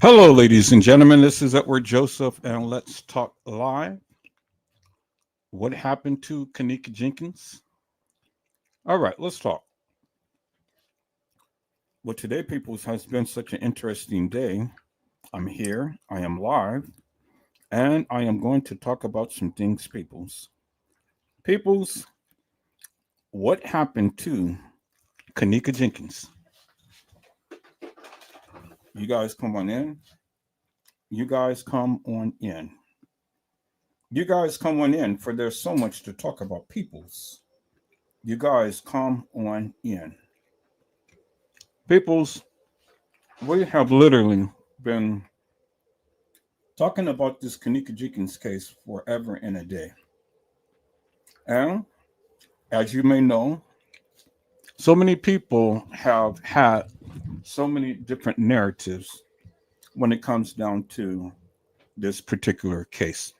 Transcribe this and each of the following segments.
Hello, ladies and gentlemen. This is Edward Joseph, and let's talk live. What happened to Kenneka Jenkins? All right, let's talk. Well, today, peoples, has been such an interesting day. I'm here, I am live, and I am going to talk about some things, peoples. Peoples, what happened to Kenneka Jenkins? You guys come on in. You guys come on in. You guys come on in, for there's so much to talk about, peoples. You guys come on in. Peoples, we have literally been talking about this Kenneka Jenkins case forever and a day. And as you may know, so many people have had so many different narratives when it comes down to this particular case.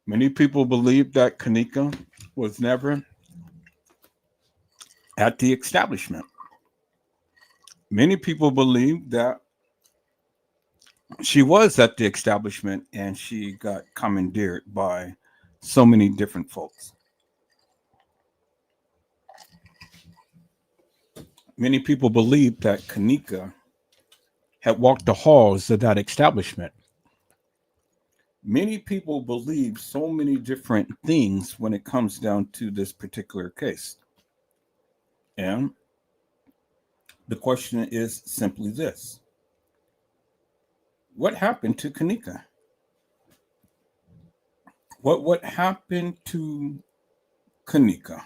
Many people believe that Kenneka was never at the establishment. Many people believe that she was at the establishment and she got commandeered by so many different folks. Many people believe that Kenneka had walked the halls of that establishment. Many people believe so many different things when it comes down to this particular case. And the question is simply this: what happened to Kenneka? What happened to Kenneka?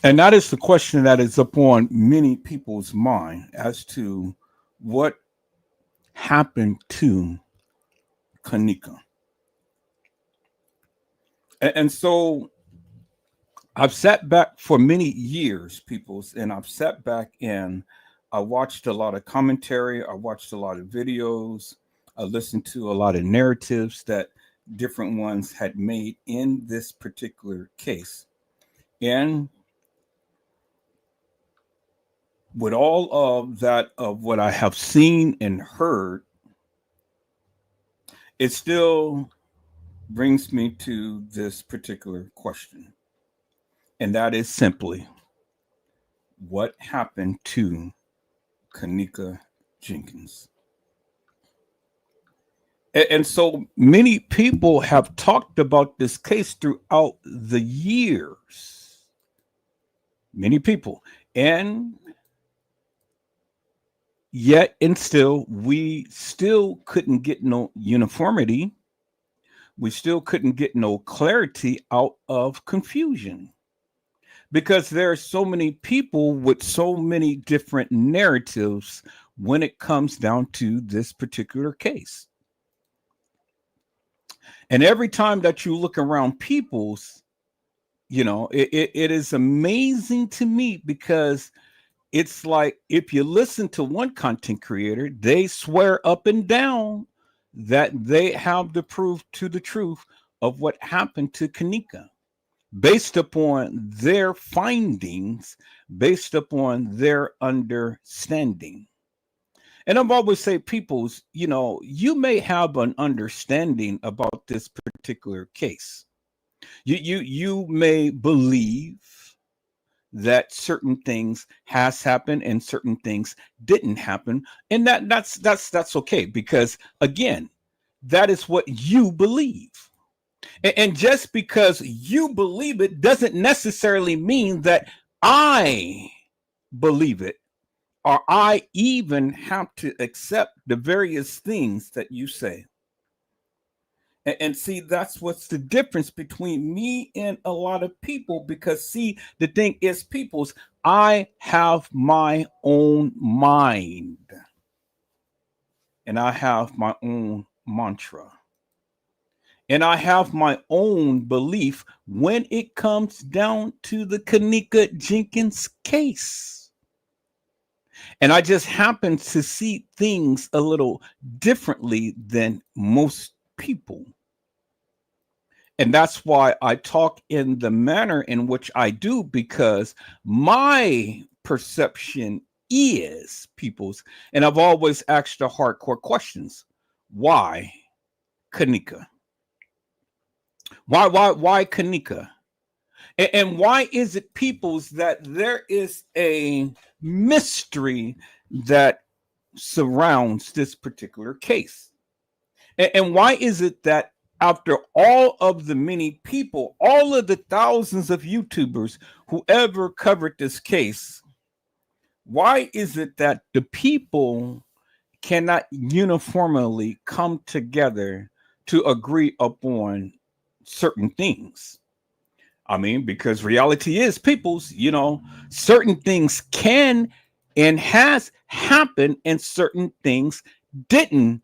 And that is the question that is upon many people's mind as to what happened to Kenneka. And so I've sat back for many years, peoples, and I've sat back and I watched a lot of commentary. I watched a lot of videos. I listened to a lot of narratives that different ones had made in this particular case. And with all of that, of what I have seen and heard, it still brings me to this particular question. And that is simply, what happened to Kenneka Jenkins? And so many people have talked about this case throughout the years. Many people. And yet and still, we still couldn't get no uniformity. We still couldn't get no clarity out of confusion, because there are so many people with so many different narratives when it comes down to this particular case. And every time that you look around people's, it is amazing to me, because it's like, if you listen to one content creator, they swear up and down that they have the proof to the truth of what happened to Kenneka, based upon their findings, based upon their understanding. And I've always say, people's, you may have an understanding about this particular case. You may believe that certain things has happened and certain things didn't happen, and that's okay, because again, that is what you believe. And just because you believe it doesn't necessarily mean that I believe it, or I even have to accept the various things that you say. And see, that's what's the difference between me and a lot of people. Because see, the thing is, peoples, I have my own mind and I have my own mantra. And I have my own belief when it comes down to the Kenneka Jenkins case. And I just happen to see things a little differently than most people. And that's why I talk in the manner in which I do, because my perception is, peoples. And I've always asked the hardcore questions. Why Kenneka? Why Kenneka? And why is it, peoples, that there is a mystery that surrounds this particular case? And why is it that after all of the many people, all of the thousands of YouTubers who ever covered this case, why is it that the people cannot uniformly come together to agree upon certain things? I mean, because reality is, people's, certain things can and has happened, and certain things didn't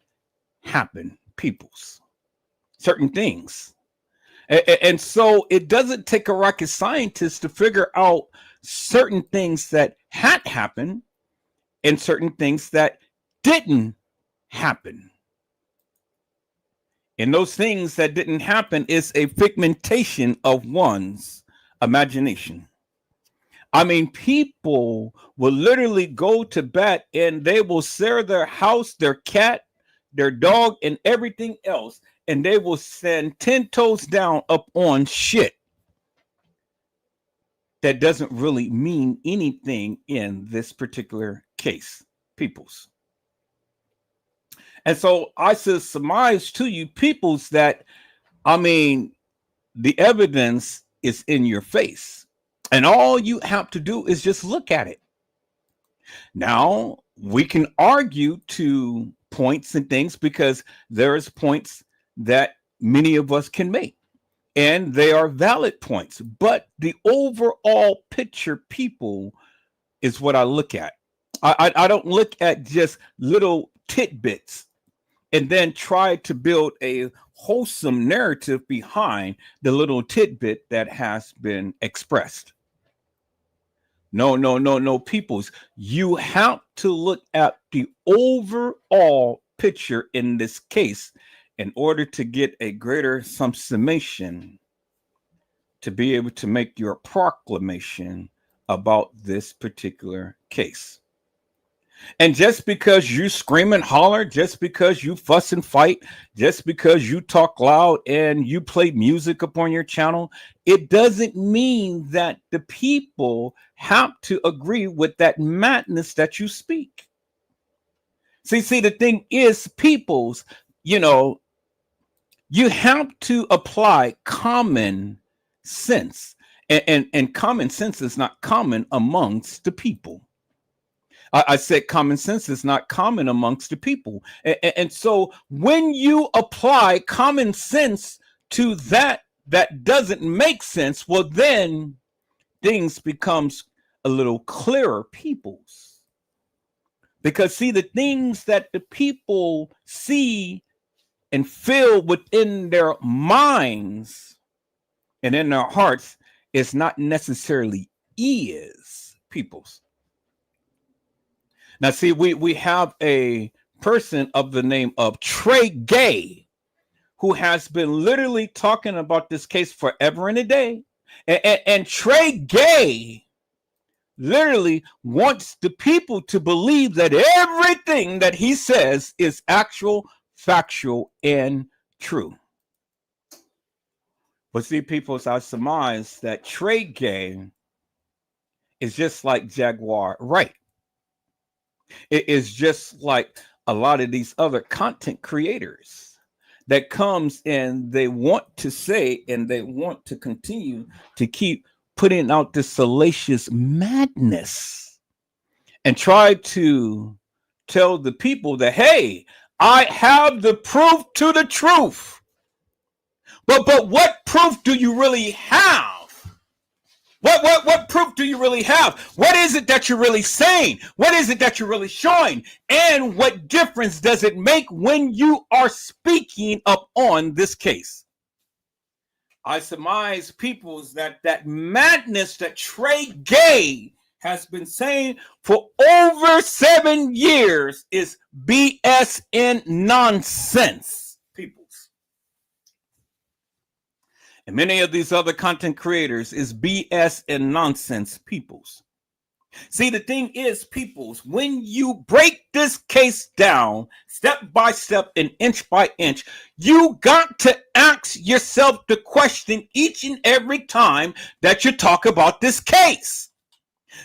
happen, people's. Certain things. And so it doesn't take a rocket scientist to figure out certain things that had happened and certain things that didn't happen. And those things that didn't happen is a figmentation of one's imagination. I mean, people will literally go to bed and they will sell their house, their cat, their dog, and everything else. And they will stand 10 toes down up on shit that doesn't really mean anything in this particular case, peoples. And so I surmise to you, peoples, that, I mean, the evidence is in your face. And all you have to do is just look at it. Now, we can argue to points and things because there's points that many of us can make. And they are valid points. But the overall picture, people, is what I look at. I don't look at just little tidbits and then try to build a wholesome narrative behind the little tidbit that has been expressed. No, peoples. You have to look at the overall picture in this case in order to get a greater summation to be able to make your proclamation about this particular case. And just because you scream and holler, just because you fuss and fight, just because you talk loud and you play music upon your channel, it doesn't mean that the people have to agree with that madness that you speak. See, the thing is, peoples, you have to apply common sense. And common sense is not common amongst the people. I said common sense is not common amongst the people. And so when you apply common sense to that doesn't make sense, well, then things becomes a little clearer, peoples. Because see, the things that the people see and feel within their minds and in their hearts is not necessarily is, peoples. Now, see, we have a person of the name of Trey Gay who has been literally talking about this case forever and a day. And Trey Gay literally wants the people to believe that everything that he says is actual, factual, and true. But see, people, I surmise that Trey Gay is just like Jaguar Wright. It is just like a lot of these other content creators that comes and they want to say and they want to continue to keep putting out this salacious madness and try to tell the people that, hey, I have the proof to the truth. But what proof do you really have? What proof do you really have? What is it that you're really saying? What is it that you're really showing? And what difference does it make when you are speaking up on this case? I surmise, peoples, that madness that Trey Gay has been saying for over 7 years is BS and nonsense, peoples. And many of these other content creators is BS and nonsense, peoples. See, the thing is, peoples, when you break this case down step by step and inch by inch, you got to ask yourself the question each and every time that you talk about this case.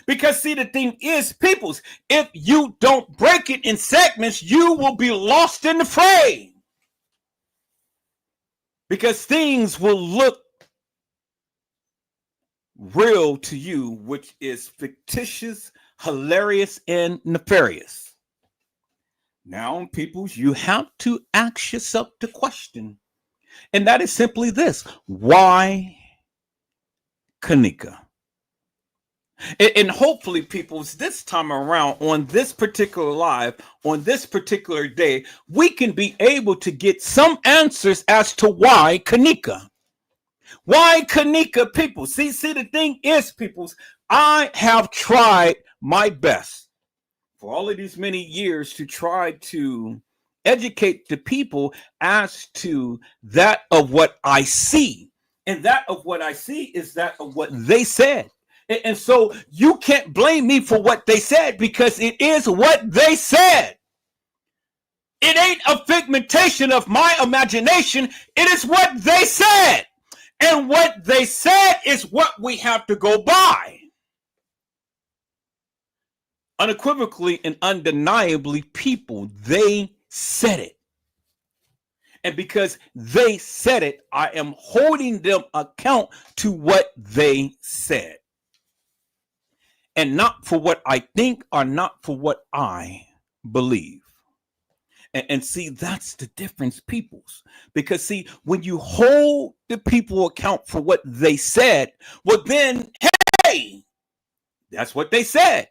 Because, see, the thing is, peoples, if you don't break it in segments, you will be lost in the fray. Because things will look real to you, which is fictitious, hilarious, and nefarious. Now, peoples, you have to ask yourself the question, and that is simply this: why Kenneka? And hopefully, peoples, this time around on this particular live, on this particular day, we can be able to get some answers as to why Kenneka. Why Kenneka, people? See, the thing is, peoples, I have tried my best for all of these many years to try to educate the people as to that of what I see. And that of what I see is that of what they said. And so you can't blame me for what they said, because it is what they said. It ain't a figmentation of my imagination. It is what they said. And what they said is what we have to go by. Unequivocally and undeniably, people, they said it. And because they said it, I am holding them account to what they said. And not for what I think, or not for what I believe. And see, that's the difference, peoples. Because see, when you hold the people account for what they said, well then, hey, that's what they said.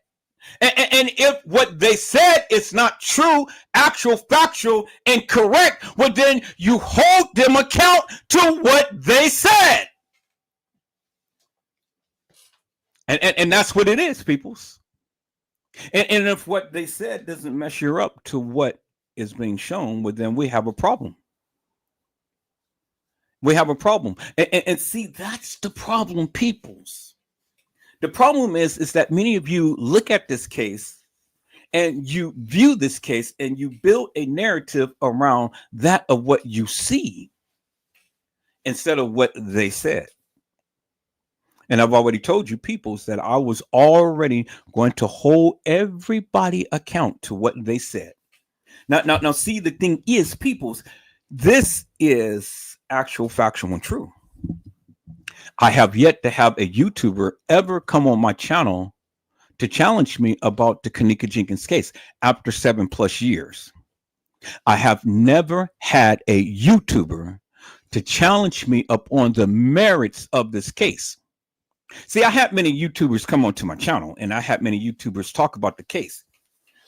And if what they said is not true, actual, factual, and correct, well then you hold them account to what they said. And that's what it is, peoples. And if what they said doesn't measure up to what is being shown, well then we have a problem. We have a problem. And see, that's the problem, peoples. The problem is that many of you look at this case and you view this case and you build a narrative around that of what you see instead of what they said. And I've already told you, peoples, that I was already going to hold everybody account to what they said. Now, see, the thing is, peoples, this is actual, factual, and true. I have yet to have a YouTuber ever come on my channel to challenge me about the Kenneka Jenkins case after 7+ years. I have never had a YouTuber to challenge me upon the merits of this case. See, I had many YouTubers come onto my channel, and I had many YouTubers talk about the case,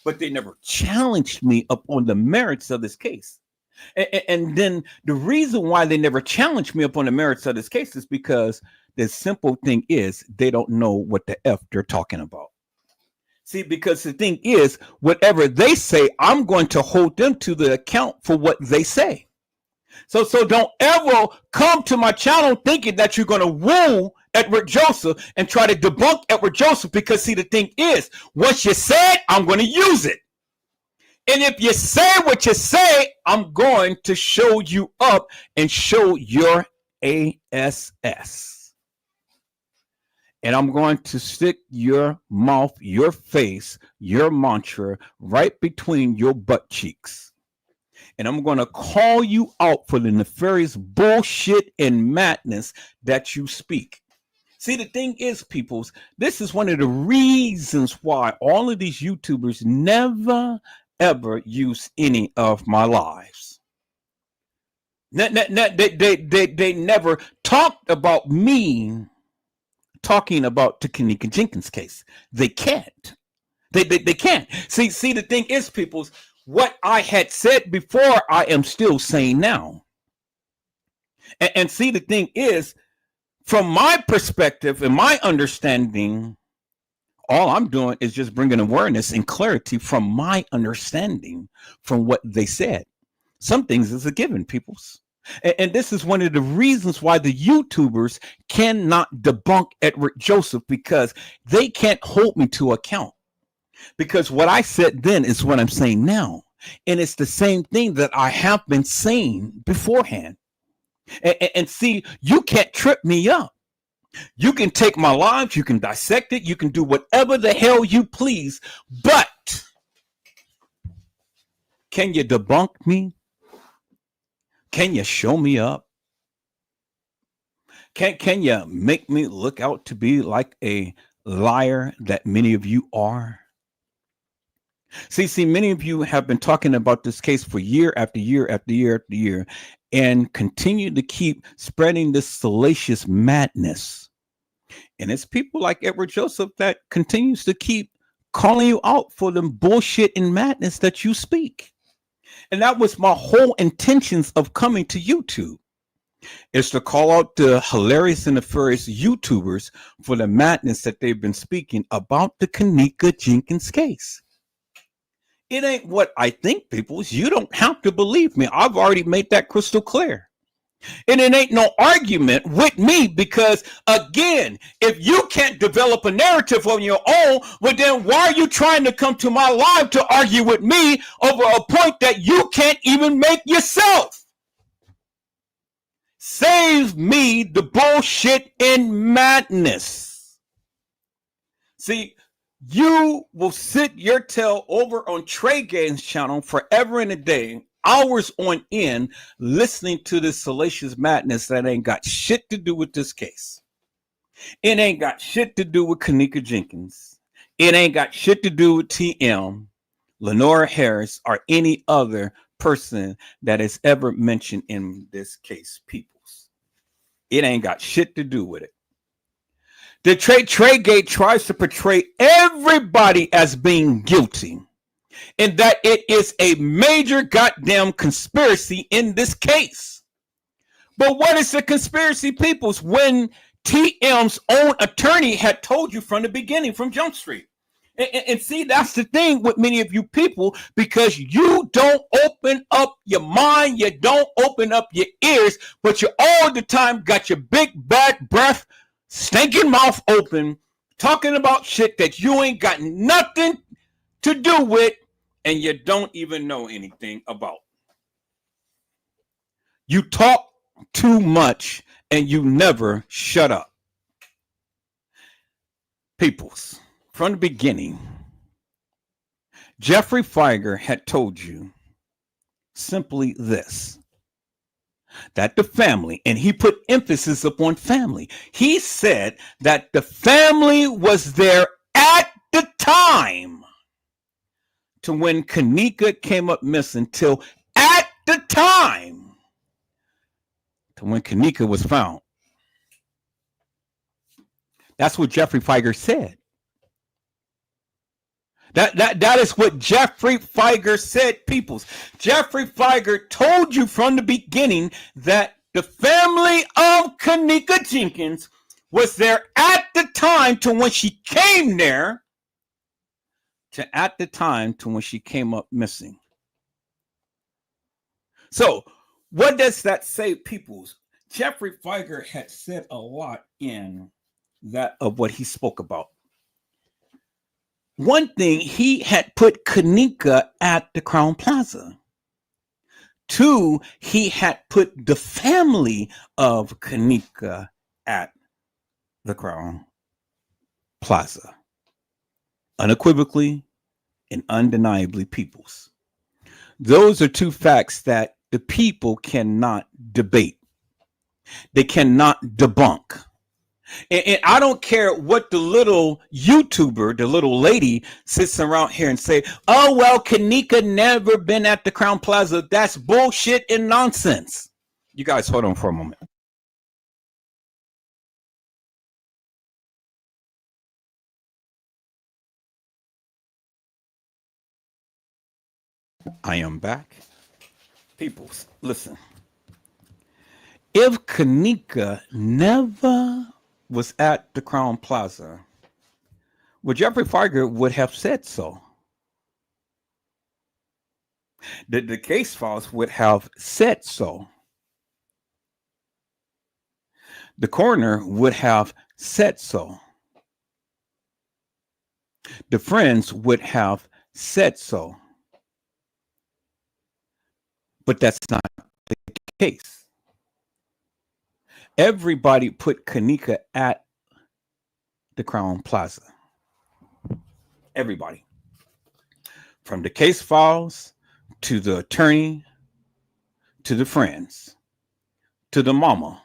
but they never challenged me upon the merits of this case. And then the reason why they never challenged me upon the merits of this case is because the simple thing is they don't know what the F they're talking about. See, because the thing is, whatever they say, I'm going to hold them to the account for what they say. So don't ever come to my channel thinking that you're going to woo Edward Joseph and try to debunk Edward Joseph, because see, the thing is, what you said, I'm going to use it. And if you say what you say, I'm going to show you up and show your ASS. And I'm going to stick your mouth, your face, your mantra right between your butt cheeks. And I'm going to call you out for the nefarious bullshit and madness that you speak. See, the thing is, peoples, this is one of the reasons why all of these YouTubers never ever use any of my lives. They never talked about me talking about the Kenneka Jenkins case. They can't. They can't. See, the thing is, peoples, what I had said before, I am still saying now. And see, the thing is, from my perspective and my understanding, all I'm doing is just bringing awareness and clarity from my understanding from what they said. Some things is a given, peoples. And this is one of the reasons why the YouTubers cannot debunk Edward Joseph, because they can't hold me to account. Because what I said then is what I'm saying now. And it's the same thing that I have been saying beforehand. And see, you can't trip me up. You can take my lives, you can dissect it, you can do whatever the hell you please, but can you debunk me? Can you show me up? Can you make me look out to be like a liar that many of you are? See, many of you have been talking about this case for year after year after year after year, and continue to keep spreading this salacious madness. And it's people like Edward Joseph that continues to keep calling you out for the bullshit and madness that you speak. And that was my whole intentions of coming to YouTube, is to call out the hilarious and nefarious YouTubers for the madness that they've been speaking about the Kenneka Jenkins case. It ain't what I think, people. You don't have to believe me. I've already made that crystal clear. And it ain't no argument with me, because, again, if you can't develop a narrative on your own, well, then why are you trying to come to my live to argue with me over a point that you can't even make yourself? Save me the bullshit and madness. See, you will sit your tail over on Trey Gaines' channel forever and a day, hours on end, listening to this salacious madness that ain't got shit to do with this case. It ain't got shit to do with Kenneka Jenkins. It ain't got shit to do with TM, Lenora Harris, or any other person that is ever mentioned in this case, peoples. It ain't got shit to do with it. The Treygate tries to portray everybody as being guilty, and that it is a major goddamn conspiracy in this case. But what is the conspiracy, peoples, when TM's own attorney had told you from the beginning, from Jump Street? And see, that's the thing with many of you people, because you don't open up your mind, you don't open up your ears, but you all the time got your big bad breath, stinking mouth open, talking about shit that you ain't got nothing to do with, and you don't even know anything about. You talk too much and you never shut up. Peoples, from the beginning, Jeffrey Feiger had told you simply this, that the family, and he put emphasis upon family. He said that the family was there at the time to when Kenneka came up missing, till at the time to when Kenneka was found. That's what Jeffrey Feiger said. That is what Jeffrey Feiger said, peoples. Jeffrey Feiger told you from the beginning that the family of Kenneka Jenkins was there at the time to when she came there, to at the time to when she came up missing. So what does that say, peoples? Jeffrey Feiger had said a lot in that of what he spoke about. One thing, he had put Kenneka at the Crown Plaza. Two, he had put the family of Kenneka at the Crown Plaza. Unequivocally and undeniably, peoples. Those are two facts that the people cannot debate. They cannot debunk. And I don't care what the little YouTuber, the little lady, sits around here and say, oh, well, Kenneka never been at the Crown Plaza. That's bullshit and nonsense. You guys hold on for a moment. I am back. Peoples, listen. If Kenneka never was at the Crown Plaza, well, Jeffrey Feiger would have said so. The case files would have said so. The coroner would have said so. The friends would have said so. But that's not the case. Everybody put Kenneka at the Crown Plaza. Everybody. From the case files to the attorney to the friends to the mama.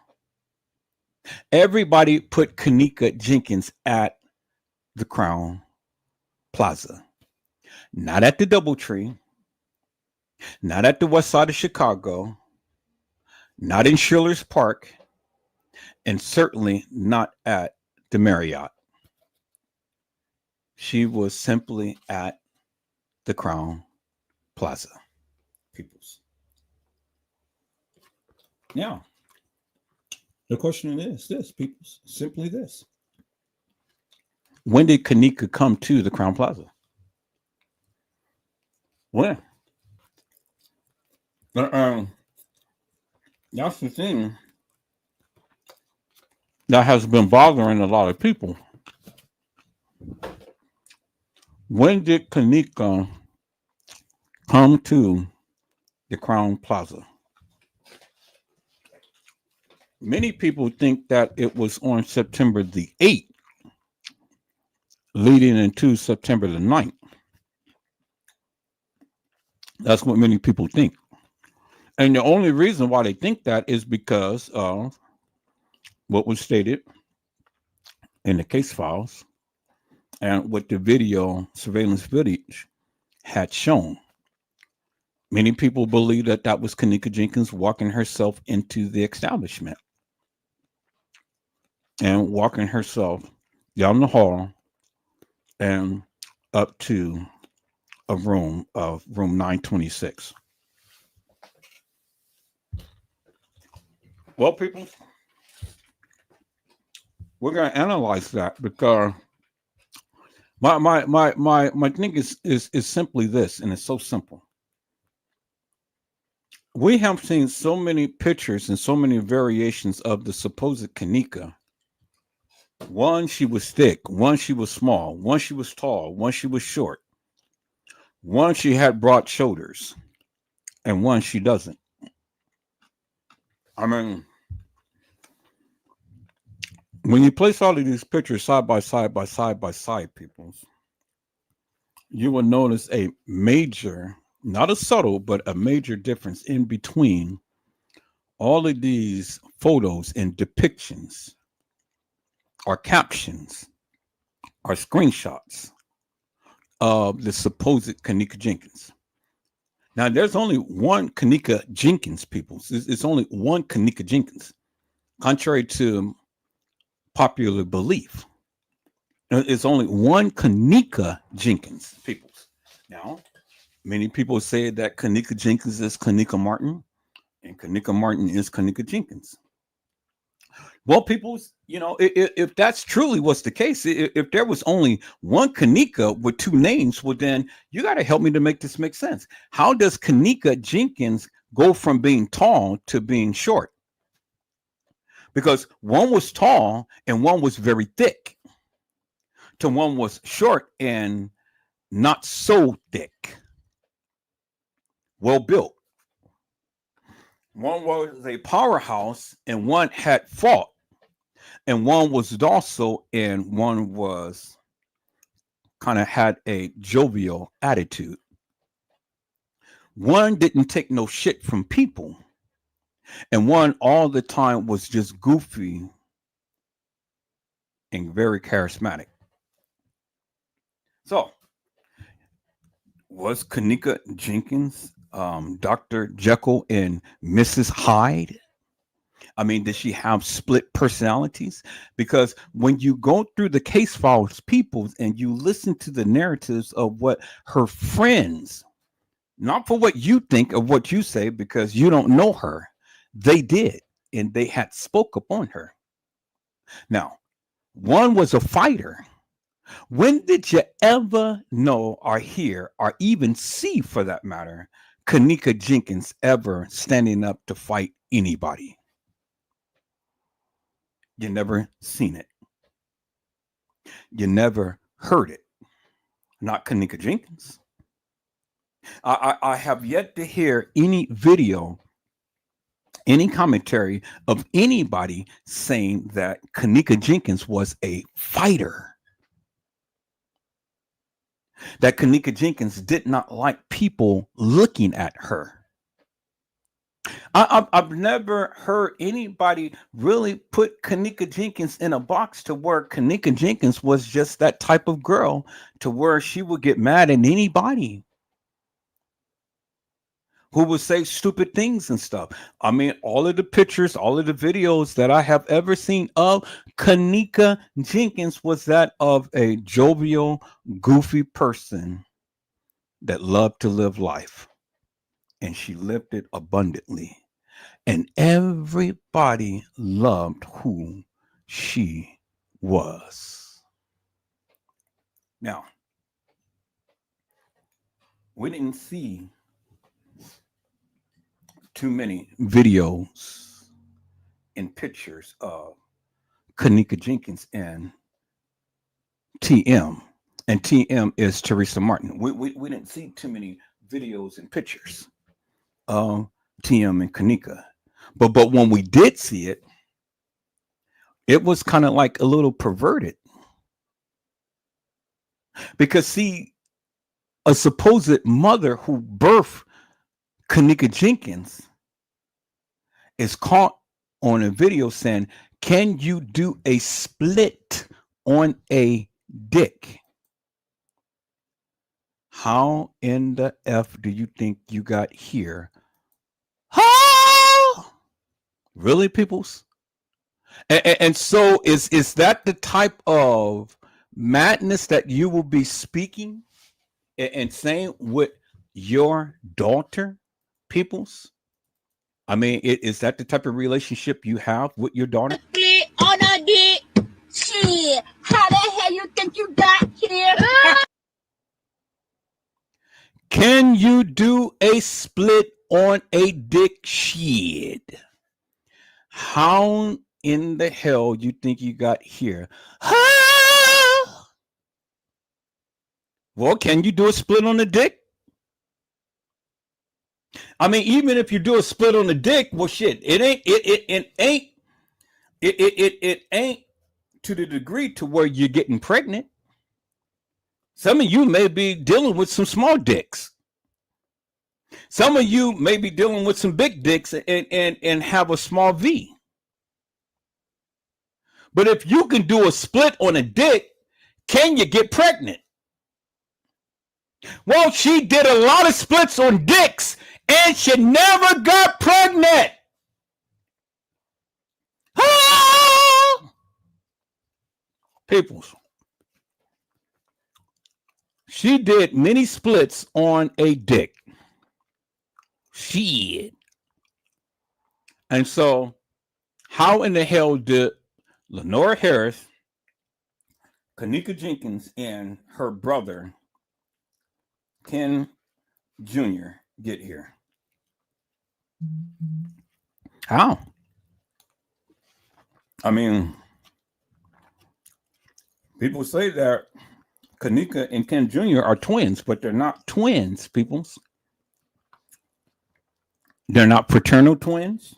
Everybody put Kenneka Jenkins at the Crown Plaza. Not at the Doubletree, not at the west side of Chicago, not in Schiller's Park, and certainly not at the Marriott. She was simply at the Crown Plaza. Peoples. Now, the question is this, peoples, simply this. When did Kenneka come to the Crown Plaza? When? That's the thing that has been bothering a lot of people. When did Kenneka come to the Crown Plaza? Many people think that it was on September the 8th, leading into September the 9th. That's what many people think. And the only reason why they think that is because of what was stated in the case files and what the video surveillance footage had shown. Many people believe that that was Kenneka Jenkins walking herself into the establishment and walking herself down the hall and up to a room of room 926. Well, people, we're going to analyze that because my thing is simply this, and it's so simple. We have seen so many pictures and so many variations of the supposed Kenneka. One, she was thick. One, she was small. One, she was tall. One, she was short. One, she had broad shoulders. And one, she doesn't. I mean, when you place all of these pictures side by side, people, you will notice a major, not a subtle, but a major difference in between all of these photos and depictions, or captions, or screenshots of the supposed Kenneka Jenkins. Now, there's only one Kenneka Jenkins, people. It's only one Kenneka Jenkins, contrary to popular belief. It's only one Kenneka Jenkins, people. Now, many people say that Kenneka Jenkins is Kenneka Martin, and Kenneka Martin is Kenneka Jenkins. Well, people, you know, if that's truly what's the case, if there was only one Kenneka with two names, well, then you got to help me to make this make sense. How does Kenneka Jenkins go from being tall to being short? Because one was tall and one was very thick, to one was short and not so thick, well built. One was a powerhouse and one had fought, and one was docile and one was kind of had a jovial attitude. One didn't take no shit from people, and one all the time was just goofy and very charismatic. So, was Kenneka Jenkins Dr. Jekyll and Mrs. Hyde? I mean, did she have split personalities? Because when you go through the case files, people, and you listen to the narratives of what her friends, not for what you think of what you say, because you don't know her, they did, and they had spoke upon her. Now, one was a fighter. When did you ever know or hear or even see, for that matter, Kenneka Jenkins ever standing up to fight anybody? You never seen it. You never heard it. Not Kenneka Jenkins. I have yet to hear any video, any commentary of anybody saying that Kenneka Jenkins was a fighter, that Kenneka Jenkins did not like people looking at her. I've never heard anybody really put Kenneka Jenkins in a box to where Kenneka Jenkins was just that type of girl to where she would get mad at anybody who would say stupid things and stuff. I mean, all of the pictures, all of the videos that I have ever seen of Kenneka Jenkins was that of a jovial, goofy person that loved to live life. And she lived it abundantly. And everybody loved who she was. Now, we didn't see too many videos and pictures of Kenneka Jenkins and TM. And TM is Teresa Martin. We didn't see too many videos and pictures of TM and Kenneka. But when we did see it, it was kind of like a little perverted. Because see, a supposed mother who birthed Kenneka Jenkins is caught on a video saying, "Can you do a split on a dick?" How in the F do you think you got here? Really, peoples? And so is that the type of madness that you will be speaking and saying with your daughter, peoples? I mean, is that the type of relationship you have with your daughter? On a dick. Shit. How the hell you think you got here? Can you do a split on a dick? Shit. How in the hell you think you got here? Well, can you do a split on the dick? I mean, even if you do a split on the dick, well, shit, it ain't to the degree to where you're getting pregnant. Some of you may be dealing with some small dicks. Some of you may be dealing with some big dicks and have a small V. But if you can do a split on a dick, can you get pregnant? Well, she did a lot of splits on dicks and she never got pregnant. Peoples. She did many splits on a dick. Shit. And so, how in the hell did Lenora Harris, Kenneka Jenkins, and her brother, Ken Jr., get here? How? I mean, people say that Kenneka and Ken Jr. are twins, but they're not twins, peoples. They're not fraternal twins,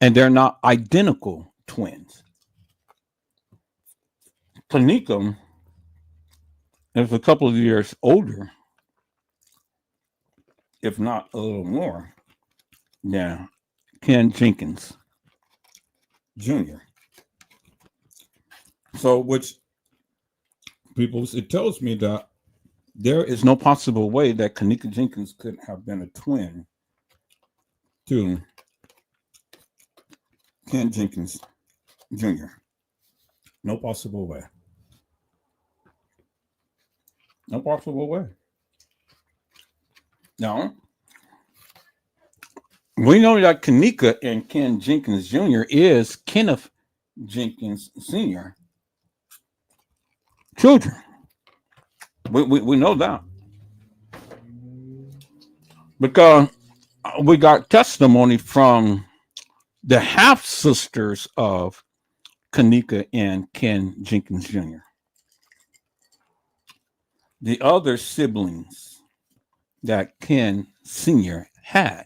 and they're not identical twins. Kenneka is a couple of years older, if not a little more, than Ken Jenkins Jr. So, which people, it tells me that there is no possible way that Kenneka Jenkins could have been a twin to Ken Jenkins Jr. No possible way. No possible way. Now, we know that Kenneka and Ken Jenkins Jr. is Kenneth Jenkins Sr. children. We know that. Because we got testimony from the half sisters of Kenneka and Ken Jenkins Jr. The other siblings that Ken Sr. had.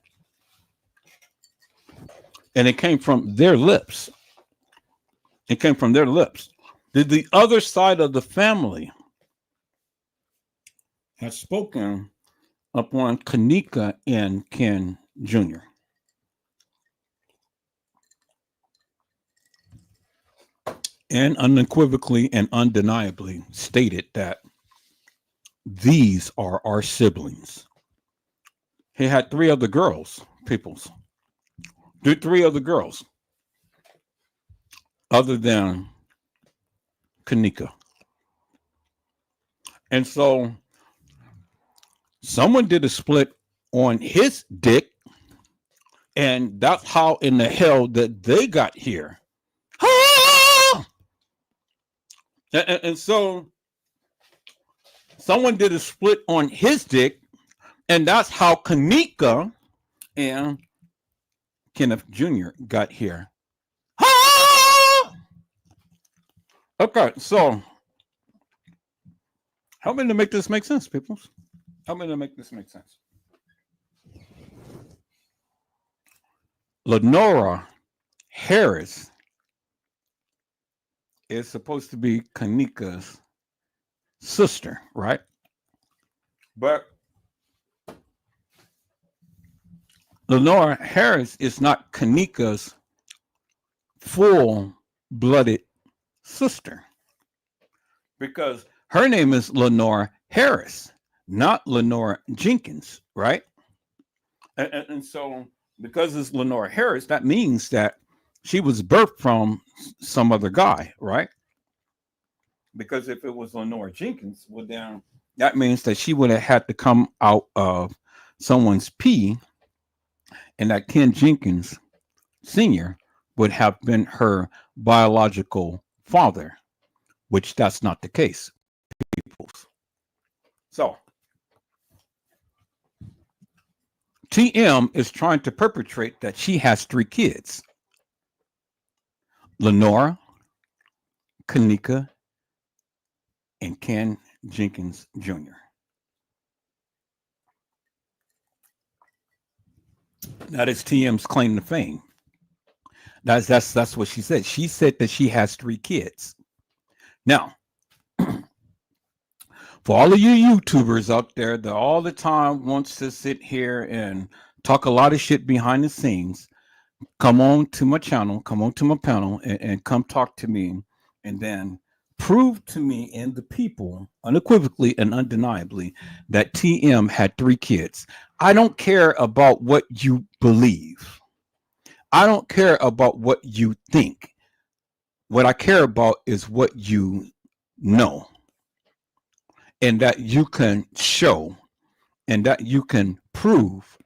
And it came from their lips. It came from their lips. The other side of the family has spoken upon Kenneka and Ken Jr. and unequivocally and undeniably stated that these are our siblings. He had three other girls, peoples. Three other girls other than Kenneka. And so someone did a split on his dick, and that's how in the hell that they got here. And so someone did a split on his dick, and that's how Kenneka and Kenneth Jr. got here. Okay, so help me to make this make sense, people. Help me to make this make sense. Lenora Harris is supposed to be Kenneka's sister, right? But Lenora Harris is not Kenneka's full-blooded sister, because her name is Lenora Harris, not Lenora Jenkins, right? And so because it's Lenora Harris, that means that she was birthed from some other guy, right? Because if it was Lenora Jenkins, well, then that means that she would have had to come out of someone's pee, and that Ken Jenkins Sr. would have been her biological father, which that's not the case, people. So TM is trying to perpetrate that she has three kids: Lenora, Kenneka, and Ken Jenkins Jr. That is TM's claim to fame. That's what she said. She said that she has three kids. Now, for all of you YouTubers out there that all the time wants to sit here and talk a lot of shit behind the scenes, come on to my channel, come on to my panel, and come talk to me, and then prove to me and the people unequivocally and undeniably that TM had three kids. I don't care about what you believe. I don't care about what you think. What I care about is what you know, and that you can show, and that you can prove.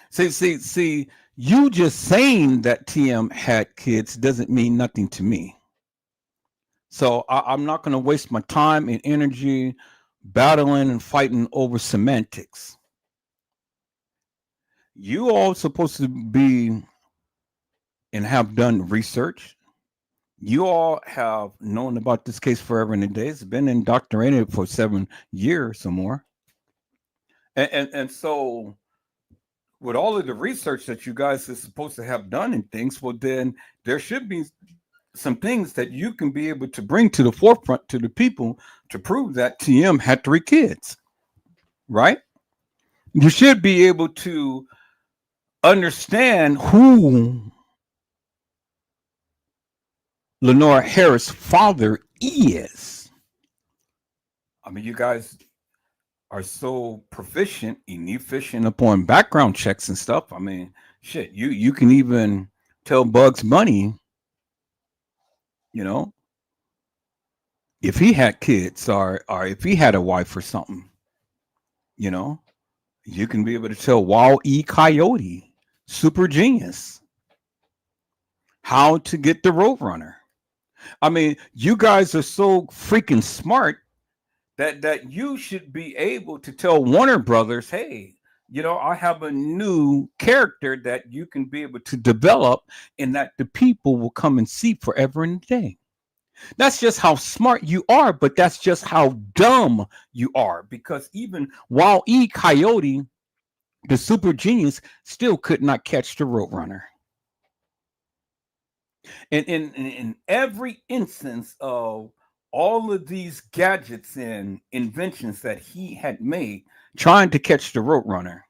See, you just saying that TM had kids doesn't mean nothing to me. So I'm not going to waste my time and energy battling and fighting over semantics. You all supposed to be and have done research. You all have known about this case forever and a day. It's been indoctrinated for 7 years or more. And so with all of the research that you guys are supposed to have done and things, well, then there should be some things that you can be able to bring to the forefront to the people to prove that TM had three kids, right? You should be able to understand who Lenora Harris' father is. I mean, you guys are so proficient and efficient upon background checks and stuff. I mean, shit, you can even tell Bugs Bunny, you know, if he had kids or if he had a wife or something, you know, you can be able to tell Wall E. Coyote, super genius, how to get the Roadrunner. I mean, you guys are so freaking smart that you should be able to tell Warner Brothers, hey, I have a new character that you can be able to develop and that the people will come and see forever and a day. That's just how smart you are, but that's just how dumb you are. Because even Wall E. Coyote, the super genius, still could not catch the Roadrunner. And in every instance of all of these gadgets and inventions that he had made trying to catch the Roadrunner,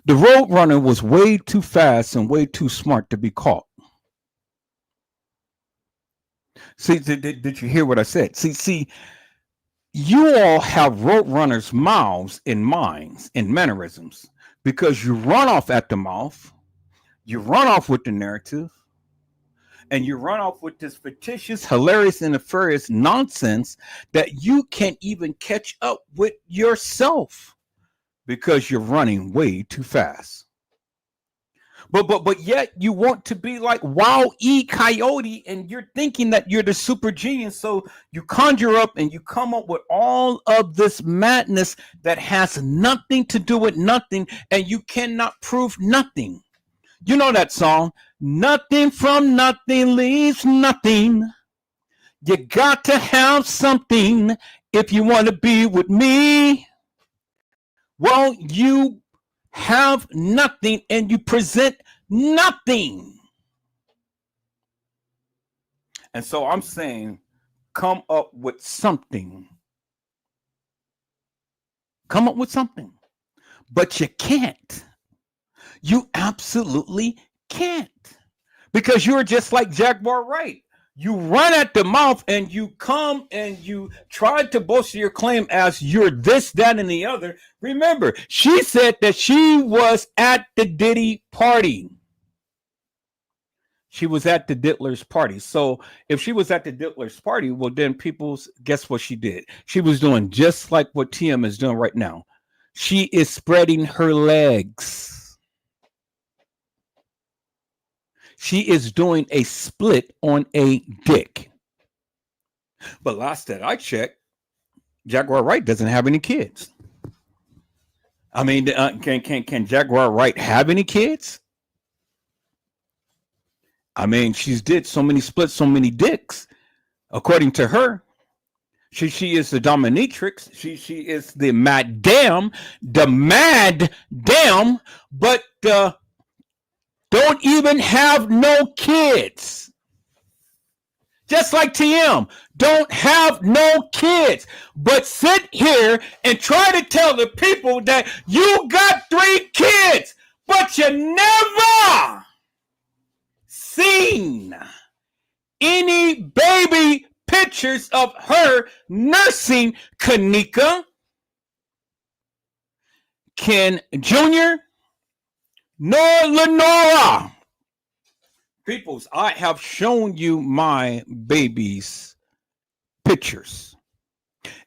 the Roadrunner was way too fast and way too smart to be caught. See, did you hear what I said? See, you all have Roadrunner's mouths and minds and mannerisms because you run off at the mouth, you run off with the narrative, and you run off with this fictitious, hilarious, and nefarious nonsense that you can't even catch up with yourself because you're running way too fast. But yet you want to be like Wow E Coyote, and you're thinking that you're the super genius. So you conjure up and you come up with all of this madness that has nothing to do with nothing, and you cannot prove nothing. You know that song, nothing from nothing leaves nothing. You got to have something if you want to be with me. Well, you have nothing and you present nothing. And so I'm saying, come up with something. Come up with something. But you can't. You absolutely can't. Because you're just like Jaguar Wright. You run at the mouth and you come and you try to bolster your claim as you're this, that, and the other. Remember, she said that she was at the Diddy party. She was at the Diddler's party. So if she was at the Diddler's party, well, then people's guess what she did? She was doing just like what TM is doing right now. She is spreading her legs. She is doing a split on a dick. But last that I checked, Jaguar Wright doesn't have any kids. I mean, can Jaguar Wright have any kids? I mean, she's did so many splits, so many dicks. According to her, she is the dominatrix. She is the madam, but don't even have no kids. Just like TM, don't have no kids, but sit here and try to tell the people that you got 3 kids, but you never seen any baby pictures of her nursing Kenneka, Ken Jr., nor Lenora. Peoples, I have shown you my baby's pictures.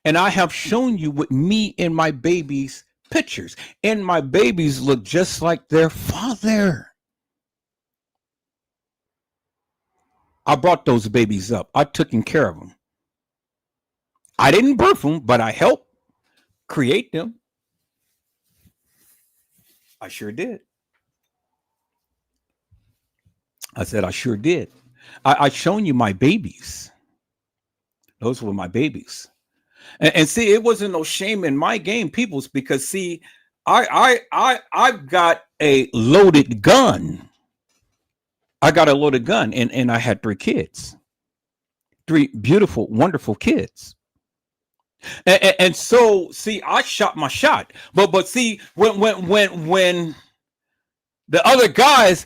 And I have shown you what me and my baby's pictures. And my babies look just like their father. I brought those babies up. I took care of them. I didn't birth them, but I helped create them. I sure did. I said, I sure did. I shown you my babies. Those were my babies. And see, it wasn't no shame in my game, peoples, because see, I've got a loaded gun. I got a loaded gun, and I had 3 kids. 3 beautiful, wonderful kids. And so, see, I shot my shot. But see, when the other guys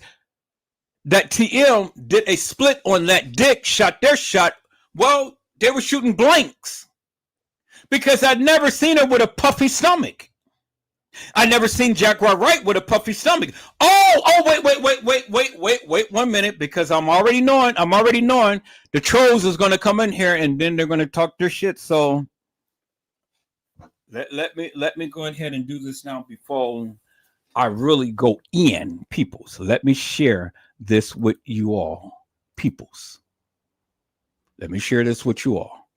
that TM did a split on that dick, shot their shot, well, they were shooting blanks. Because I'd never seen her with a puffy stomach. I never seen Jaguar Wright with a puffy stomach. Wait 1 minute, because I'm already knowing the trolls is going to come in here and then they're going to talk their shit. So let me go ahead and do this now before I really go in, peoples. Let me share this with you all, peoples. Let me share this with you all.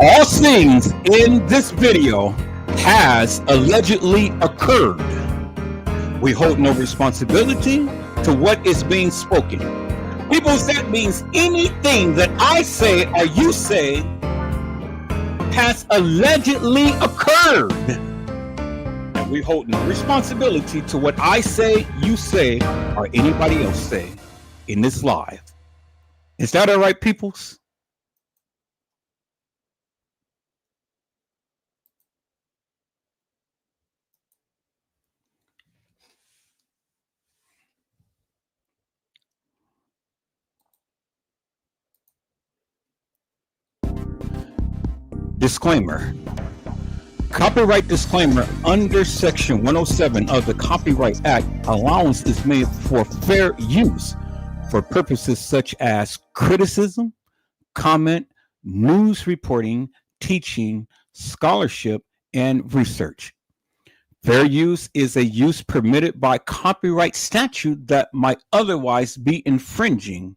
All things in this video has allegedly occurred. We hold no responsibility to what is being spoken. People, that means anything that I say or you say has allegedly occurred. And we hold no responsibility to what I say, you say, or anybody else say in this live. Is that all right, peoples? Disclaimer. Copyright disclaimer. Under Section 107 of the Copyright Act, allowance is made for fair use for purposes such as criticism, comment, news reporting, teaching, scholarship, and research. Fair use is a use permitted by copyright statute that might otherwise be infringing.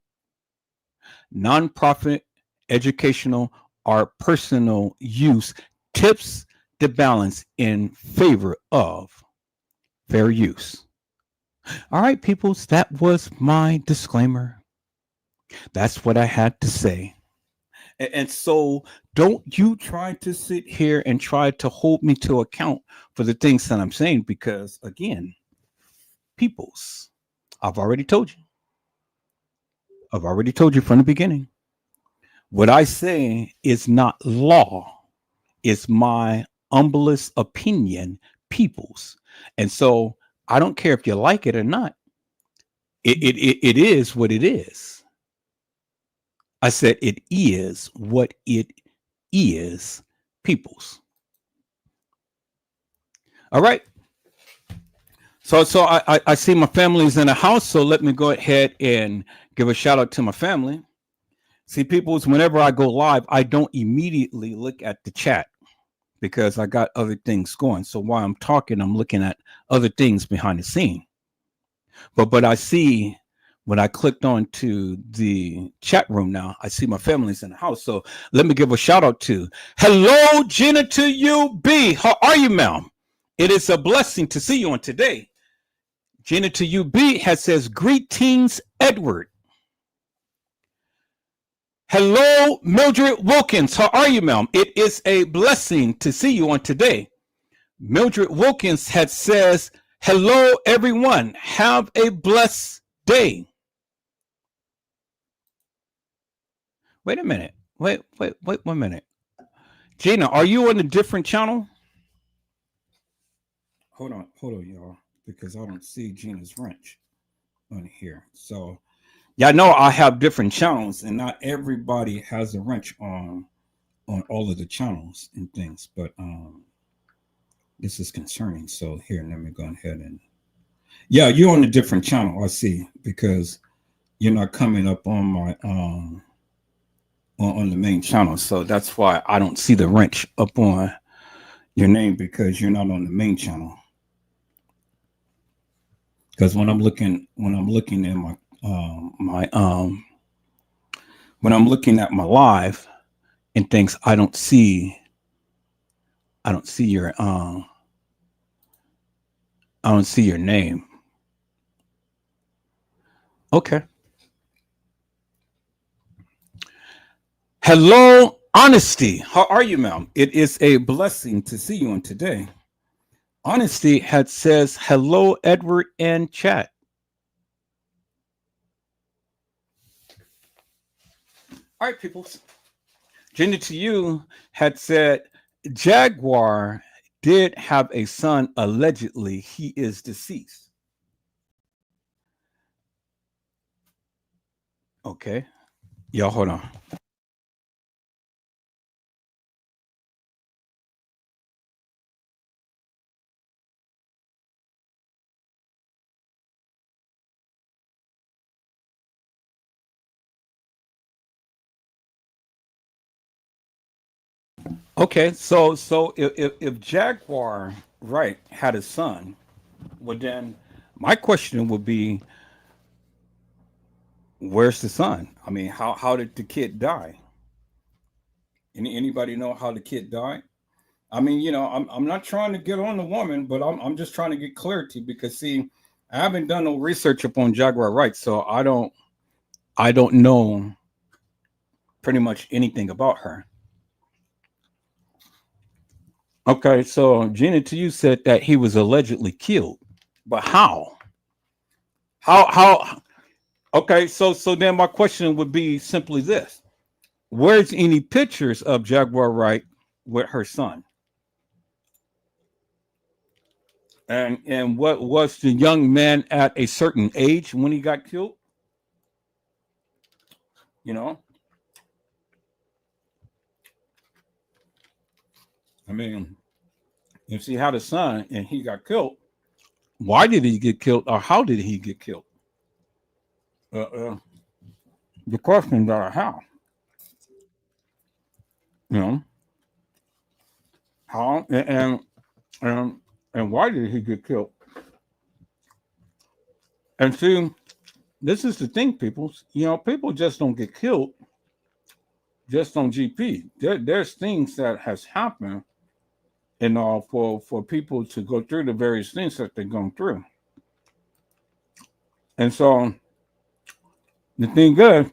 Nonprofit, educational, or personal use tips the balance in favor of fair use. All right, peoples, that was my disclaimer. That's what I had to say. And so don't you try to sit here and try to hold me to account for the things that I'm saying, because again, peoples, I've already told you. I've already told you from the beginning. What I say is not law. It's my humblest opinion, peoples. And so I don't care if you like it or not. It is what it is. I said it is what it is, peoples. All right. So I see my family's in the house, so let me go ahead and give a shout out to my family. See, peoples, whenever I go live, I don't immediately look at the chat because I got other things going. So while I'm talking, I'm looking at other things behind the scene. But I see when I clicked on to the chat room now, I see my family's in the house. So let me give a shout out to hello, Jenna to you, B. How are you, ma'am? It is a blessing to see you on today. Jenna to you, B has says, greetings, Edward. Hello, Mildred Wilkins. How are you, ma'am? It is a blessing to see you on today. Mildred Wilkins had says, hello, everyone. Have a blessed day. Wait a minute. Wait 1 minute. Gina, are you on a different channel? Hold on, y'all, because I don't see Gina's wrench on here. So, yeah, I know I have different channels, and not everybody has a wrench on all of the channels and things. But this is concerning. So here, let me go ahead and yeah, you're on a different channel. I see, because you're not coming up on my on the main channel. So that's why I don't see the wrench up on your name, because you're not on the main channel. Because when I'm looking at my when I'm looking at my live and things, I don't see your I don't see your name. Okay. Hello, Honesty. How are you, ma'am? It is a blessing to see you on today. Honesty had says hello, Edward, and chat. All right, people. Jenny to you had said Jaguar did have a son. Allegedly, he is deceased. Okay. Y'all hold on. Okay, so if Jaguar right had a son, well then my question would be, where's the son? I mean, how did the kid die? Anybody know how the kid died? I mean, I'm not trying to get on the woman, but I'm just trying to get clarity because see, I haven't done no research upon Jaguar rights, so I don't know pretty much anything about her. Okay, so Gina to you said that he was allegedly killed. But how? How okay, so then my question would be simply this. Where's any pictures of Jaguar Wright with her son? And what was the young man at a certain age when he got killed? You know, I mean, if she had a son and he got killed, why did he get killed or how did he get killed? Uh, uh, the questions are how, you know, how and and why did he get killed? And see, this is the thing, people. People just don't get killed just on GP. There's things that has happened and all for people to go through the various things that they're going through. And so the thing is,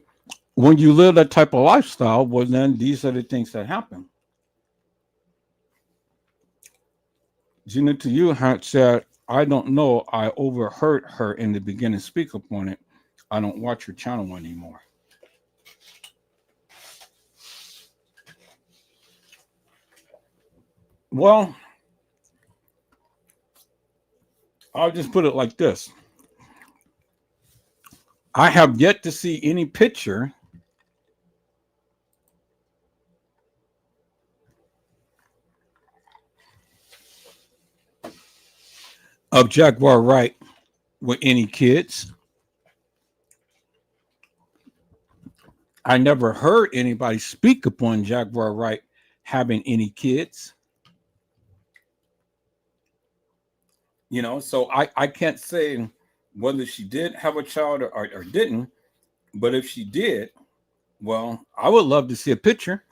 when you live that type of lifestyle, well, then these are the things that happen. Gina, to you had said, I don't know. I overheard her in the beginning speak upon it. I don't watch her channel anymore. Well, I'll just put it like this. I have yet to see any picture of Jaguar Wright with any kids. I never heard anybody speak upon Jaguar Wright having any kids. So I can't say whether she did have a child or didn't, but if she did, well, I would love to see a picture.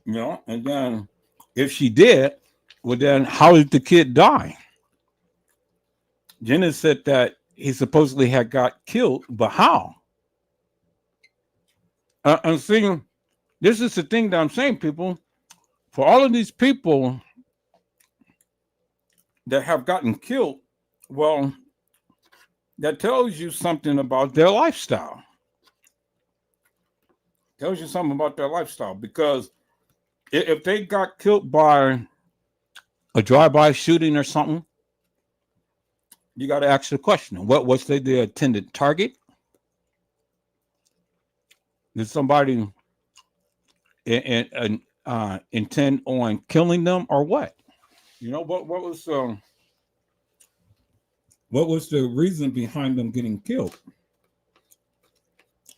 And then if she did, well, then how did the kid die? Jenna said that he supposedly had got killed, but how? And see, this is the thing that I'm saying, people. For all of these people that have gotten killed, well, that tells you something about their lifestyle. Tells you something about their lifestyle because if they got killed by a drive-by shooting or something, you got to ask the question: what was their intended target? Did somebody intend on killing them or what? What was the reason behind them getting killed?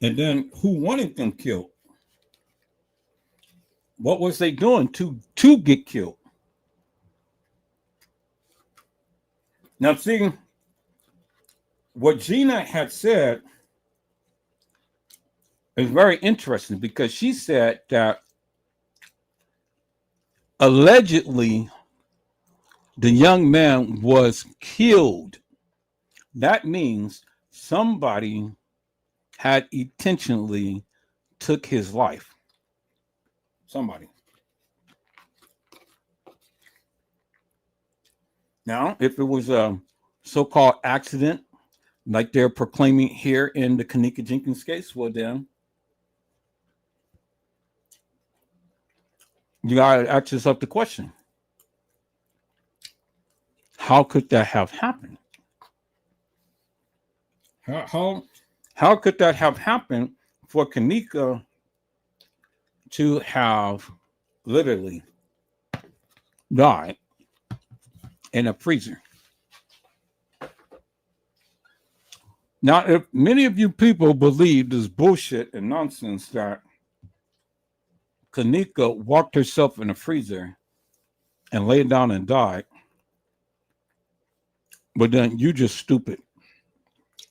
And then who wanted them killed? What was they doing to get killed? Now, see, what Gina had said is very interesting because she said that allegedly the young man was killed. That means somebody had intentionally took his life. Somebody. Now, if it was a so-called accident, like they're proclaiming here in the Kenneka Jenkins case, well then, you gotta ask yourself the question: how could that have happened? How could that have happened for Kenneka to have literally died in a freezer? Now, if many of you people believe this bullshit and nonsense that Kenneka walked herself in a freezer and laid down and died, but then you just stupid.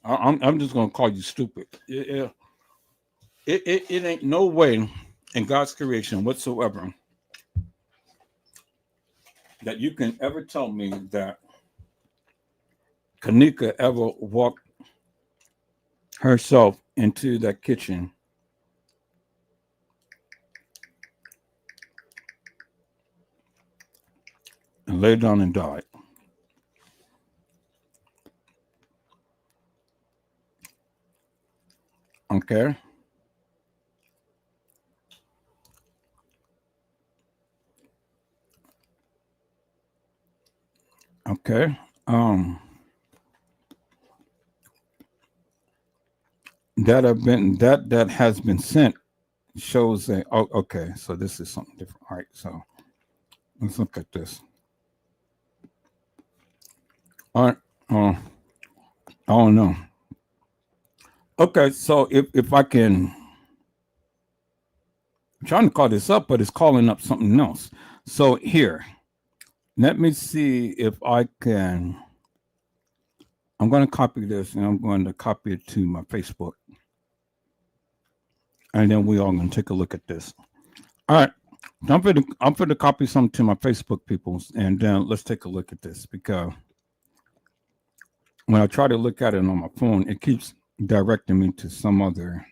I'm just going to call you stupid. If It ain't no way in God's creation whatsoever that you can ever tell me that Kenneka ever walked herself into that kitchen and laid down and died. Okay. Okay. That has been sent shows that. Oh, okay. So this is something different. All right. So let's look at this. All right. I don't know. Okay. So if I can, I'm trying to call this up, but it's calling up something else. So here, let me see if I can. I'm going to copy this and I'm going to copy it to my Facebook. And then we all going to take a look at this. All right. I'm going to copy something to my Facebook peoples. And then let's take a look at this, because when I try to look at it on my phone, it keeps directing me to some other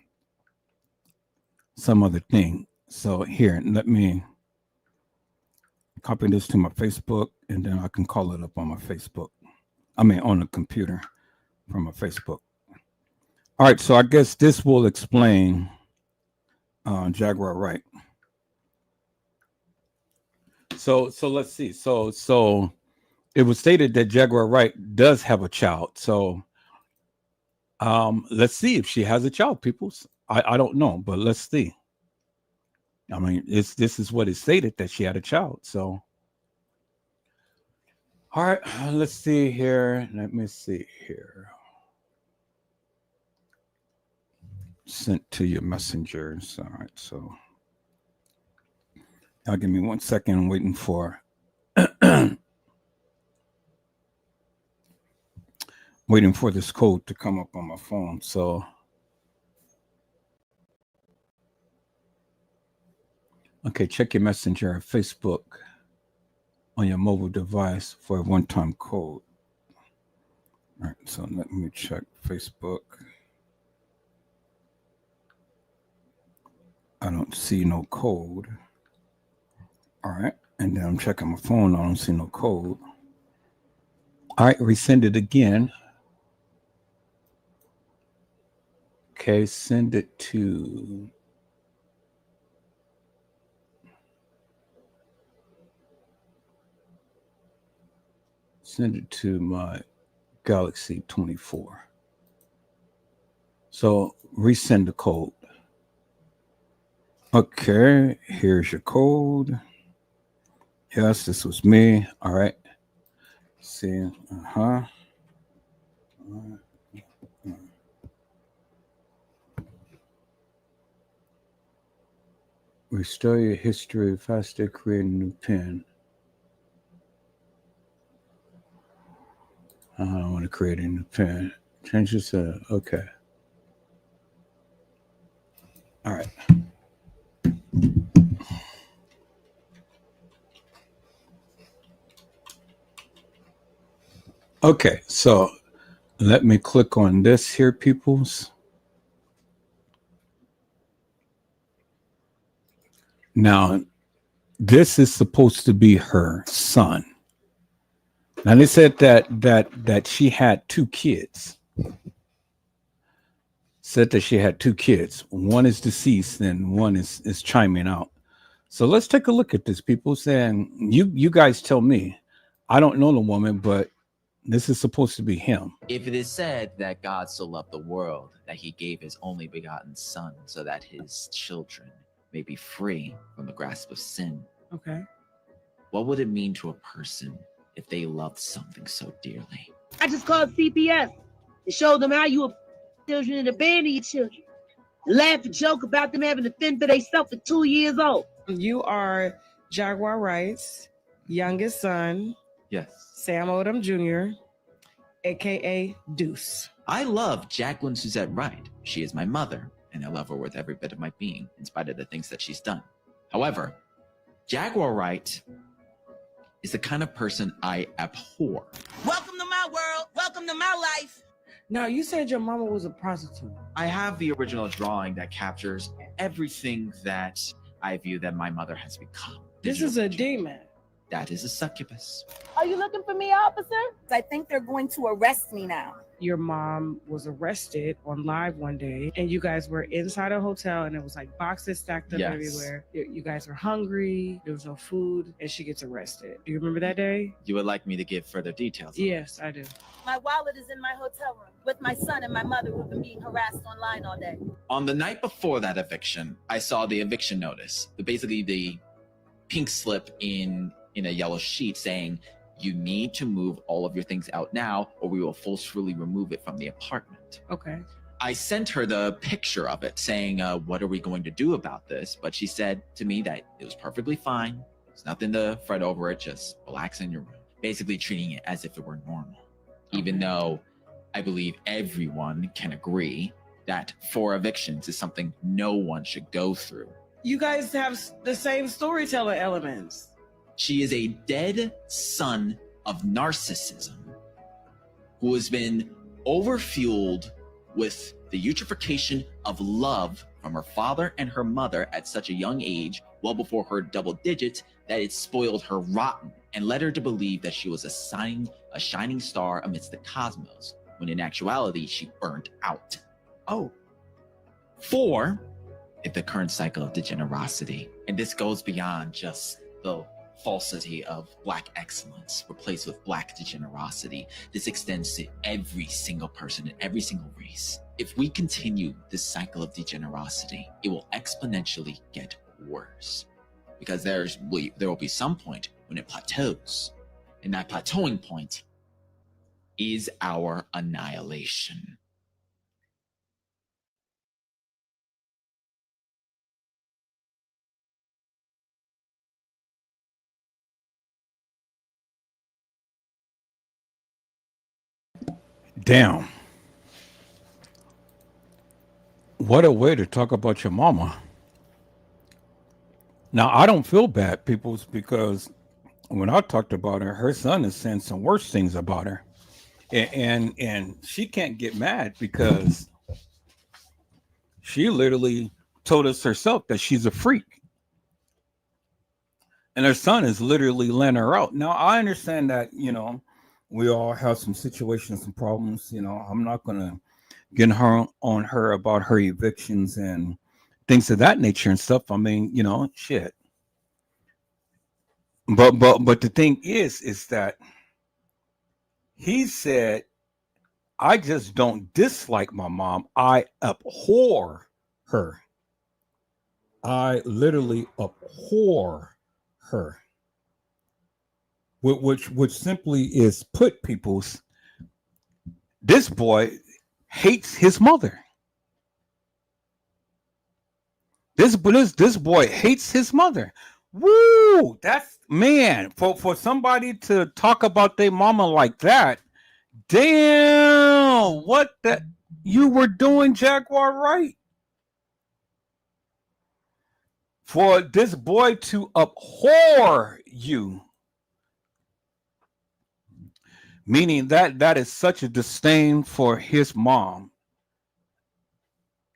thing. So here, let me copy this to my Facebook, and then I can call it up on my Facebook. I mean, on the computer from my Facebook. All right, so I guess this will explain Jaguar Wright. So let's see. So it was stated that Jaguar Wright does have a child. So let's see if she has a child, peoples. I don't know, but let's see. I mean, this is what it stated, that she had a child. So all right, let's see here. Let me see here. Sent to your messengers. All right, so now give me 1 second. I'm waiting for this code to come up on my phone. So okay, check your messenger at Facebook on your mobile device for a one-time code. All right, so let me check Facebook. I don't see no code. All right, and then I'm checking my phone. I don't see no code. All right, resend it again. Okay, send it to my Galaxy 24. So resend the code. Okay, here's your code. Yes, this was me. All right. See, Restore your history faster, create a new pin. I don't want to create a new pin. Change this to, okay. All right. Okay, so let me click on this here, peoples. Now, this is supposed to be her son. Now they said that she had 2 kids. Said that she had 2 kids. One is deceased and one is chiming out. So let's take a look at this, people. Saying you guys tell me. I don't know the woman, but this is supposed to be him. If it is said that God so loved the world that he gave his only begotten son so that his children may be free from the grasp of sin. Okay. What would it mean to a person if they loved something so dearly? I just called CPS and showed them how you children and abandon your children. Laugh and joke about them having to fend for themselves at 2 years old. You are Jaguar Wright's youngest son, Yes. Sam Odom Jr., aka Deuce. I love Jacqueline Suzette Wright. She is my mother, and I love her with every bit of my being, in spite of the things that she's done. However, Jaguar Wright is the kind of person I abhor. Welcome to my world. Welcome to my life. Now, you said your mama was a prostitute. I have the original drawing that captures everything that I view that my mother has become. This is a demon. That is a succubus. Are you looking for me, officer? I think they're going to arrest me now. Your mom was arrested on live one day, and you guys were inside a hotel, and it was like boxes stacked up Yes. everywhere. You guys were hungry. There was no food, and she gets arrested. Do you remember that day? You would like me to give further details? Yes, I do. My wallet is in my hotel room with my son and my mother who've been being harassed online all day. On the night before that eviction, I saw the eviction notice, basically the pink slip in a yellow sheet saying, you need to move all of your things out now or we will forcefully remove it from the apartment. Okay. I sent her the picture of it saying, what are we going to do about this? But she said to me that it was perfectly fine. There's nothing to fret over it. Just relax in your room. Basically treating it as if it were normal. Even though I believe everyone can agree that 4 evictions is something no one should go through. You guys have the same storyteller elements. She is a dead son of narcissism who has been overfueled with the eutrophication of love from her father and her mother at such a young age, well before her double digits, that it spoiled her rotten and led her to believe that she was a shining star amidst the cosmos, when in actuality she burnt out. Oh, 4, is the current cycle of degenerosity, and this goes beyond just the falsity of Black excellence replaced with Black degenerosity. This extends to every single person in every single race. If we continue this cycle of degenerosity, it will exponentially get worse, because there will be some point when it plateaus, and that plateauing point is our annihilation. Damn. What a way to talk about your mama. Now, I don't feel bad, peoples, because when I talked about her, her son is saying some worse things about her. And she can't get mad because she literally told us herself that she's a freak. And her son is literally letting her out. Now, I understand that, we all have some situations and problems. I'm not going to get on her about her evictions and things of that nature and stuff. I mean, shit. But the thing is that he said, I just don't dislike my mom. I abhor her. I literally abhor her. Which simply is put, people's, this boy hates his mother. This boy hates his mother. Woo! That's, man, for somebody to talk about their mama like that. Damn, what that you were doing, Jaguar, right? For this boy to abhor you, meaning that is such a disdain for his mom,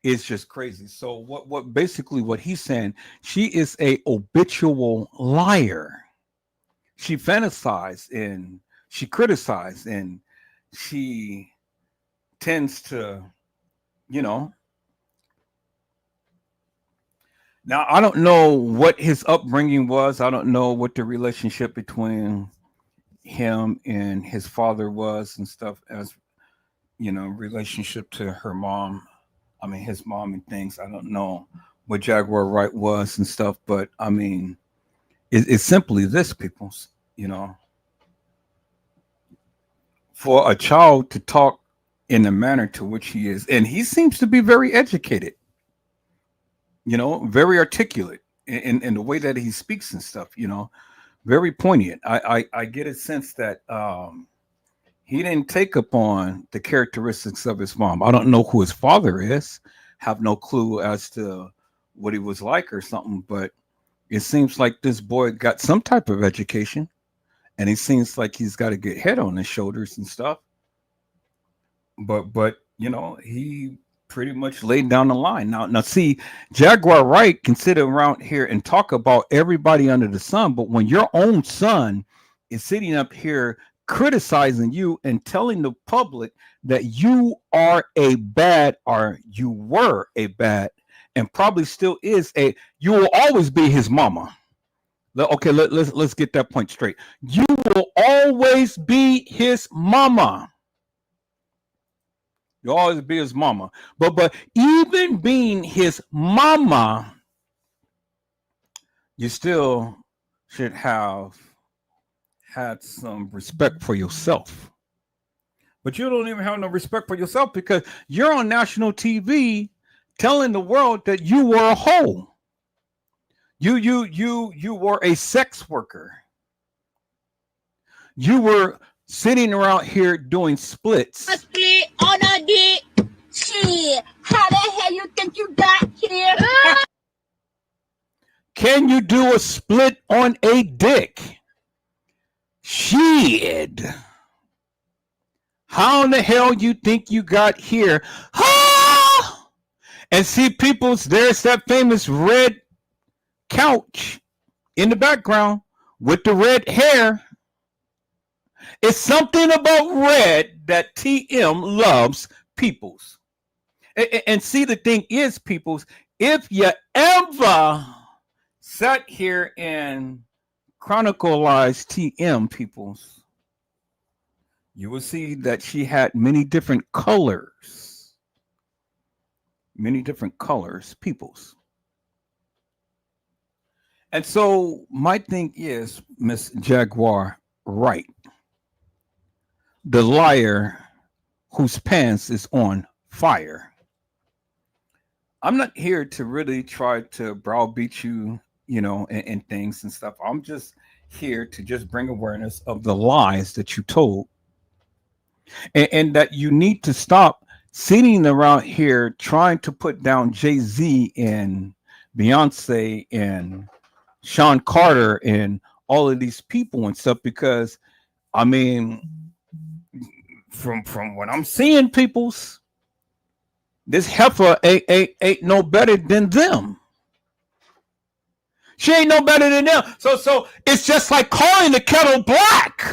is just crazy. So what basically what he's saying, she is a habitual liar. She fantasized and she criticized and she tends to, now I don't know what his upbringing was. I don't know what the relationship between him and his father was and stuff, as relationship to her mom. I mean, his mom and things. I don't know what Jaguar Wright was and stuff, but I mean, it's simply this, people's, for a child to talk in the manner to which he is, and he seems to be very educated, very articulate in the way that he speaks and stuff, very poignant. I get a sense that he didn't take upon the characteristics of his mom. I don't know who his father is. have no clue as to what he was like or something, but it seems like this boy got some type of education, and he seems like he's got a good head on his shoulders and stuff. But he pretty much laid down the line. Now see, Jaguar Wright can sit around here and talk about everybody under the sun, but when your own son is sitting up here criticizing you and telling the public that you are a bad, or you were a bad, and probably still is you will always be his mama. Okay, let's get that point straight. You will always be his mama. You'll always be his mama. But even being his mama, you still should have had some respect for yourself. But you don't even have no respect for yourself because you're on national TV telling the world that you were a hoe. You were a sex worker. You were sitting around here doing splits. Split on a dick. Shit, how the hell you think you got here? Can you do a split on a dick? Shit. How in the hell you think you got here? Ah! And see, peoples, there's that famous red couch in the background with the red hair. It's something about red that TM loves, peoples. And see, the thing is, peoples, if you ever sat here and chronicleized TM, peoples, you will see that she had many different colors. Many different colors, peoples. And so my thing is, Miss Jaguar Wright, the liar whose pants is on fire. I'm not here to really try to browbeat you, and things and stuff. I'm just here to just bring awareness of the lies that you told, and that you need to stop sitting around here trying to put down Jay-Z and Beyonce and Sean Carter and all of these people and stuff, because I mean, from what I'm seeing, peoples, this heifer ain't no better than them. She ain't no better than them. So it's just like calling the kettle black.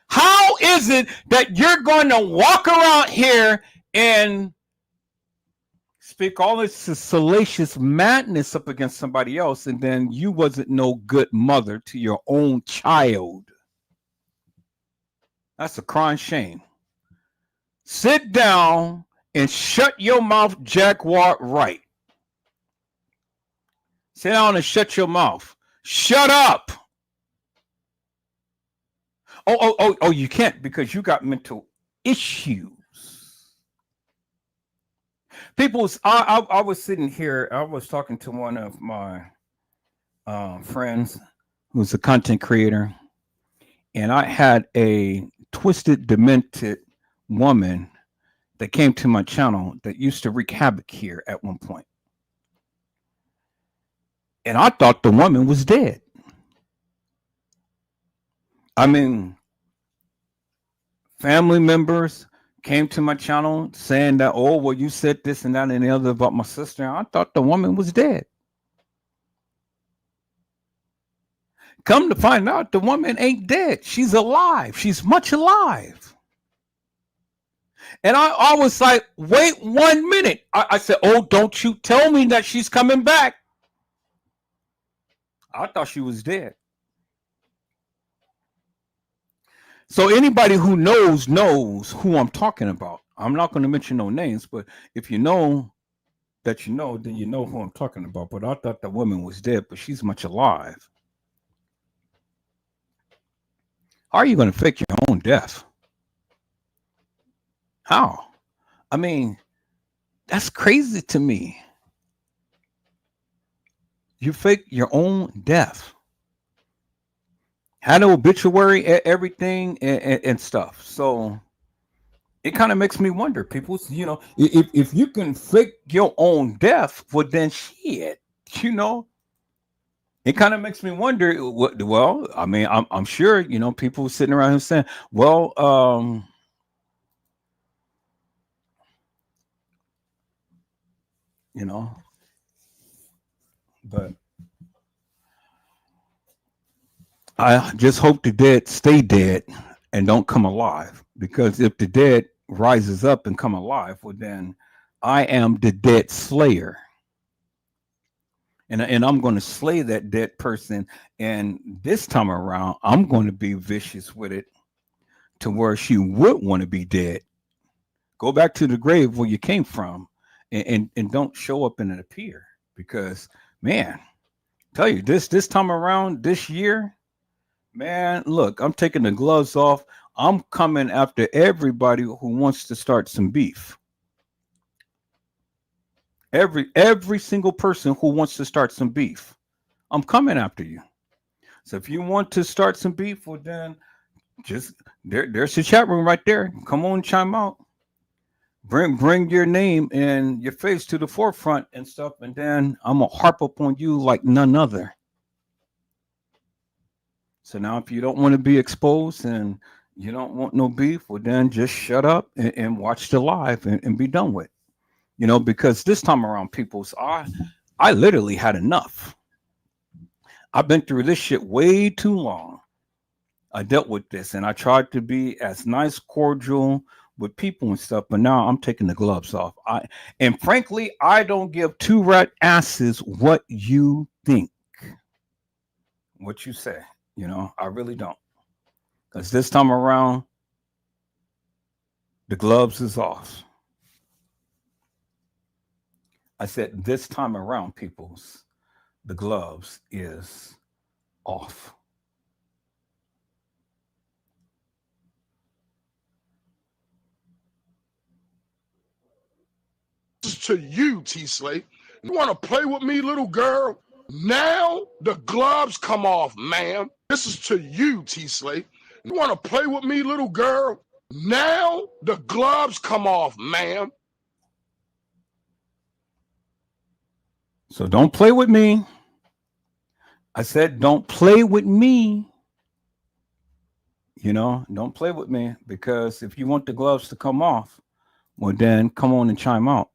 How is it that you're going to walk around here and speak all this salacious madness up against somebody else, and then you wasn't no good mother to your own child? That's a crying shame. Sit down and shut your mouth, Jaguar Wright. Sit down and shut your mouth. Shut up. Oh, you can't because you got mental issues. People, I was sitting here, I was talking to one of my friends who's a content creator, and I had a twisted, demented woman that came to my channel that used to wreak havoc here at one point. And I thought the woman was dead. I mean, family members came to my channel saying that, oh, well, you said this and that and the other about my sister. I thought the woman was dead. Come to find out, the woman ain't dead. She's alive. She's much alive. And I was like, wait 1 minute. I said, oh, don't you tell me that she's coming back. I thought she was dead. So anybody who knows who I'm talking about. I'm not going to mention no names, but if you know that you know, then you know who I'm talking about. But I thought the woman was dead, but she's much alive. How are you going to fake your own death? How? I mean, that's crazy to me. You fake your own death. Had an obituary, everything, and stuff. So it kind of makes me wonder, people, if you can fake your own death, well then shit, you know, it kind of makes me wonder what. Well, I mean, I'm sure people sitting around here saying, well, you know, but I just hope the dead stay dead and don't come alive, because if the dead rises up and come alive, well then I am the dead slayer, and I'm going to slay that dead person, and this time around I'm going to be vicious with it to where she would want to be dead. Go back to the grave where you came from, and don't show up and appear, because man, tell you this time around this year, man, look, I'm taking the gloves off. I'm coming after everybody who wants to start some beef. Every single person who wants to start some beef, I'm coming after you. So if you want to start some beef, well then just there's the chat room right there. Come on, chime out. Bring your name and your face to the forefront and stuff, and then I'm gonna harp up on you like none other. So now, if you don't want to be exposed and you don't want no beef, well, then just shut up and watch the live and be done with. Because this time around, people's I literally had enough. I've been through this shit way too long. I dealt with this, and I tried to be as nice, cordial with people and stuff, but now I'm taking the gloves off. And frankly, I don't give two rat asses what you think, what you say. I really don't. Because this time around, the gloves is off. I said this time around, peoples, the gloves is off. This is to you, T Slate. You want to play with me, little girl? Now the gloves come off, ma'am. This is to you, T Slate. You want to play with me, little girl? Now the gloves come off, ma'am. So don't play with me. I said don't play with me. Don't play with me, because if you want the gloves to come off, well then come on and chime out.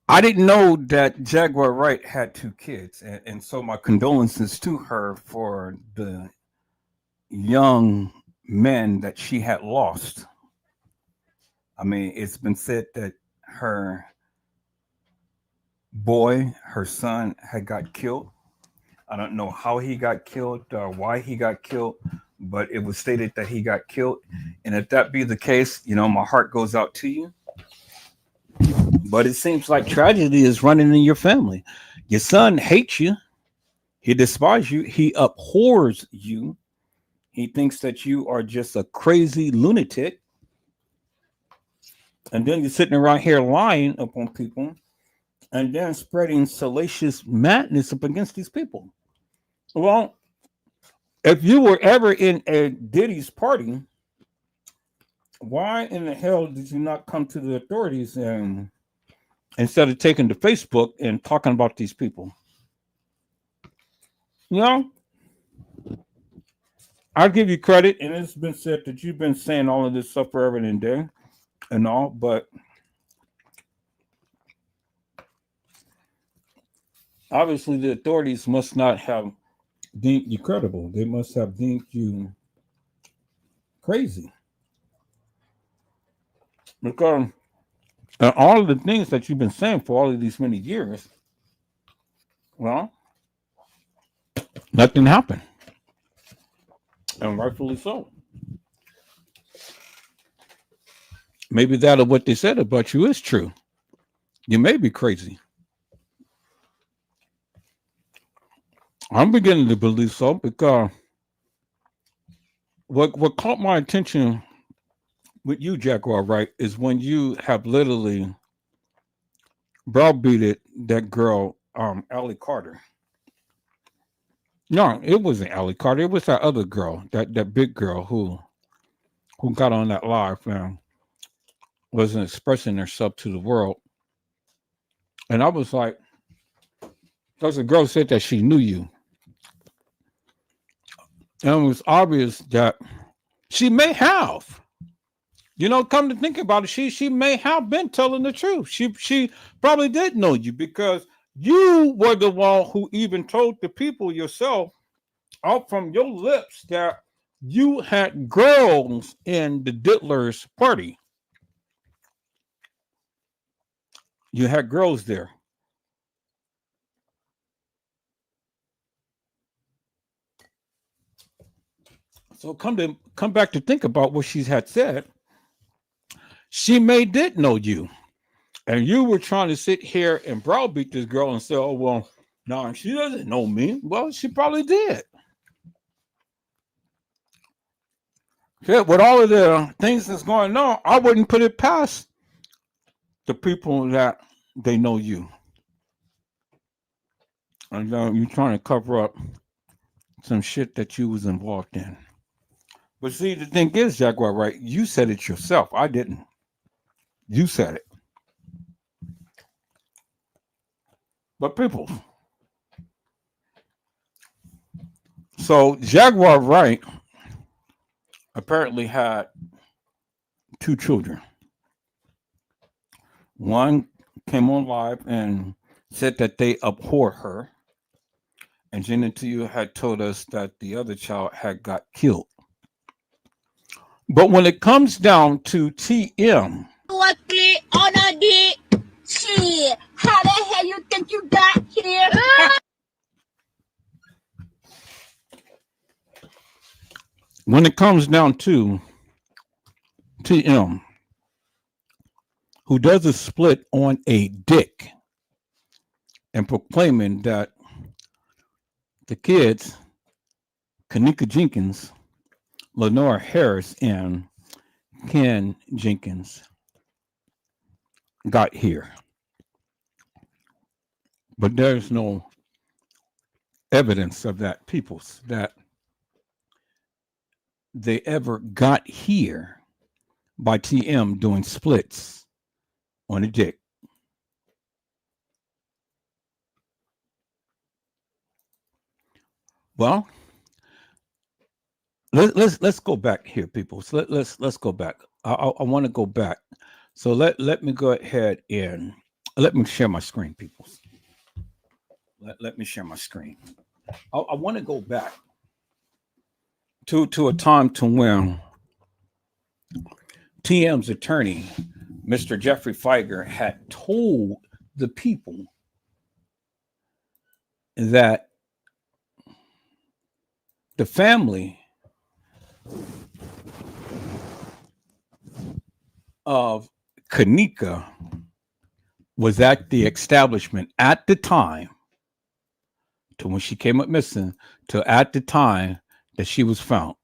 I didn't know that Jaguar Wright had 2 kids, and so my condolences to her for the young men that she had lost. I mean, it's been said that her boy, her son, had got killed. I don't know how he got killed or why he got killed, but it was stated that he got killed. And if that be the case, my heart goes out to you. But it seems like tragedy is running in your family. Your son hates you. He despises you. He abhors you. He thinks that you are just a crazy lunatic. And then you're sitting around here lying upon people and then spreading salacious madness up against these people. Well, if you were ever in a Diddy's party, why in the hell did you not come to the authorities and instead of taking to Facebook and talking about these people? I'll give you credit, and it's been said that you've been saying all of this stuff forever and day and all, but obviously the authorities must not have deemed you credible. They must have deemed you crazy. Because all of the things that you've been saying for all of these many years, well, nothing happened. And rightfully so. Maybe that of what they said about you is true. You may be crazy. I'm beginning to believe so, because what caught my attention with you, Jaguar, right, is when you have literally browbeated that girl, Allie Carter. No, it wasn't Allie Carter. It was that other girl, that big girl who who got on that live and wasn't expressing herself to the world. And I was like, because the girl said that she knew you. And it was obvious that she may have. Come to think about it, she may have been telling the truth. She probably did know you because you were the one who even told the people yourself out from your lips that you had girls in the Diddler's party. You had girls there. So come back to think about what she had said. She may did know you, and you were trying to sit here and browbeat this girl and say, "Oh well, no, she doesn't know me." Well, she probably did. Yeah, with all of the things that's going on, I wouldn't put it past the people that they know you, and you're trying to cover up some shit that you was involved in. But see, the thing is, Jaguar, right? You said it yourself. I didn't. You said it. But people. So Jaguar Wright apparently had 2 children. One came on live and said that they abhor her. And Jenna to you had told us that the other child had got killed. But when it comes down to TM, What click on a dick? Shit, how the hell you think you got here? when it comes down to TM, who does a split on a dick and proclaiming that the kids, Kenneka Jenkins, Lenora Harris, and Ken Jenkins, got here. But there's no evidence of that, peoples, that they ever got here by TM doing splits on a dick. Well, let's go back here, people. So let's go back. I want to go back. So let me go ahead and let me share my screen, people. Let me share my screen. I want to go back to a time to when TM's attorney, Mr. Jeffrey Feiger, had told the people that the family of Kenneka was at the establishment at the time, to when she came up missing, to at the time that she was found.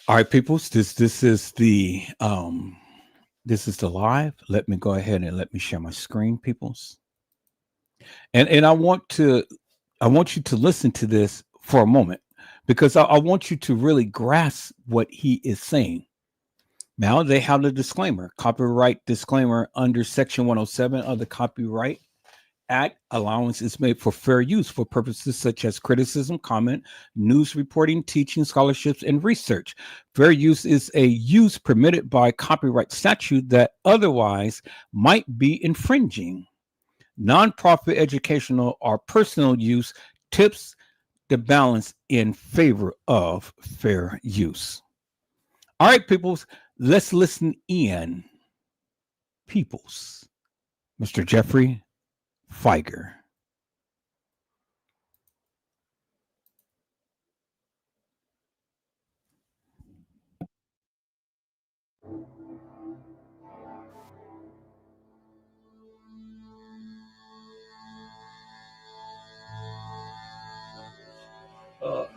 All right, peoples, this is the live. Let me go ahead and let me share my screen, peoples. And I want you to listen to this for a moment, because I want you to really grasp what he is saying. Now they have the disclaimer, copyright disclaimer under Section 107 of the Copyright Act. Allowance is made for fair use for purposes such as criticism, comment, news reporting, teaching, scholarships, and research. Fair use is a use permitted by copyright statute that otherwise might be infringing. Nonprofit, educational, or personal use tips the balance in favor of fair use. All right, peoples, let's listen in. Peoples, Mr. Jeffrey Feiger.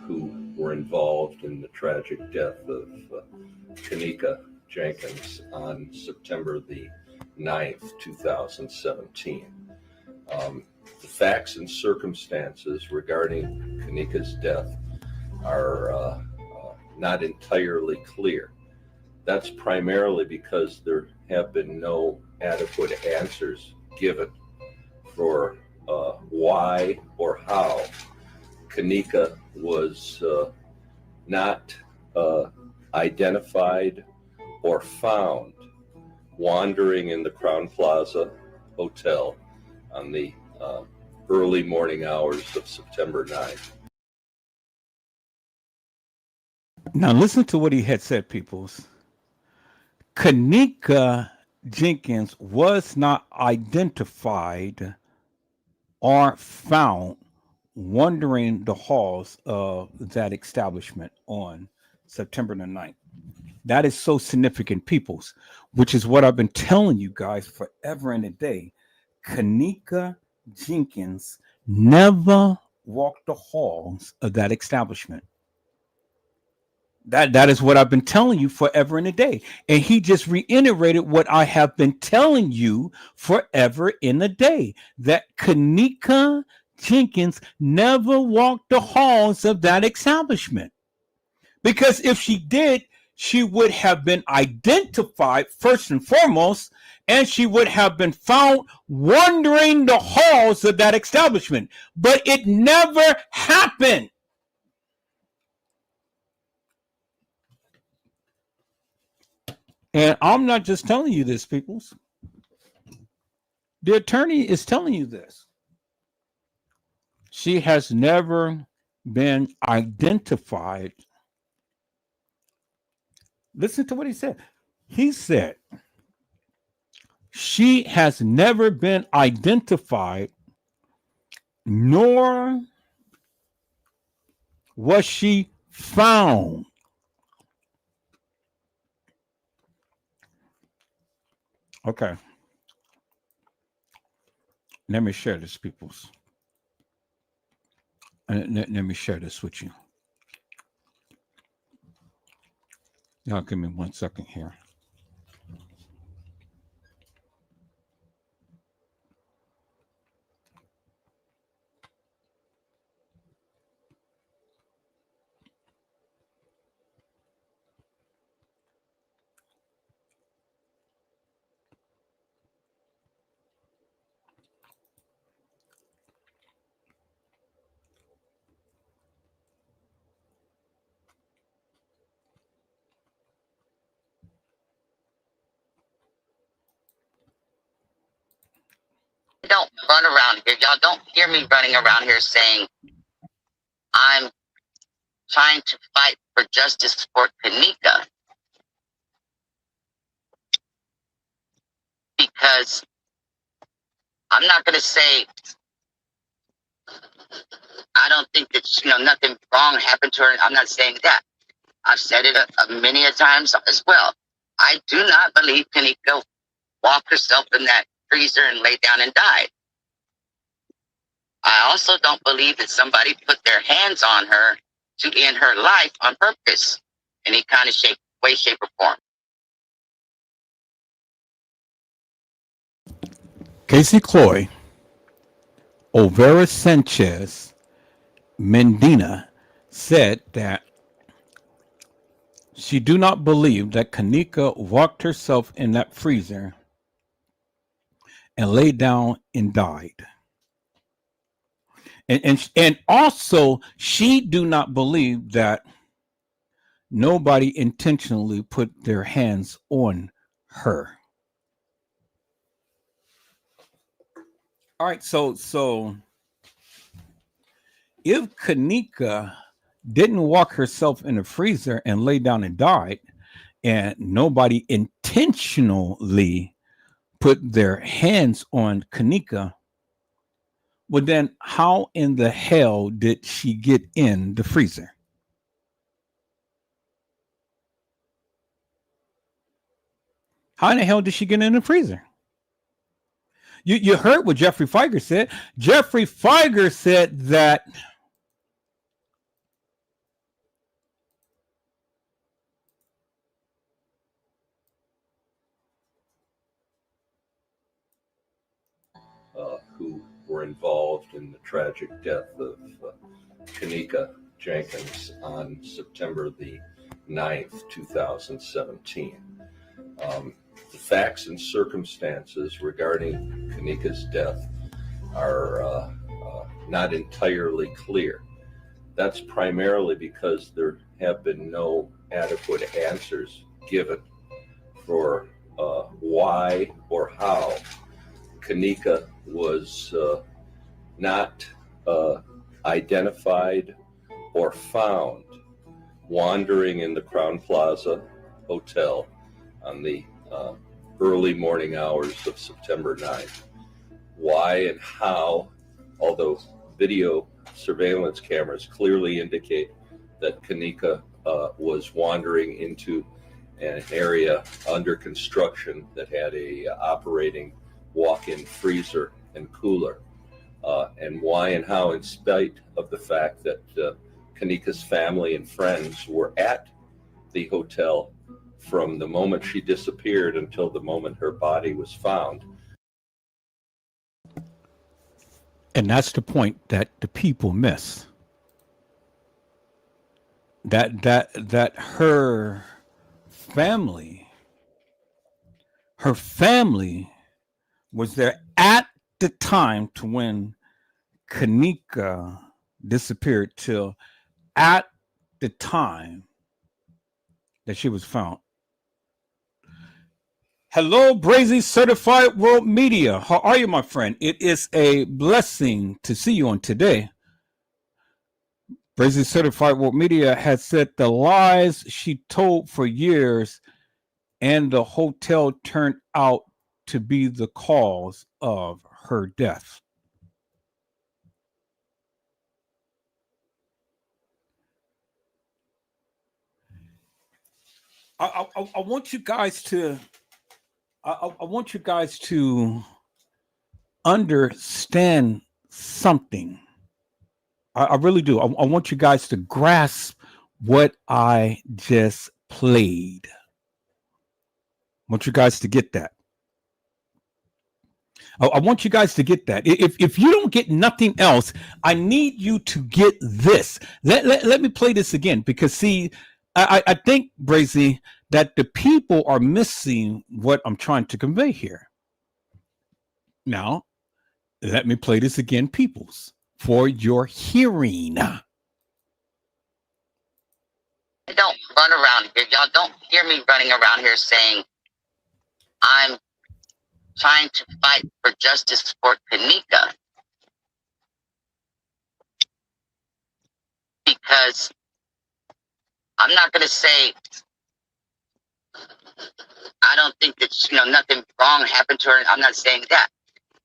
Who were involved in the tragic death of Kenneka Jenkins on September the 9th, 2017. The facts and circumstances regarding Kenneka's death are not entirely clear. That's primarily because there have been no adequate answers given for why or how Kenneka was not identified or found wandering in the Crown Plaza Hotel on the early morning hours of September 9th. Now listen to what he had said, peoples. Kenneka Jenkins was not identified or found wandering the halls of that establishment on September the 9th. That is so significant, peoples, which is what I've been telling you guys forever and a day. Kenneka Jenkins never walked the halls of that establishment. That is what I've been telling you forever and a day. And he just reiterated what I have been telling you forever in a day, that Kenneka Jenkins never walked the halls of that establishment. Because if she did, she would have been identified first and foremost, and she would have been found wandering the halls of that establishment. But it never happened. And I'm not just telling you this, peoples. The attorney is telling you this. She has never been identified. Listen to what he said. He said, she has never been identified, nor was she found. Okay. Let me share this, peoples. Let me share this with you. Y'all give me 1 second here. Don't run around here. Y'all don't hear me running around here saying I'm trying to fight for justice for Kenneka, because I'm not going to say I don't think that nothing wrong happened to her. I'm not saying that. I've said it many a times as well. I do not believe Kenneka walked herself in that freezer and laid down and died. I also don't believe that somebody put their hands on her to end her life on purpose, any kind of way, shape, or form. Casey Cloy, Olvera Sanchez, Mendina said that she do not believe that Kenneka walked herself in that freezer and laid down and died. And also, she do not believe that nobody intentionally put their hands on her. All right, so if Kenneka didn't walk herself in the freezer and lay down and died, and nobody intentionally put their hands on Kenneka, well, then how in the hell did she get in the freezer? How in the hell did she get in the freezer? You heard what Jeffrey Feiger said. Jeffrey Feiger said that who were involved in the tragic death of Kenneka Jenkins on September the 9th, 2017. The facts and circumstances regarding Kenneka's death are not entirely clear. That's primarily because there have been no adequate answers given for why or how Kenneka was not identified or found wandering in the Crown Plaza Hotel on the early morning hours of September 9th. Why and how, although video surveillance cameras clearly indicate that Kenneka was wandering into an area under construction that had a operating walk-in freezer and cooler, and why and how, in spite of the fact that Kenneka's family and friends were at the hotel from the moment she disappeared until the moment her body was found. And that's the point that the people miss. That her family was there at the time to when Kenneka disappeared till at the time that she was found. Hello, Brazy Certified World Media. How are you, my friend? It is a blessing to see you on today. Brazy Certified World Media has said the lies she told for years and the hotel turned out to be the cause of her death. I want you guys to I want you guys to understand something. I really do. I want you guys to grasp what I just played. I want you guys to get that. I want you guys to get that. If you don't get nothing else, I need you to get this. Let me play this again, because see, I think, Brazy, that the people are missing what I'm trying to convey here. Now, let me play this again, peoples, for your hearing. Don't run around here. Y'all don't hear me running around here saying I'm trying to fight for justice for Kenneka. Because I'm not going to say I don't think that, nothing wrong happened to her. I'm not saying that.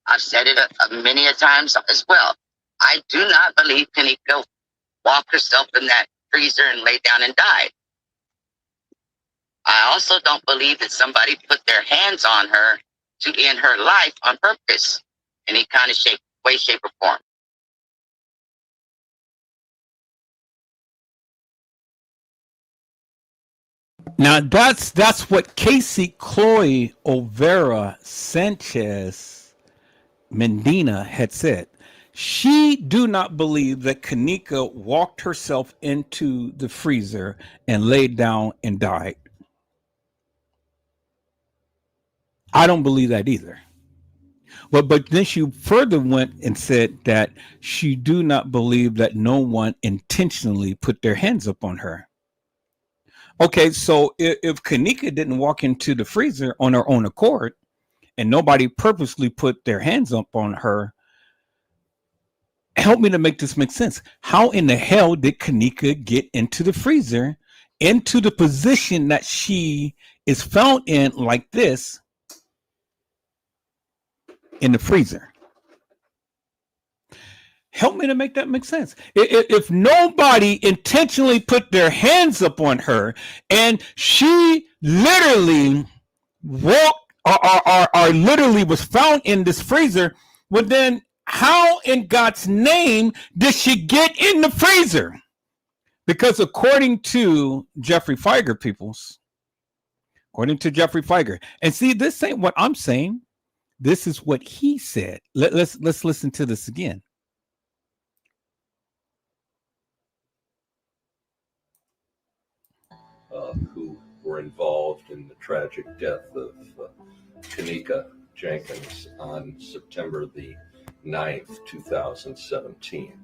I've said it many a times as well. I do not believe Kenneka walked herself in that freezer and laid down and died. I also don't believe that somebody put their hands on her to end her life on purpose, in any kind of way, shape, or form. Now that's what Casey Chloe Overa Sanchez Medina had said. She do not believe that Kenneka walked herself into the freezer and laid down and died. I don't believe that either. But then she further went and said that she do not believe that no one intentionally put their hands up on her. Okay, so if Kenneka didn't walk into the freezer on her own accord and nobody purposely put their hands up on her, help me to make this make sense. How in the hell did Kenneka get into the freezer, into the position that she is found in like this in the freezer? Help me to make that make sense. If nobody intentionally put their hands up on her and she literally walked or literally was found in this freezer, well then how in God's name did she get in the freezer? Because according to Jeffrey Feiger, according to Jeffrey Feiger, and see, this ain't what I'm saying. This is what he said. Let's listen to this again. were involved in the tragic death of Kenneka Jenkins on September the 9th, 2017.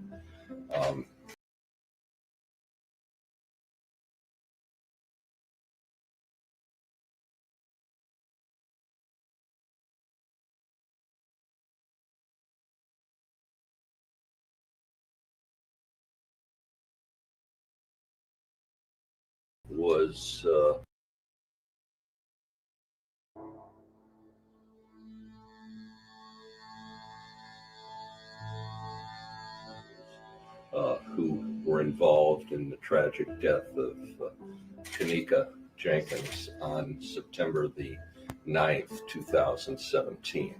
Was who were involved in the tragic death of Kenneka Jenkins on September the 9th, 2017.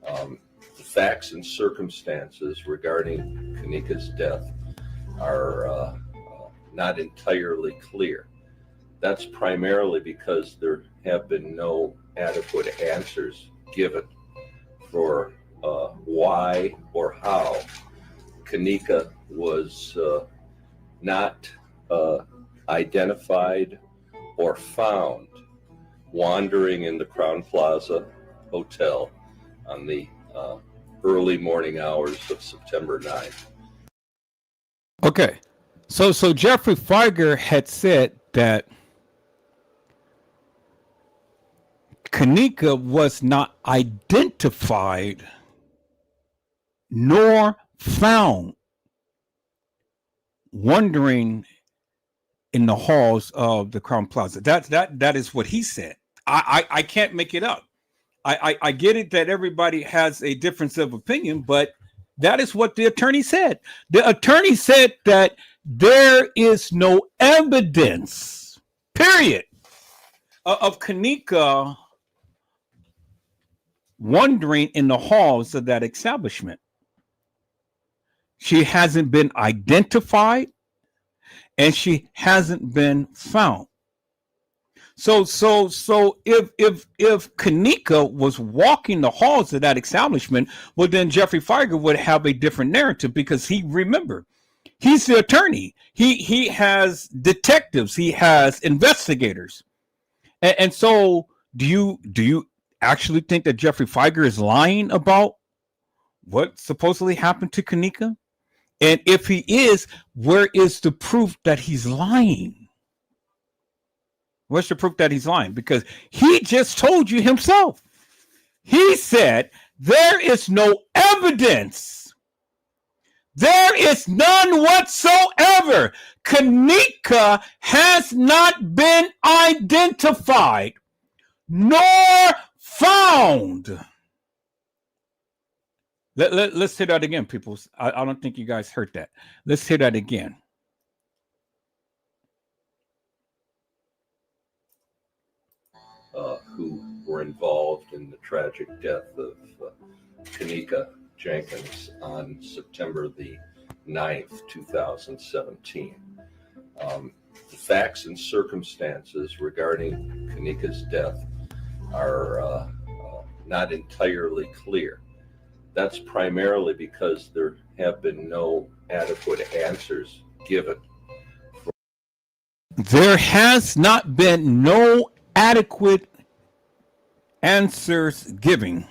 The facts and circumstances regarding Kenneka's death are not entirely clear. That's primarily because there have been no adequate answers given for why or how Kenneka was not identified or found wandering in the Crown Plaza Hotel on the early morning hours of September 9th. Okay. So Jeffrey Feiger had said that Kenneka was not identified nor found wandering in the halls of the Crown Plaza. That is what he said. I can't make it up. I get it that everybody has a difference of opinion, but that is what the attorney said. The attorney said that there is no evidence, period, of Kenneka wandering in the halls of that establishment. She hasn't been identified and she hasn't been found. So if Kenneka was walking the halls of that establishment, well, then Jeffrey Feiger would have a different narrative, because remember, he's the attorney. He has detectives. He has investigators. And so do you actually think that Jeffrey Feiger is lying about what supposedly happened to Kenneka? And if he is, where is the proof that he's lying? What's the proof that he's lying? Because he just told you himself. He said there is no evidence. There is none whatsoever. Kenneka has not been identified nor found. Let's hear that again, people. I don't think you guys heard that. Let's hear that again. Who were involved in the tragic death of Kenneka Jenkins on September the 9th, 2017. The facts and circumstances regarding Kenneka's death are not entirely clear. That's primarily because there have been no adequate answers given. There has not been no adequate answers given,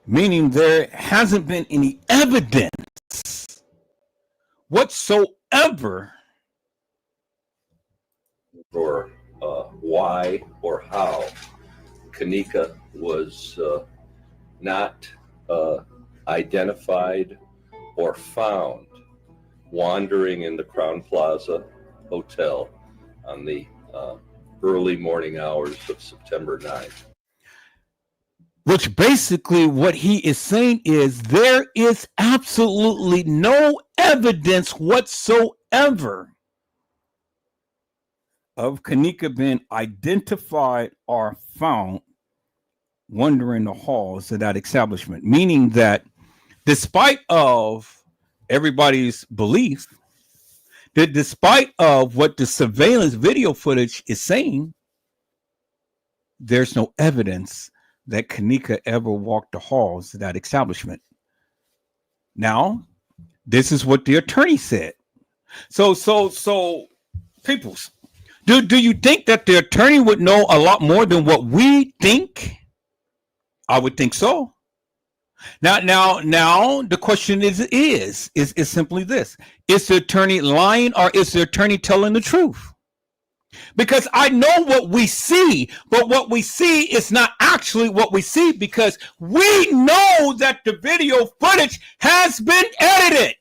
meaning there hasn't been any evidence whatsoever for why or how Kenneka was not identified or found wandering in the Crown Plaza Hotel on the early morning hours of September 9th. Which basically what he is saying is there is absolutely no evidence whatsoever of Kenneka being identified or found wandering the halls of that establishment, meaning that despite of everybody's belief, that despite of what the surveillance video footage is saying, there's no evidence that Kenneka ever walked the halls of that establishment. Now, this is what the attorney said. So, peoples, Do you think that the attorney would know a lot more than what we think? I would think so. Now, the question is simply this: is the attorney lying or is the attorney telling the truth? Because I know what we see, but what we see is not actually what we see, because we know that the video footage has been edited.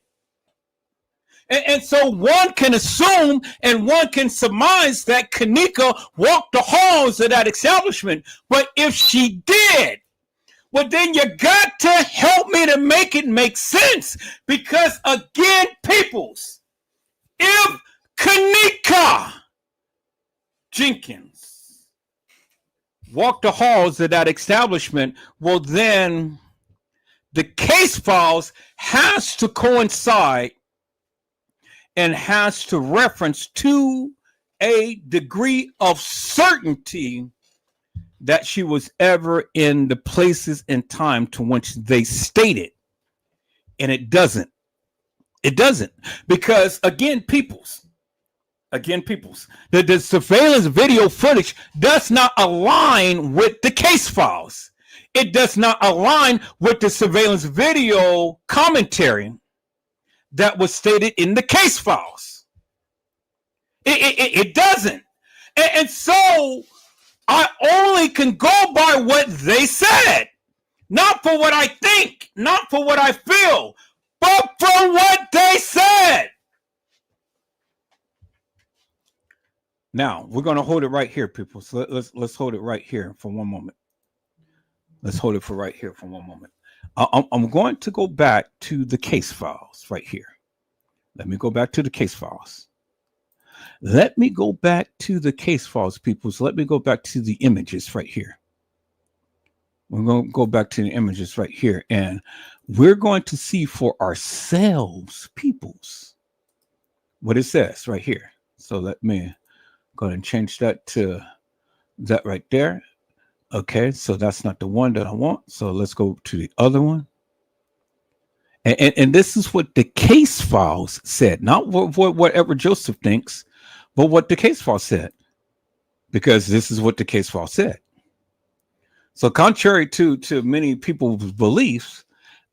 And so one can assume and one can surmise that Kenneka walked the halls of that establishment. But if she did, well, then you got to help me to make it make sense. Because again, peoples, if Kenneka Jenkins walked the halls of that establishment, well, then the case files has to coincide and has to reference to a degree of certainty that she was ever in the places and time to which they stated. And it doesn't. It doesn't. Because again, peoples, the surveillance video footage does not align with the case files. It does not align with the surveillance video commentary that was stated in the case files. It doesn't. And so I only can go by what they said. Not for what I think, not for what I feel, but for what they said. Now, we're going to hold it right here, people. So let's hold it right here for one moment. Let's hold it for right here for one moment. I'm going to go back to the case files right here. Let me go back to the case files. Let me go back to the case files, people. So let me go back to the images right here. We're going to go back to the images right here. And we're going to see for ourselves, peoples, what it says right here. So let me go ahead and change that to that right there. Okay, so that's not the one that I want. So let's go to the other one. And this is what the case files said, not whatever Joseph thinks, but what the case file said, because this is what the case file said. So contrary to many people's beliefs,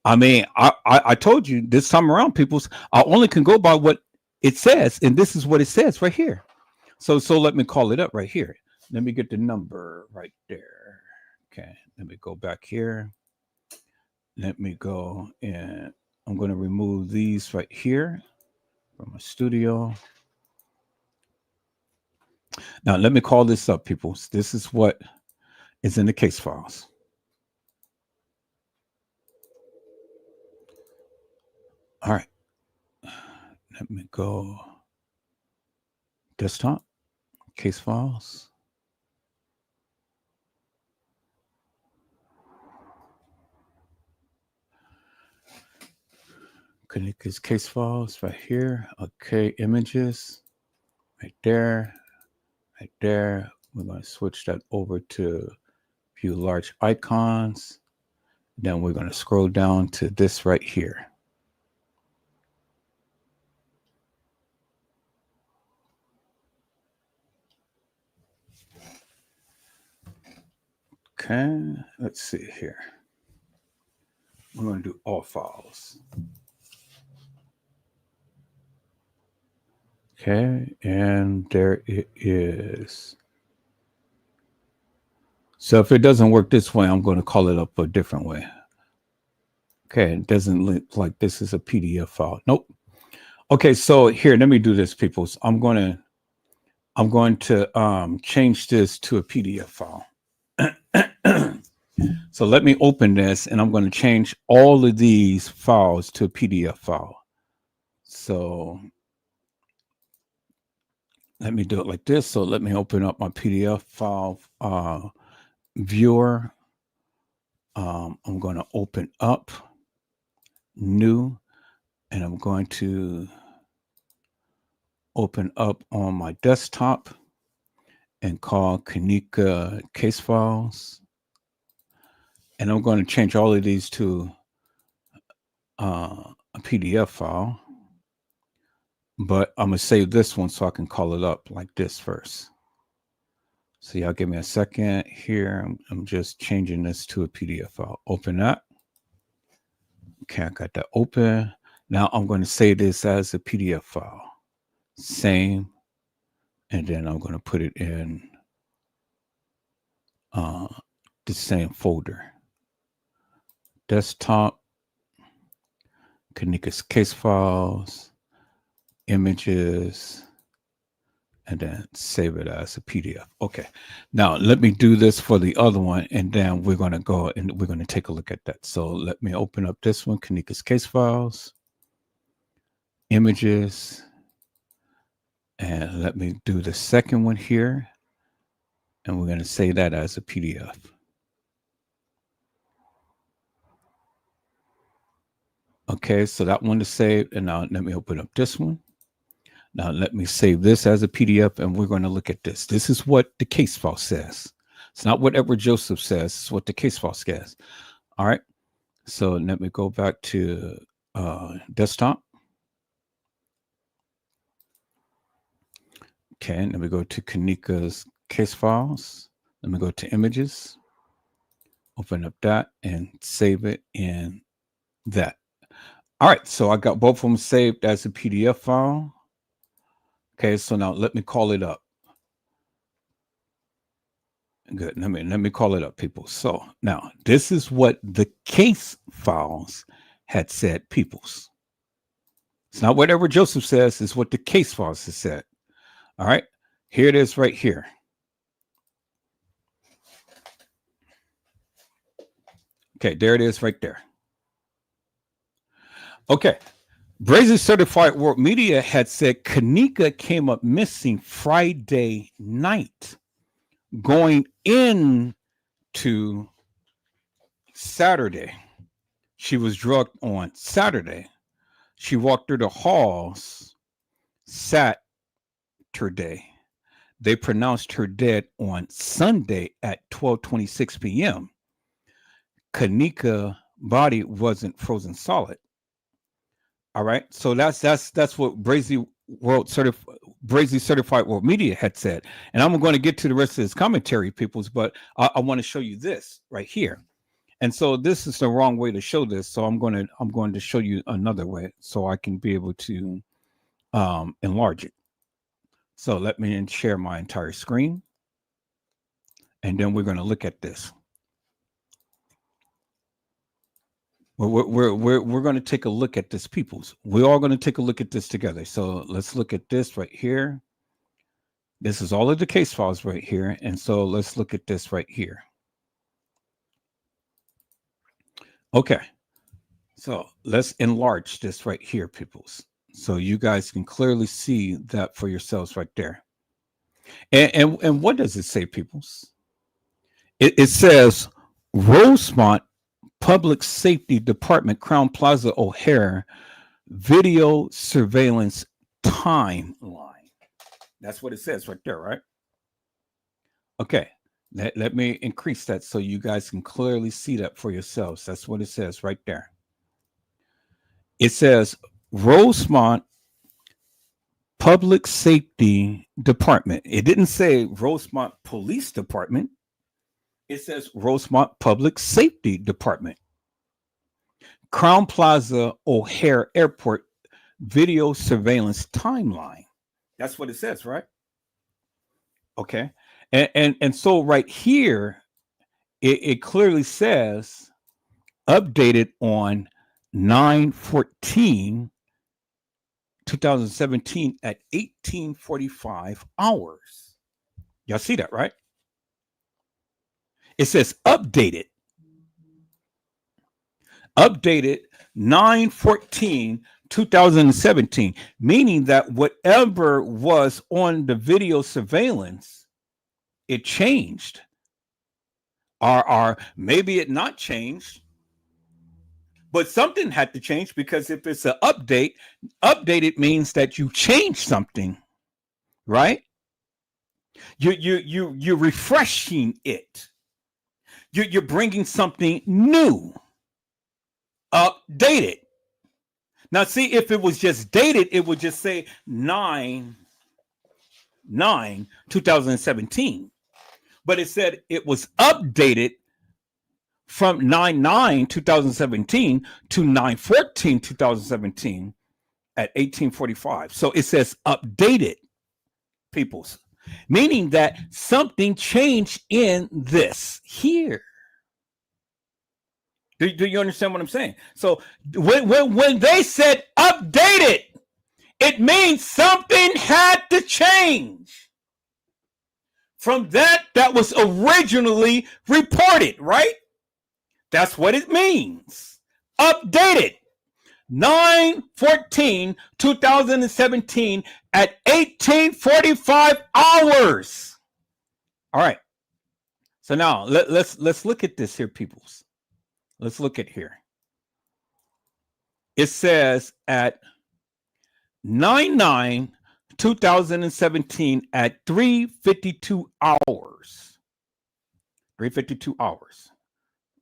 I mean, I told you this time around, peoples, I only can go by what it says, and this is what it says right here. So let me call it up right here. Let me get the number right there. Okay, let me go back here. Let me go, and I'm going to remove these right here from my studio. Now, let me call this up, people. This is what is in the case files. All right. Let me go desktop, case files. Kenneka's case files right here. Okay, images right there. Right there. We're going to switch that over to view large icons. Then we're going to scroll down to this right here. Okay, let's see here. We're going to do all files. Okay, and there it is. So if it doesn't work this way, I'm going to call it up a different way. Okay, it doesn't look like this is a PDF file. Nope. Okay, so here, let me do this, people. So I'm going to change this to a PDF file. So let me open this, and I'm going to change all of these files to a PDF file. So let me do it like this. So let me open up my PDF file viewer. I'm going to open up new, and I'm going to open up on my desktop and call Kenneka case files. And I'm going to change all of these to a PDF file. but I'm gonna save this one so I can call it up like this first. So y'all give me a second here. I'm just changing this to a PDF file. Open that. Okay, I got that open. Now I'm going to save this as a PDF file. Same. And then I'm going to put it in the same folder. Desktop, Kenneka's case files, images, and then save it as a PDF. Okay. Now let me do this for the other one, and then we're going to go and we're going to take a look at that. So let me open up this one, Kenneka's case files, images, and let me do the second one here, and we're going to save that as a PDF. Okay, so that one is saved, and now let me open up this one. Now let me save this as a PDF, and we're going to look at this. This is what the case file says. It's not whatever Joseph says. It's what the case file says. All right. So let me go back to desktop. Okay, let me go to Kenneka's case files. Let me go to images. Open up that and save it in that. All right, so I got both of them saved as a PDF file. Okay, so now let me call it up. Good. Let me call it up, people. So now this is what the case files had said, peoples. It's not whatever Joseph says, it's what the case files has said. All right, here it is right here. Okay, there it is right there. Okay. Brazy Certified World Media had said Kenneka came up missing Friday night, going into Saturday. She was drugged on Saturday. She walked through the halls Saturday. They pronounced her dead on Sunday at 12:26 p.m. Kenneka's body wasn't frozen solid. All right, so that's what Brazy Certified World Media had said, and I'm going to get to the rest of this commentary, peoples, but I want to show you this right here, and so this is the wrong way to show this, so I'm going to show you another way so I can be able to enlarge it. So let me share my entire screen, and then we're going to look at this. We're going to take a look at this, peoples. We're all going to take a look at this together. So let's look at this right here. This is all of the case files right here. And so let's look at this right here. Okay. So let's enlarge this right here, peoples. So you guys can clearly see that for yourselves right there. And what does it say, peoples? It says Rosemont Public Safety Department, Crown Plaza, O'Hare, video surveillance timeline. That's what it says right there, right? Okay, let me increase that so you guys can clearly see that for yourselves. That's what it says right there. It says Rosemont Public Safety Department. It didn't say Rosemont Police Department. It says Rosemont Public Safety Department. Crown Plaza, O'Hare Airport, video surveillance timeline. That's what it says, right? Okay. And so right here, it clearly says updated on 9/14/2017 at 18:45 hours. Y'all see that, right? It says updated 9/14/2017, meaning that whatever was on the video surveillance, it changed. Or maybe it not changed, but something had to change, because if it's an updated means that you changed something, right? You're refreshing it. You're bringing something new, updated. Now, see, if it was just dated, it would just say 9/9/2017. But it said it was updated from 9/9/2017 to 9/14/2017 at 1845. So it says updated, peoples, meaning that something changed in this here. Do you understand what I'm saying? So when they said updated, it means something had to change from that was originally reported, right? That's what it means. Updated. 9/14/2017 at 1845 hours. All right. So now let's look at this here, peoples. Let's look at here. It says at 9/9/2017 at 3:52 hours. 3:52 hours,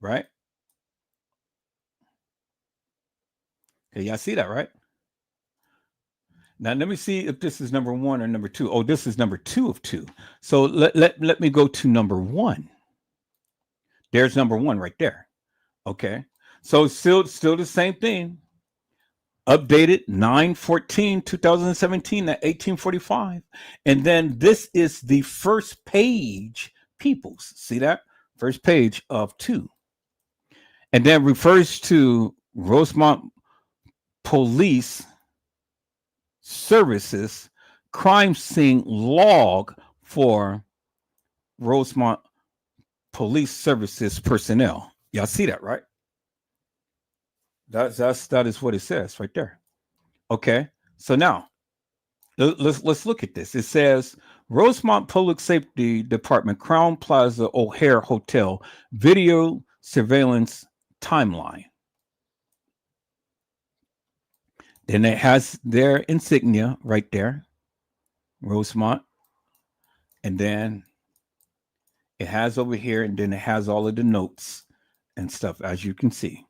right? Okay, y'all see that, right? Now let me see if this is number 1 or number 2. Oh, this is number 2 of 2. So let me go to number 1. There's number 1 right there. Okay, so still the same thing. Updated 9/14/2017 at 1845. And then this is the first page, peoples. See that? First page of 2. And then refers to Rosemont Police Services crime scene log for Rosemont Police Services personnel. Y'all see that, right? That is what it says right there. Okay, so now let's look at this. It says Rosemont Public Safety Department, Crown Plaza O'Hare Hotel video surveillance timeline. Then it has their insignia right there, Rosemont, and then it has over here, and then it has all of the notes and stuff, as you can see.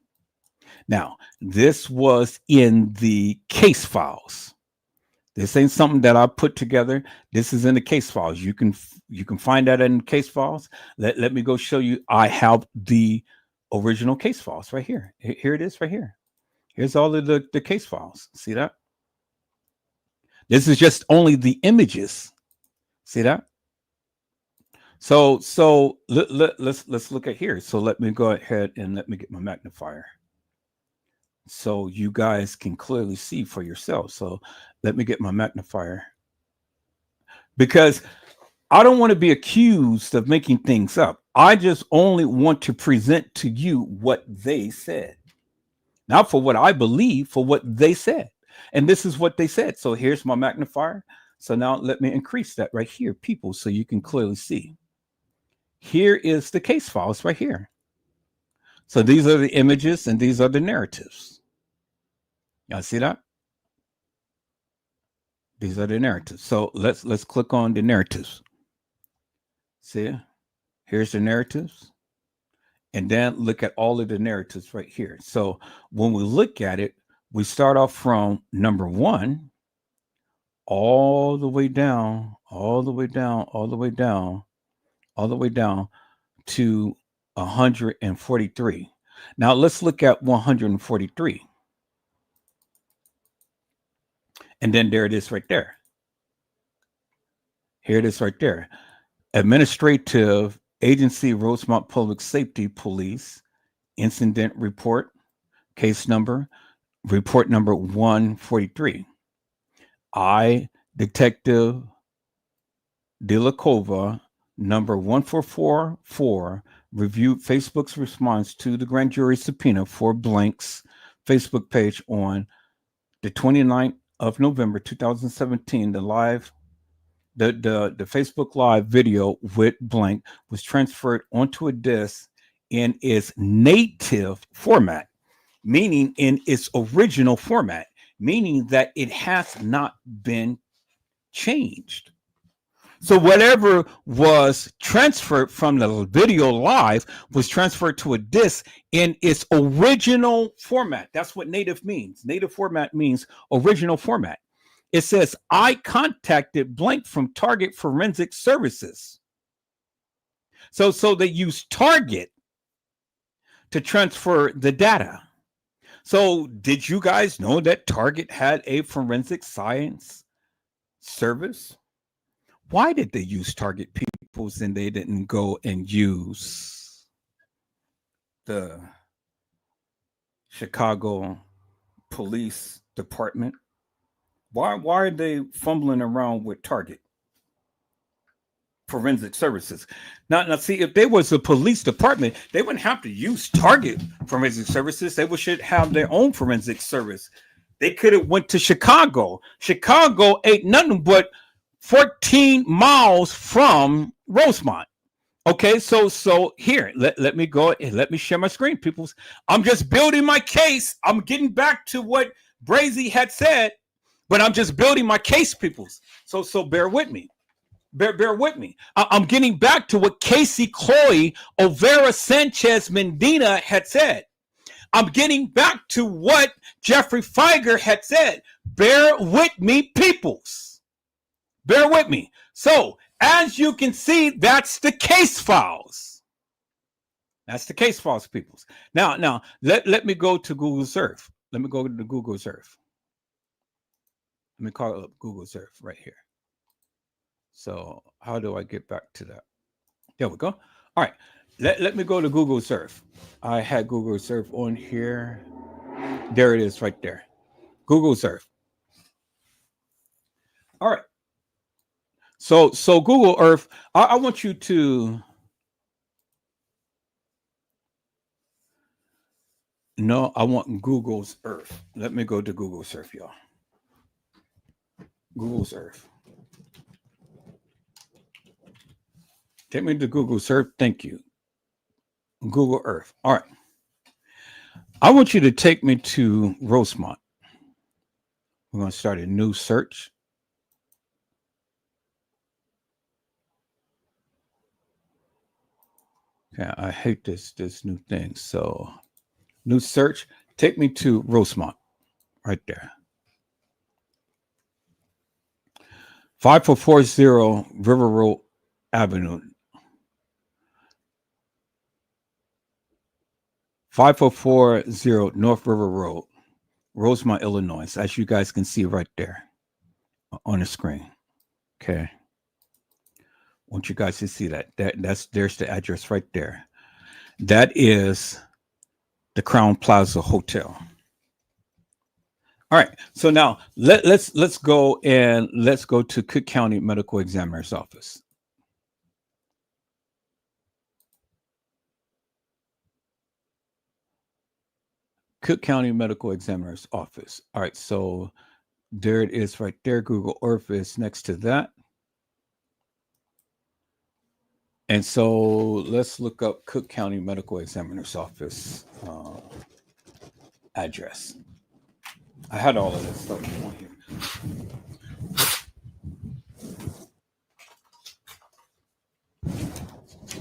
Now, this was in the case files. This ain't something that I put together. This is in the case files. You can find that in case files. Let me go show you. I have the original case files right here. Here it is right here. Here's all of the case files. See that? This is just only the images. See that? So let's look at here. So let me go ahead and let me get my magnifier, so you guys can clearly see for yourself. So let me get my magnifier, because I don't want to be accused of making things up. I just only want to present to you what they said, not for what I believe, for what they said. And this is what they said. So here's my magnifier. So now let me increase that right here, people, so you can clearly see. Here is the case files right here. So these are the images and these are the narratives. Y'all see that? These are the narratives. So let's click on the narratives. See, here's the narratives. And then look at all of the narratives right here. So when we look at it, we start off from number 1 all the way down, all the way down, all the way down, all the way down to 143. Now let's look at 143. And then there it is right there. Here it is right there. Administrative Agency, Rosemont Public Safety Police, incident report, case number, report number 143. I, Detective Delakova, number 1444, reviewed Facebook's response to the grand jury subpoena for blank's Facebook page on the 29th of November 2017. The Facebook Live video with blank was transferred onto a disk in its native format, meaning in its original format, meaning that it has not been changed. So whatever was transferred from the video live was transferred to a disc in its original format. That's what native means. Native format means original format. It says, I contacted blank from Target Forensic Services. So they use Target to transfer the data. So did you guys know that Target had a forensic science service? Why did they use Target Peoples and they didn't go and use the Chicago Police Department? Why are they fumbling around with Target Forensic Services? Now, see, if there was a police department, they wouldn't have to use Target Forensic Services. They should have their own forensic service. They could have went to Chicago. Chicago ain't nothing but 14 miles from Rosemont. Okay, so here, let me go and let me share my screen, peoples. I'm just building my case. I'm getting back to what Brazy had said, but I'm just building my case, peoples. So bear with me. Bear with me. I'm getting back to what Casey Chloe Overa Sanchez Medina had said. I'm getting back to what Jeffrey Feiger had said. Bear with me, peoples. Bear with me. So, as you can see, that's the case files. That's the case files, peoples. Now, let me go to Google's Earth. Let me go to Google's Earth. Let me call it up Google's Earth right here. So, how do I get back to that? There we go. All right. Let me go to Google's Earth. I had Google's Earth on here. There it is right there. Google's Earth. All right. So Google Earth, I want you to no, I want Google's Earth. Let me go to Google's Earth, y'all. Google's Earth. Take me to Google's Earth. Thank you. Google Earth. All right. I want you to take me to Rosemont. We're going to start a new search. Okay, I hate this new thing. So, new search. Take me to Rosemont, right there. 5440 River Road Avenue. 5440 North River Road, Rosemont, Illinois. As you guys can see right there on the screen. Okay. I want you guys to see that. There's the address right there. That is the Crown Plaza Hotel. All right. So now let's go to Cook County Medical Examiner's Office. Cook County Medical Examiner's Office. All right. So there it is right there. Google Earth is next to that. And so let's look up Cook County Medical Examiner's Office address. I had all of this stuff on here.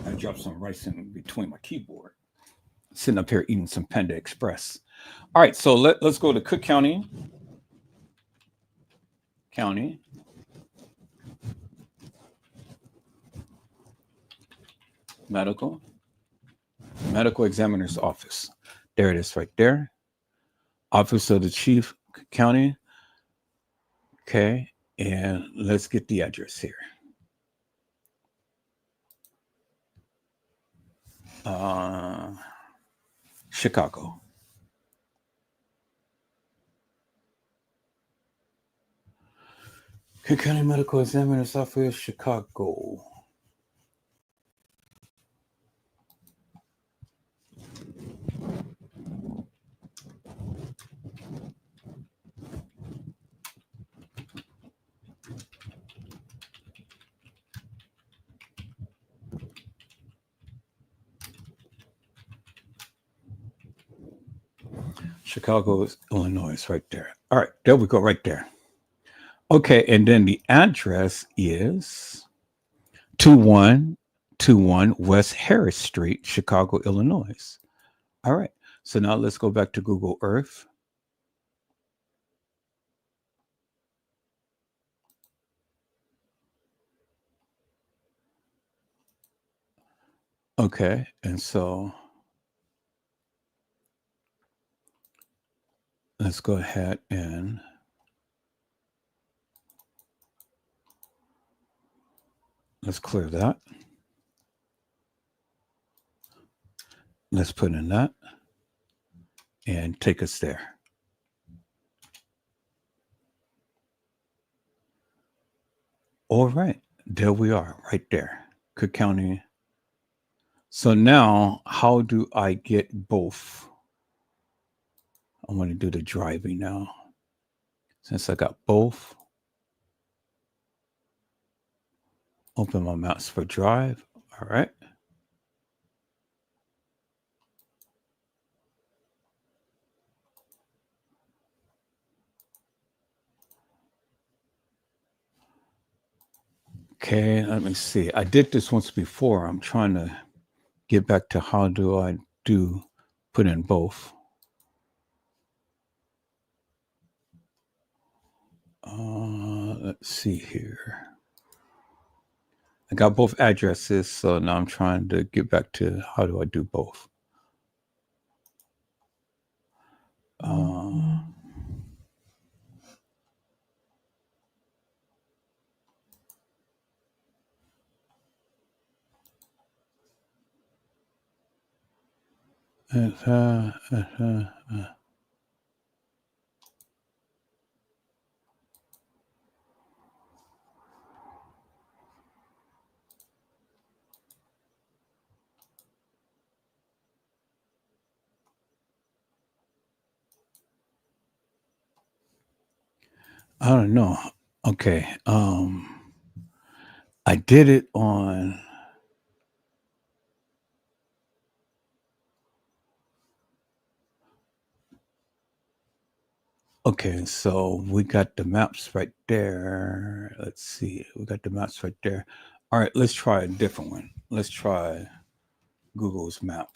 I dropped some rice in between my keyboard. Sitting up here eating some Panda Express. All right, so let's go to Cook County. Medical Examiner's Office. There it is right there. Office of the Chief County. Okay, and let's get the address here. Chicago. Cook County Medical Examiner's Office, Chicago. Chicago, Illinois, right there. All right, there we go, right there. Okay, and then the address is 2121 West Harris Street, Chicago, Illinois. All right. So now let's go back to Google Earth. Okay. And so let's go ahead and let's clear that. Let's put in that and take us there. All right. There we are, right there. Cook County. So now, how do I get both? I want to do the driving now. Since I got both, open my maps for drive. All right. Okay, let me see. I did this once before. I'm trying to get back to how do I put in both. Let's see here. I got both addresses, so now I'm trying to get back to how do I do both. I don't know. Okay. I did it on okay, so we got the maps right there. Let's see. We got the maps right there. All right, let's try a different one. Let's try Google's map.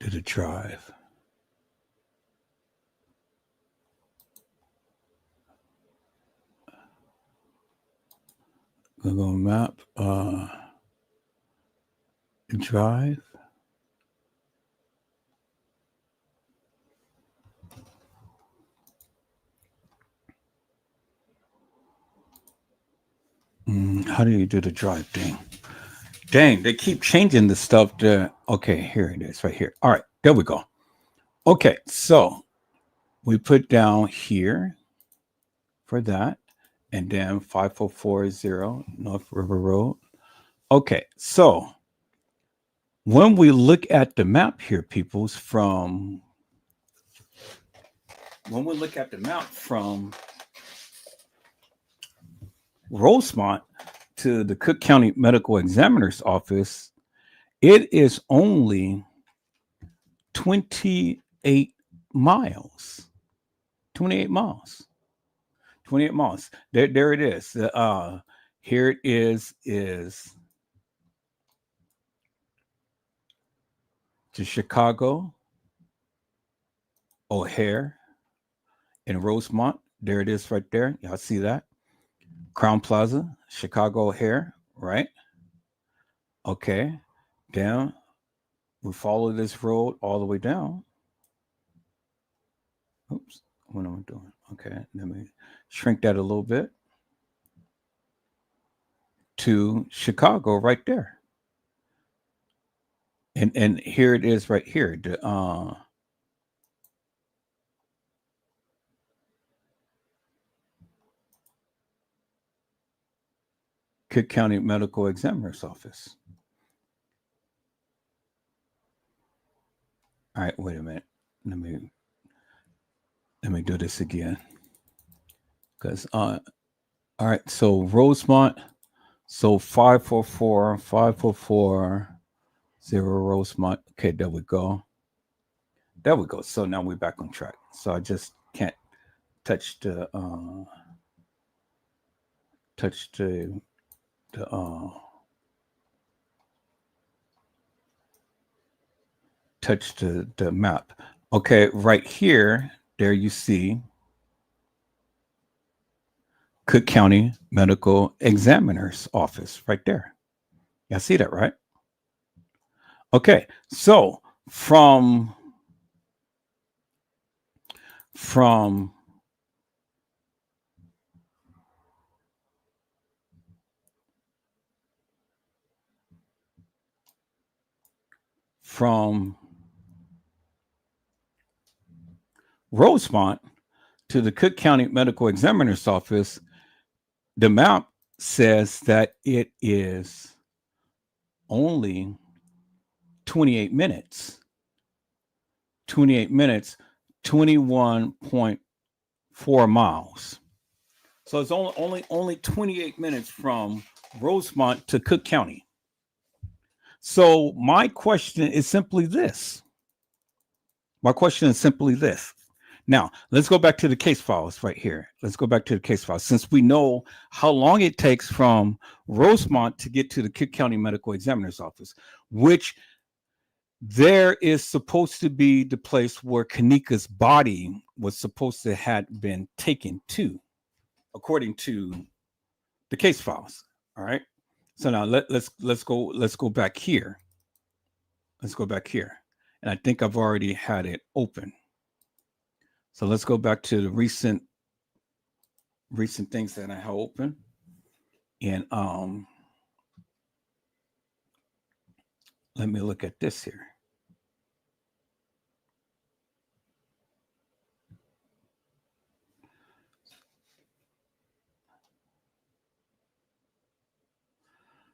To the drive. Google Map, drive. How do you do the drive thing? Dang, they keep changing the stuff to, okay, here it is right here. All right, there we go. Okay, so we put down here for that, and then 5440 North River Road. Okay, so when we look at the map here, peoples, from Rosemont to the Cook County Medical Examiner's Office, it is only 28 miles. 28 miles. 28 miles. There it is. Here it is to Chicago, O'Hare, and Rosemont. There it is right there. Y'all see that? Crown Plaza, Chicago O'Hare, right? Okay. Down. We follow this road all the way down. Oops. What am I doing? Okay. Let me shrink that a little bit. To Chicago right there. And here it is right here. The Cook County Medical Examiner's Office. All right, wait a minute. Let me do this again. Because all right, so Rosemont, so 544. 0 Rosemont. Okay, there we go. There we go. So now we're back on track. So I just can't touch the the map. Okay, right here, there you see Cook County Medical Examiner's Office right there. Y'all see that, right? Okay, so from Rosemont to the Cook County Medical Examiner's Office, the map says that it is only 28 minutes. 28 minutes, 21.4 miles. So it's only 28 minutes from Rosemont to Cook County. So my question is simply this. Now, let's go back to the case files right here. Let's go back to the case files. Since we know how long it takes from Rosemont to get to the Cook County Medical Examiner's Office, which there is supposed to be the place where Kenneka's body was supposed to have been taken to, according to the case files. All right. So now let's go back here. Let's go back here. And I think I've already had it open. So let's go back to the recent things that I have open. And let me look at this here.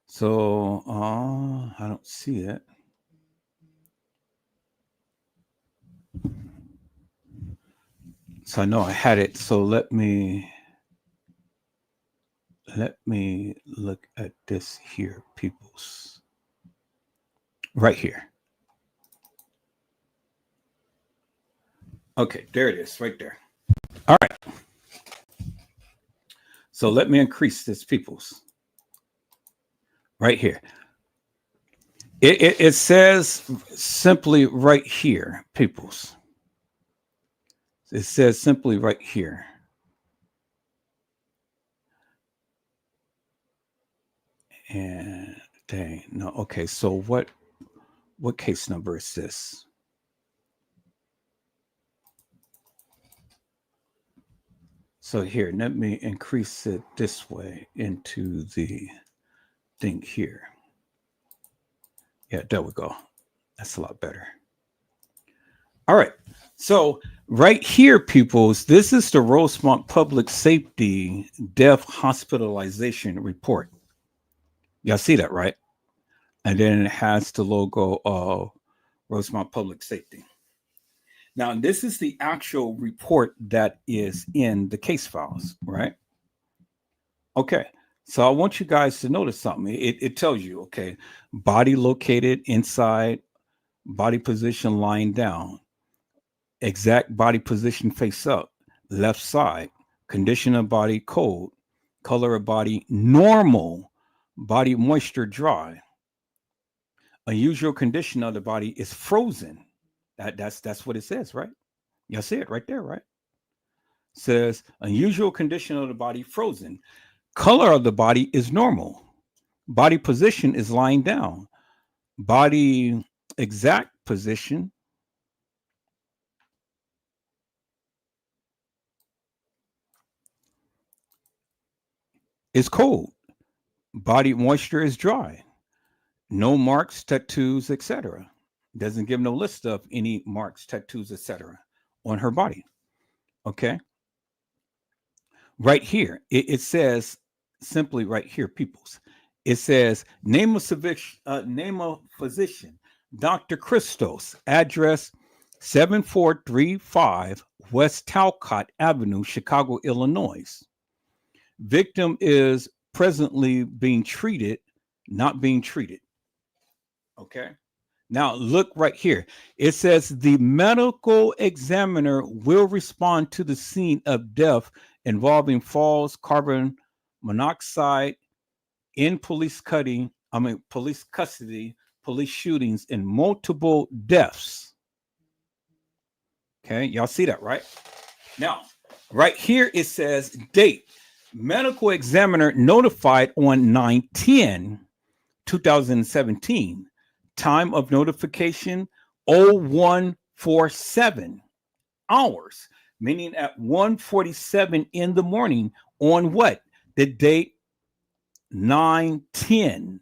So I don't see it. So I know I had it. So let me look at this here, peoples. Right here. Okay, there it is, right there. All right. So let me increase this, peoples. Right here. It says simply right here, peoples. It says simply right here. And dang, no, okay. So what case number is this? So here, let me increase it this way into the thing here. Yeah, there we go. That's a lot better. All right. So right here, peoples, this is the Rosemont Public Safety Death Hospitalization Report. Y'all see that, right? And then it has the logo of Rosemont Public Safety. Now, this is the actual report that is in the case files, right? Okay. So I want you guys to notice something. It tells you, okay, body located inside, body position lying down, exact body position face up, left side, condition of body cold, color of body normal, body moisture dry. Unusual condition of the body is frozen. That's what it says, right? Y'all see it right there, right? It says unusual condition of the body frozen. Color of the body is normal. Body position is lying down. Body exact position is cold. Body moisture is dry. No marks, tattoos, etc. Doesn't give no list of any marks, tattoos, etc. on her body. Okay. Right here, it says simply right here, peoples. It says name of physician, Dr. Christos, address 7435 West Talcott Avenue, Chicago, Illinois. Victim is presently being treated, not being treated. Okay. Now look right here. It says the medical examiner will respond to the scene of death involving falls, carbon monoxide in police custody, police shootings, and multiple deaths. Okay, y'all see that, right? Now, right here it says date. Medical examiner notified on 9/10/2017. Time of notification 0147 hours, meaning at 1:47 in the morning on what? The date 9/10.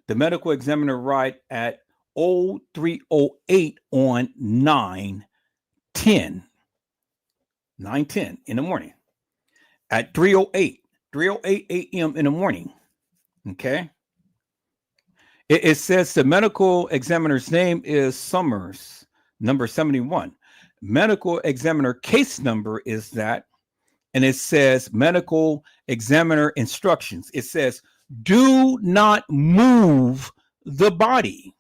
The medical examiner arrived at 0308 on 9/10. 9:10 in the morning. At 3:08 a.m. in the morning. Okay. It says the medical examiner's name is Summers, number 71. Medical examiner case number is that. And it says medical examiner instructions. It says, do not move the body.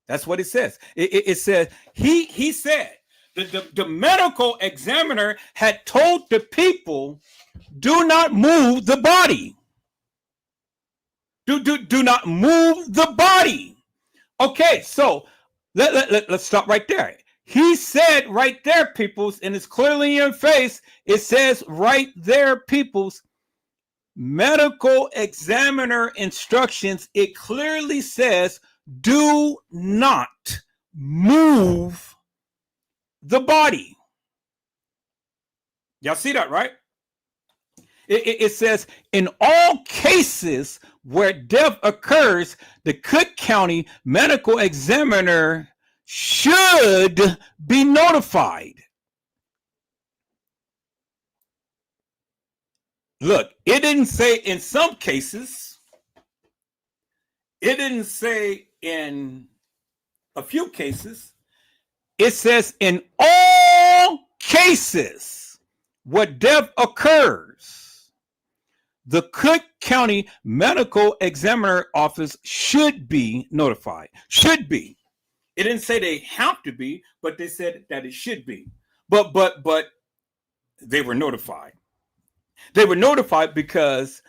That's what it says. It says, he said, the medical examiner had told the people, do not move the body. Do not move the body. Okay, so let's stop right there. He said right there, peoples, and it's clearly in your face. It says right there, peoples, medical examiner instructions. It clearly says, do not move the body. Y'all see that, right? It says, in all cases where death occurs, the Cook County medical examiner should be notified. Look, it didn't say in some cases. It didn't say in a few cases. It says in all cases where death occurs, the Cook County Medical Examiner Office should be notified. Should be. It didn't say they have to be, but they said that it should be. But they were notified. They were notified because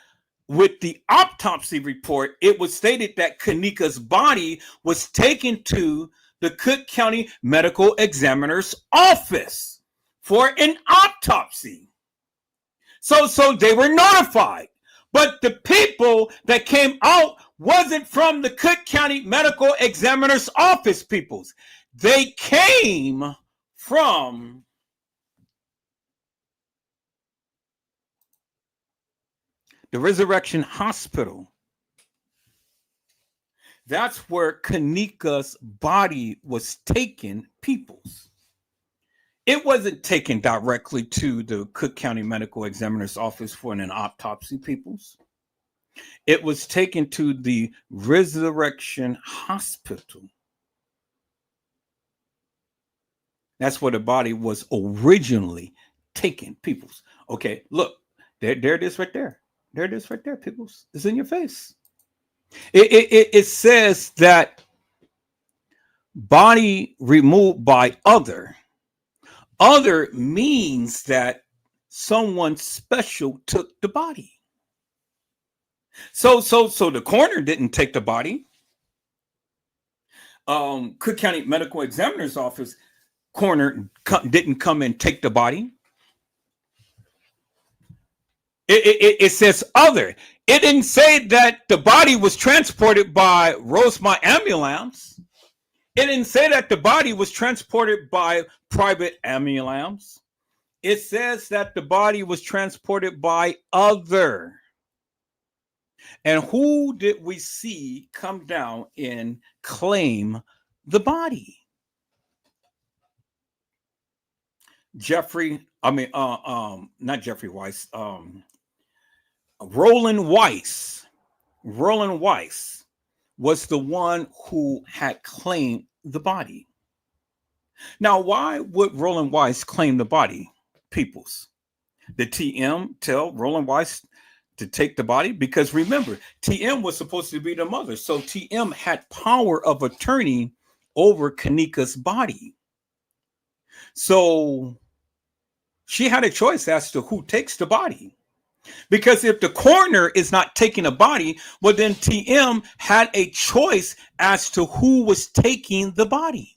with the autopsy report, it was stated that Kenneka's body was taken to the Cook County Medical Examiner's Office for an autopsy. So they were notified. But the people that came out wasn't from the Cook County Medical Examiner's Office, peoples. They came from the Resurrection Hospital. That's where Kenneka's body was taken, peoples. It wasn't taken directly to the Cook County Medical Examiner's Office for an autopsy, peoples. It was taken to the Resurrection Hospital. That's where the body was originally taken, peoples. Okay, look, there it is right there. There it is right there, peoples. It's in your face. It says that body removed by other. Other means that someone special took the body. So the coroner didn't take the body. Cook County Medical Examiner's Office coroner didn't come and take the body. It says other. It didn't say that the body was transported by Rosemont ambulance. It didn't say that the body was transported by private ambulance. It says that the body was transported by other. And who did we see come down and claim the body? Not Jeffrey Weiss. Roland Weiss. Roland Weiss was the one who had claimed the body. Now, why would Roland Weiss claim the body, peoples? Did TM tell Roland Weiss to take the body, because remember, TM was supposed to be the mother. So TM had power of attorney over Kenneka's body. So she had a choice as to who takes the body. Because if the coroner is not taking a body, well, then TM had a choice as to who was taking the body.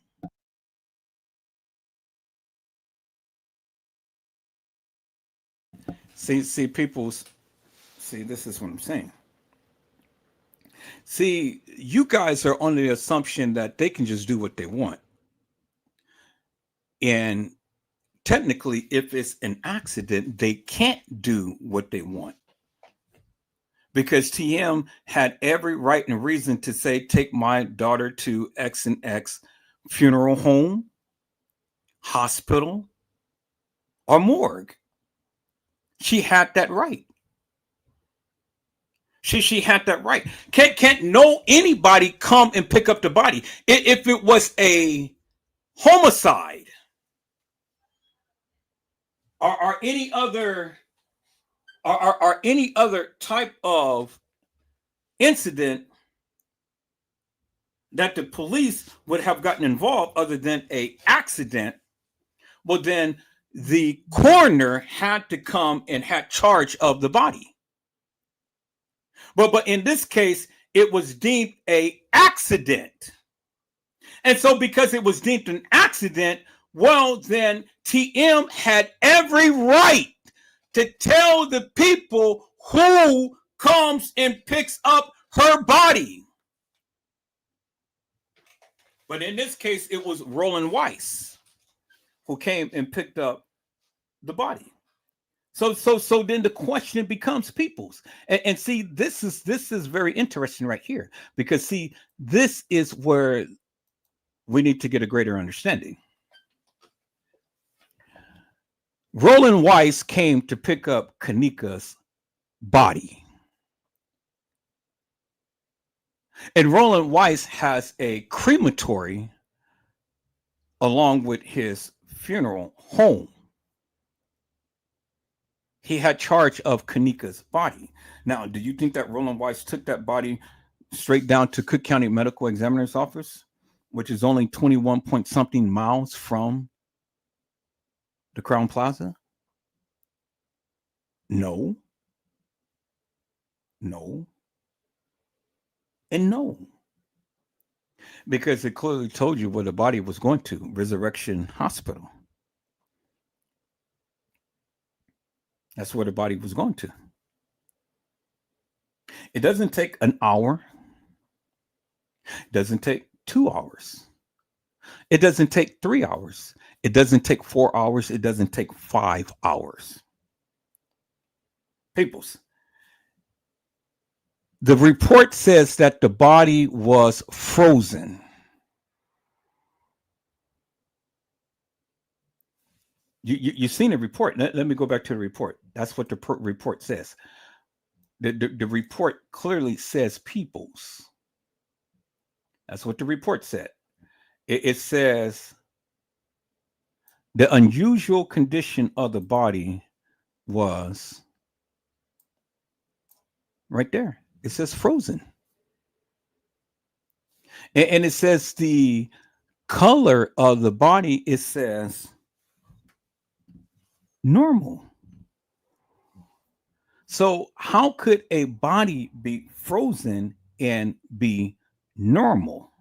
See, people's, see, this is what I'm saying. See, you guys are under the assumption that they can just do what they want. And technically, if it's an accident, they can't do what they want. Because TM had every right and reason to say, take my daughter to X and X funeral home, hospital, or morgue. She had that right. She had that right. Can't no anybody come and pick up the body. If it was a homicide or any other or any other type of incident that the police would have gotten involved other than a accident, well, then the coroner had to come and had charge of the body. But in this case, it was deemed a accident. And so because it was deemed an accident, well, then TM had every right to tell the people who comes and picks up her body. But in this case, it was Roland Weiss who came and picked up the body. So then the question becomes people's. And see, this is very interesting right here, because see, this is where we need to get a greater understanding. Roland Weiss came to pick up Kenneka's body. And Roland Weiss has a crematory along with his funeral home. He had charge of Kenneka's body. Now, do you think that Roland Weiss took that body straight down to Cook County Medical Examiner's office, which is only 21 point something miles from the Crown Plaza? No. No. And no. Because it clearly told you where the body was going to, Resurrection Hospital. That's where the body was going to. It doesn't take an hour. It doesn't take 2 hours. It doesn't take 3 hours. It doesn't take 4 hours. It doesn't take 5 hours. Peoples, the report says that the body was frozen. You've seen the report. Let me go back to the report. That's what the report says. The report clearly says peoples. That's what the report said. It says the unusual condition of the body was right there. It says frozen. And it says the color of the body, it says normal. So how could a body be frozen and be normal?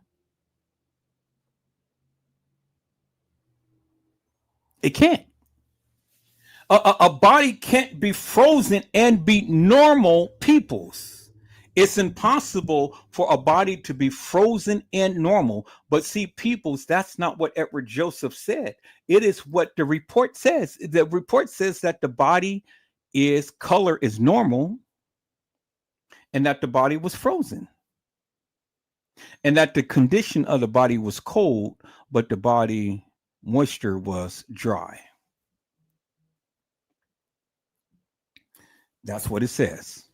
It can't. A body can't be frozen and be normal, peoples. It's impossible for a body to be frozen and normal. But see, peoples, that's not what Edward Joseph said. It is what the report says. The report says that the body color is normal and that the body was frozen. And that the condition of the body was cold, but the body moisture was dry. That's what it says.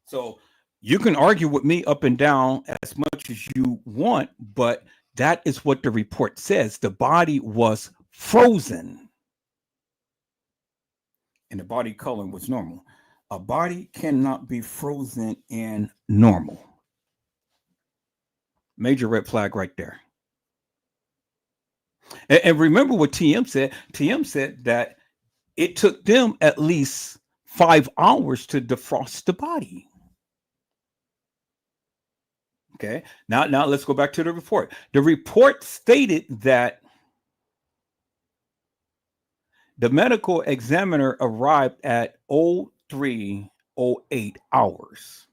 So you can argue with me up and down as much as you want, but that is what the report says. The body was frozen and the body color was normal. A body cannot be frozen in normal. Major red flag right there. And remember what TM said. TM said that it took them at least 5 hours to defrost the body. Okay. Now let's go back to the report. The report stated that the medical examiner arrived at 03:08 hours,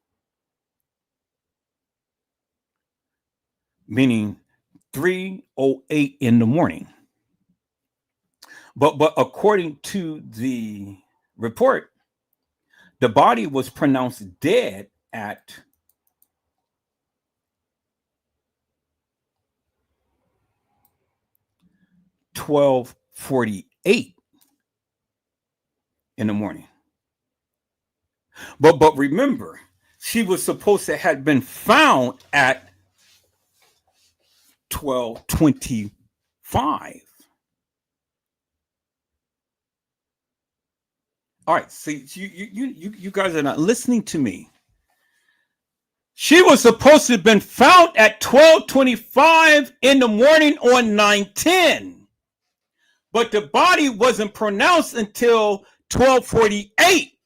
meaning 3:08 in the morning. But according to the report, the body was pronounced dead at 12:48 in the morning. But remember, she was supposed to have been found at 12:25. All right, see, you guys are not listening to me. She was supposed to have been found at 12:25 in the morning on 9/10, but the body wasn't pronounced until 12:48.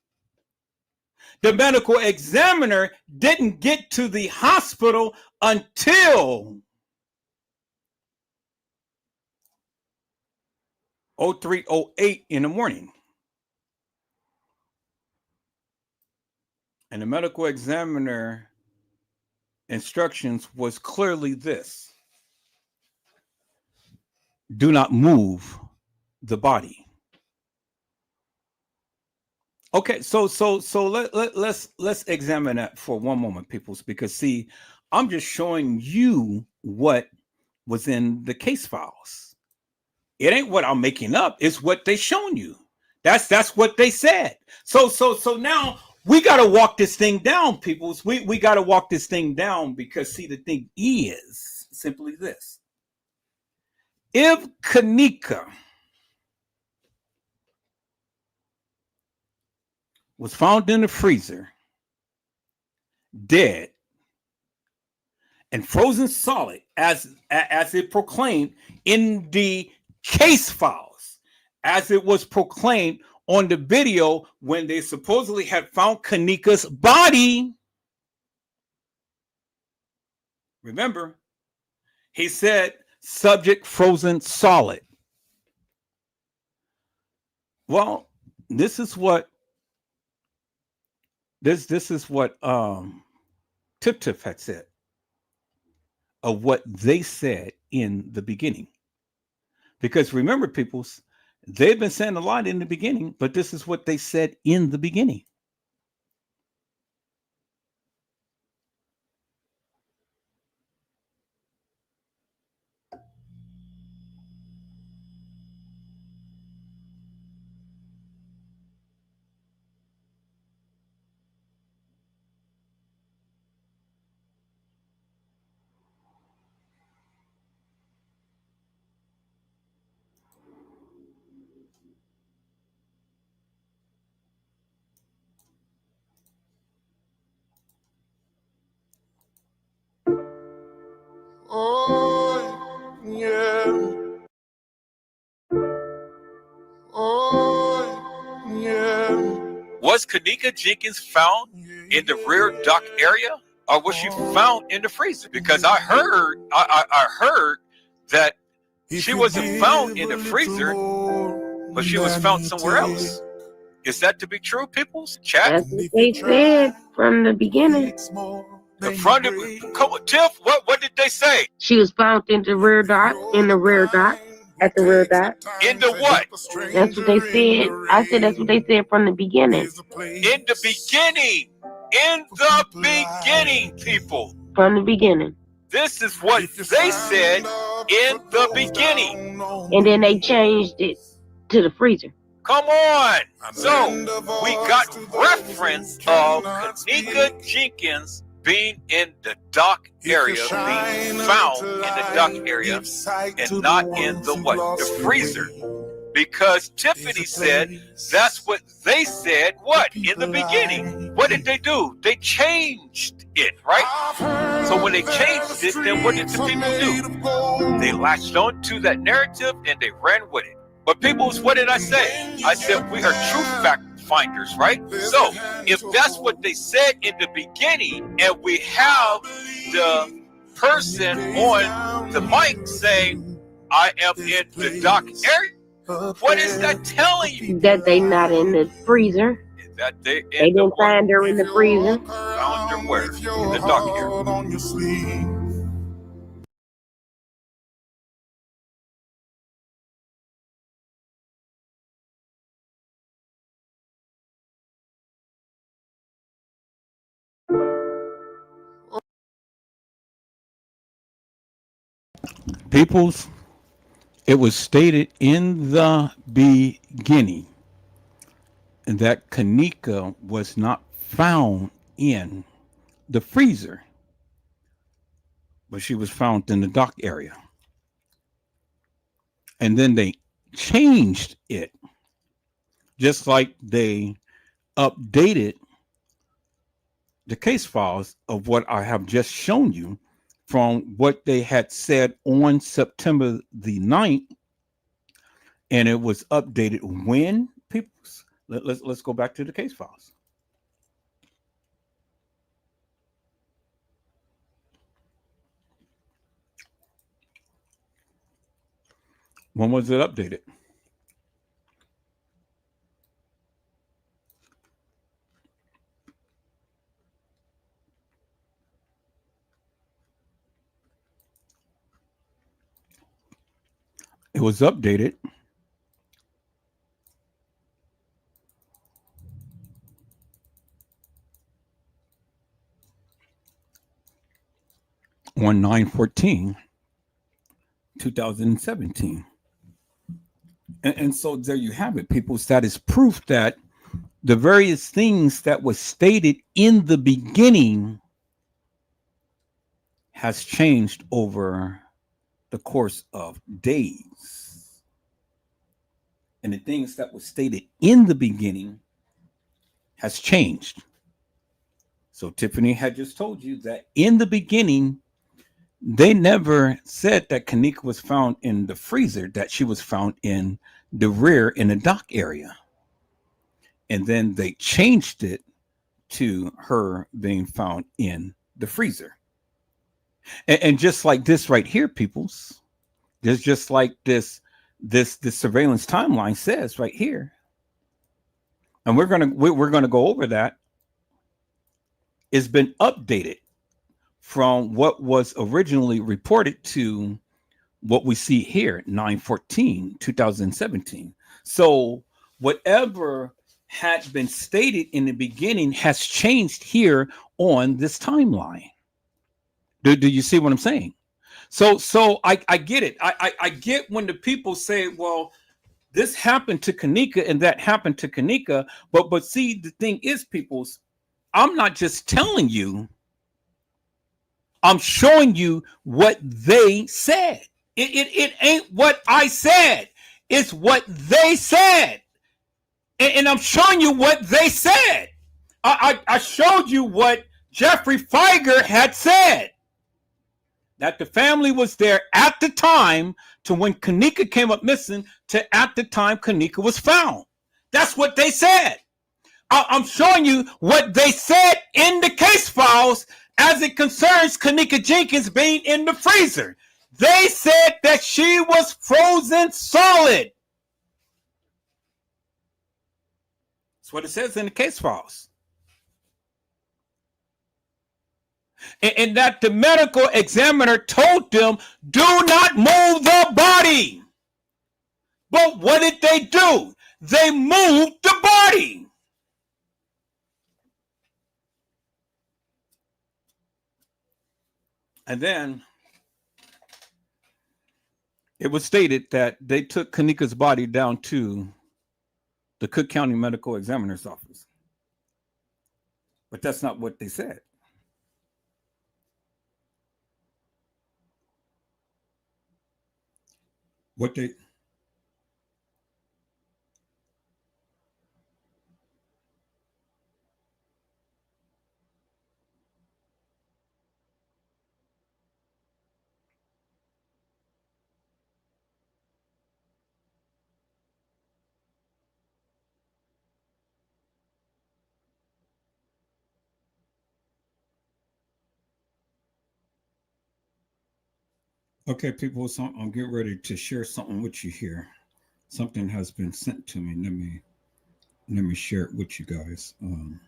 The medical examiner didn't get to the hospital until 03:08 in the morning. And the medical examiner instructions was clearly this: do not move the body. Okay, so let's examine that for one moment, peoples, because see, I'm just showing you what was in the case files. It ain't what I'm making up, it's what they shown you. That's what they said. So now we got to walk this thing down, peoples. We got to walk this thing down because see, the thing is simply this: if Kenneka was found in the freezer, dead and frozen solid, as it proclaimed in the case files, as it was proclaimed on the video when they supposedly had found Kenneka's body. Remember, he said subject frozen solid. Well, this is what Tip had said of what they said in the beginning. Because remember, peoples, they've been saying a lot in the beginning, but this is what they said in the beginning. Oh, yeah. Oh, yeah. Was Kenneka Jenkins found in the rear dock area, or was she found in the freezer? Because I heard that she wasn't found in the freezer, but she was found somewhere else. Is that to be true, people? Chat. That's what they said from the beginning. Come on, Tiff, what did they say? She was found in the rear dock, at the rear dock. In the what? That's what they said. I said that's what they said from the beginning. In the beginning, people. From the beginning. This is what they said in the beginning. And then they changed it to the freezer. Come on. So we got reference of Kenneka Jenkins being in the dock area, being found in the dock area, and not in the what? The freezer. because Tiffany said that's what they said. What in the beginning? What did they do? They changed it, right? So when they changed it, then what did the people do? They latched on to that narrative and they ran with it. But peoples, what did I say? I said we are truth fact finders, right? So if that's what they said in the beginning, and we have the person on the mic saying, I am in the dock area, what is that telling you? That they not in the freezer. That they didn't find her in the freezer. Found her where? In the dock area. Peoples, it was stated in the beginning that Kenneka was not found in the freezer, but she was found in the dock area. And then they changed it, just like they updated the case files of what I have just shown you from what they had said on September the 9th. And it was updated when people, let's go back to the case files. When was it updated? It was updated on 9/14/2017. And so there you have it, people. That is proof that the various things that was stated in the beginning has changed over the course of days. And the things that were stated in the beginning has changed. So Tiffany had just told you that in the beginning, they never said that Kenneka was found in the freezer, that she was found in the rear in the dock area. And then they changed it to her being found in the freezer. And just like this right here, peoples, there's just like this surveillance timeline says right here. And we're gonna go over that. It's been updated from what was originally reported to what we see here, 9/14/2017. So whatever had been stated in the beginning has changed here on this timeline. Do you see what I'm saying? So I get it. I get when the people say, well, this happened to Kenneka and that happened to Kenneka. But see, the thing is, peoples, I'm not just telling you, I'm showing you what they said. It ain't what I said. It's what they said. And I'm showing you what they said. I showed you what Jeffrey Feiger had said. That the family was there at the time to when Kenneka came up missing to at the time Kenneka was found. That's what they said. I'm showing you what they said in the case files as it concerns Kenneka Jenkins being in the freezer. They said that she was frozen solid. That's what it says in the case files. And that the medical examiner told them, do not move the body. But what did they do? They moved the body. And then it was stated that they took Kenneka's body down to the Cook County Medical Examiner's office. But that's not what they said. What they Okay, people, so I'm getting ready to share something with you here. Something has been sent to me. Let me share it with you guys. I'm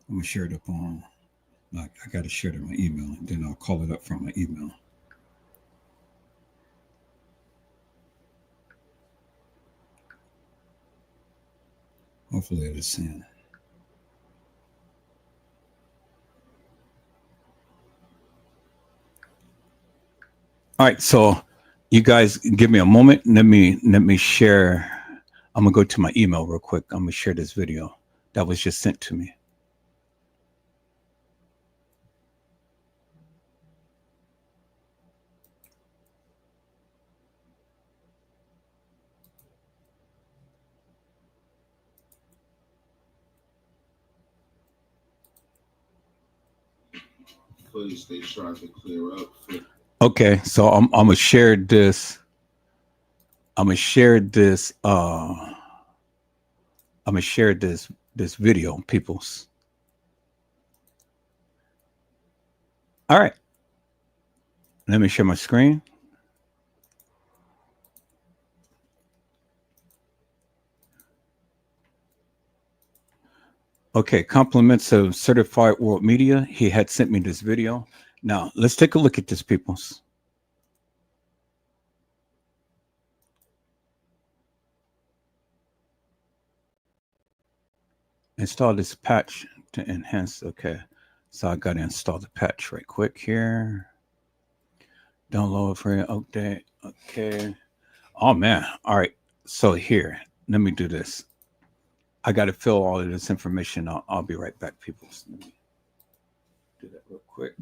gonna share it up on. Like, I got to share it in my email, and then I'll call it up from my email. Hopefully, it is sent. All right, so you guys give me a moment. Let me share. I'm gonna go to my email real quick. I'm gonna share this video that was just sent to me. Please stay sharp and clear up. Okay, so I'm gonna share this. I'm gonna share this. I'm gonna share this video, peoples. All right, let me share my screen. Okay, compliments of Certified World Media. He had sent me this video. Now let's take a look at this, peoples. Install this patch to enhance. Okay, so I got to install the patch right quick here. Download for update. Okay. Oh man. All right. So here, let me do this. I got to fill all of this information. I'll be right back, people. Let me do that real quick.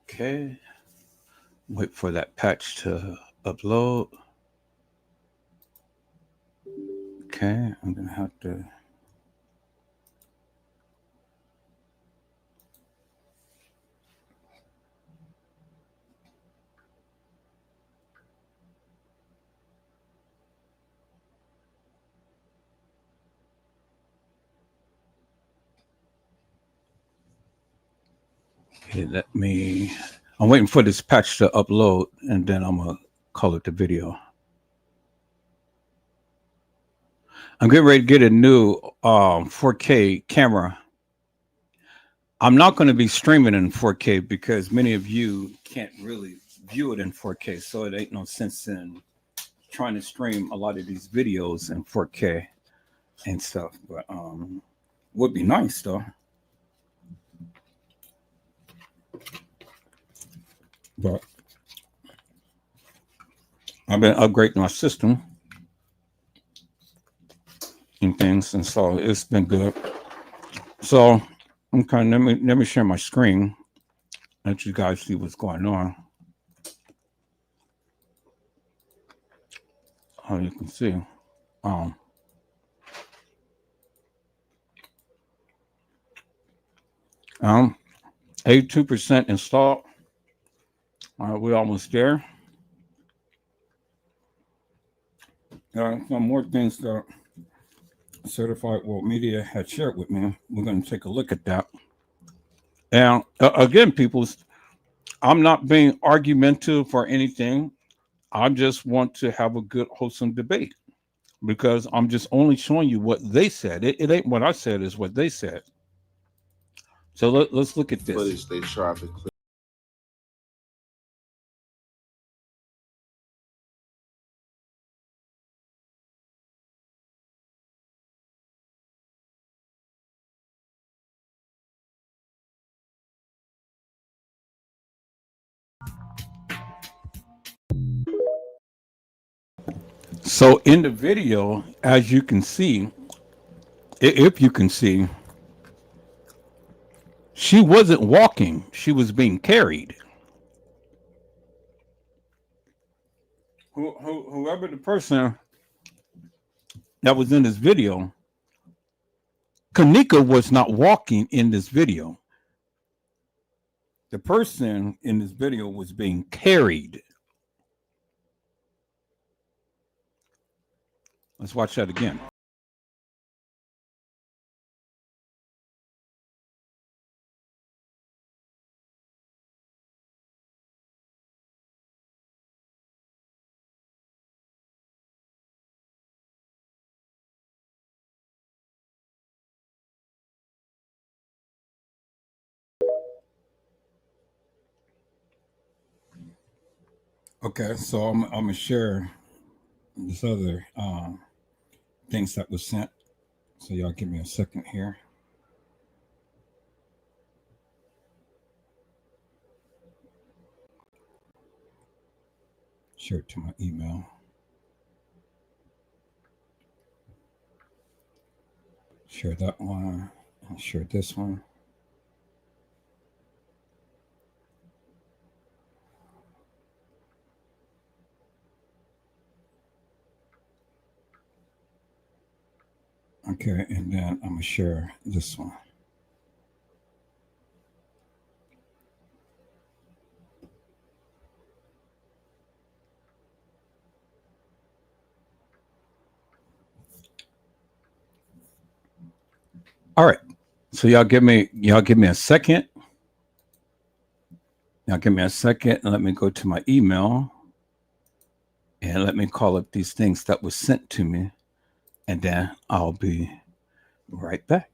Okay. Wait for that patch to upload. Okay. I'm going to have to. Okay, I'm waiting for this patch to upload, and then I'm going to call it the video. I'm getting ready to get a new 4K camera. I'm not going to be streaming in 4K because many of you can't really view it in 4K, so it ain't no sense in trying to stream a lot of these videos in 4K and stuff. But would be nice though. But I've been upgrading my system and things, and so it's been good. So okay, let me share my screen, let you guys see what's going on. How you can see, 82% installed. All right, we're almost there. Some more things that Certified World Media had shared with me. We're going to take a look at that. And again, people, I'm not being argumentative or anything. I just want to have a good, wholesome debate because I'm just only showing you what they said. It ain't what I said, is what they said. So let's look at this. Please stay sharp and clear. So in the video, as you can see, if you can see, she wasn't walking. She was being carried. Whoever the person that was in this video, Kenneka was not walking in this video. The person in this video was being carried. Let's watch that again. Okay, so I'm gonna share this other things that was sent. So y'all give me a second here. Share it to my email. Share that one and share this one. Okay, and then I'm gonna share this one. All right. So y'all give me a second. Y'all give me a second and let me go to my email and let me call up these things that was sent to me, and then I'll be right back.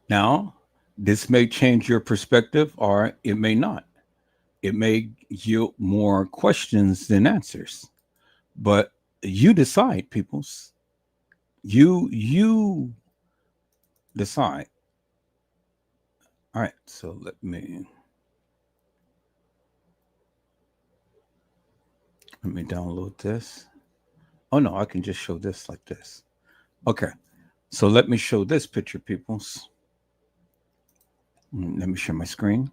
Now, this may change your perspective or it may not. It may yield more questions than answers. But you decide, peoples. You decide. All right, so let me download this. Oh no, I can just show this like this. Okay. So let me show this picture, peoples. Let me share my screen.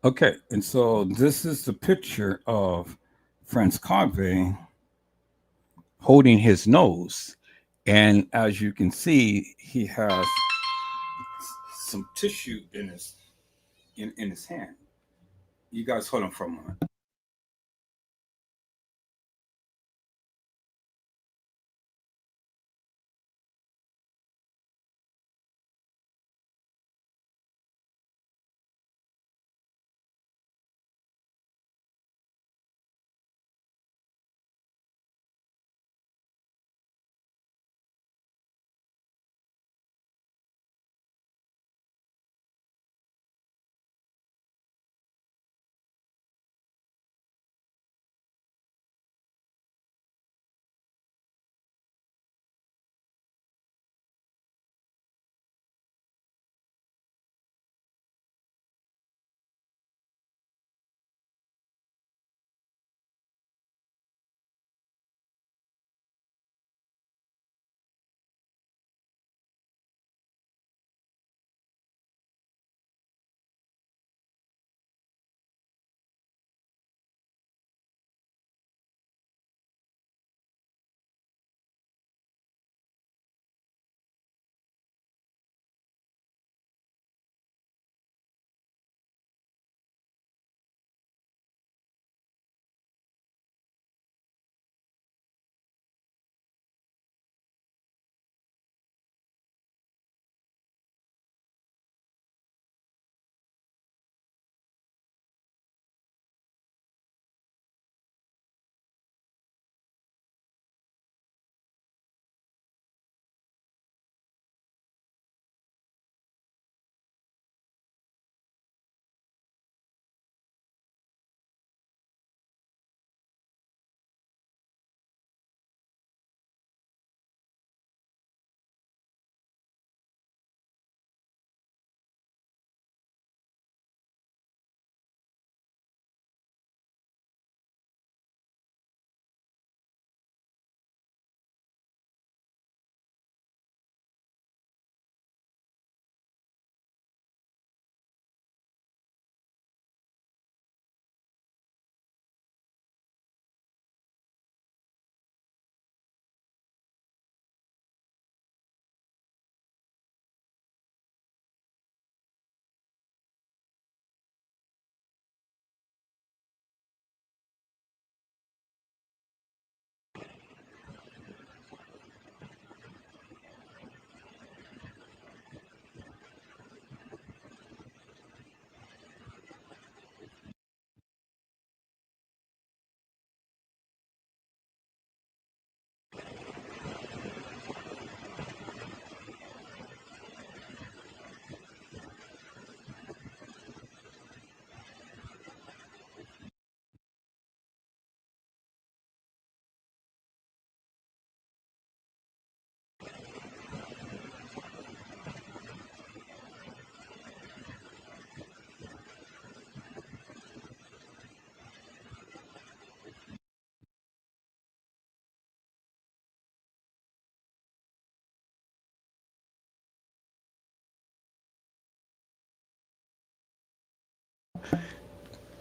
Okay, and so this is the picture of Franz Carve holding his nose. And as you can see, he has some tissue in his hand. You guys hold on for a moment.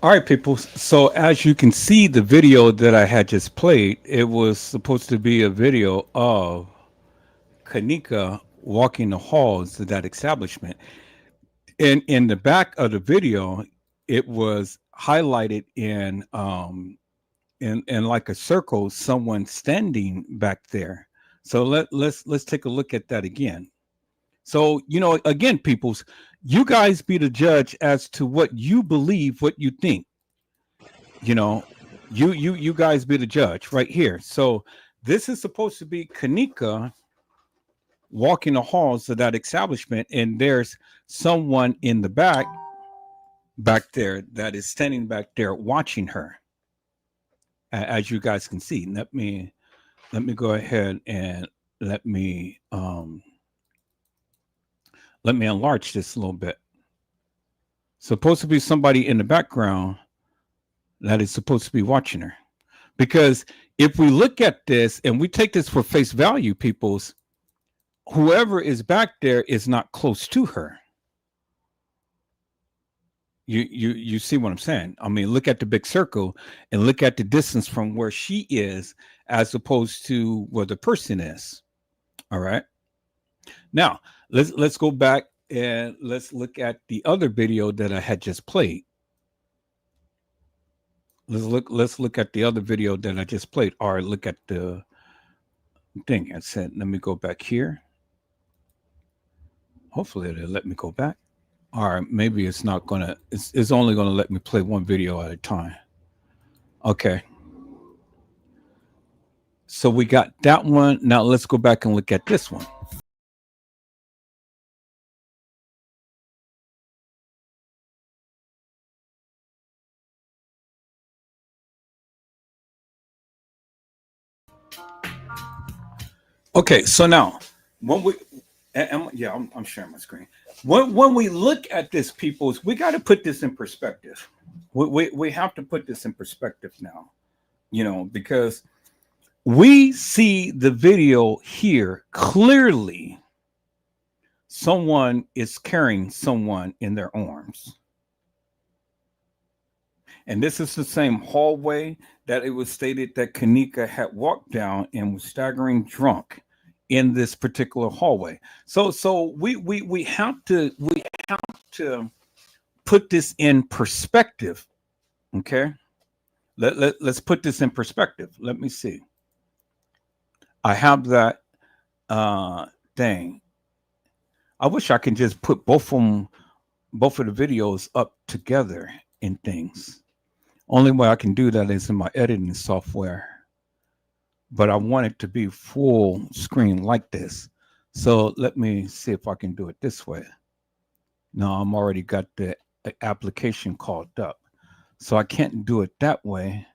All right, people. So as you can see, the video that I had just played, it was supposed to be a video of Kenneka walking the halls of that establishment. And in the back of the video, it was highlighted in like a circle, someone standing back there. So let's take a look at that again. So, again, peoples, you guys be the judge as to what you believe, what you think. You know, you guys be the judge right here. So this is supposed to be Kenneka walking the halls of that establishment, and there's someone in the back there that is standing back there watching her, as you guys can see. Let me go ahead and let me um let me enlarge this a little bit. Supposed to be somebody in the background that is supposed to be watching her. Because if we look at this and we take this for face value, peoples, whoever is back there is not close to her. You see what I'm saying? I mean, look at the big circle and look at the distance from where she is as opposed to where the person is. All right. Now let's go back and let's look at the other video that I had just played. Let's look at the other video that I just played. Or look at the thing I said. Let me go back here. Hopefully it'll let me go back. Or maybe it's not gonna. It's only gonna let me play one video at a time. Okay. So we got that one. Now let's go back and look at this one. Okay, so now when we, yeah, I'm sharing my screen. When we look at this, peoples, we got to put this in perspective. We have to put this in perspective now, because we see the video here clearly. Someone is carrying someone in their arms. And this is the same hallway that it was stated that Kenneka had walked down and was staggering drunk in this particular hallway. So we have to put this in perspective. Okay. Let's put this in perspective. Let me see. I have that thing. I wish I could just put both of the videos up together in things. Only way I can do that is in my editing software. But I want it to be full screen like this. So let me see if I can do it this way. No, I'm already got the application called up. So I can't do it that way.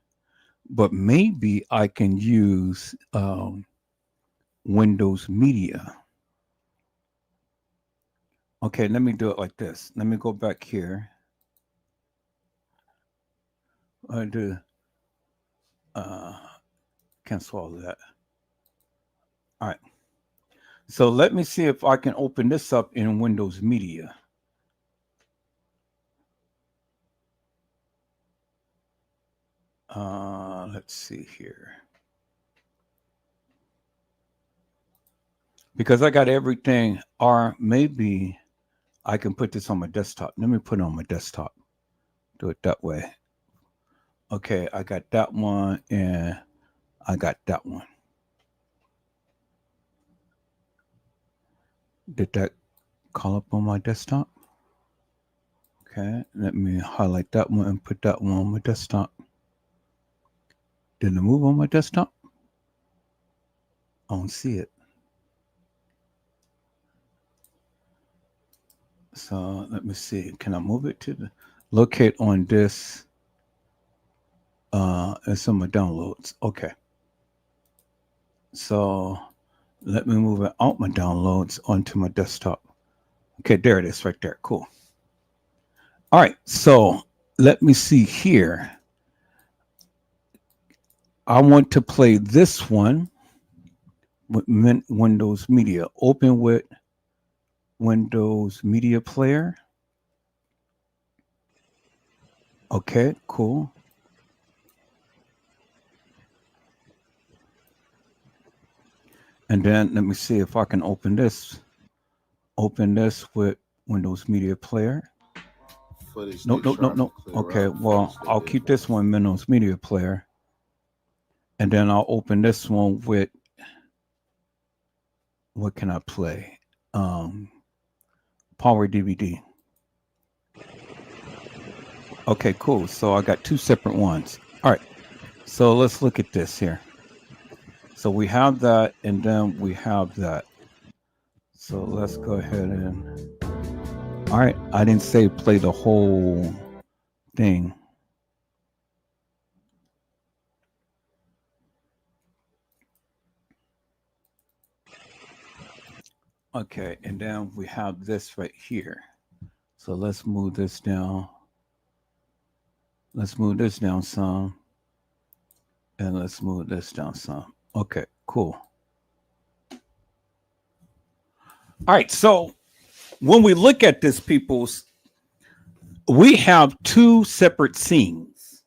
But maybe I can use Windows Media. Okay, let me do it like this. Let me go back here. I do cancel all of that. All right. So let me see if I can open this up in Windows Media. Let's see here. Because I got everything, or maybe I can put this on my desktop. Let me put it on my desktop. Do it that way. Okay, I got that one and I got that one. Did that call up on my desktop? Okay, let me highlight that one and put that one on my desktop. Did it move on my desktop? I don't see it. So let me see. Can I move it to the locate on this? It's on my downloads. Okay. So let me move it out my downloads onto my desktop. Okay, there it is right there. Cool. All right. So let me see here. I want to play this one with Windows Media. Open with Windows Media Player. Okay, cool. And then let me see if I can open this. Open this with Windows Media Player. Footage Nope, they nope, nope, tried to nope. clear Okay, up. well, Footage they I'll keep didn't this want. one Windows Media Player. And then I'll open this one with, what can I play? Power DVD. Okay, cool. So I got two separate ones. All right. So let's look at this here. So we have that, and then we have that. So let's go ahead and. All right. I didn't say play the whole thing. Okay. And then we have this right here. So let's move this down. Let's move this down some. And let's move this down some. Okay, cool. All right. So when we look at this, people's, we have two separate scenes.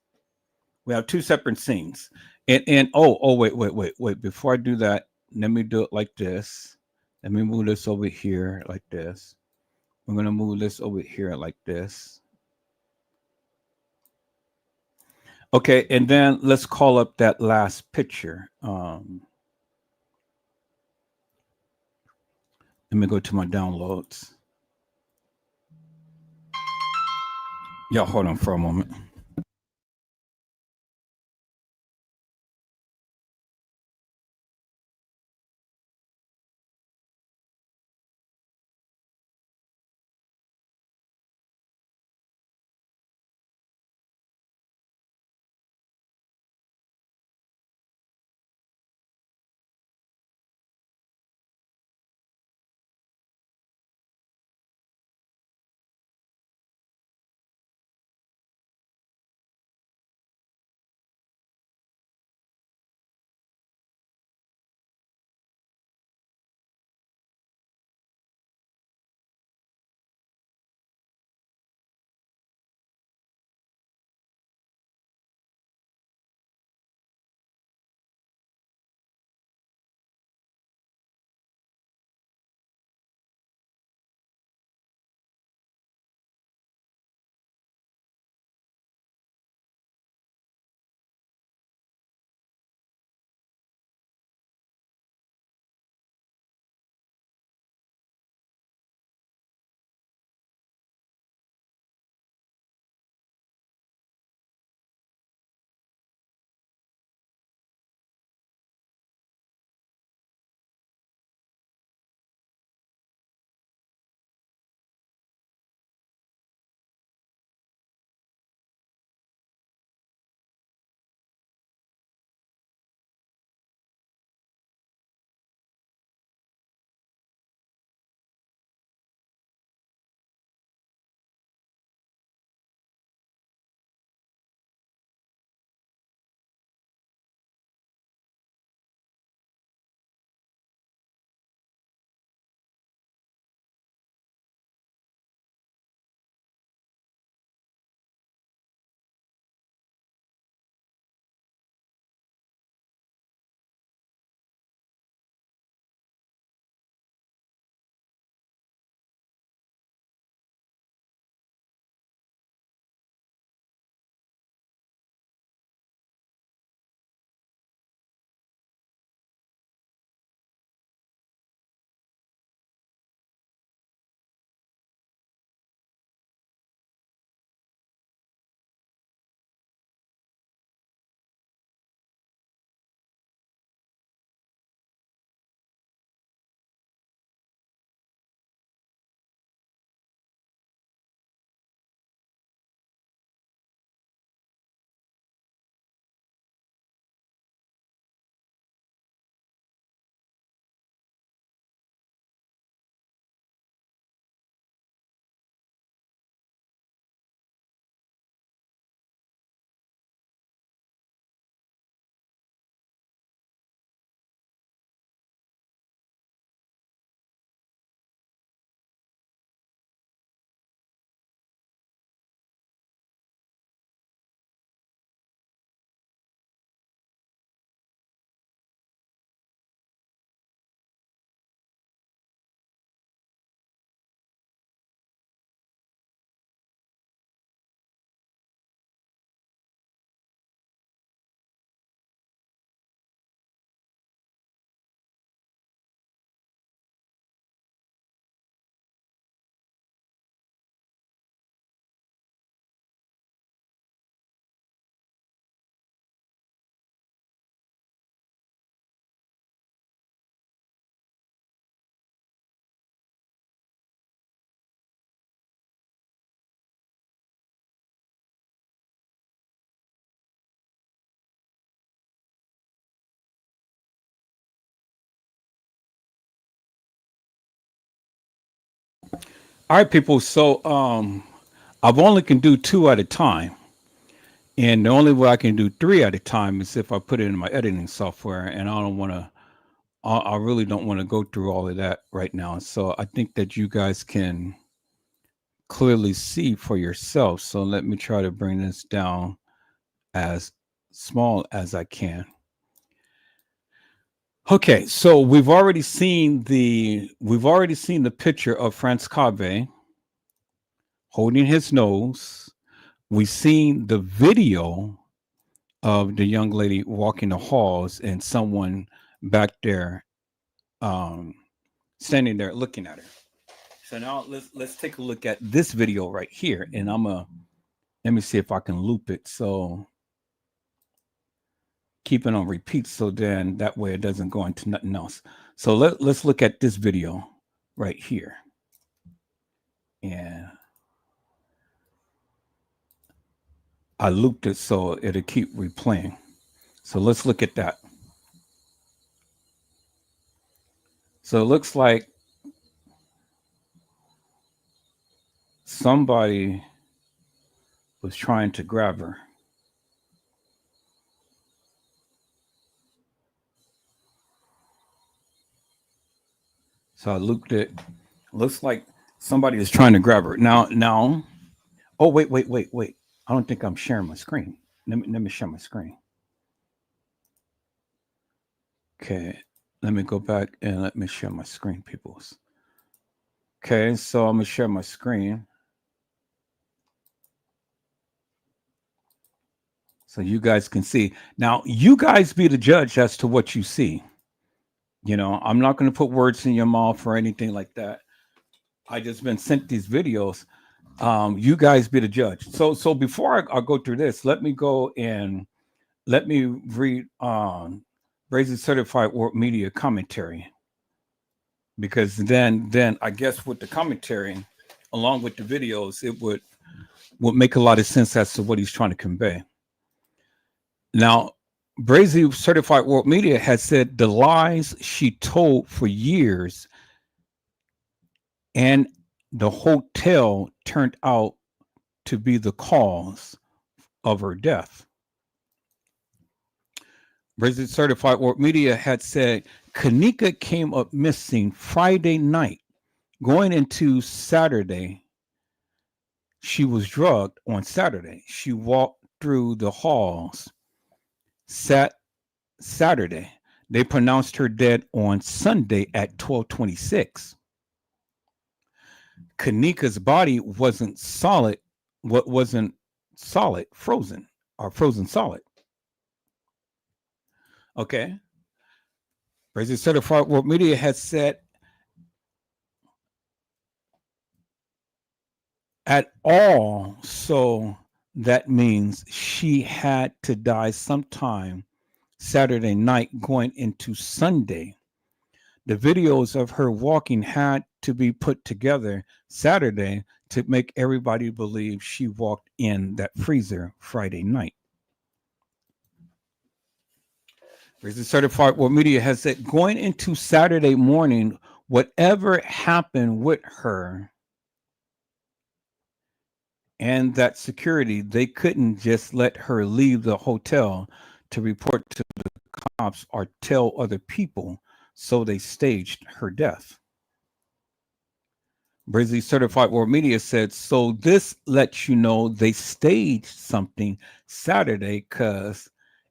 We have two separate scenes. And wait. Before I do that, let me do it like this. Let me move this over here like this. We're gonna move this over here like this. Okay, and then let's call up that last picture. Let me go to my downloads. Y'all hold on for a moment. All right, people. So I've only can do two at a time. And the only way I can do three at a time is if I put it in my editing software. And I don't want to, I really don't want to go through all of that right now. So I think that you guys can clearly see for yourself. So let me try to bring this down as small as I can. Okay, so we've already seen the picture of Franz Cave holding his nose. We've seen the video of the young lady walking the halls and someone back there um, standing there looking at her. So now let's take a look at this video right here, and let me see if I can loop it. So keep it on repeat, so then that way it doesn't go into nothing else. So let's look at this video right here, and I looped it so it'll keep replaying. So let's look at that. So it looks like somebody was trying to grab her. So I looped it. Looks like somebody is trying to grab her. Now. Oh, wait. I don't think I'm sharing my screen. Let me share my screen. Okay. Let me go back and let me share my screen, peoples. Okay, so I'm gonna share my screen. So you guys can see. Now, you guys be the judge as to what you see. I'm not going to put words in your mouth or anything like that. I just been sent these videos. You guys be the judge. So before I go through this, let me go and let me read Brazy Certified World Media commentary, because then I guess with the commentary along with the videos, it would make a lot of sense as to what he's trying to convey. Now, Brazy Certified World Media has said the lies she told for years and the hotel turned out to be the cause of her death. Brazy Certified World Media had said Kenneka came up missing Friday night. Going into Saturday, she was drugged on Saturday. She walked through the halls Saturday. They pronounced her dead on Sunday at 12:26. Kenneka's body wasn't solid. What wasn't solid? Frozen or frozen solid. Okay. Brazy Certified World Media has said at all. So that means she had to die sometime Saturday night going into Sunday. The videos of her walking had to be put together Saturday to make everybody believe she walked in that freezer Friday night. The Certified World Media has said going into Saturday morning, whatever happened with her and that security, they couldn't just let her leave the hotel to report to the cops or tell other people, so they staged her death. Brazy Certified World Media said, so this lets you know they staged something Saturday because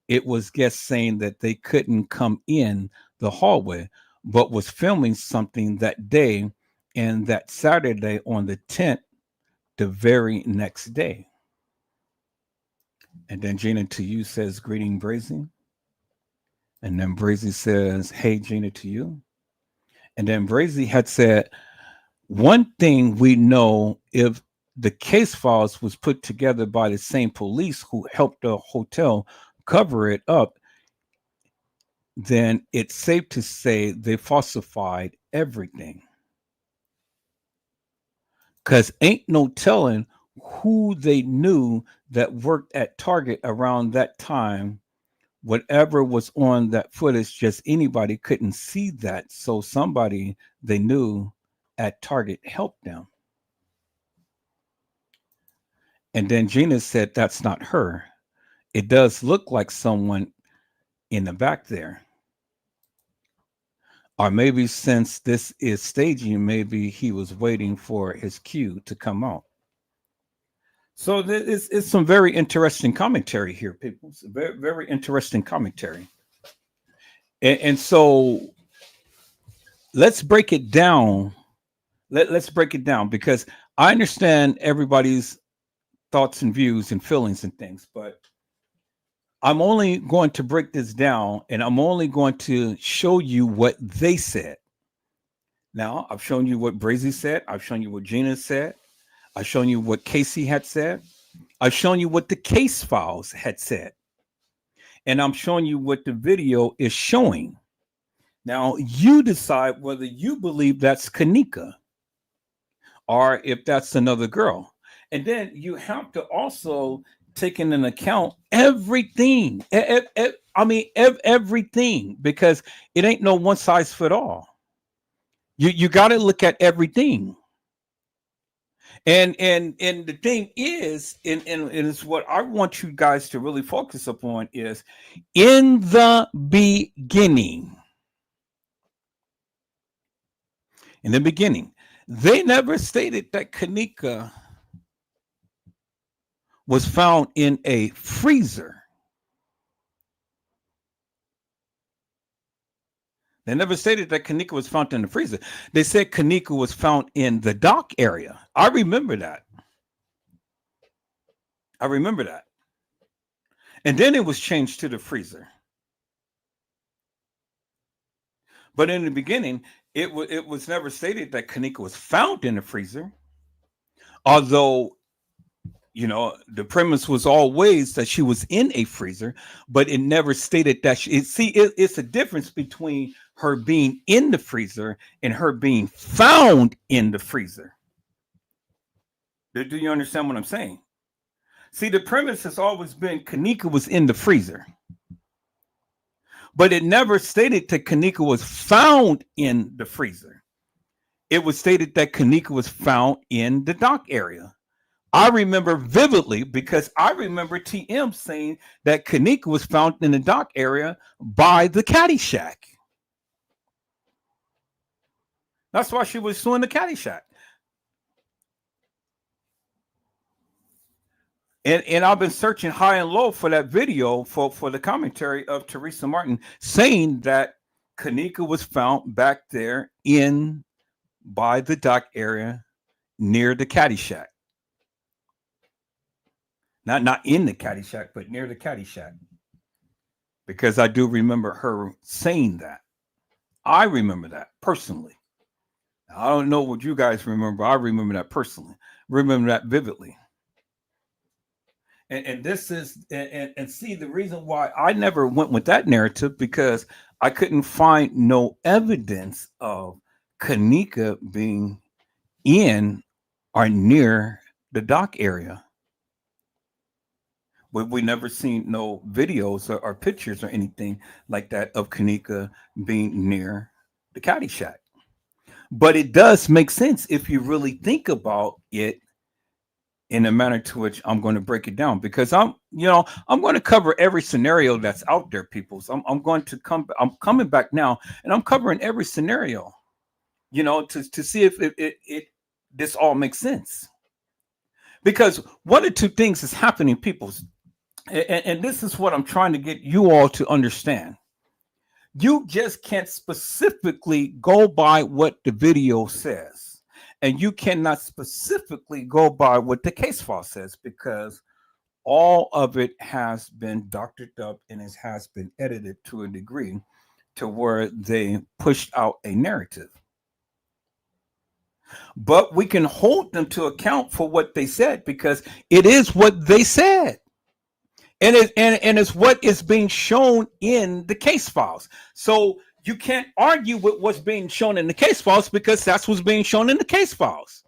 it was guests saying that they couldn't come in the hallway, but was filming something that day and that Saturday on the 10th, the very next day. And then Gina to you says, greeting Brazy. And then Brazy says, hey, Gina to you. And then Brazy had said, one thing we know, if the case files was put together by the same police who helped the hotel cover it up, then it's safe to say they falsified everything. Because ain't no telling who they knew that worked at Target around that time. Whatever was on that footage, just anybody couldn't see that. So somebody they knew at Target helped them. And then Gina said, that's not her. It does look like someone in the back there. Or maybe since this is staging, maybe he was waiting for his cue to come out. So it's some very interesting commentary here, people. It's a very, very interesting commentary. And so let's break it down. Let's break it down, because I understand everybody's thoughts and views and feelings and things, but I'm only going to break this down, and I'm only going to show you what they said. Now, I've shown you what Brazy said. I've shown you what Gina said. I've shown you what Casey had said. I've shown you what the case files had said. And I'm showing you what the video is showing. Now, you decide whether you believe that's Kenneka or if that's another girl. And then you have to also take into account everything. Everything, because it ain't no one size fit all. You got to look at everything. And the thing is, and it's what I want you guys to really focus upon is, in the beginning. In the beginning, they never stated that Kenneka was found in a freezer. They never stated that Kenneka was found in the freezer. They said Kenneka was found in the dock area. I remember that. And then it was changed to the freezer. But in the beginning, it was never stated that Kenneka was found in the freezer. Although, the premise was always that she was in a freezer, but it never stated that it's a difference between her being in the freezer and her being found in the freezer. Do you understand what I'm saying? See, the premise has always been Kenneka was in the freezer, but it never stated that Kenneka was found in the freezer. It was stated that Kenneka was found in the dock area. I remember vividly, because I remember TM saying that Kenneka was found in the dock area by the caddy shack. That's why she was suing the caddy shack. And I've been searching high and low for that video for the commentary of Teresa Martin saying that Kenneka was found back there by the dock area near the caddy shack. Not in the caddy shack, but near the caddy shack. Because I do remember her saying that. I remember that personally. I don't know what you guys remember. I remember that personally. Remember that vividly. And this is and see the reason why I never went with that narrative, because I couldn't find no evidence of Kenneka being in or near the dock area. We never seen no videos or pictures or anything like that of Kenneka being near the caddy shack. But it does make sense if you really think about it in a manner to which I'm going to break it down, because I'm going to cover every scenario that's out there, people. So I'm coming back now, and I'm covering every scenario, to see if this all makes sense. Because one or two things is happening, people. And this is what I'm trying to get you all to understand. You just can't specifically go by what the video says. And you cannot specifically go by what the case file says, because all of it has been doctored up and it has been edited to a degree to where they pushed out a narrative. But we can hold them to account for what they said, because it is what they said. And it's what is being shown in the case files. So you can't argue with what's being shown in the case files, because that's what's being shown in the case files.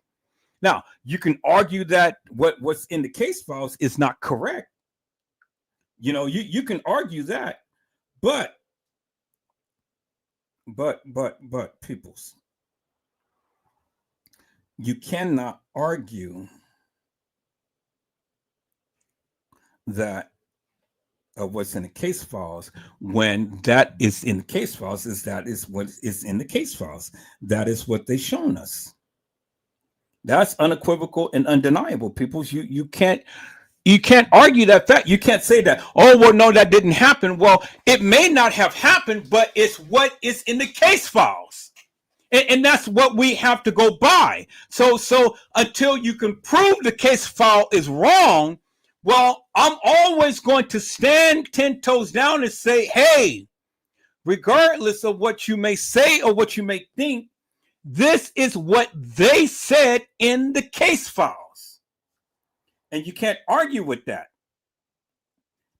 Now, you can argue that what's in the case files is not correct. You can argue that, but peoples, you cannot argue that of what's in the case files, when that is in the case files, is what is in the case files. That is what they've shown us. That's unequivocal and undeniable. People, you can't argue that fact. You can't say that, oh well, no, that didn't happen. Well, it may not have happened, but it's what is in the case files. And that's what we have to go by. So until you can prove the case file is wrong, well, I'm always going to stand 10 toes down and say, hey, regardless of what you may say or what you may think, this is what they said in the case files. And you can't argue with that.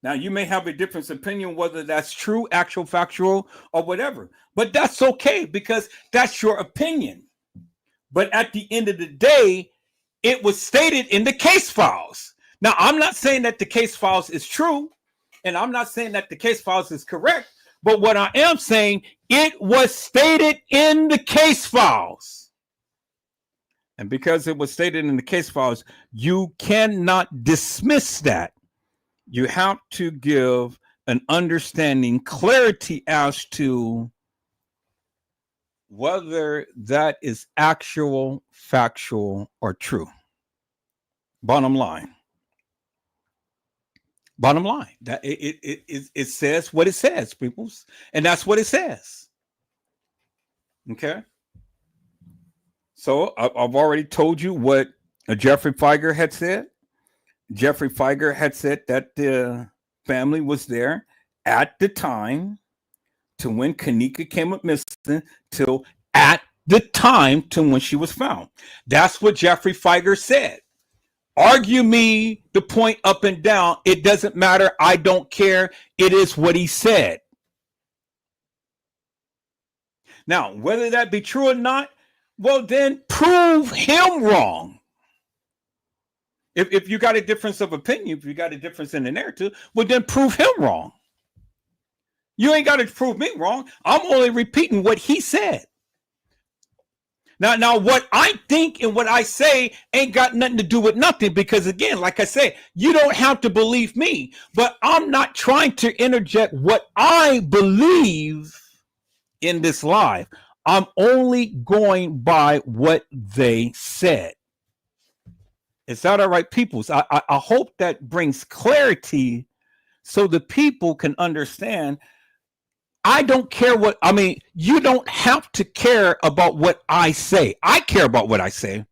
Now, you may have a different opinion, whether that's true, actual, factual, or whatever. But that's okay, because that's your opinion. But at the end of the day, it was stated in the case files. Now, I'm not saying that the case files is true, and I'm not saying that the case files is correct. But what I am saying, it was stated in the case files. And because it was stated in the case files, you cannot dismiss that. You have to give an understanding, clarity as to whether that is actual, factual, or true. Bottom line. Bottom line. That it says what it says, peoples. And that's what it says. Okay. So I've already told you what Jeffrey Feiger had said. Jeffrey Feiger had said that the family was there at the time to when Kenneka came up missing till at the time to when she was found. That's what Jeffrey Feiger said. Argue me the point up and down. It doesn't matter. I don't care. It is what he said. Now, whether that be true or not, well, then prove him wrong. If you got a difference of opinion, if you got a difference in the narrative, well, then prove him wrong. You ain't got to prove me wrong. I'm only repeating what he said. Now, what I think and what I say ain't got nothing to do with nothing, because, again, like I say, you don't have to believe me, but I'm not trying to interject what I believe in this live. I'm only going by what they said. Is that all right, peoples? I hope that brings clarity so the people can understand. I don't care you don't have to care about what I say. I care about what I say,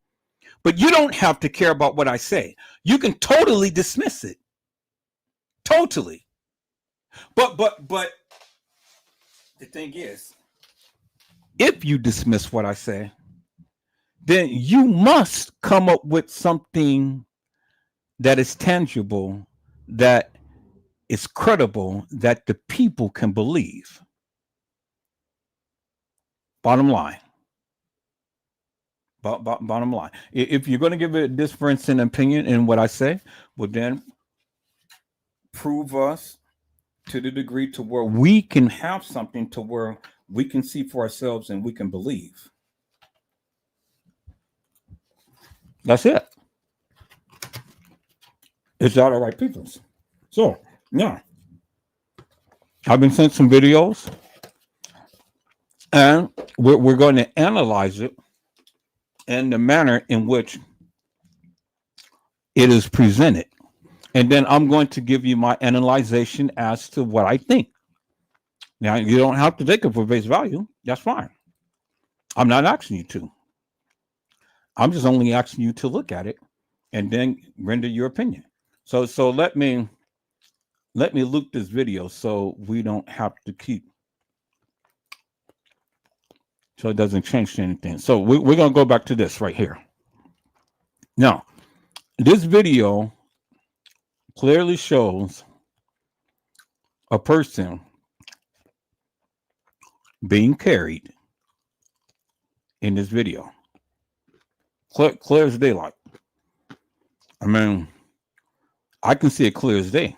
but you don't have to care about what I say. You can totally dismiss it. Totally. But the thing is, if you dismiss what I say, then you must come up with something that is tangible, that is credible, that the people can believe. Bottom line. Bottom line. If you're going to give a difference in opinion in what I say, well, then prove us to the degree to where we can have something to where we can see for ourselves and we can believe. That's it. Is that all right, people? So, yeah. I've been sent some videos, and we're going to analyze it in the manner in which it is presented. And then I'm going to give you my analyzation as to what I think. Now, you don't have to take it for face value. That's fine. I'm not asking you to. I'm just only asking you to look at it and then render your opinion. So let me loop this video so we don't have to keep, so it doesn't change anything. So we're going to go back to this right here. Now, this video clearly shows a person being carried in this video. Clear as daylight. I mean, I can see it clear as day.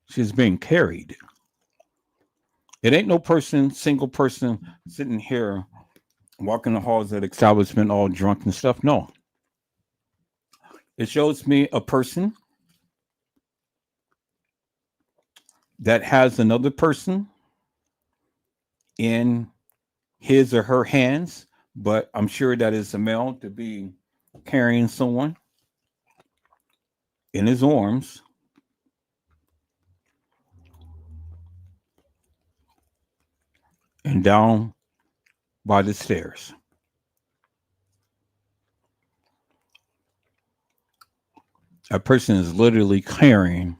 She's being carried. It ain't no person, single person sitting here walking the halls of the establishment all drunk and stuff. No. It shows me a person that has another person in his or her hands, but I'm sure that is a male to be carrying someone in his arms. And down by the stairs. That person is literally carrying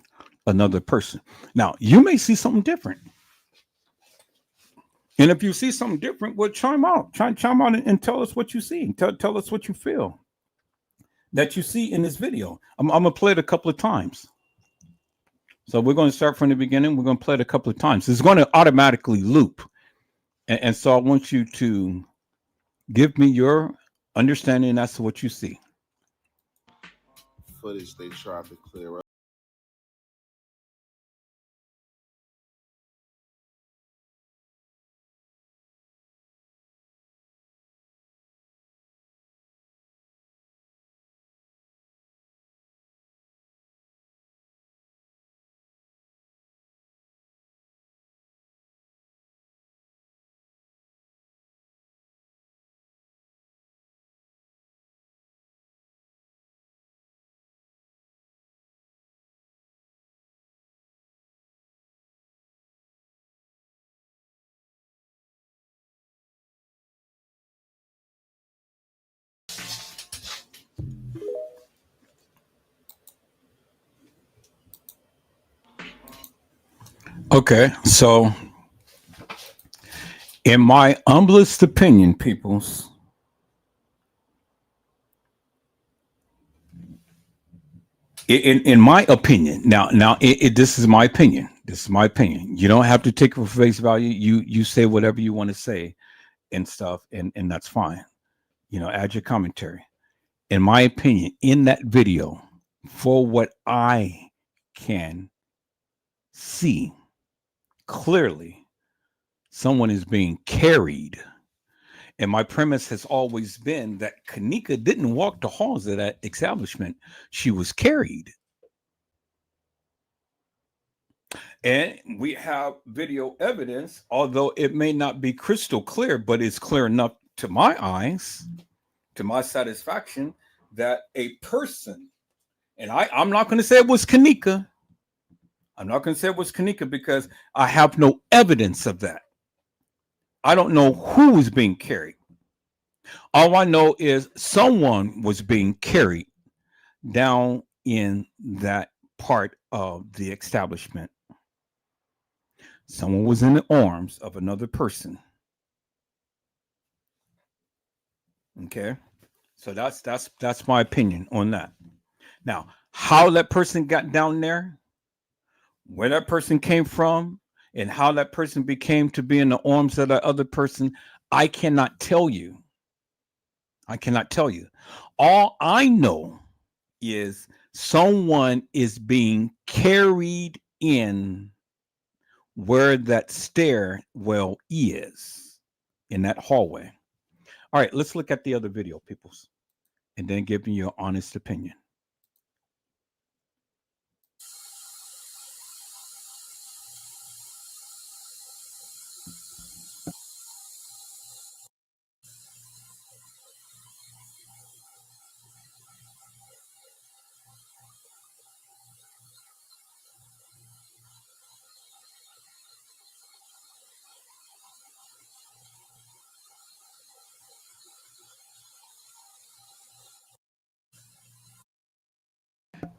another person. Now, you may see something different. And if you see something different, well, chime out. Chime out and tell us what you see. Tell us what you feel that you see in this video. I'm going to play it a couple of times. So we're going to start from the beginning. We're going to play it a couple of times. It's going to automatically loop. And so I want you to give me your understanding as to what you see. Footage they tried to clear up. Okay, so in my humblest opinion, peoples, in my opinion, now this is my opinion. This is my opinion. You don't have to take it for face value. You say whatever you want to say and stuff, and that's fine. You know, add your commentary. In my opinion, in that video, for what I can see clearly, someone is being carried. And my premise has always been that Kenneka didn't walk the halls of that establishment. She was carried. And we have video evidence, although it may not be crystal clear, but it's clear enough to my eyes, to my satisfaction, that a person, and I'm not going to say it was Kenneka. I'm not going to say it was Kenneka because I have no evidence of that. I don't know who was being carried. All I know is someone was being carried down in that part of the establishment. Someone was in the arms of another person. Okay, so that's my opinion on that. Now, how that person got down there, where that person came from, and how that person became to be in the arms of that other person, I cannot tell you. I cannot tell you. All I know is someone is being carried in where that stairwell is in that hallway. All right, let's look at the other video, peoples, and then give me your honest opinion.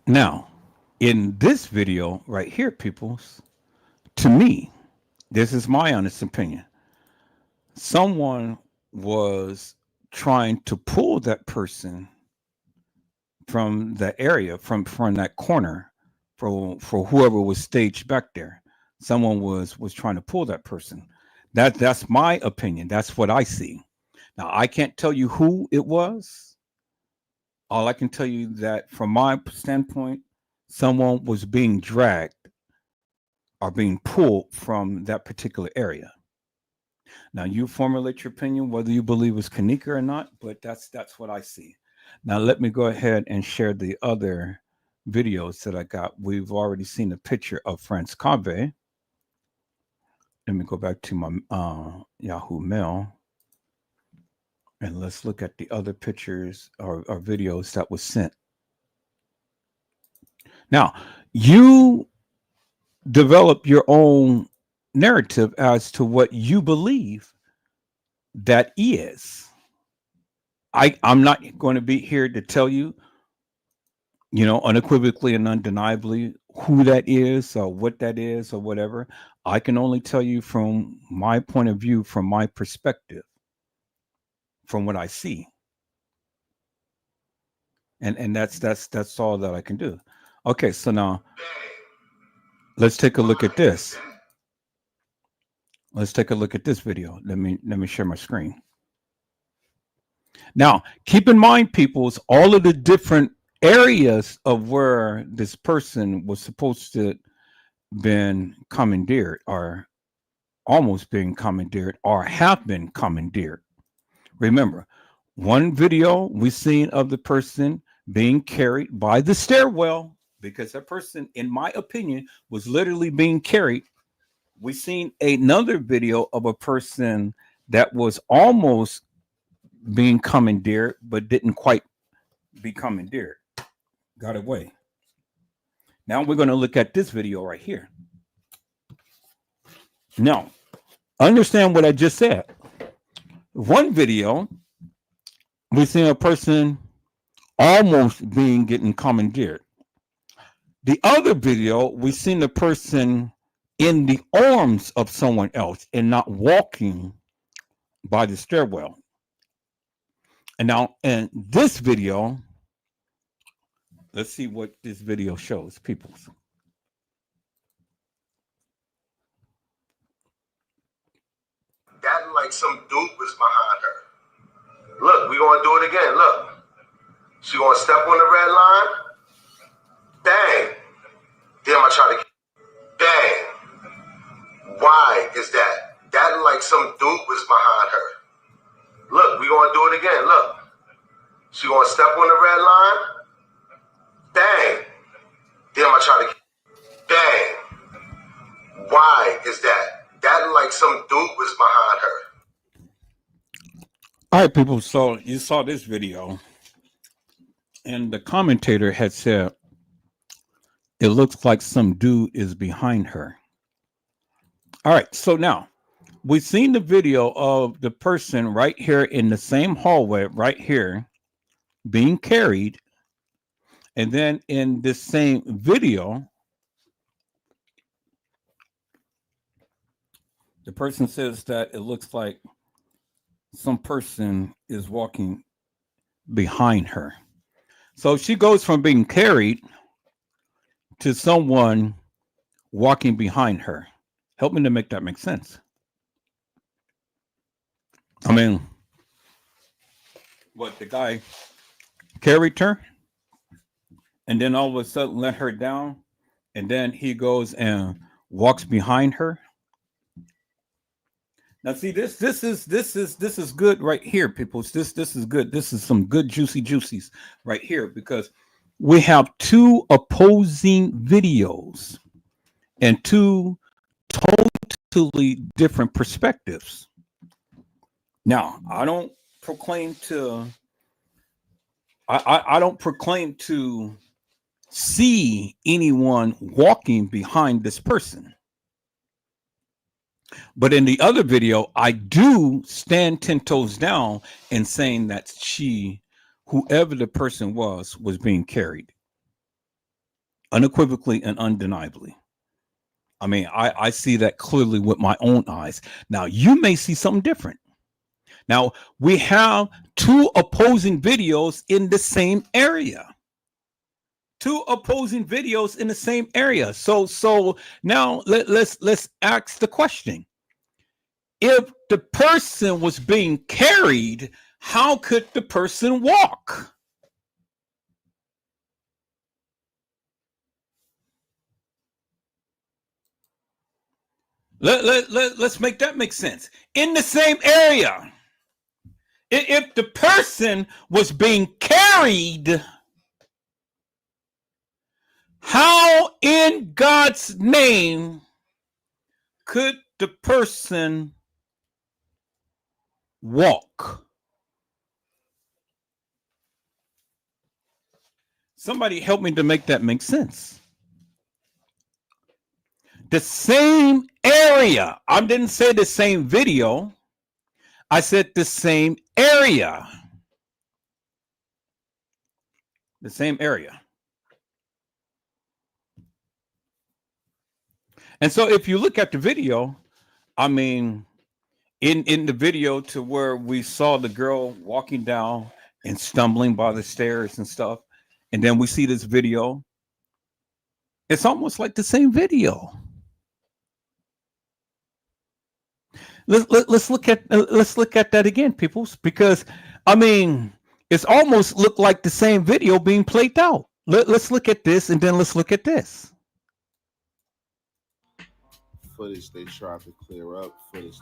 Now, in this video right here, peoples, to me, this is my honest opinion. Someone was trying to pull that person from the area, from that corner, for whoever was staged back there. Someone was trying to pull that person. That's my opinion. That's what I see. Now, I can't tell you who it was. All I can tell you that from my standpoint, someone was being dragged or being pulled from that particular area. Now you formulate your opinion whether you believe it's Kenneka or not, but that's what I see. Now let me go ahead and share the other videos that I got. We've already seen a picture of France Cave. Let me go back to my Yahoo Mail, and let's look at the other pictures or videos that was sent. Now, you develop your own narrative as to what you believe that is. I'm not going to be here to tell you, unequivocally and undeniably who that is or what that is or whatever. I can only tell you from my point of view, from my perspective, from what I see. And that's all that I can do. Okay, so now let's take a look at this. Let's take a look at this video. Let me share my screen. Now, keep in mind, peoples, all of the different areas of where this person was supposed to been commandeered or almost being commandeered or have been commandeered. Remember, one video we seen of the person being carried by the stairwell, because that person, in my opinion, was literally being carried. We seen another video of a person that was almost being commandeered, but didn't quite be commandeered. Got away. Now we're going to look at this video right here. Now, understand what I just said. One video, we seen a person almost getting commandeered. The other video, we seen the person in the arms of someone else and not walking by the stairwell. And now in this video, let's see what this video shows, people. That like some dude was behind her. Look, we gonna do it again. Look, she gonna step on the red line. Bang. Damn, I try to. Bang. Why is that? That like some dude was behind her. Look, we gonna do it again. Look, she gonna step on the red line. Bang. Damn, I try to. Bang. Why is that? That like some dude was behind her. All right, people. So you saw this video, and the commentator had said, it looks like some dude is behind her. All right. So now we've seen the video of the person right here in the same hallway, right here, being carried. And then in this same video, the person says that it looks like some person is walking behind her. So she goes from being carried to someone walking behind her. Help me to make that make sense. I mean, what, the guy carried her and then all of a sudden let her down, and then he goes and walks behind her. Now, see, this is good right here, people. This is good. This is some good juicies right here, because we have two opposing videos and two totally different perspectives. Now, I don't proclaim to see anyone walking behind this person. But in the other video, I do stand 10 toes down in saying that whoever the person was being carried unequivocally and undeniably. I mean, I see that clearly with my own eyes. Now, you may see something different. Now, we have two opposing videos in the same area. Two opposing videos in the same area. So now let's ask the question. If the person was being carried, how could the person walk? Let's make that make sense. In the same area, if the person was being carried, how in God's name could the person walk? Somebody help me to make that make sense. The same area. I didn't say the same video. I said the same area. The same area. And so if you look at the video, I mean, in the video to where we saw the girl walking down and stumbling by the stairs and stuff, and then we see this video, it's almost like the same video. Let's look at that again, people, because I mean, it's almost looked like the same video being played out. Let's look at this, and then let's look at this. Footage they tried to clear up. Footage.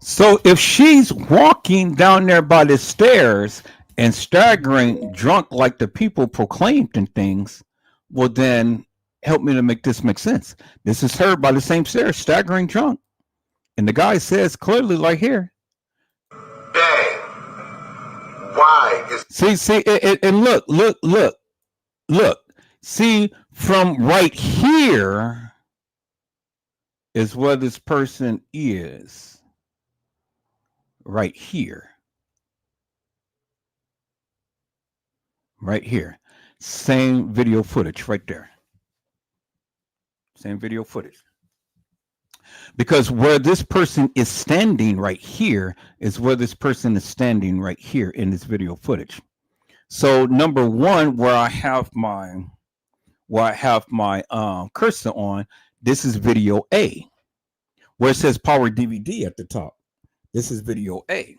So if she's walking down there by the stairs and staggering drunk like the people proclaimed and things, well then help me to make this make sense. This is her by the same stairs, staggering drunk. And the guy says clearly like here. Bang. Why is See, and look. See, from right here is where this person is. Right here. Right here. Same video footage right there. Same video footage. Because where this person is standing right here is where this person is standing right here in this video footage. So number one, where I have my cursor on, this is video A, where it says Power DVD at the top. This is video A.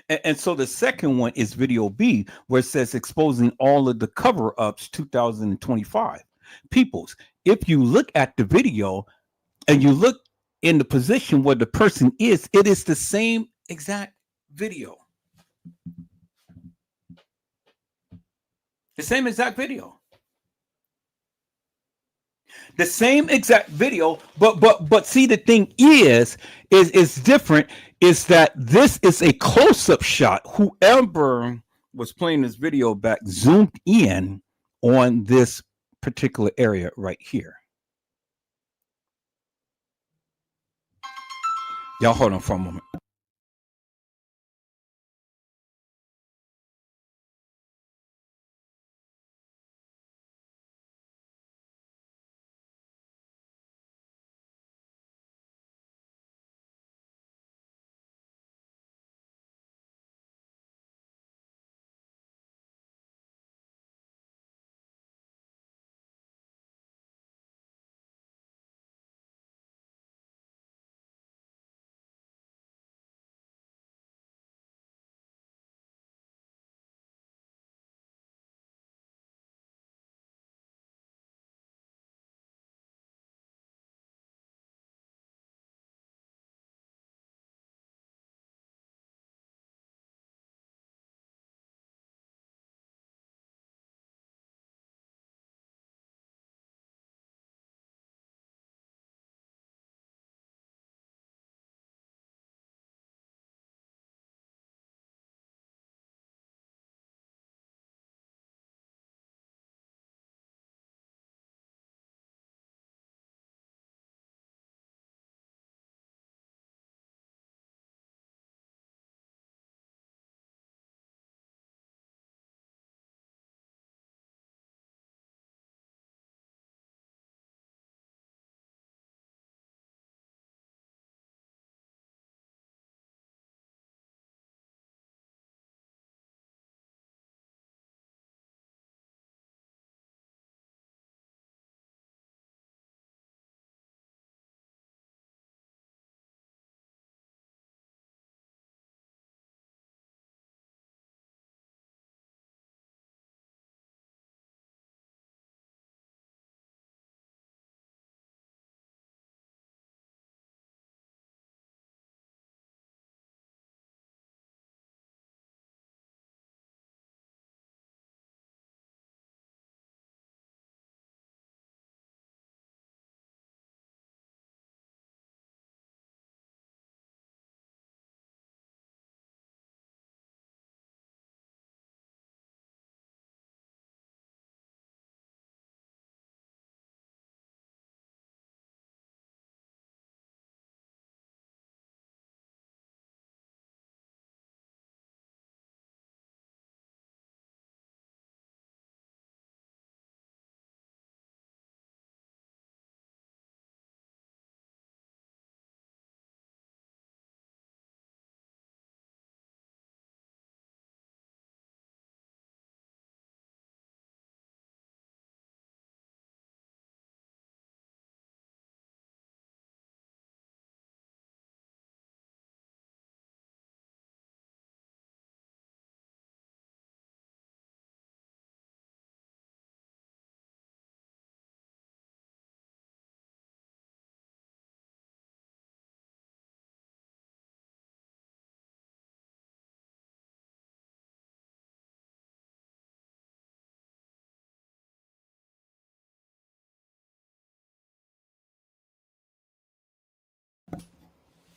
And so the second one is video B, where it says exposing all of the cover-ups 2025. Peoples, if you look at the video and you look in the position where the person is, it is the same exact video. The same exact video. The same exact video, but see, the thing is different, is that this is a close-up shot. Whoever was playing this video back zoomed in on this particular area right here. Y'all hold on for a moment.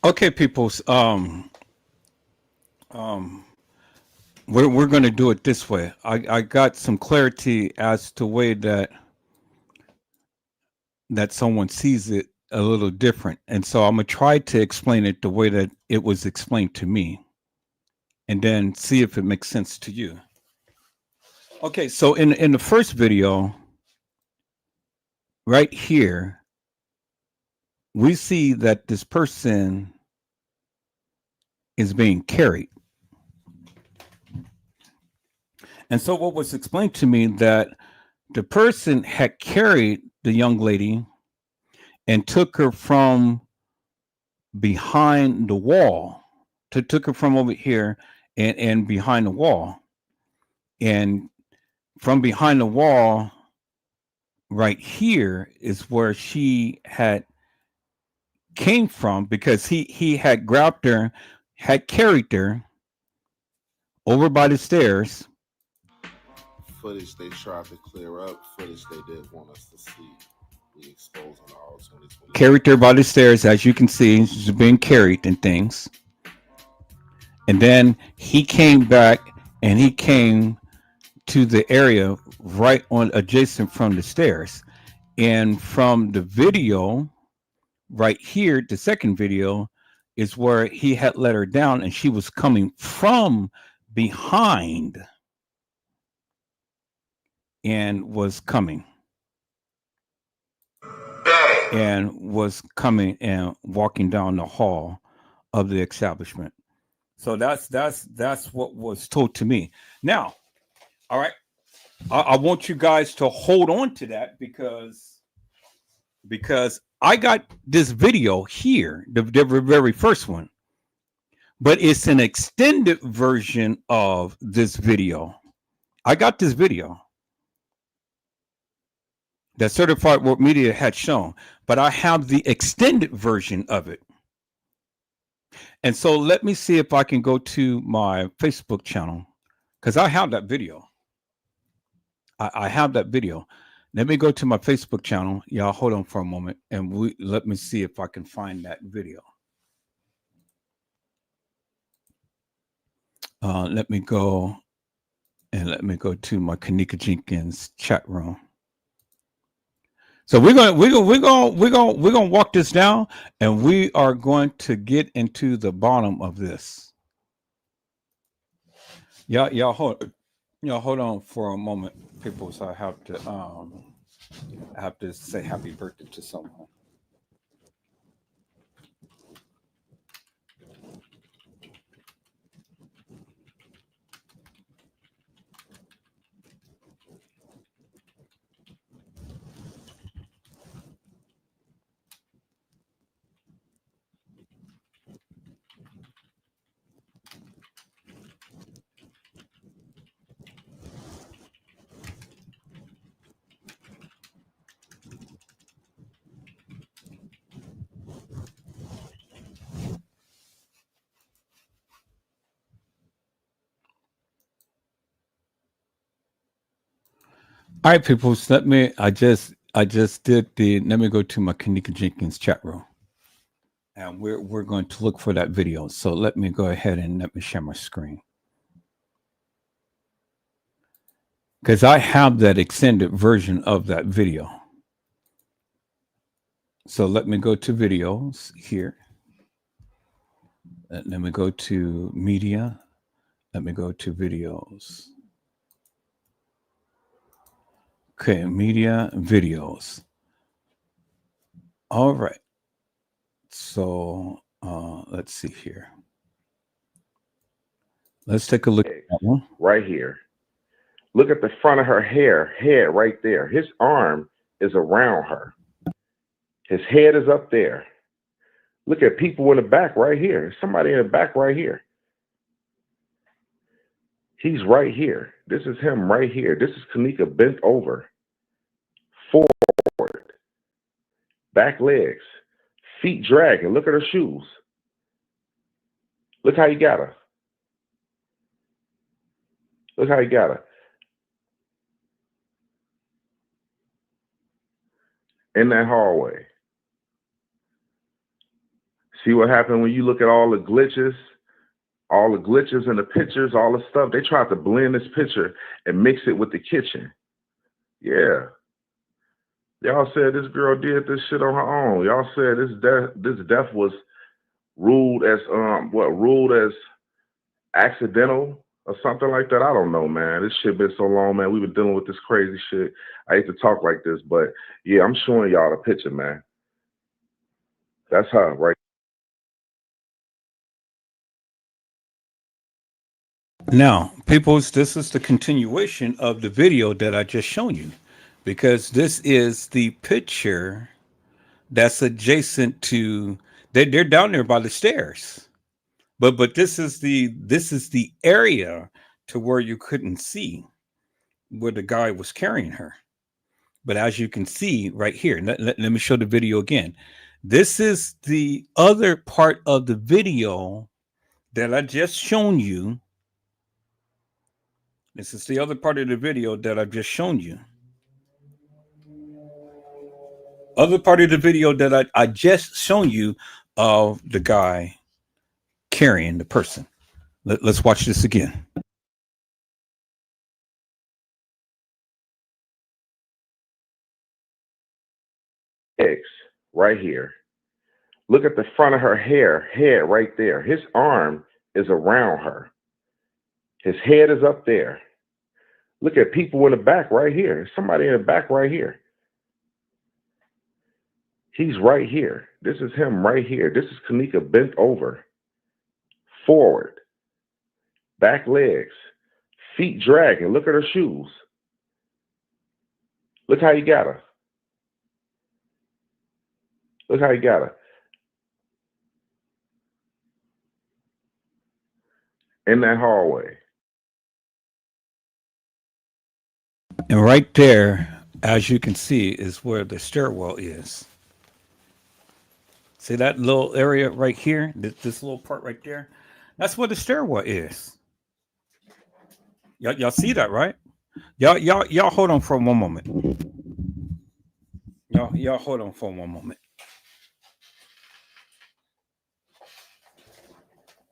Okay, peoples. Um, we're going to do it this way. I got some clarity as to way that someone sees it a little different, and so I'm gonna try to explain it the way that it was explained to me, and then see if it makes sense to you. Okay, so in the first video, right here, we see that this person is being carried. And so what was explained to me that the person had carried the young lady and took her from behind the wall, took her from over here and behind the wall. And from behind the wall right here is where she had came from, because he had grabbed her, had carried her over by the stairs. Footage they tried to clear up, footage they didn't want us to see. We exposing all 2020. Carried her by the stairs, as you can see, she's being carried and things. And then he came back and he came to the area right on adjacent from the stairs. And from the video right here, the second video, is where he had let her down and she was coming from behind and was coming and walking down the hall of the establishment. So that's what was told to me. Now, all right, I want you guys to hold on to that because I got this video here, the very first one, but it's an extended version of this video. I got this video that Certified Work Media had shown, but I have the extended version of it. And so let me see if I can go to my Facebook channel, because I have that video. I have that video. Let me go to my Facebook channel. Y'all hold on for a moment and let me see if I can find that video. Let me go to my Kenneka Jenkins chat room. So we're gonna walk this down, and we are going to get into the bottom of this. Y'all hold on for a moment, people. So I have to say happy birthday to someone. All right, people. So I just did the. Let me go to my Kenneka Jenkins chat room, and we're going to look for that video. So let me go ahead and let me share my screen, because I have that extended version of that video. So let me go to videos here. Let me go to media. Let me go to videos. Okay, media, videos. All right. So let's see here. Let's take a look at that one. Right here. Look at the front of her head right there. His arm is around her. His head is up there. Look at people in the back right here. There's somebody in the back right here. He's right here. This is him right here. This is Kenneka bent over. Forward. Back legs. Feet dragging. Look at her shoes. Look how he got her. Look how he got her. In that hallway. See what happened when you look at all the glitches in the pictures, all the stuff. They tried to blend this picture and mix it with the kitchen. Yeah. Y'all said this girl did this shit on her own. Y'all said this death was ruled as accidental or something like that. I don't know, man. This shit been so long, man. We've been dealing with this crazy shit. I hate to talk like this, but yeah, I'm showing y'all the picture, man. That's her, right? Now, peoples, this is the continuation of the video that I just shown you, because this is the picture that's adjacent to they're down there by the stairs. But this is the area to where you couldn't see where the guy was carrying her. But as you can see right here, let me show the video again. This is the other part of the video that I just shown you. This is the other part of the video that I've just shown you. Other part of the video that I just shown you of the guy carrying the person. Let's watch this again. X right here. Look at the front of her head right there. His arm is around her. His head is up there. Look at people in the back right here. Somebody in the back right here. He's right here. This is him right here. This is Kenneka bent over. Forward. Back legs. Feet dragging. Look at her shoes. Look how you got her. Look how you got her. In that hallway. And right there, as you can see, is where the stairwell is. See that little area right here? This little part right there? That's where the stairwell is. Y'all see that, right? Y'all hold on for one moment. Y'all hold on for one moment.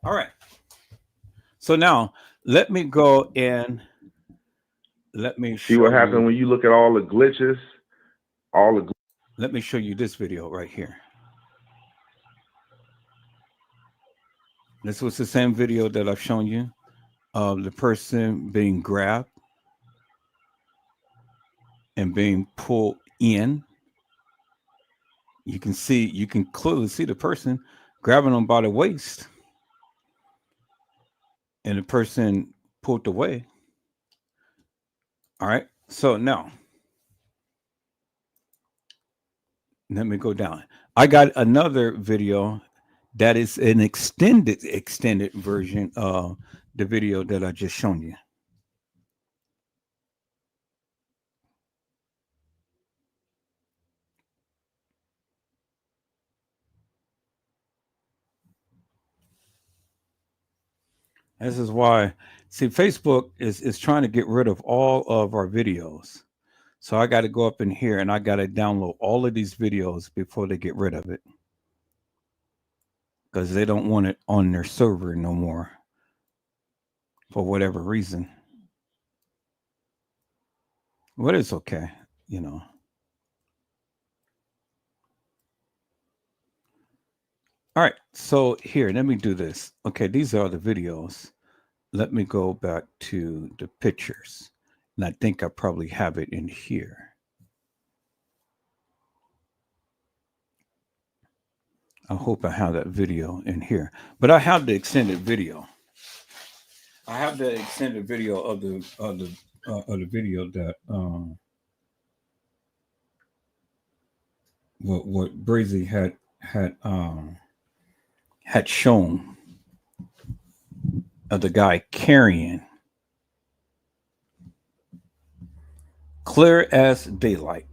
All right. So now let me go and let me see what happened when you look at all the glitches. Let me show you this video right here. This was the same video that I've shown you of the person being grabbed and being pulled in. You can clearly see the person grabbing them by the waist and the person pulled away. All right. So now let me go down. I got another video that is an extended version of the video that I just shown you. This is why, see, Facebook is trying to get rid of all of our videos. So I got to go up in here and I got to download all of these videos before they get rid of it, because they don't want it on their server no more for whatever reason. But it's okay, you know. All right, so here, let me do this. Okay, these are the videos. Let me go back to the pictures. And I think I probably have it in here. I hope I have that video in here. But I have the extended video. I have the extended video of the video that what Brazy had shown of the guy carrying, clear as daylight.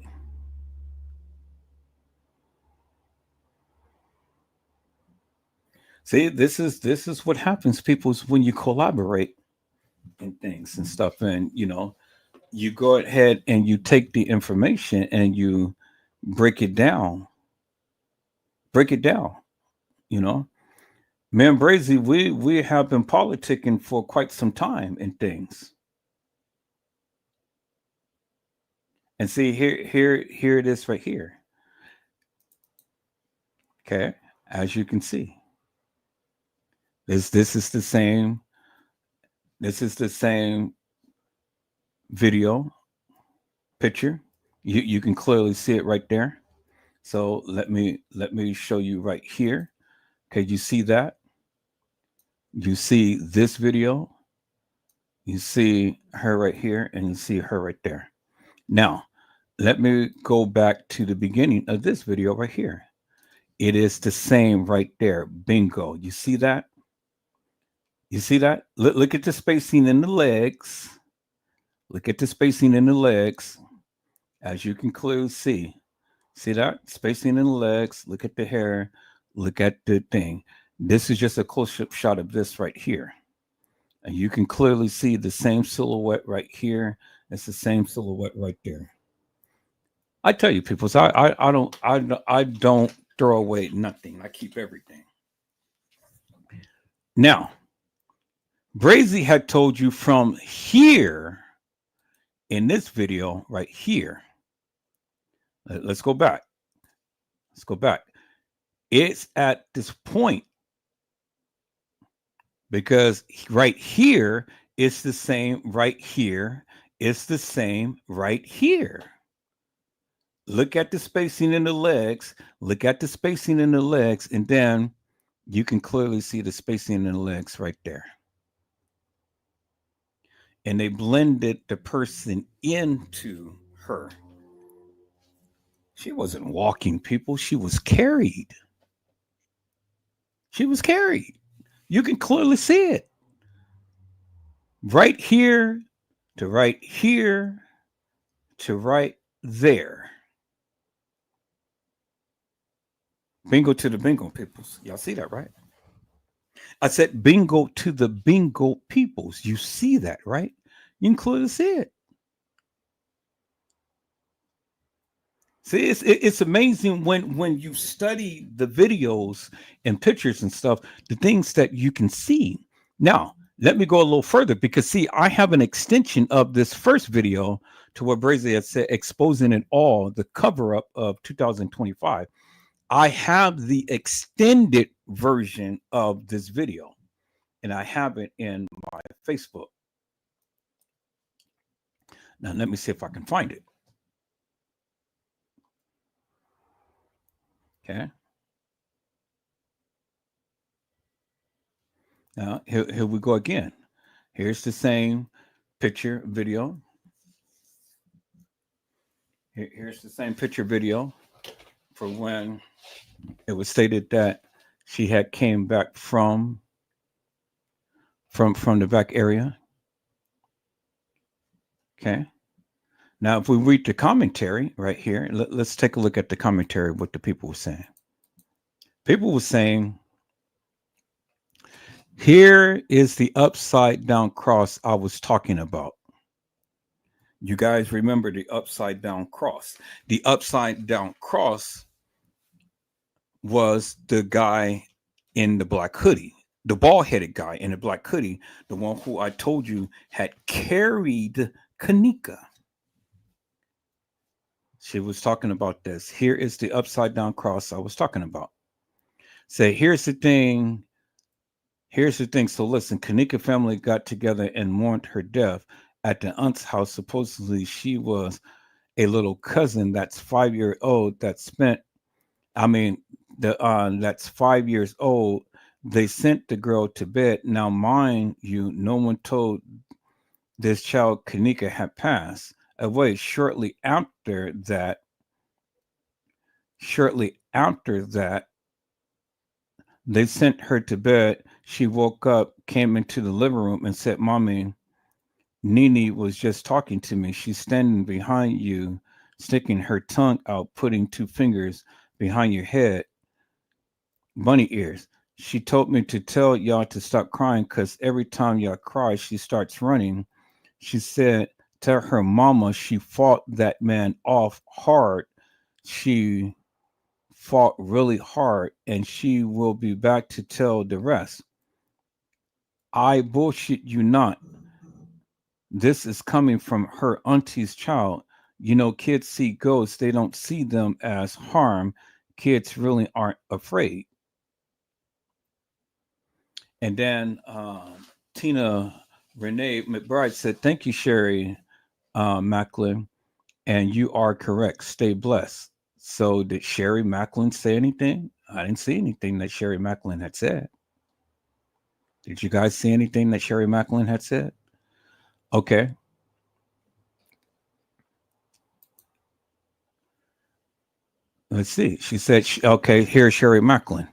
See, this is what happens, people, when you collaborate and things and stuff, and you know, you go ahead and you take the information and you break it down. You know, me and Brazy, we have been politicking for quite some time and things. And see here it is right here. Okay, as you can see, this is the same. This is the same video picture. You can clearly see it right there. So let me show you right here. Okay, you see that? You see this video. You see her right here, and you see her right there. Now, let me go back to the beginning of this video right here. It is the same right there. Bingo. You see that? You see that? Look at the spacing in the legs. Look at the spacing in the legs. As you can clearly see. See that? Spacing in the legs. Look at the hair. Look at the thing. This is just a close-up shot of this right here. And you can clearly see the same silhouette right here. It's the same silhouette right there. I tell you, people, so I don't throw away nothing. I keep everything. Now, Brazy had told you from here in this video right here. Let's go back. Let's go back. It's at this point because right here it's the same right here. It's the same right here. Look at the spacing in the legs. Look at the spacing in the legs, and then you can clearly see the spacing in the legs right there. And they blended the person into her. She wasn't walking, people. She was carried. She was carried. You can clearly see it. Right here to right here to right there. Bingo to the bingo peoples. Y'all see that, right? I said bingo to the bingo peoples. You see that, right? You can clearly see it. See, it's amazing when you study the videos and pictures and stuff, the things that you can see. Now, let me go a little further because, see, I have an extension of this first video to what Brazy had said, exposing it all, the cover-up of 2025. I have the extended version of this video, and I have it in my Facebook. Now, let me see if I can find it. Okay. Now, here we go again. Here's the same picture video. Here's the same picture video for when it was stated that she had came back from the back area. Okay. Now, if we read the commentary right here, let's take a look at the commentary, what the people were saying. People were saying, here is the upside down cross I was talking about. You guys remember the upside down cross. The upside down cross was the guy in the black hoodie, the bald-headed guy in the black hoodie, the one who I told you had carried Kenneka. She was talking about this. Here is the upside down cross I was talking about. Say, here's the thing. Here's the thing. So listen, Kenneka family got together and mourned her death at the aunt's house. Supposedly she was a little cousin that's 5 years old that spent, that's 5 years old. They sent the girl to bed. Now, mind you, no one told this child Kenneka had passed away. Shortly after that, they sent her to bed. She woke up, came into the living room and said, Mommy, Nene was just talking to me. She's standing behind you, sticking her tongue out, putting two fingers behind your head, bunny ears. She told me to tell y'all to stop crying because every time y'all cry, she starts running. She said, tell her mama she fought that man off hard. She fought really hard and she will be back to tell the rest. I bullshit you not. This is coming from her auntie's child. You know, kids see ghosts, they don't see them as harm. Kids really aren't afraid. And then Tina Renee McBride said, "Thank you, Sherry Macklin, and you are correct. Stay blessed." So, did Sherry Macklin say anything? I didn't see anything that Sherry Macklin had said. Did you guys see anything that Sherry Macklin had said? Okay. Let's see. She said, okay, here's Sherry Macklin.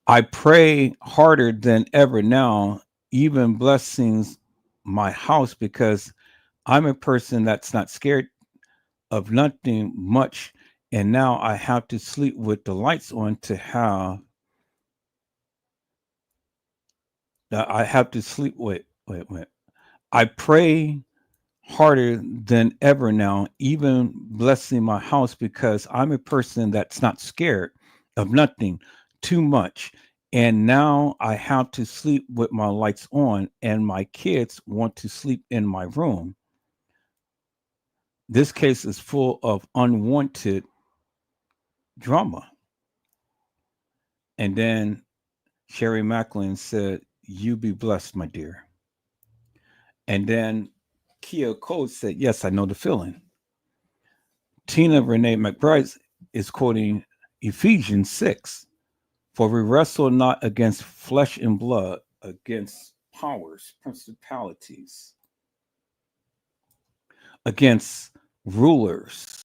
I pray harder than ever now, even blessings my house because I'm a person that's not scared of nothing much. And now I have to sleep with the lights on to have, I have to sleep. Wait. I pray harder than ever now, even blessing my house because I'm a person that's not scared of nothing too much. And now I have to sleep with my lights on, and my kids want to sleep in my room. This case is full of unwanted drama. And then Sherry Macklin said, "You be blessed, my dear." And then Kia Code said, "Yes, I know the feeling." Tina Renee McBride is quoting Ephesians 6, "For we wrestle not against flesh and blood, against powers, principalities, against rulers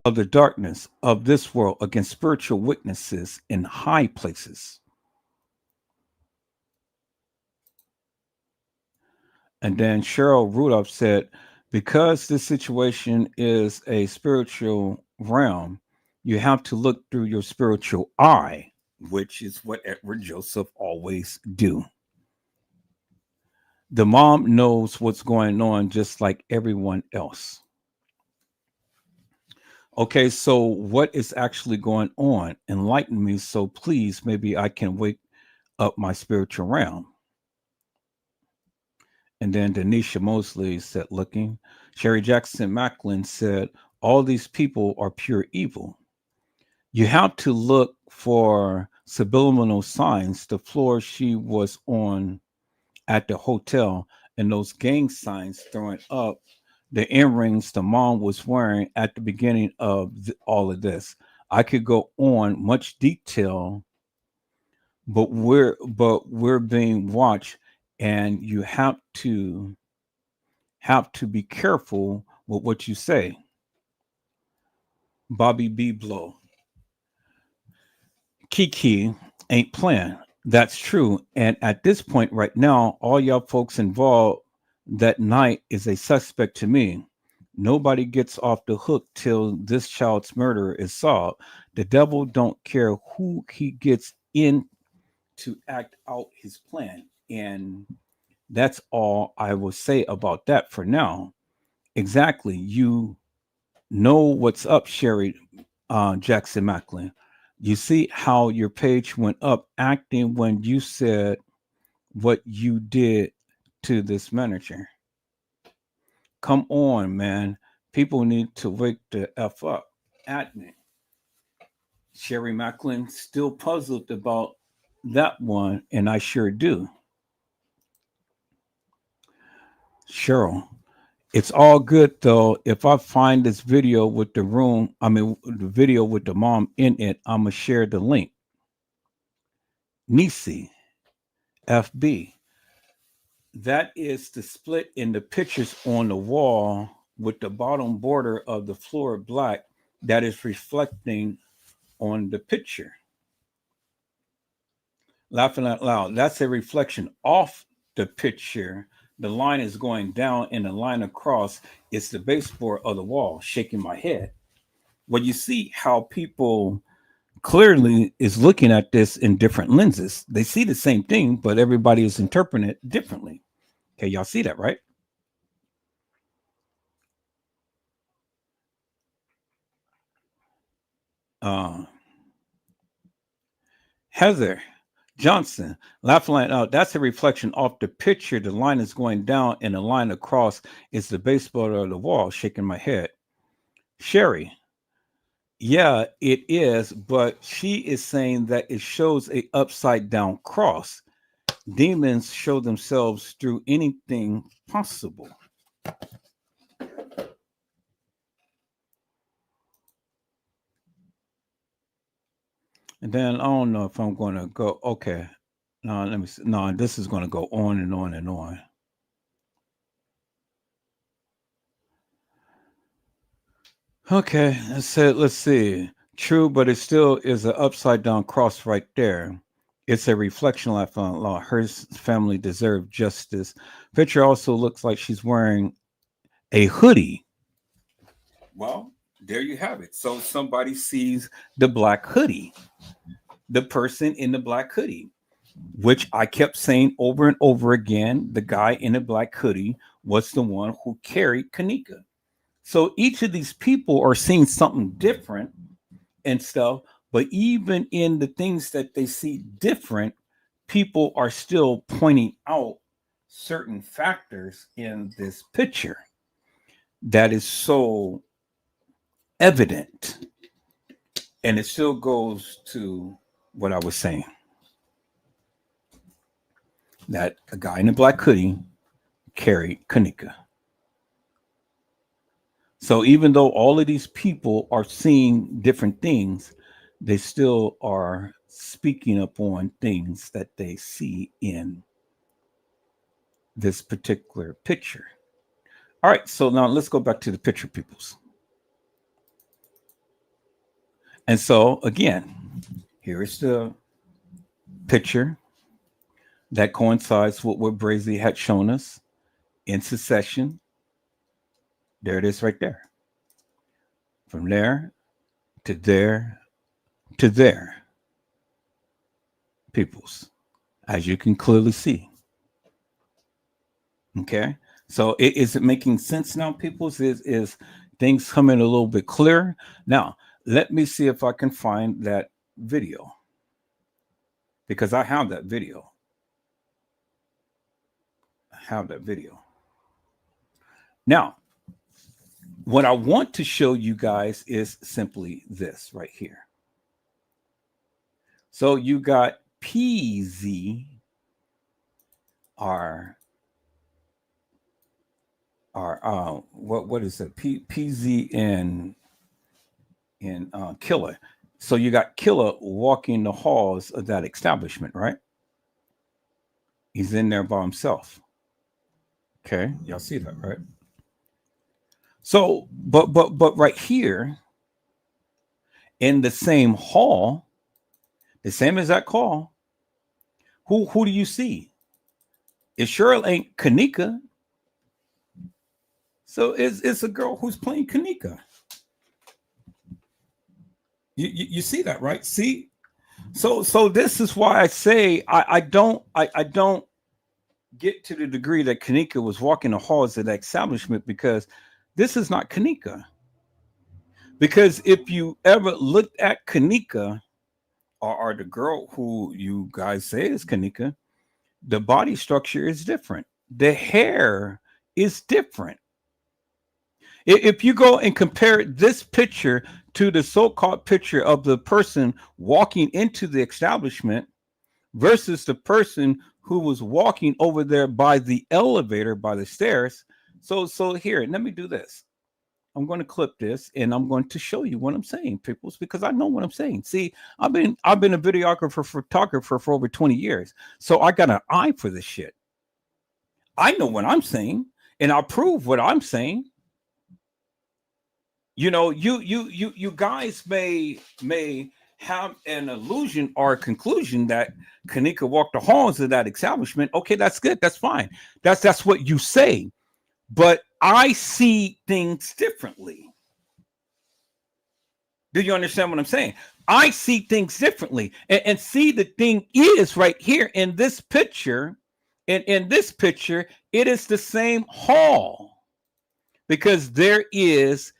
of the darkness of this world, against spiritual witnesses in high places." And then Cheryl Rudolph said, "Because this situation is a spiritual realm, you have to look through your spiritual eye," which is what Edward Joseph always do. The mom knows what's going on just like everyone else. Okay, so what is actually going on? Enlighten me, so please, maybe I can wake up my spiritual realm. And then Denisha Mosley said, looking. Sherry Jackson Macklin said, "All these people are pure evil. You have to look for subliminal signs. The floor she was on at the hotel and those gang signs throwing up the earrings the mom was wearing at the beginning of all of this. I could go on much detail, but we're being watched, and you have to be careful with what you say." Bobby B. Blow. Kiki ain't playing. That's true. And at this point right now, all y'all folks involved that night is a suspect to me. Nobody gets off the hook till this child's murder is solved. The devil don't care who he gets in to act out his plan. And that's all I will say about that for now. Exactly. You know what's up, Sherry Jackson Macklin. You see how your page went up acting when you said what you did to this manager. Come on, man. People need to wake the F up. Admin. Sherry Macklin still puzzled about that one, and I sure do. Cheryl. It's all good though. If I find this video with the video with the mom in it, I'm gonna share the link. Nisi, FB. That is the split in the pictures on the wall with the bottom border of the floor black that is reflecting on the picture. Laughing out loud. That's a reflection off the picture. The line is going down and the line across is the baseboard of the wall, shaking my head. Well, you see how people clearly is looking at this in different lenses. They see the same thing, but everybody is interpreting it differently. Okay, y'all see that, right? Uh, Heather Johnson, laugh line out. That's a reflection off the picture. The line is going down and the line across is the baseboard of the wall. Shaking my head. Sherry, yeah, it is, but she is saying that it shows a upside down cross. Demons show themselves through anything possible. And then I don't know if I'm going to go. Okay, no, let me see. No, this is going to go on and on and on. Okay, let's see. True, but it still is an upside down cross right there. It's a reflection of law. Her family deserved justice. Picture also looks like she's wearing a hoodie. Well, there you have it. So somebody sees the black hoodie, the person in the black hoodie, which I kept saying over and over again. The guy in the black hoodie was the one who carried Kenneka. So each of these people are seeing something different and stuff, but even in the things that they see different, people are still pointing out certain factors in this picture that is so evident. And it still goes to what I was saying, that a guy in a black hoodie carried Kenneka. So even though all of these people are seeing different things, they still are speaking upon things that they see in this particular picture. All right, so now let's go back to the picture, peoples. And so again, here is the picture that coincides with what Brazy had shown us in succession. There it is right there. From there to there to there. Peoples, as you can clearly see. Okay. So is it making sense now, peoples? Is things coming a little bit clearer? Now, let me see if I can find that video. Because I have that video. Now, what I want to show you guys is simply this right here. So you got PZ, what is it? PZ and Killer. So you got Killer walking the halls of that establishment, right? He's in there by himself. Okay, y'all see that, right? So, but right here in the same hall, the same exact hall, who do you see? It sure ain't Kenneka. So it's a girl who's playing Kenneka. You see that, right? See, so this is why I say I don't get to the degree that Kenneka was walking the halls of the establishment, because this is not Kenneka. Because if you ever looked at Kenneka or the girl who you guys say is Kenneka, the body structure is different. The hair is different. If you go and compare this picture to the so-called picture of the person walking into the establishment versus the person who was walking over there by the elevator, by the stairs. So here, let me do this. I'm going to clip this and I'm going to show you what I'm saying, peoples, because I know what I'm saying. See, I've been a videographer, photographer for over 20 years. So I got an eye for this shit. I know what I'm saying, and I'll prove what I'm saying. You know, you guys may have an illusion or a conclusion that Kenneka walked the halls of that establishment. Okay, that's good. That's fine. That's what you say. But I see things differently. Do you understand what I'm saying? I see things differently. And see, the thing is right here in this picture, in this picture, it is the same hall. Because there's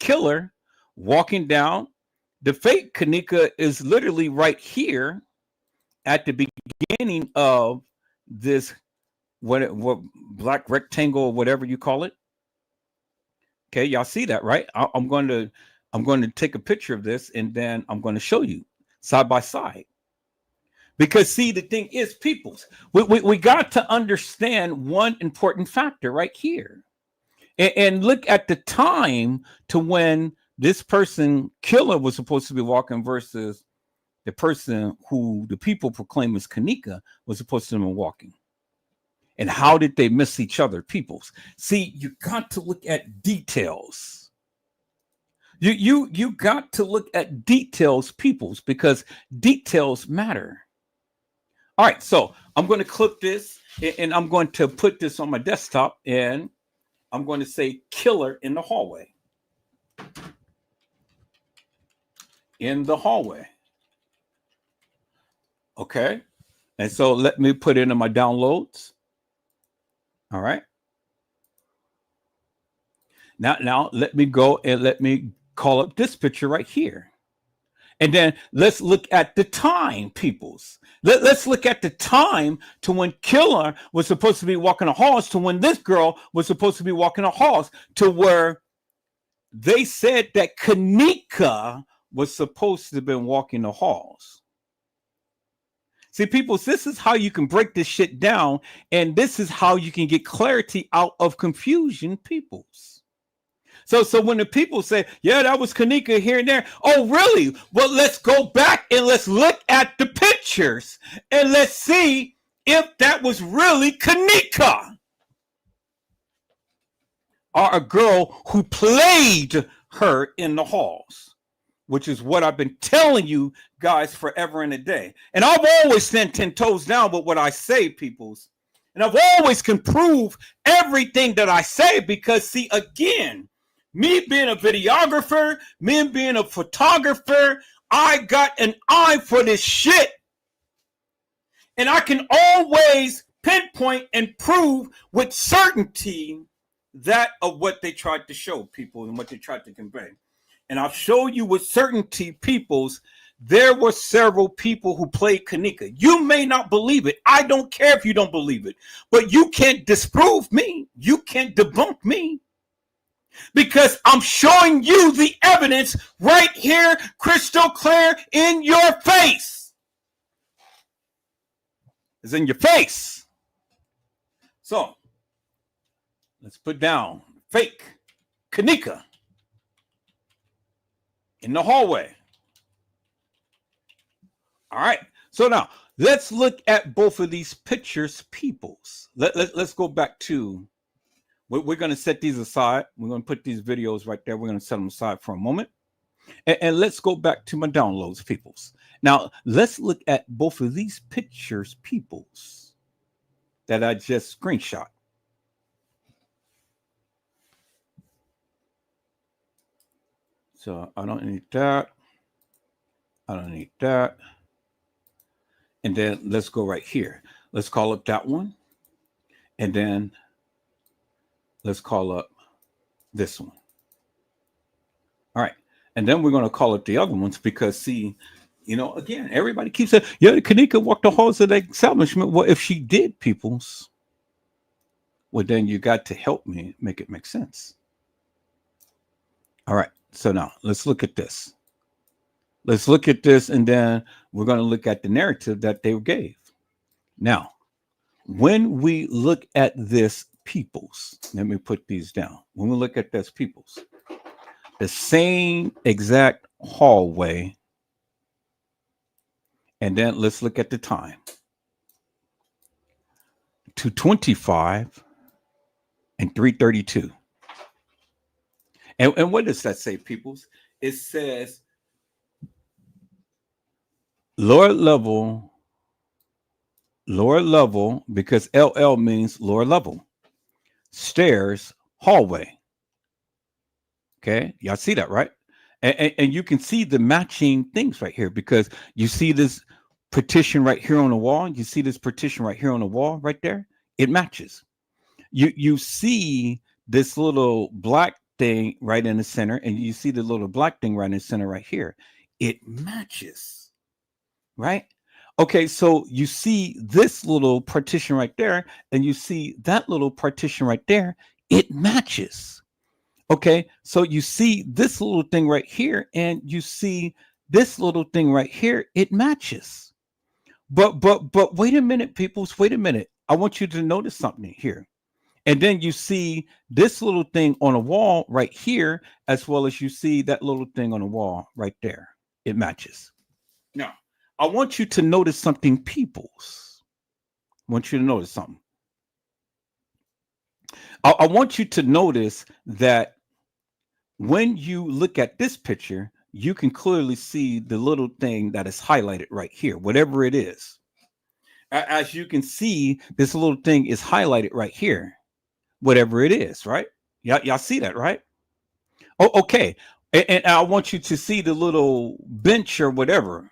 Killer walking down The fake Kenneka is literally right here at the beginning of this what black rectangle or whatever you call it. Okay, y'all see that, right? I'm going to take a picture of this and then I'm going to show you side by side. Because see, the thing is, peoples, we got to understand one important factor right here. And look at the time to when this person, killer, was supposed to be walking versus the person who the people proclaim as Kenneka was supposed to be walking. And how did they miss each other, peoples? See, you got to look at details. You got to look at details, peoples, because details matter. All right, so I'm going to clip this and I'm going to put this on my desktop and I'm going to say killer in the hallway. In the hallway. Okay. And so let me put it in my downloads. All right. Now let me go and let me call up this picture right here. And then let's look at the time, peoples. Let's look at the time to when killer was supposed to be walking the halls to when this girl was supposed to be walking the halls to where they said that Kenneka was supposed to have been walking the halls. See, peoples, this is how you can break this shit down. And this is how you can get clarity out of confusion, peoples. So when the people say, yeah, that was Kenneka here and there. Oh, really? Well, let's go back and let's look at the pictures and let's see if that was really Kenneka or a girl who played her in the halls, which is what I've been telling you guys forever and a day. And I've always stand 10 toes down with what I say, peoples. And I've always can prove everything that I say because, see, again, me being a videographer, me being a photographer, I got an eye for this shit. And I can always pinpoint and prove with certainty that of what they tried to show people and what they tried to convey. And I'll show you with certainty, peoples, there were several people who played Kenneka. You may not believe it. I don't care if you don't believe it. But you can't disprove me. You can't debunk me. Because I'm showing you the evidence right here, crystal clear in your face. It's in your face. So, let's put down fake Kenneka in the hallway. All right. So now, let's look at both of these pictures, peoples. Let's go back to... We're going to set these aside. We're going to put these videos right there. We're going to set them aside for a moment. And let's go back to my downloads, peoples. Now, let's look at both of these pictures, peoples, that I just screenshot. So I don't need that. I don't need that. And then let's go right here. Let's call up that one. And then let's call up this one. All right. And then we're going to call up the other ones because, see, you know, again, everybody keeps saying, yeah, Kenneka walked the halls of the establishment. Well, if she did, peoples, well, then you got to help me make it make sense. All right. So now let's look at this. Let's look at this, and then we're going to look at the narrative that they gave. Now, when we look at this, peoples, let me put these down. When we look at this, peoples, the same exact hallway, and then let's look at the time. 2:25 and 3:32. And what does that say, peoples? It says lower level, because LL means lower level. Stairs, hallway. Okay, y'all see that, right? And you can see the matching things right here because you see this partition right here on the wall. You see this partition right here on the wall right there. It matches. You see this little black thing right in the center, and you see the little black thing right in the center right here. it matches, right? Okay, so you see this little partition right there, and you see that little partition right there, it matches. Okay, so you see this little thing right here, and you see this little thing right here, it matches. But wait a minute, peoples, wait a minute. I want you to notice something here. And then you see this little thing on a wall right here, as well as you see that little thing on the wall right there. It matches. Now, I want you to notice something, peoples. I want you to notice something. I want you to notice that when you look at this picture, you can clearly see the little thing that is highlighted right here, whatever it is. As you can see, this little thing is highlighted right here, whatever it is, right? Y'all see that, right? Oh, okay. And I want you to see the little bench or whatever,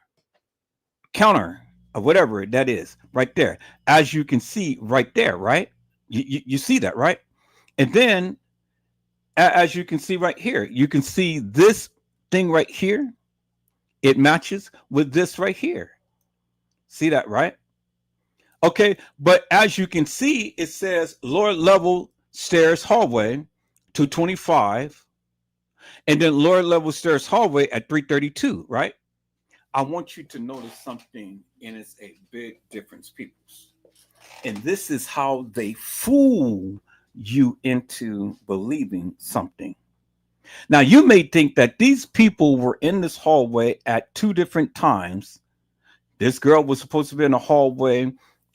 counter or whatever that is right there. As you can see right there, right? You see that, right? And then as you can see right here, you can see this thing right here. It matches with this right here. See that, right? Okay, but as you can see, it says lower level stairs hallway 225, and then lower level stairs hallway at 332, right? I want you to notice something, and it's a big difference, people. And this is how they fool you into believing something. Now, you may think that these people were in this hallway at two different times. This girl was supposed to be in the hallway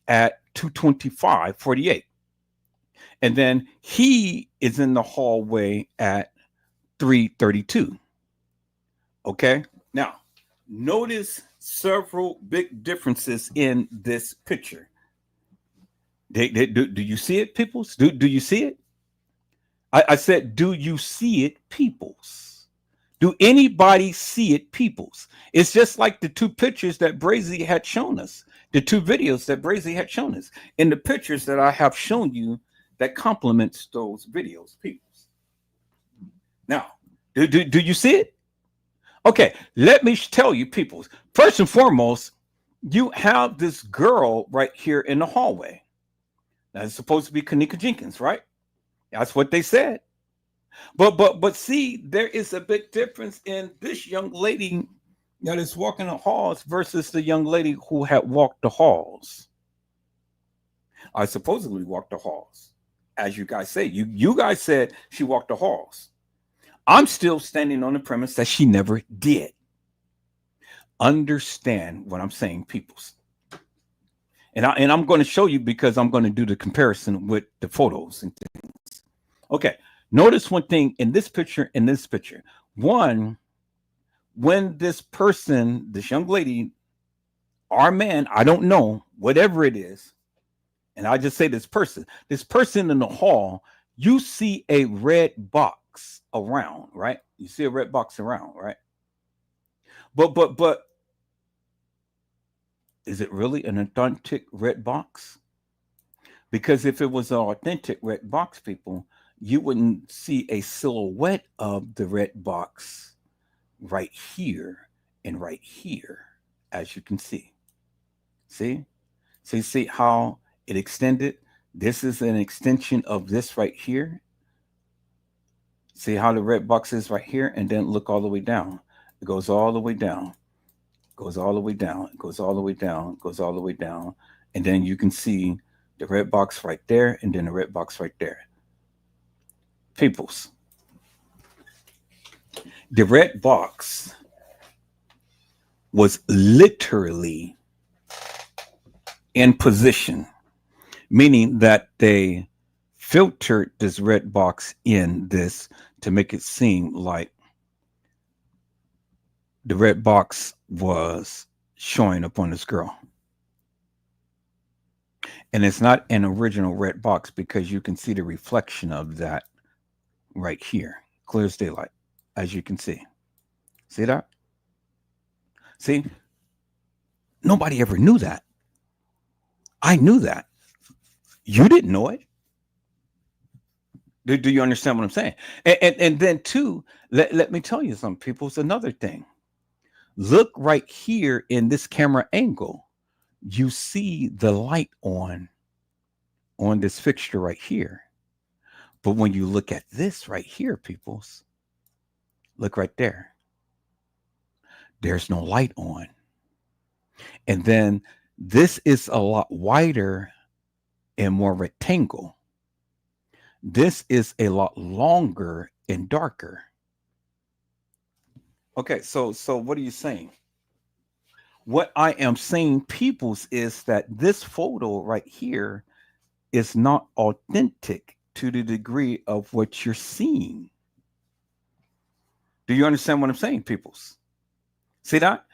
at 225:48. And then he is in the hallway at 332. Okay. Now, notice several big differences in this picture. Do you see it, peoples? Do you see it? I said, do you see it, peoples? Do anybody see it, peoples? It's just like the two pictures that Brazy had shown us, the two videos that Brazy had shown us, and the pictures that I have shown you that complements those videos, peoples. Now, do you see it? Okay, let me tell you, peoples. First and foremost, you have this girl right here in the hallway. That's supposed to be Kenneka Jenkins, right? That's what they said. But see, there is a big difference in this young lady that is walking the halls versus the young lady who had walked the halls. I supposedly walked the halls, as you guys say. You guys said she walked the halls. I'm still standing on the premise that she never did. Understand what I'm saying, peoples. And I'm going to show you because I'm going to do the comparison with the photos and things. Okay, notice one thing in this picture, One, when this person, this young lady, or man, I don't know, whatever it is, and I just say this person in the hall, you see a red box around, right? You see a red box around, right? But is it really an authentic red box? Because if it was an authentic red box, people, you wouldn't see a silhouette of the red box right here and right here, as you can see. See how it extended? This is an extension of this right here. See how the red box is right here, and then look all the way down. It goes all the way down, goes all the way down, goes all the way down, goes all the way down, and then you can see the red box right there, and then the red box right there. Peoples, the red box was literally in position, meaning that they filtered this red box in this to make it seem like the red box was showing up on this girl. And it's not an original red box because you can see the reflection of that right here, clear as daylight, as you can see. See that? See? Nobody ever knew that. I knew that. You didn't know it. Do you understand what I'm saying? And then too, let me tell you something, people. It's another thing. Look right here in this camera angle. You see the light on this fixture right here. But when you look at this right here, peoples, look right there. There's no light on. And then this is a lot wider and more rectangle. This is a lot longer and darker. Okay, so what are you saying? What I am saying, peoples, is that this photo right here is not authentic to the degree of what you're seeing. Do you understand what I'm saying, peoples? See that?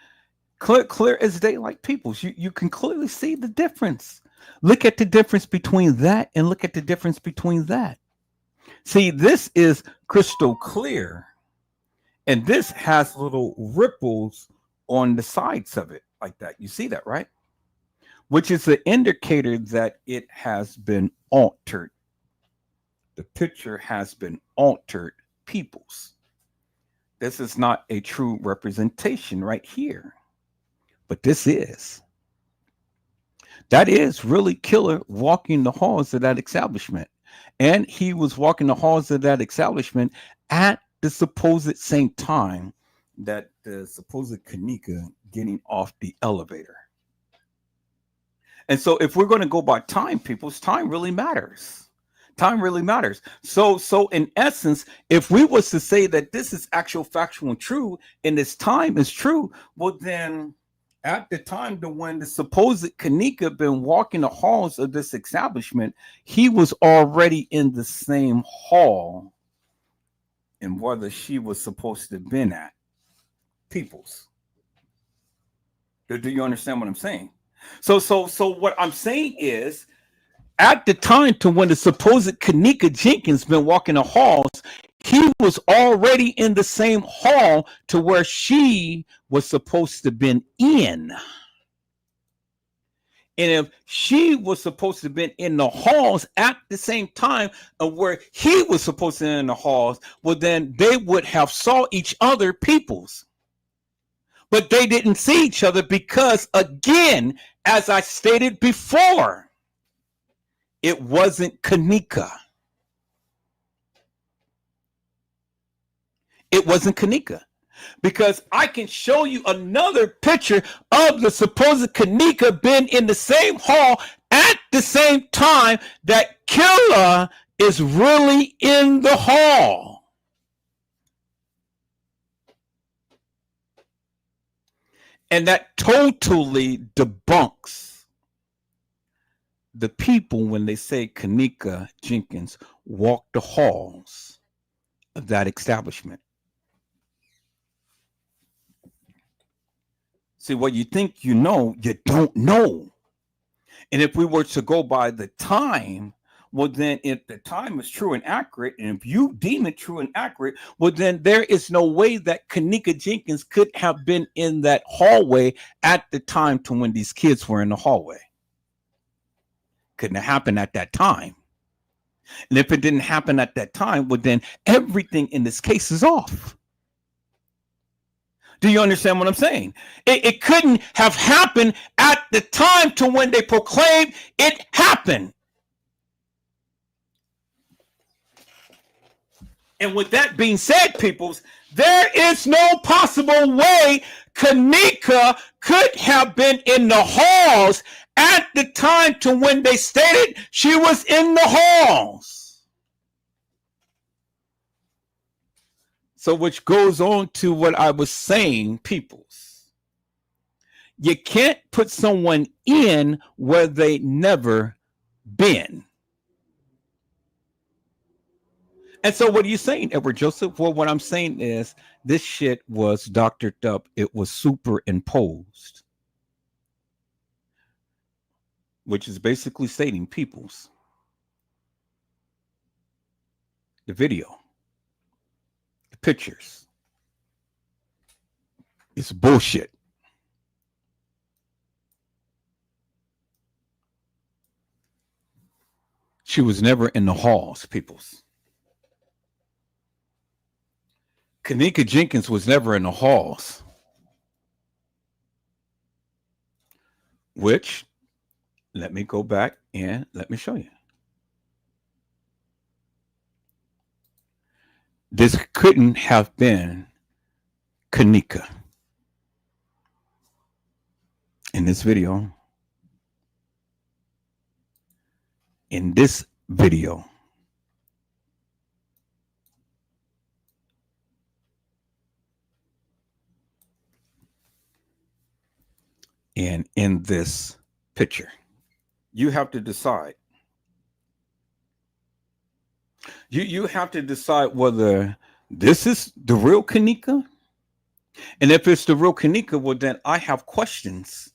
Clear as daylight, peoples. You can clearly see the difference. Look at the difference between that and look at the difference between that. See, this is crystal clear, and this has little ripples on the sides of it like that. You see that, right? Which is an indicator that it has been altered. The picture has been altered, peoples. This is not a true representation right here, but this is. That is really Killer walking the halls of that establishment. And he was walking the halls of that establishment at the supposed same time that the supposed Kenneka getting off the elevator. And so if we're going to go by time, people's time really matters. Time really matters. So in essence, if we was to say that this is actual factual and true, and this time is true, well then at the time to when the supposed Kenneka been walking the halls of this establishment, he was already in the same hall and whether she was supposed to have been at. Peoples. Do you understand what I'm saying? So what I'm saying is, at the time to when the supposed Kenneka Jenkins been walking the halls, he was already in the same hall to where she was supposed to have been in. And if she was supposed to have been in the halls at the same time of where he was supposed to be in the halls, well, then they would have saw each other, peoples. But they didn't see each other because, again, as I stated before, it wasn't Kenneka. It wasn't Kenneka. Because I can show you another picture of the supposed Kenneka being in the same hall at the same time that Killer is really in the hall. And that totally debunks the people when they say Kenneka Jenkins walked the halls of that establishment. See, what you think you know, you don't know. And if we were to go by the time, well, then if the time is true and accurate, and if you deem it true and accurate, well, then there is no way that Kenneka Jenkins could have been in that hallway at the time to when these kids were in the hallway. Couldn't have happened at that time. And if it didn't happen at that time, well, then everything in this case is off. Do you understand what I'm saying? It couldn't have happened at the time to when they proclaimed it happened. And with that being said, peoples, there is no possible way Kenneka could have been in the halls at the time to when they stated she was in the halls. So which goes on to what I was saying, peoples. You can't put someone in where they never been. And so what are you saying, Edward Joseph? Well, what I'm saying is this shit was doctored up. It was superimposed. Which is basically stating, peoples, the video, the pictures, it's bullshit. She was never in the halls, peoples. Kenneka Jenkins was never in the halls. which let me go back and let me show you. This couldn't have been Kenneka in this video. In this video, and in this picture, you have to decide. You have to decide whether this is the real Kenneka. And if it's the real Kenneka, well, then I have questions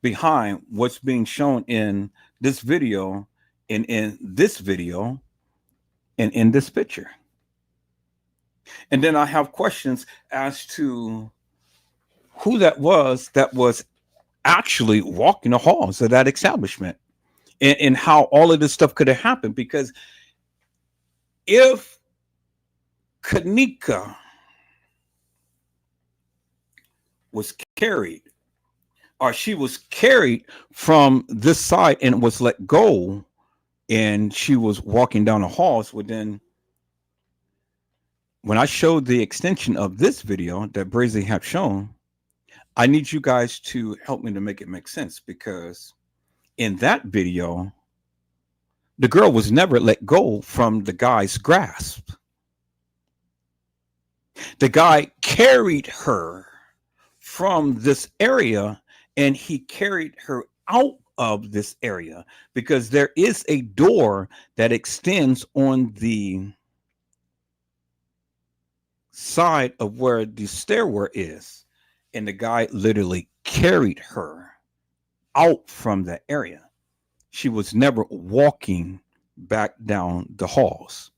behind what's being shown in this video, and in this video, and in this picture. And then I have questions as to who that was actually walking the halls of that establishment, and how all of this stuff could have happened. Because if Kenneka was carried, or she was carried from this side and was let go, and she was walking down the halls, well, then when I showed the extension of this video that Brazy have shown, I need you guys to help me to make it make sense, because in that video, the girl was never let go from the guy's grasp. The guy carried her from this area, and he carried her out of this area, because there is a door that extends on the side of where the stairway is, and the guy literally carried her out from that area. She was never walking back down the halls.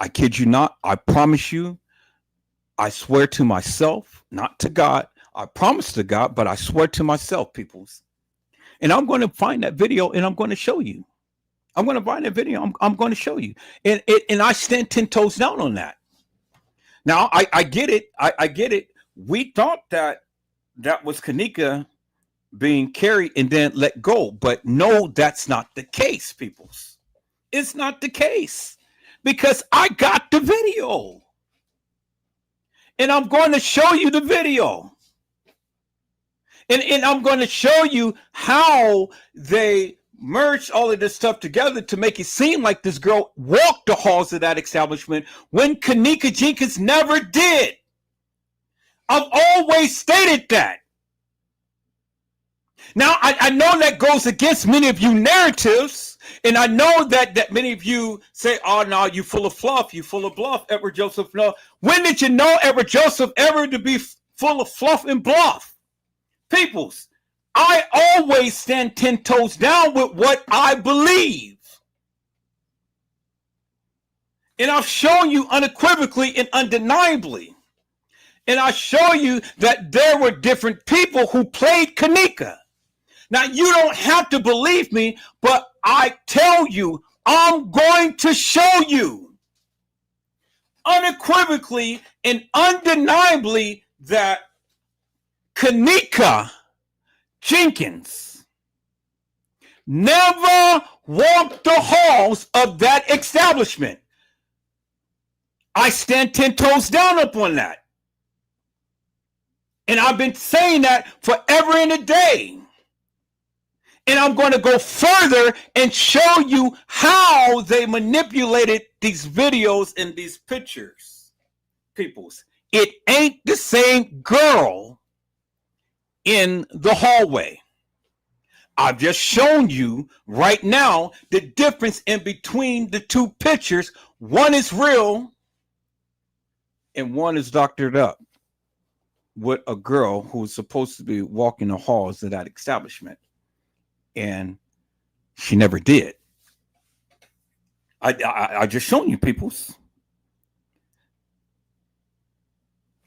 I kid you not. I promise you. I swear to myself, not to God. I promise to God, but I swear to myself, peoples. And I'm going to find that video, and I'm going to show you. I'm going to find that video. I'm going to show you. And I stand 10 toes down on that. Now, I get it. I get it. We thought that was Kenneka being carried and then let go. But no, that's not the case, peoples. It's not the case, because I got the video. And I'm going to show you the video. And I'm going to show you how they merged all of this stuff together to make it seem like this girl walked the halls of that establishment when Kenneka Jenkins never did. I've always stated that. Now, I know that goes against many of you narratives, and I know that many of you say, oh, no, you full of fluff, you full of bluff, Edward Joseph. No. When did you know Edward Joseph ever to be full of fluff and bluff? Peoples, I always stand 10 toes down with what I believe. And I've shown you unequivocally and undeniably. And I show you that there were different people who played Kenneka. Now, you don't have to believe me, but I tell you, I'm going to show you unequivocally and undeniably that Kenneka Jenkins never walked the halls of that establishment. I stand 10 toes down upon that. And I've been saying that forever and a day. And I'm going to go further and show you how they manipulated these videos and these pictures. Peoples, it ain't the same girl in the hallway. I've just shown you right now the difference in between the two pictures. One is real and one is doctored up with a girl who's supposed to be walking the halls of that establishment. And she never did. I just shown you, peoples.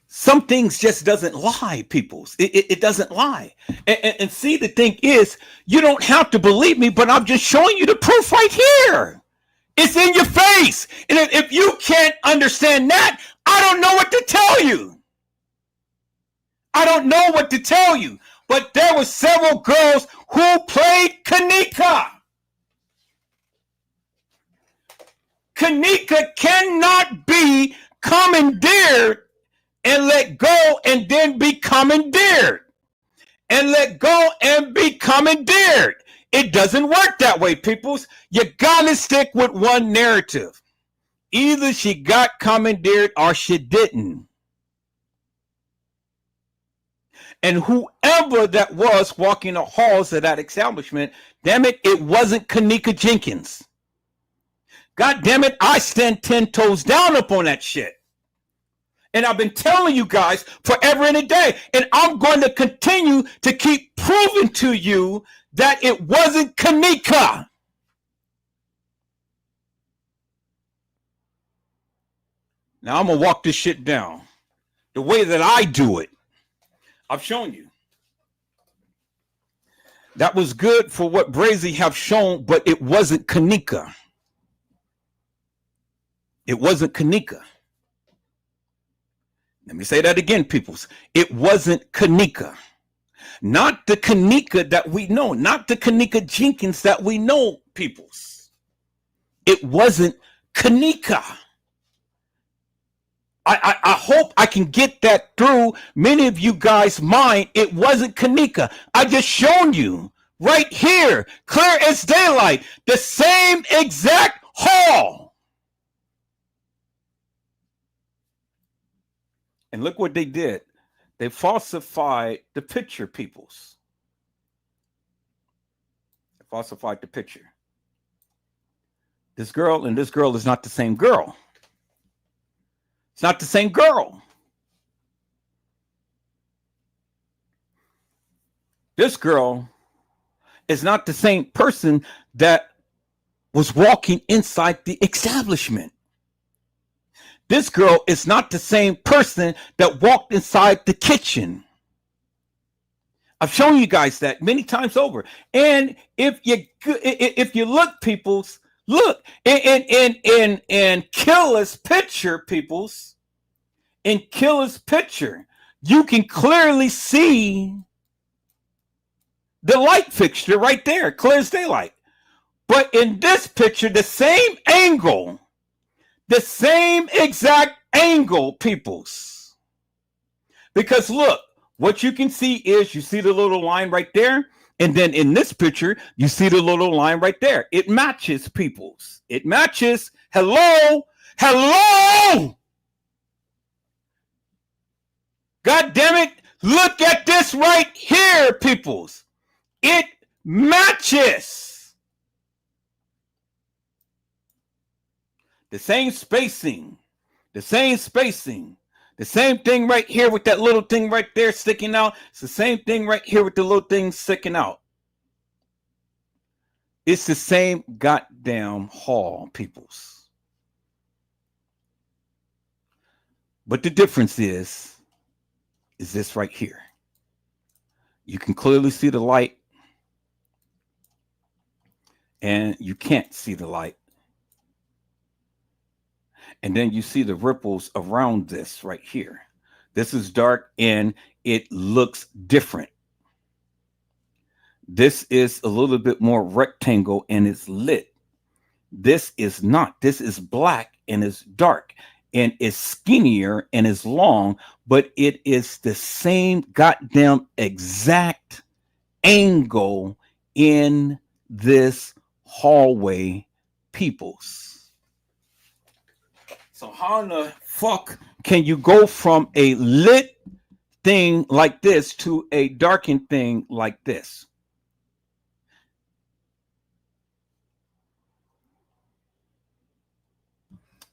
Some things just doesn't lie, peoples. It doesn't lie. And see, the thing is, you don't have to believe me, but I'm just showing you the proof right here. It's in your face. And if you can't understand that, I don't know what to tell you. I don't know what to tell you. But there were several girls who played Kenneka. Kenneka cannot be commandeered and let go and then be commandeered. And let go and be commandeered. It doesn't work that way, peoples. You gotta stick with one narrative. Either she got commandeered or she didn't. And whoever that was walking the halls of that establishment, damn it, it wasn't Kenneka Jenkins. God damn it, I stand 10 toes down up on that shit. And I've been telling you guys forever and a day. And I'm going to continue to keep proving to you that it wasn't Kenneka. Now I'm going to walk this shit down the way that I do it. I've shown you. That was good for what Brazy have shown, but it wasn't Kenneka. It wasn't Kenneka. Let me say that again, peoples. It wasn't Kenneka. Not the Kenneka that we know. Not the Kenneka Jenkins that we know, peoples. It wasn't Kenneka. I hope I can get that through many of you guys' mind. It wasn't Kenneka. I just shown you right here, clear as daylight, the same exact hall. And look what they did. They falsified the picture, peoples. They falsified the picture. This girl and this girl is not the same girl. It's not the same girl. This girl is not the same person that was walking inside the establishment. This girl is not the same person that walked inside the kitchen. I've shown you guys that many times over. And if you look, peoples, look in Killer's picture, peoples, in Killer's picture, you can clearly see the light fixture right there, clear as daylight. But in this picture, the same angle, the same exact angle, peoples. Because look, what you can see is you see the little line right there. And then in this picture, you see the little line right there. It matches, peoples. It matches. Hello? Hello? God damn it. Look at this right here, peoples. It matches. The same spacing. The same spacing. The same thing right here with that little thing right there sticking out. It's the same thing right here with the little thing sticking out. It's the same goddamn hall, peoples. But the difference is this right here. You can clearly see the light. And you can't see the light. And then you see the ripples around this right here. This is dark and it looks different. This is a little bit more rectangle and it's lit. This is not. This is black and it's dark and it's skinnier and it's long, but it is the same goddamn exact angle in this hallway, peoples. So how in the fuck can you go from a lit thing like this to a darkened thing like this?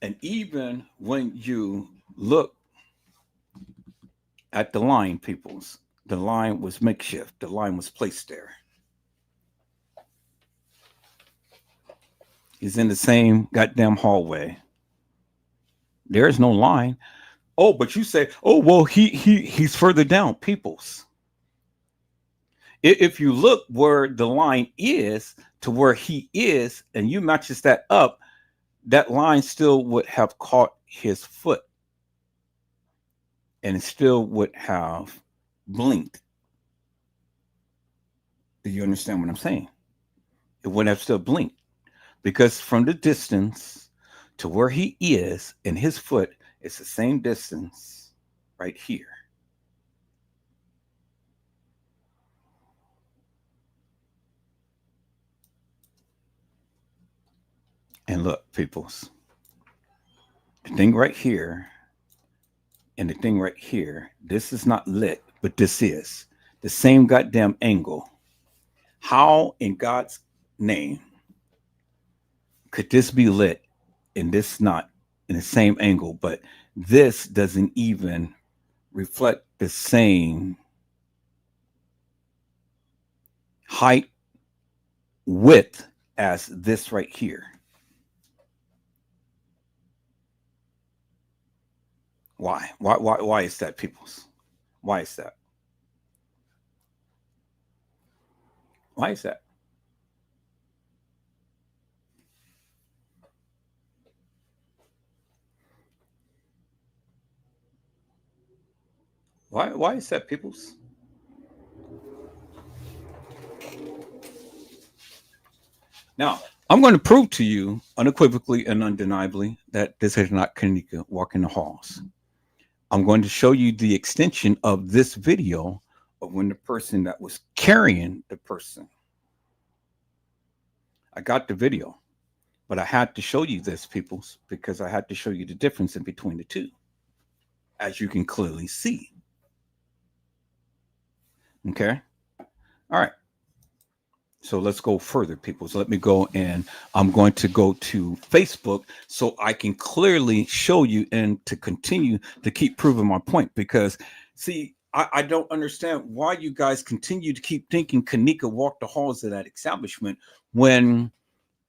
And even when you look at the line, peoples, the line was makeshift. The line was placed there. He's in the same goddamn hallway. There's no line. Oh, but you say, oh, well, he's further down, peoples. If you look where the line is to where he is, and you matches that up, that line still would have caught his foot. And it still would have blinked. Do you understand what I'm saying? It wouldn't have still blinked because from the distance to where he is and his foot is the same distance right here. And look, peoples, the thing right here and the thing right here, this is not lit, but this is the same goddamn angle. How in God's name could this be lit and this not in the same angle, but this doesn't even reflect the same height, width as this right here? Why is that, peoples? Why is that? Why is that? Why is that, peoples? Now, I'm going to prove to you unequivocally and undeniably that this is not Kenneka walking the halls. I'm going to show you the extension of this video of when the person that was carrying the person. I got the video, but I had to show you this, peoples, because I had to show you the difference in between the two, as you can clearly see. Okay. All right. So let's go further, people. So let me go, and I'm going to go to Facebook so I can clearly show you and to continue to keep proving my point. Because, see, I don't understand why you guys continue to keep thinking Kenneka walked the halls of that establishment when,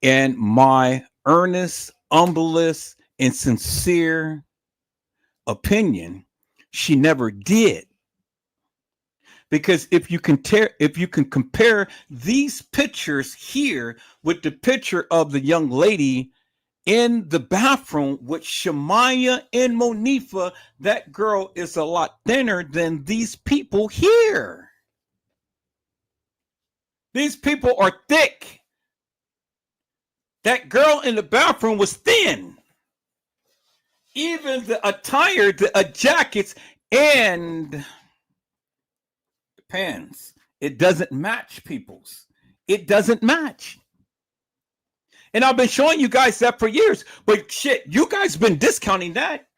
in my earnest, humblest, and sincere opinion, she never did. Because if you can compare these pictures here with the picture of the young lady in the bathroom with Shemaya and Monifa, that girl is a lot thinner than these people here. These people are thick. That girl in the bathroom was thin. Even the attire, the jackets, and pants, it doesn't match, peoples. It doesn't match. And I've been showing you guys that for years, but shit, you guys been discounting that.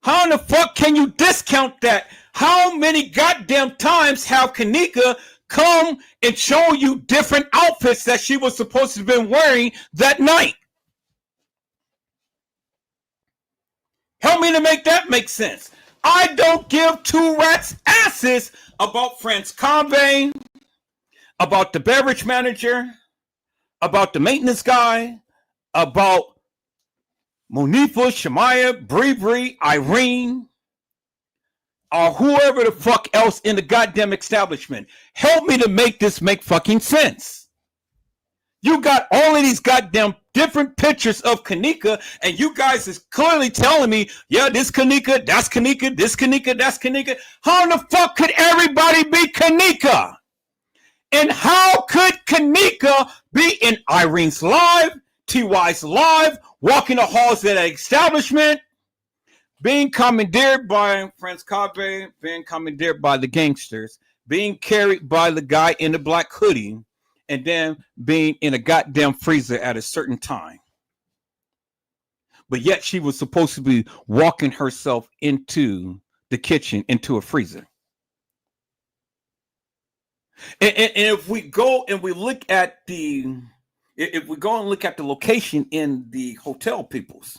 How in the fuck can you discount that? How many goddamn times have Kenneka come and show you different outfits that she was supposed to have been wearing that night? Help me to make that make sense. I don't give two rats asses about Franz Convey, about the beverage manager, about the maintenance guy, about Monifa, Shemaya, Bree, Irene, or whoever the fuck else in the goddamn establishment. Help me to make this make fucking sense. You got all of these goddamn different pictures of Kenneka, and you guys is clearly telling me, yeah, this Kenneka, that's Kenneka, this Kenneka, that's Kenneka. How in the fuck could everybody be Kenneka? And how could Kenneka be in Irene's live, TY's live, walking the halls of that establishment, being commandeered by Franz Cave, being commandeered by the gangsters, being carried by the guy in the black hoodie, and then being in a goddamn freezer at a certain time? But yet she was supposed to be walking herself into the kitchen, into a freezer. And if we go and we look at the location in the hotel, peoples,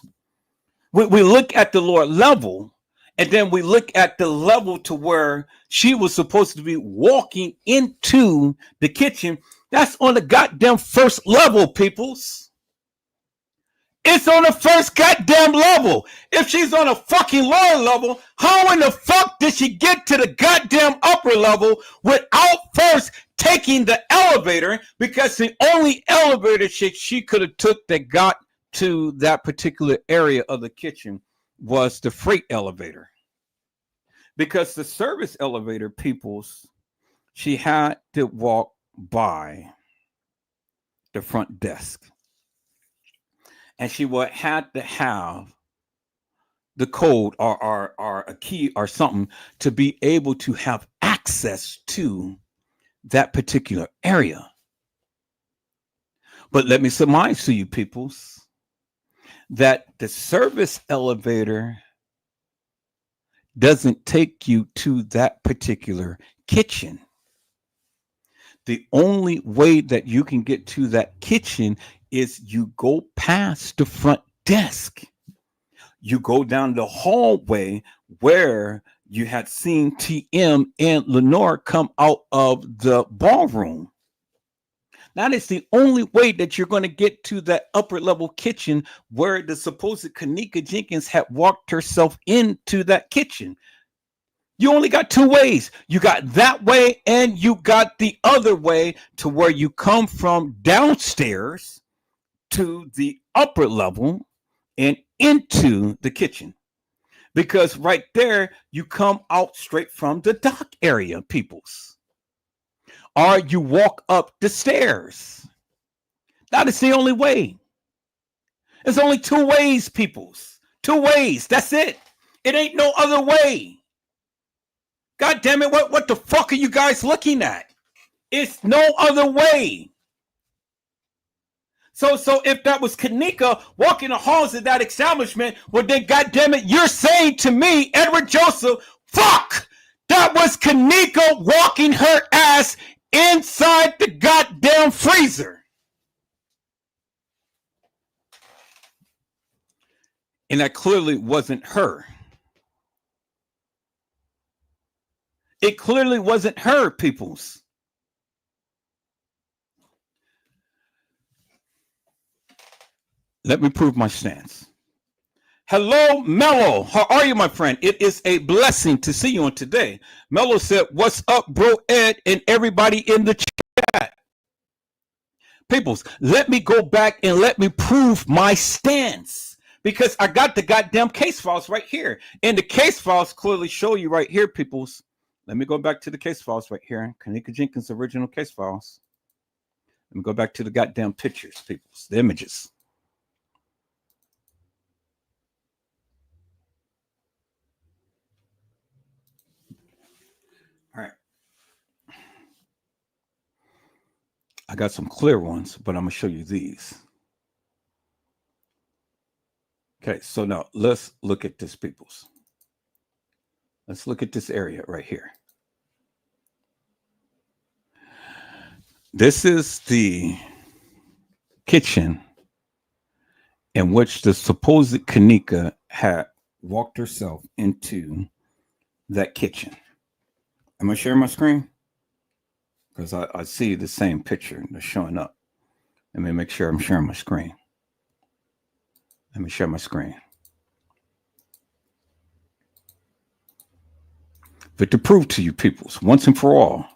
we look at the lower level, and then we look at the level to where she was supposed to be walking into the kitchen. That's on the goddamn first level, peoples. It's on the first goddamn level. If she's on a fucking lower level, how in the fuck did she get to the goddamn upper level without first taking the elevator? Because the only elevator she could have took that got to that particular area of the kitchen was the freight elevator. Because the service elevator, peoples, she had to walk by the front desk, and she would had to have the code or a key or something to be able to have access to that particular area. But let me surmise to you peoples that the service elevator doesn't take you to that particular kitchen. The only way that you can get to that kitchen is you go past the front desk. You go down the hallway where you had seen TM and Lenore come out of the ballroom. That is the only way that you're going to get to that upper level kitchen where the supposed Kenneka Jenkins had walked herself into that kitchen. You only got two ways. You got that way and you got the other way to where you come from downstairs to the upper level and into the kitchen. Because right there, you come out straight from the dock area, peoples. Or you walk up the stairs. That is the only way. There's only two ways, peoples. Two ways. That's it. It ain't no other way. God damn it, what the fuck are you guys looking at? It's no other way. So if that was Kenneka walking the halls of that establishment, well then God damn it, you're saying to me, Edward Joseph, fuck! That was Kenneka walking her ass inside the goddamn freezer. And that clearly wasn't her. It clearly wasn't her, peoples. Let me prove my stance. Hello, Mello. How are you, my friend? It is a blessing to see you on today. Mello said, what's up, bro, Ed, and everybody in the chat? Peoples, let me go back and let me prove my stance. Because I got the goddamn case files right here. And the case files clearly show you right here, peoples. Let me go back to the case files right here. Kenneka Jenkins' original case files. Let me go back to the goddamn pictures, peoples, the images. All right. I got some clear ones, but I'm going to show you these. Okay, so now let's look at this, peoples. Let's look at this area right here. This is the kitchen in which the supposed Kenneka had walked herself into that kitchen. Am I sharing my screen? Because I see the same picture that's showing up. Let me make sure I'm sharing my screen. Let me share my screen. But to prove to you peoples, once and for all,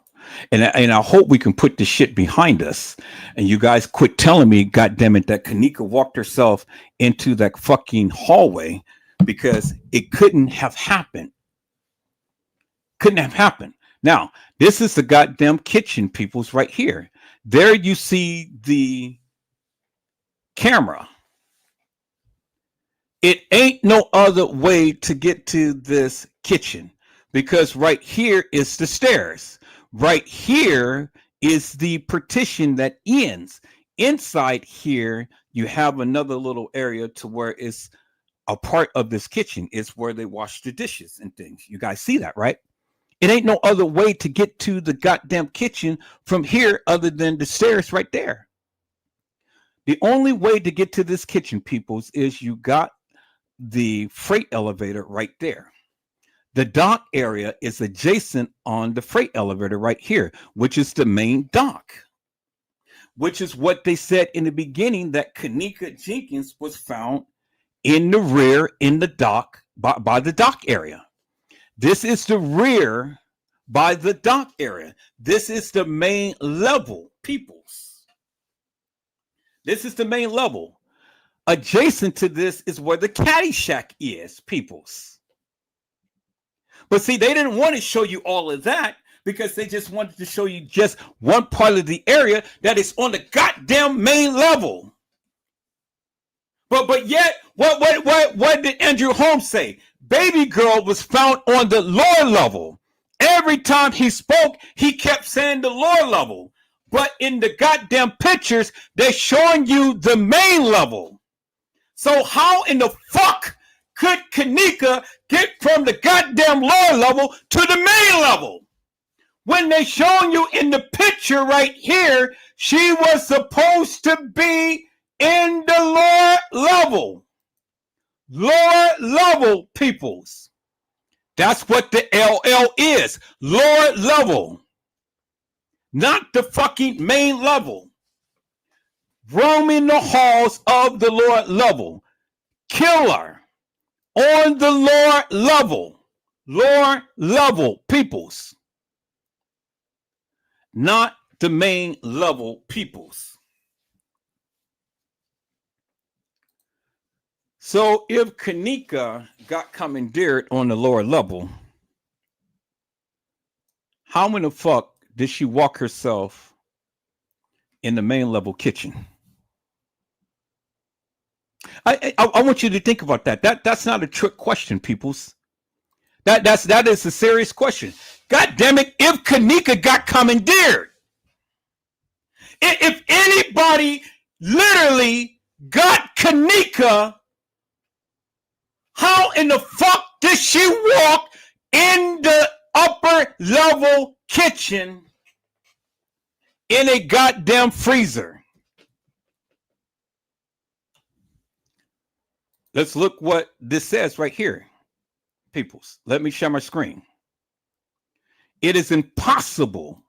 and I hope we can put this shit behind us, and you guys quit telling me, goddammit, that Kenneka walked herself into that fucking hallway, because it couldn't have happened. Couldn't have happened. Now, this is the goddamn kitchen, peoples, right here. There you see the camera. It ain't no other way to get to this kitchen, because right here is the stairs. Right here is the partition that ends. Inside here, you have another little area to where it's a part of this kitchen. It's where they wash the dishes and things. You guys see that, right? It ain't no other way to get to the goddamn kitchen from here other than the stairs right there. The only way to get to this kitchen, peoples, is you got the freight elevator right there. The dock area is adjacent on the freight elevator right here, which is the main dock, which is what they said in the beginning, that Kenneka Jenkins was found in the rear in the dock by the dock area. This is the rear by the dock area. This is the main level, peoples. This is the main level. Adjacent to this is where the caddy shack is, peoples. But see, they didn't want to show you all of that because they just wanted to show you just one part of the area that is on the goddamn main level. But yet, what did Andrew Holmes say? Baby girl was found on the lower level. Every time he spoke, he kept saying the lower level. But in the goddamn pictures, they're showing you the main level. So how in the fuck could Kenneka get from the goddamn lower level to the main level? When they're showing you in the picture right here, she was supposed to be in the lower level. Lower level peoples. That's what the LL is. Lower level. Not the fucking main level. Roaming the halls of the lower level. Killer. On the lower level. Lower level peoples. Not the main level peoples. So if Kenneka got commandeered on the lower level, how in the fuck did she walk herself in the main level kitchen? I want you to think about that. That's not a trick question, peoples. That is a serious question. God damn it, if Kenneka got commandeered, if anybody literally got Kenneka, how in the fuck did she walk in the upper level kitchen in a goddamn freezer? Let's look what this says right here, peoples. Let me share my screen. It is impossible,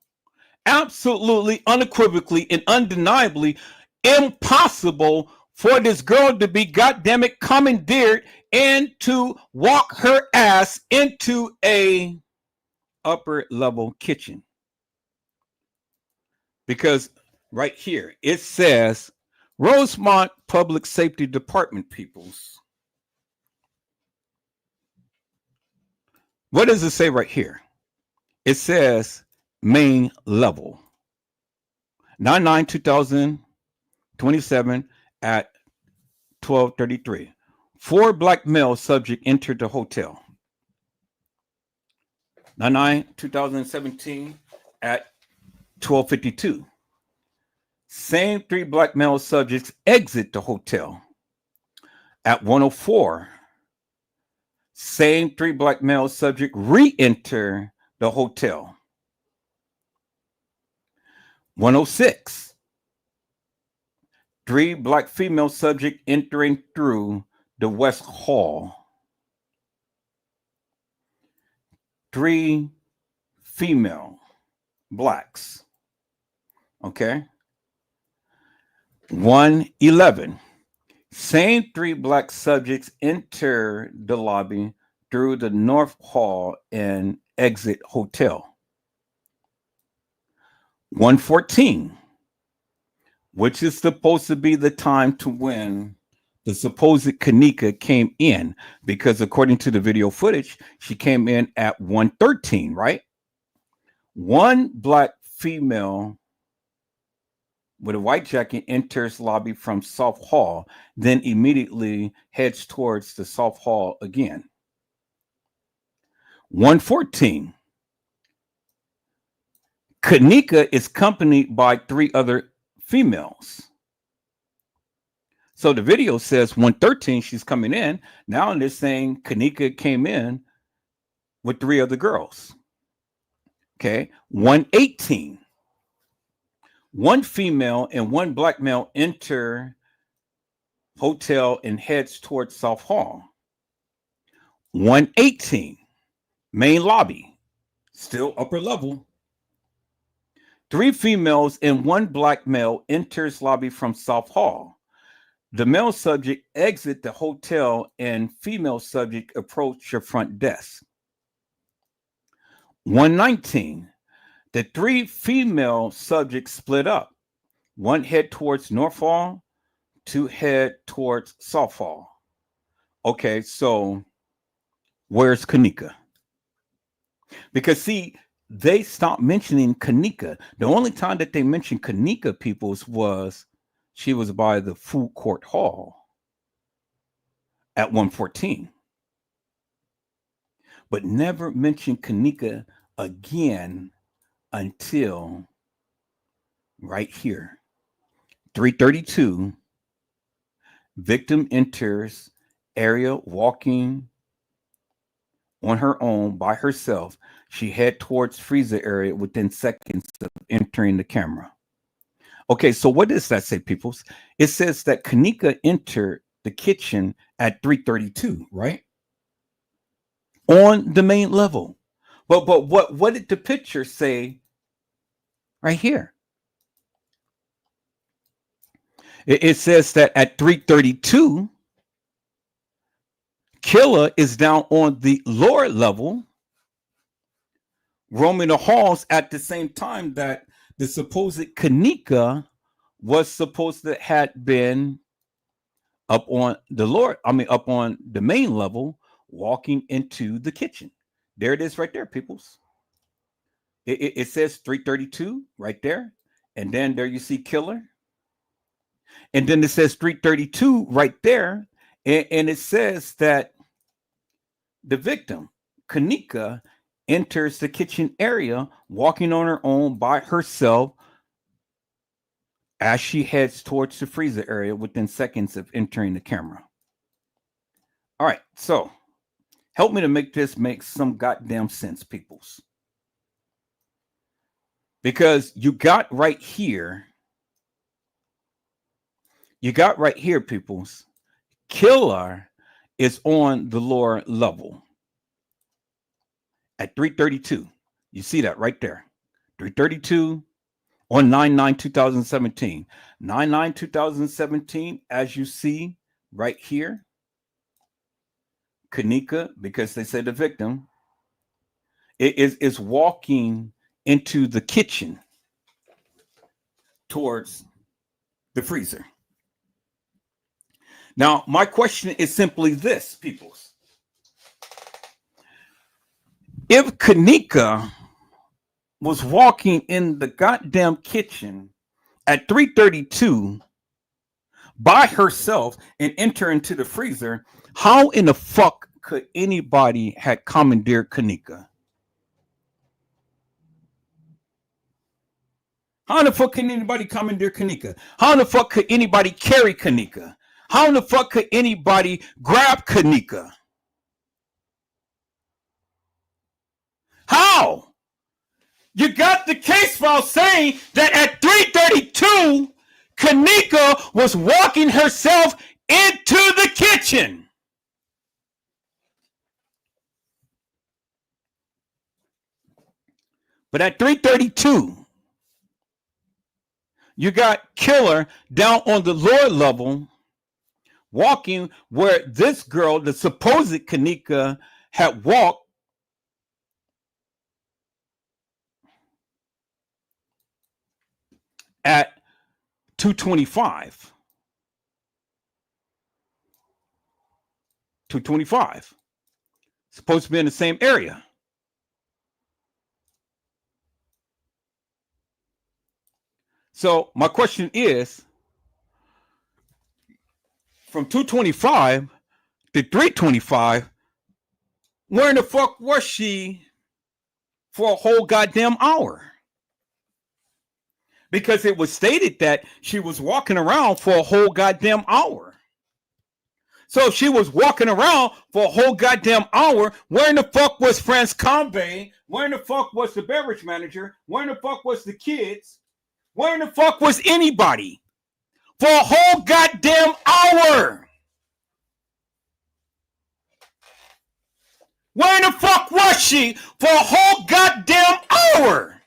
absolutely, unequivocally, and undeniably impossible for this girl to be goddamn it commandeered and to walk her ass into a upper level kitchen. Because right here it says Rosemont Public Safety Department peoples. What does it say right here? It says main level. 9/9/2027 at 12:33. 4 black male subject entered the hotel. 9/9/2017 at 12:52. Same 3 black male subjects exit the hotel. At 1:04. Same 3 black male subject re-enter the hotel. 1:06. 3 black female subject entering through the West Hall. 3 female blacks. Okay. 1:11. Same 3 black subjects enter the lobby through the North Hall and exit hotel. 1:14, which is supposed to be the time to when the supposed Kenneka came in, because according to the video footage, she came in at 1:13, right? 1 black female with a white jacket enters lobby from South Hall, then immediately heads towards the South Hall again. 1:14. Kenneka is accompanied by 3 other females. So the video says 1:13 she's coming in. Now they're saying Kenneka came in with 3 other girls. Okay. 1:18. 1 female and 1 black male enter hotel and heads towards South Hall. 1:18. Main lobby, still upper level. 3 females and 1 black male enters lobby from South Hall. The male subject exit the hotel and female subject approach your front desk. 1:19. The 3 female subjects split up. 1 head towards North Hall, 2 head towards South Hall. Okay, so where's Kenneka? Because see, they stopped mentioning Kenneka. The only time that they mentioned Kenneka, peoples, was she was by the food court hall at 114, but never mentioned Kenneka again until right here. 332, victim enters area walking on her own by herself. She head towards freezer area within seconds of entering the camera. Okay, so what does that say, peoples? It says that Kenneka entered the kitchen at 332, right? On the main level. But what did the picture say right here? It says that at 332, Killer is down on the lower level, roaming the halls at the same time that the supposed Kenneka was supposed to had been up on the lower, up on the main level, walking into the kitchen. There it is right there, peoples. It says 332 right there. And then there you see Killer. And then it says 332 right there. And it says that the victim, Kenneka, enters the kitchen area walking on her own by herself as she heads towards the freezer area within seconds of entering the camera. All right, so help me to make this make some goddamn sense, peoples. Because you got right here, peoples, Killer is on the lower level at 332. You see that right there. 332 on 9/9/2017. 9/9/2017, as you see right here, Kenneka, because they said the victim, is walking into the kitchen towards the freezer. Now, my question is simply this, peoples. If Kenneka was walking in the goddamn kitchen at 332 by herself and enter into the freezer, how in the fuck could anybody had commandeered Kenneka? How in the fuck can anybody commandeer Kenneka? How in the fuck could anybody carry Kenneka? How in the fuck could anybody grab Kenneka? How? You got the case file saying that at 332, Kenneka was walking herself into the kitchen. But at 332, you got Killer down on the lower level, walking where this girl, the supposed Kenneka, had walked at 225. 225. Supposed to be in the same area. So my question is, from 225 to 325, where in the fuck was she for a whole goddamn hour? Because it was stated that she was walking around for a whole goddamn hour. So if she was walking around for a whole goddamn hour, where in the fuck was France Combe? Where in the fuck was the beverage manager? Where in the fuck was the kids? Where in the fuck was anybody for a whole goddamn hour? Where in the fuck was she for a whole goddamn hour?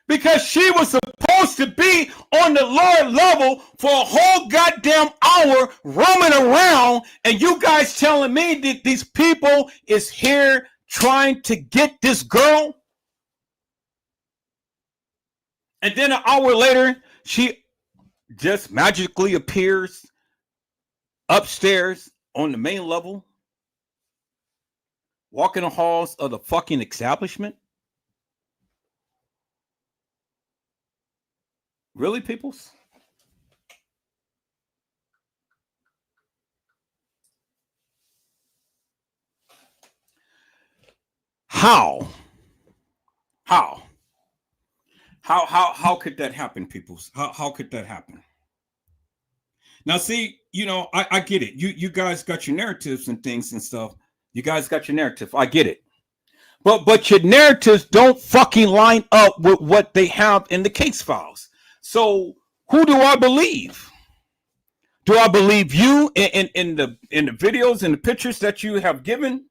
Because she was supposed to be on the lower level for a whole goddamn hour roaming around, and you guys telling me that these people is here trying to get this girl? And then an hour later, she just magically appears upstairs on the main level walking the halls of the fucking establishment? Really, peoples? How? How? How could that happen, peoples? How could that happen? Now, see, I get it. You guys got your narratives and things and stuff. You guys got your narrative. I get it. But your narratives don't fucking line up with what they have in the case files. So who do I believe? Do I believe you in the videos and the pictures that you have given?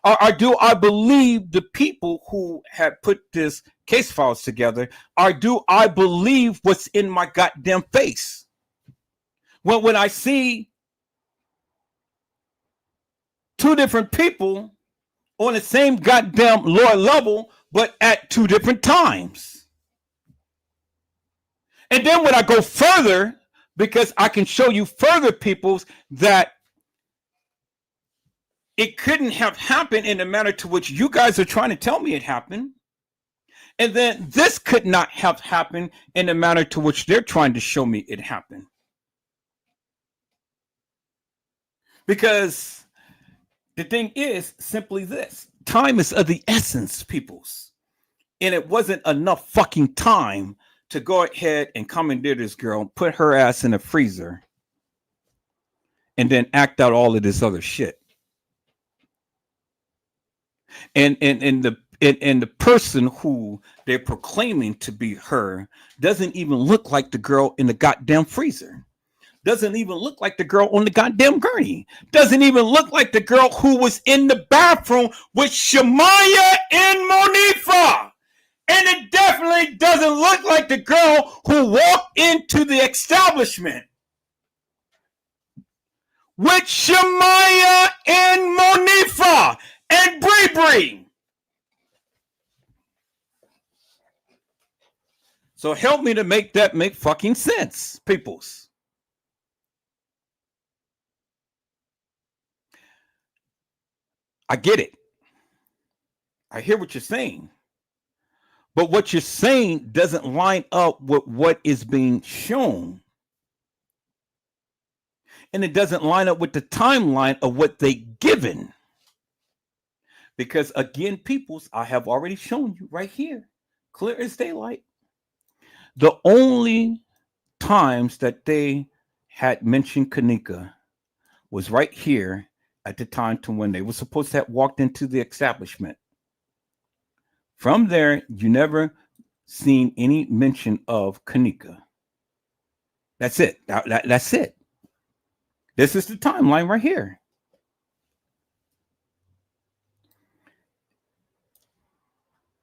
Or do I believe the people who had put this case files together? Or do I believe what's in my goddamn face? When I see two different people on the same goddamn lower level, but at two different times. And then when I go further, because I can show you further, peoples, that it couldn't have happened in the manner to which you guys are trying to tell me it happened. And then this could not have happened in the manner to which they're trying to show me it happened. Because the thing is simply this. Time is of the essence, peoples. And it wasn't enough fucking time to go ahead and commandeer this girl, put her ass in a freezer, and then act out all of this other shit. And the person who they're proclaiming to be her doesn't even look like the girl in the goddamn freezer. Doesn't even look like the girl on the goddamn gurney. Doesn't even look like the girl who was in the bathroom with Shemaya and Monifa. And it definitely doesn't look like the girl who walked into the establishment with Shemaya and Monifa and Bree. So help me to make that make fucking sense, peoples. I get it. I hear what you're saying. But what you're saying doesn't line up with what is being shown. And it doesn't line up with the timeline of what they given. Because again, peoples, I have already shown you right here, clear as daylight. The only times that they had mentioned Kenneka was right here at the time to when they were supposed to have walked into the establishment. From there, you never seen any mention of Kenneka. That's it. That's it. This is the timeline right here.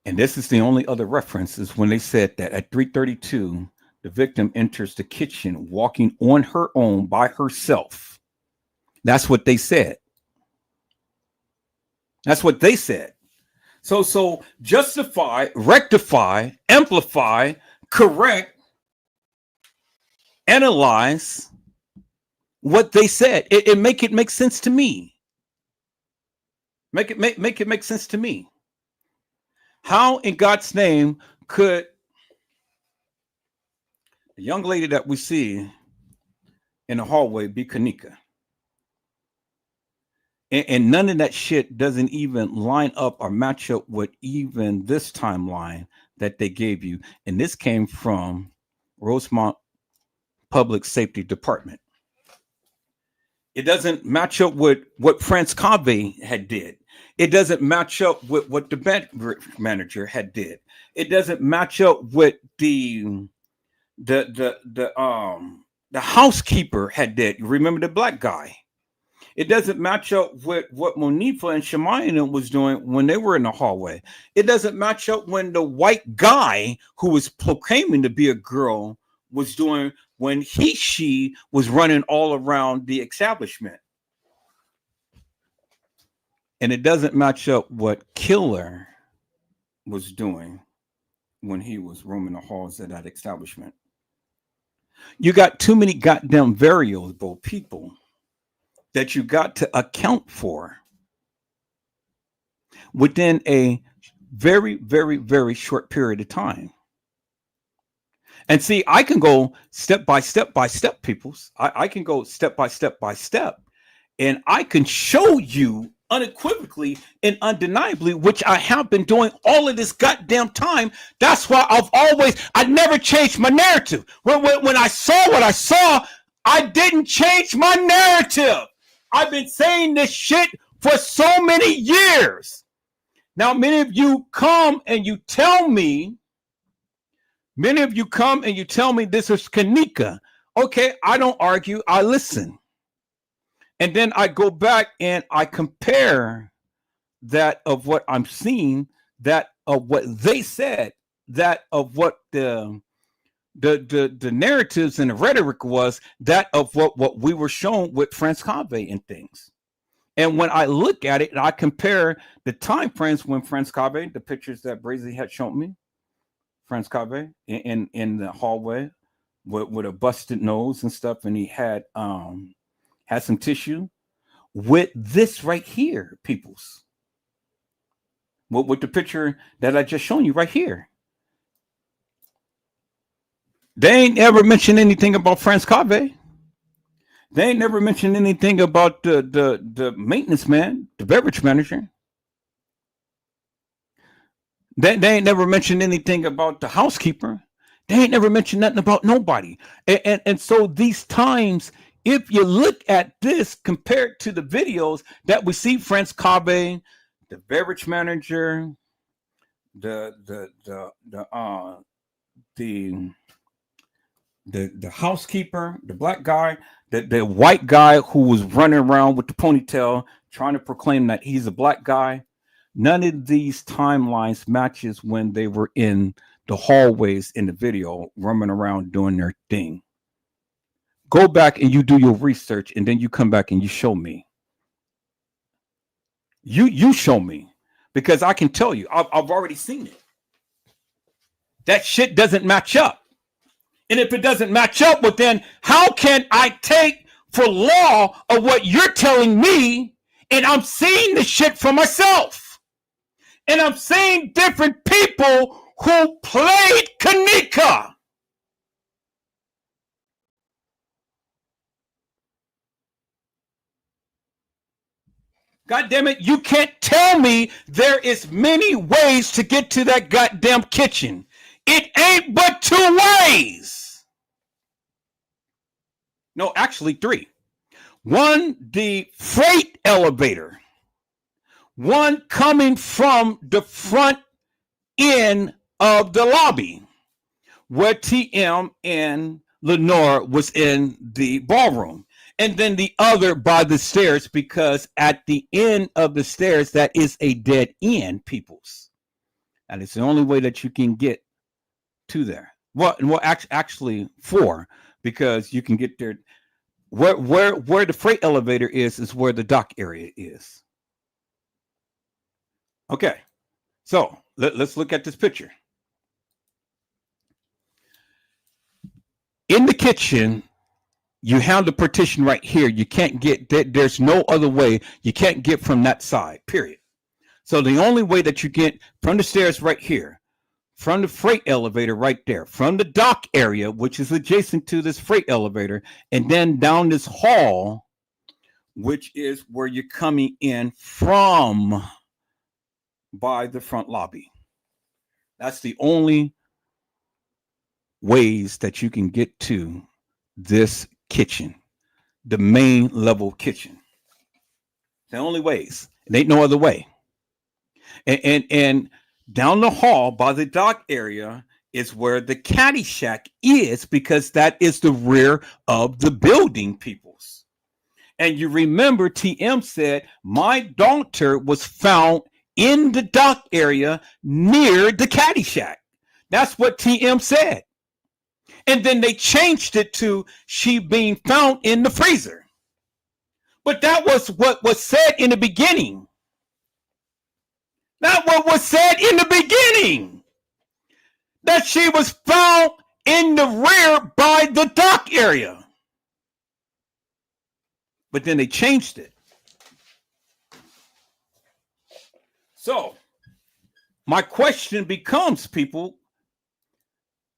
And this is the only other reference is when they said that at 3:32, the victim enters the kitchen walking on her own by herself. That's what they said. That's what they said. So justify, rectify, amplify, correct, analyze what they said. It make sense to me. Make it make sense to me. How in God's name could the young lady that we see in the hallway be Kenneka? And none of that shit doesn't even line up or match up with even this timeline that they gave you. And this came from Rosemont Public Safety Department. It doesn't match up with what France Cave had did. It doesn't match up with what the bank manager had did. It doesn't match up with the housekeeper had did. You remember the black guy? It doesn't match up with what Monifa and Shemaya was doing when they were in the hallway. It doesn't match up when the white guy who was proclaiming to be a girl was doing when she was running all around the establishment. And it doesn't match up what Killer was doing when he was roaming the halls of that establishment. You got too many goddamn variable people that you got to account for. within a very, very, very short period of time. And see, I can go step by step by step, peoples. I can go step by step by step, and I can show you unequivocally and undeniably, which I have been doing all of this goddamn time. That's why I never changed my narrative. When I saw what I saw, I didn't change my narrative. I've been saying this shit for so many years. Now, many of you come and you tell me this is Kenneka. Okay, I don't argue, I listen. And then I go back and I compare that of what I'm seeing, that of what they said, that of what the narratives and the rhetoric was, that of what we were shown with France Cave and things. And when I look at it and I compare the time frames when France Cave, the pictures that Brazy had shown me, France Cave in the hallway with a busted nose and stuff, and he had some tissue, with this right here, peoples. With the picture that I just shown you right here. They ain't ever mentioned anything about France Cave. They ain't never mentioned anything about the maintenance man, the beverage manager. They ain't never mentioned anything about the housekeeper. They ain't never mentioned nothing about nobody. And so these times, if you look at this compared to the videos that we see, France Cave, the beverage manager, the housekeeper, the black guy, the white guy who was running around with the ponytail trying to proclaim that he's a black guy, none of these timelines matches when they were in the hallways in the video roaming around doing their thing. Go back and you do your research, and then you come back and you show me. You show me, because I can tell you, I've already seen it. That shit doesn't match up. And if it doesn't match up, well, then how can I take for law of what you're telling me? And I'm seeing the shit for myself. And I'm seeing different people who played Kenneka. God damn it, you can't tell me there is many ways to get to that goddamn kitchen. It ain't but 2 ways. No, actually 3. One, the freight elevator. One coming from the front end of the lobby where TM and Lenore was in the ballroom. And then the other by the stairs, because at the end of the stairs, that is a dead end, peoples. And it's the only way that you can get to there. Well, actually 4, because you can get there. Where the freight elevator is where the dock area is. Okay, so let's look at this picture. In the kitchen, you have the partition right here. You can't get that. There's no other way. You can't get from that side, period. So the only way that you get from the stairs right here, from the freight elevator right there, from the dock area, which is adjacent to this freight elevator, and then down this hall, which is where you're coming in from by the front lobby. That's the only ways that you can get to this kitchen, the main level kitchen. The only ways. It ain't no other way. And down the hall by the dock area is where the caddy shack is, because that is the rear of the building, peoples. And you remember TM said my daughter was found in the dock area near the caddy shack. That's what TM said. And then they changed it to she being found in the freezer. But that was what was said in the beginning. Not what was said in the beginning. That she was found in the rear by the dock area. But then they changed it. So my question becomes, people,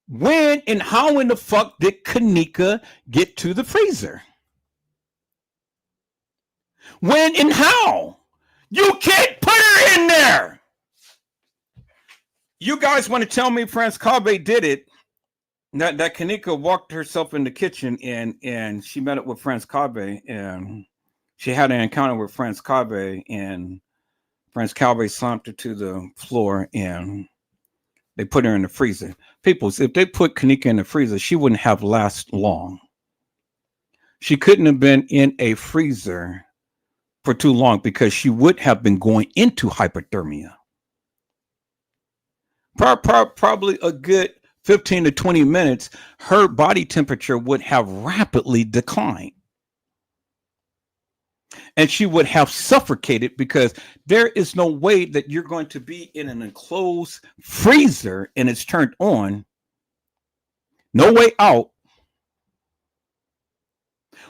when and how in the fuck did Kenneka get to the freezer? When and how? You can't put her in there. You guys want to tell me Franz Kabe did it? That Kenneka walked herself in the kitchen and she met up with Franz Kabe and she had an encounter with Franz Kabe and Franz Kabe slammed her to the floor and they put her in the freezer. People, if they put Kenneka in the freezer, she wouldn't have lasted long. She couldn't have been in a freezer for too long because she would have been going into hypothermia. Probably a good 15 to 20 minutes, her body temperature would have rapidly declined. And she would have suffocated because there is no way that you're going to be in an enclosed freezer and it's turned on. No way out.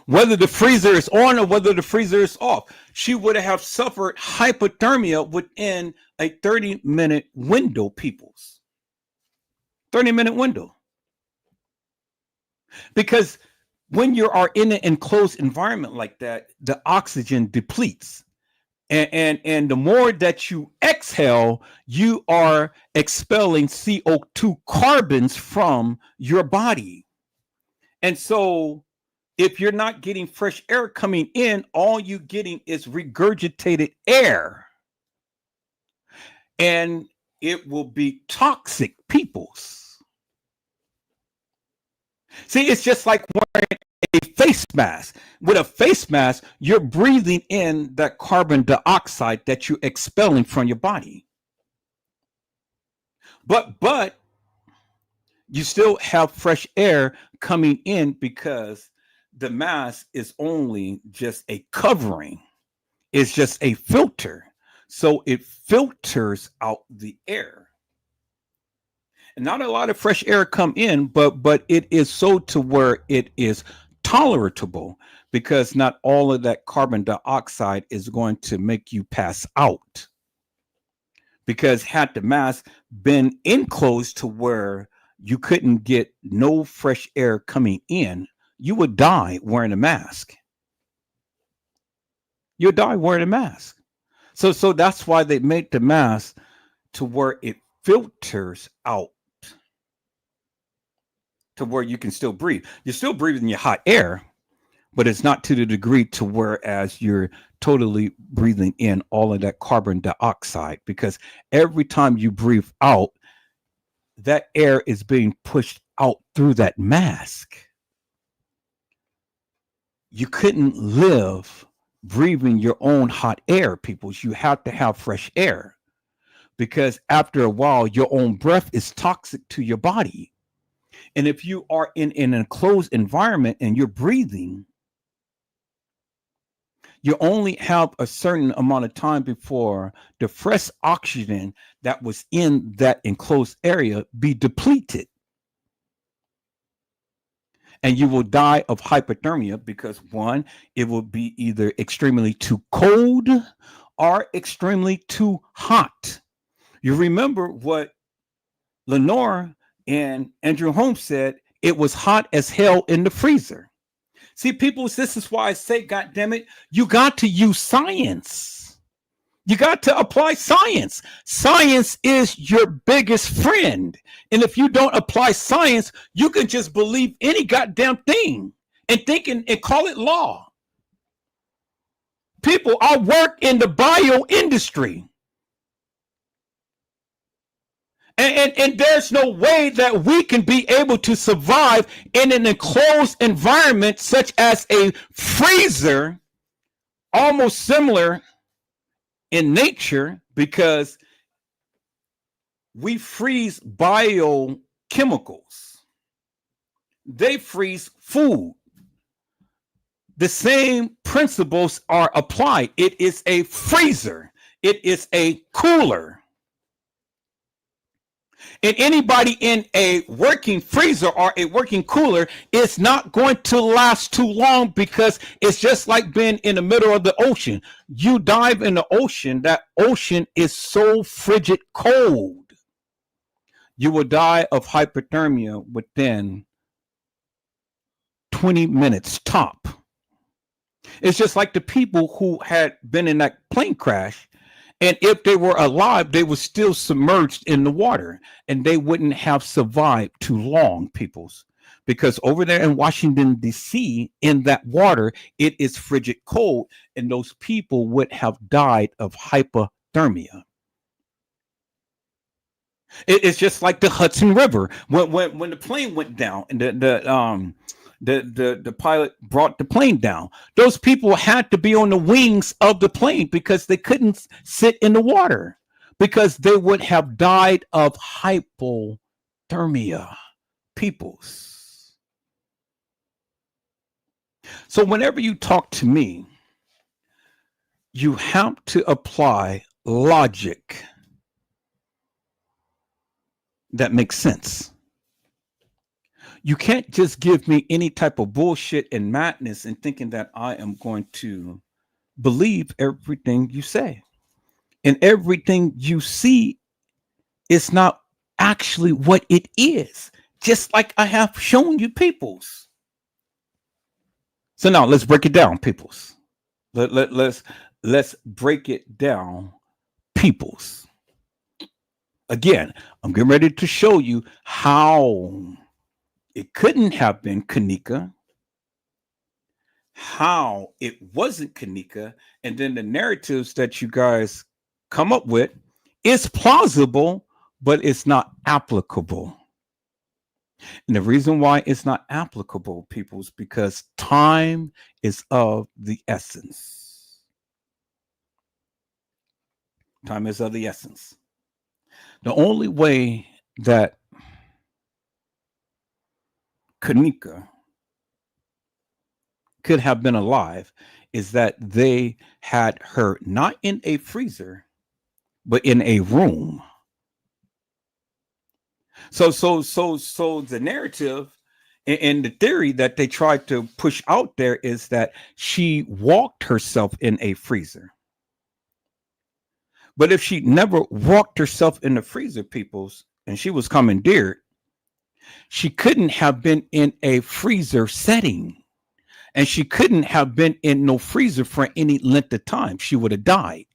Whether the freezer is on or whether the freezer is off, she would have suffered hypothermia within a 30-minute window, peoples. 30-minute window. Because when you are in an enclosed environment like that, the oxygen depletes. And the more that you exhale, you are expelling CO2 carbons from your body. And so if you're not getting fresh air coming in, all you're getting is regurgitated air. And it will be toxic, peoples. See, it's just like wearing a face mask. With a face mask, you're breathing in that carbon dioxide that you're expelling from your body. But you still have fresh air coming in because the mask is only just a covering. It's just a filter. So it filters out the air. And not a lot of fresh air come in, but it is so to where it is tolerable because not all of that carbon dioxide is going to make you pass out. Because had the mask been enclosed to where you couldn't get no fresh air coming in, you would die wearing a mask. You'd die wearing a mask. So that's why they make the mask to where it filters out to where you can still breathe. You're still breathing your hot air, but it's not to the degree to whereas you're totally breathing in all of that carbon dioxide, because every time you breathe out, that air is being pushed out through that mask. You couldn't live breathing your own hot air, people. You have to have fresh air because after a while, your own breath is toxic to your body. And if you are in an enclosed environment and you're breathing, you only have a certain amount of time before the fresh oxygen that was in that enclosed area be depleted. And you will die of hypothermia because one, it will be either extremely too cold or extremely too hot. You remember what Lenore and Andrew Holmes said, it was hot as hell in the freezer. See, people, this is why I say, God damn it, you got to use science. You got to apply science. Science is your biggest friend. And if you don't apply science, you can just believe any goddamn thing and think and call it law. People, I work in the bio industry. And there's no way that we can be able to survive in an enclosed environment such as a freezer, almost similar in nature, because we freeze biochemicals. They freeze food. The same principles are applied. It is a freezer. It is a cooler. And anybody in a working freezer or a working cooler is not going to last too long, because it's just like being in the middle of the ocean. You dive in the ocean, that ocean is so frigid cold. You will die of hypothermia within 20 minutes top. It's just like the people who had been in that plane crash, and if they were alive, they were still submerged in the water, and they wouldn't have survived too long, peoples, because over there in Washington, D.C., in that water, it is frigid cold, and those people would have died of hypothermia. It's just like the Hudson River. When the plane went down, and the pilot brought the plane down, those people had to be on the wings of the plane because they couldn't sit in the water, because they would have died of hypothermia, peoples. So whenever you talk to me, you have to apply logic that makes sense. You can't just give me any type of bullshit and madness and thinking that I am going to believe everything you say. And everything you see is not actually what it is, just like I have shown you, peoples. So now let's break it down, peoples. Let's break it down, peoples. Again, I'm getting ready to show you how it couldn't have been Kenneka, how it wasn't Kenneka, and then the narratives that you guys come up with is plausible, but it's not applicable. And the reason why it's not applicable, people, is because time is of the essence. Time is of the essence. The only way that Kenneka could have been alive is that they had her not in a freezer, but in a room. So the narrative and the theory that they tried to push out there is that she walked herself in a freezer. But if she never walked herself in the freezer, peoples, and she was commandeered, she couldn't have been in a freezer setting. And she couldn't have been in no freezer for any length of time. She would have died.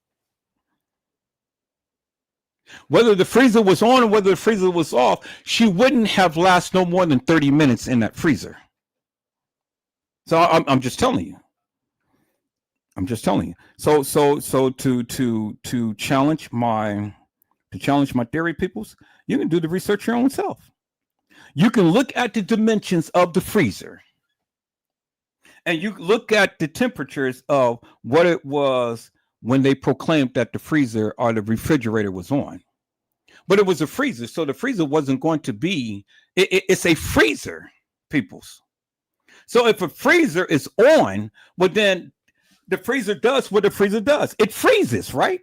Whether the freezer was on or whether the freezer was off, she wouldn't have lasted no more than 30 minutes in that freezer. So I'm just telling you. I'm just telling you. So to challenge my theory, peoples, you can do the research your own self. You can look at the dimensions of the freezer, and you look at the temperatures of what it was when they proclaimed that the freezer or the refrigerator was on. But it was a freezer, so the freezer wasn't going to be. It's a freezer, peoples. So if a freezer is on, well then the freezer does what the freezer does. It freezes, right?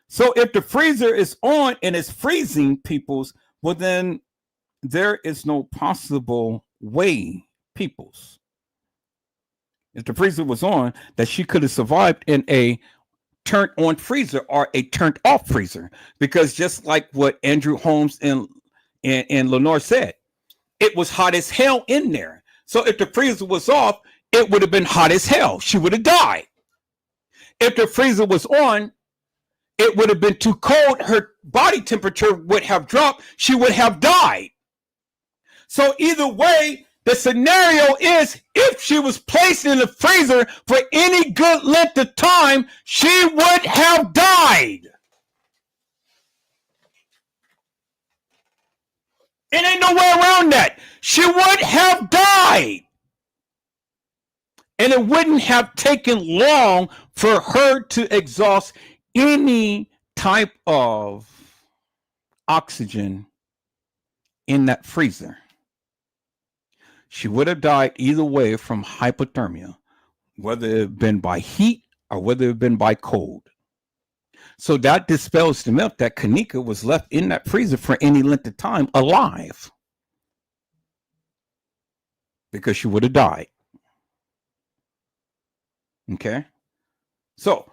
So if the freezer is on and it's freezing, peoples, well then there is no possible way, peoples, if the freezer was on, that she could have survived in a turned on freezer or a turned off freezer. Because just like what Andrew Holmes and Lenore said, it was hot as hell in there. So if the freezer was off, it would have been hot as hell. She would have died. If the freezer was on, it would have been too cold. Her body temperature would have dropped. She would have died. So either way, the scenario is if she was placed in the freezer for any good length of time, she would have died. It ain't no way around that. She would have died. And it wouldn't have taken long for her to exhaust any type of oxygen in that freezer. She would have died either way from hypothermia, whether it had been by heat or whether it had been by cold. So that dispels the myth that Kenneka was left in that freezer for any length of time alive, because she would have died. Okay? So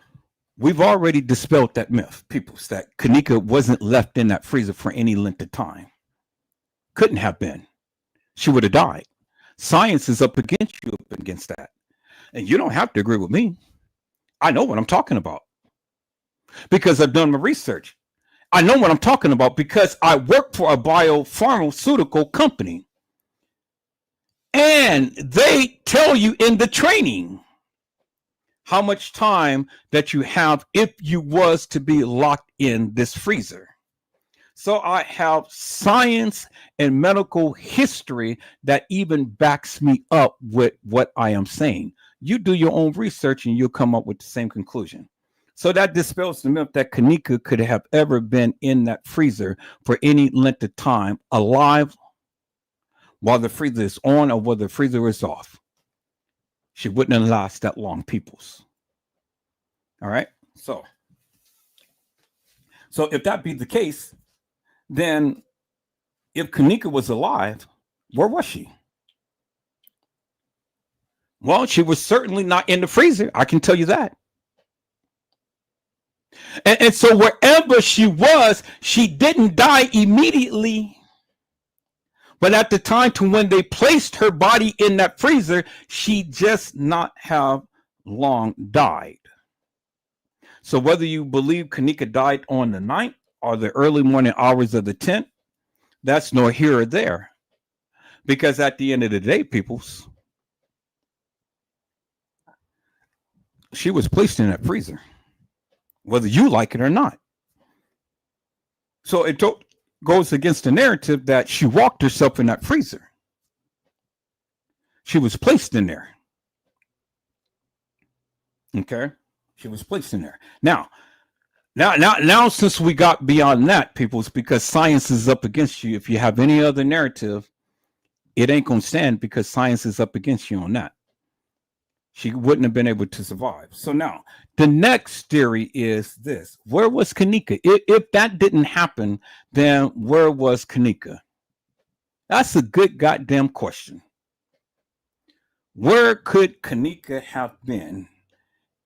we've already dispelled that myth, peoples, that Kenneka wasn't left in that freezer for any length of time. Couldn't have been. She would have died. Science is up against you, up against that. And you don't have to agree with me. I know what I'm talking about because I've done my research. I know what I'm talking about because I work for a biopharmaceutical company. And they tell you in the training how much time that you have if you was to be locked in this freezer. So I have science and medical history that even backs me up with what I am saying. You do your own research and you'll come up with the same conclusion. So that dispels the myth that Kenneka could have ever been in that freezer for any length of time alive while the freezer is on or whether the freezer is off. She wouldn't have lasted that long, peoples. All right. So if that be the case, then if Kenneka was alive, where was she? Well, she was certainly not in the freezer. I can tell you that. And so wherever she was, she didn't die immediately. But at the time to when they placed her body in that freezer, she just not have long died. So whether you believe Kenneka died on the 9th or the early morning hours of the 10th, that's nor here or there. Because at the end of the day, peoples, she was placed in that freezer, whether you like it or not. So it goes against the narrative that she walked herself in that freezer. She was placed in there. Okay? She was placed in there. Now, since we got beyond that, people, it's because science is up against you. If you have any other narrative, it ain't going to stand because science is up against you on that. She wouldn't have been able to survive. So now, the next theory is this. Where was Kenneka? If that didn't happen, then where was Kenneka? That's a good goddamn question. Where could Kenneka have been,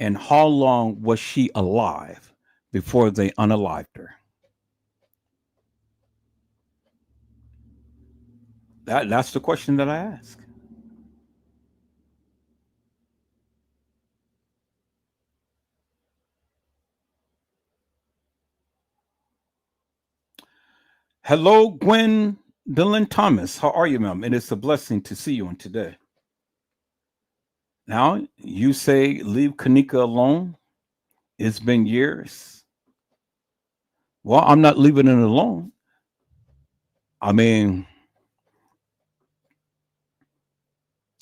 and how long was she alive before they unalived her? That's the question that I ask. Hello, Gwendolyn Thomas. How are you, ma'am? It is a blessing to see you on today. Now, you say leave Kenneka alone. It's been years. Well, I'm not leaving it alone. I mean,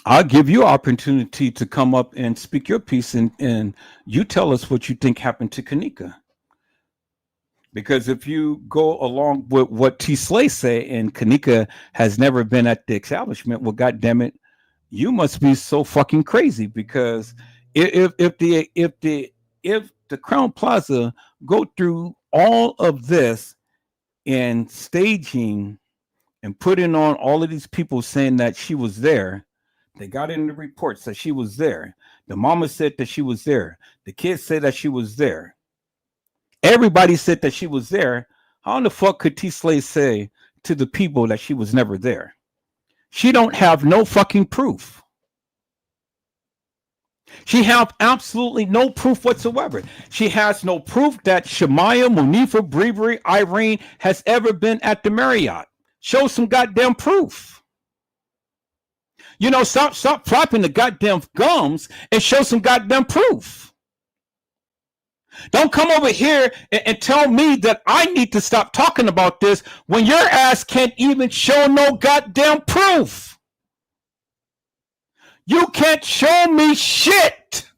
I'll give you opportunity to come up and speak your piece, and you tell us what you think happened to Kenneka. Because if you go along with what T. Slay say, and Kenneka has never been at the establishment, well, goddamn it, you must be so fucking crazy. Because if the Crown Plaza go through all of this and staging and putting on all of these people saying that she was there, they got in the reports that she was there. The mama said that she was there. The kids said that she was there. Everybody said that she was there. How in the fuck could T. Slay say to the people that she was never there? She don't have no fucking proof. She have absolutely no proof whatsoever. She has no proof that Shemaya, Munifa, Brevery, Irene has ever been at the Marriott. Show some goddamn proof. You know, stop flopping the goddamn gums and show some goddamn proof. Don't come over here and tell me that I need to stop talking about this when your ass can't even show no goddamn proof. You can't show me shit.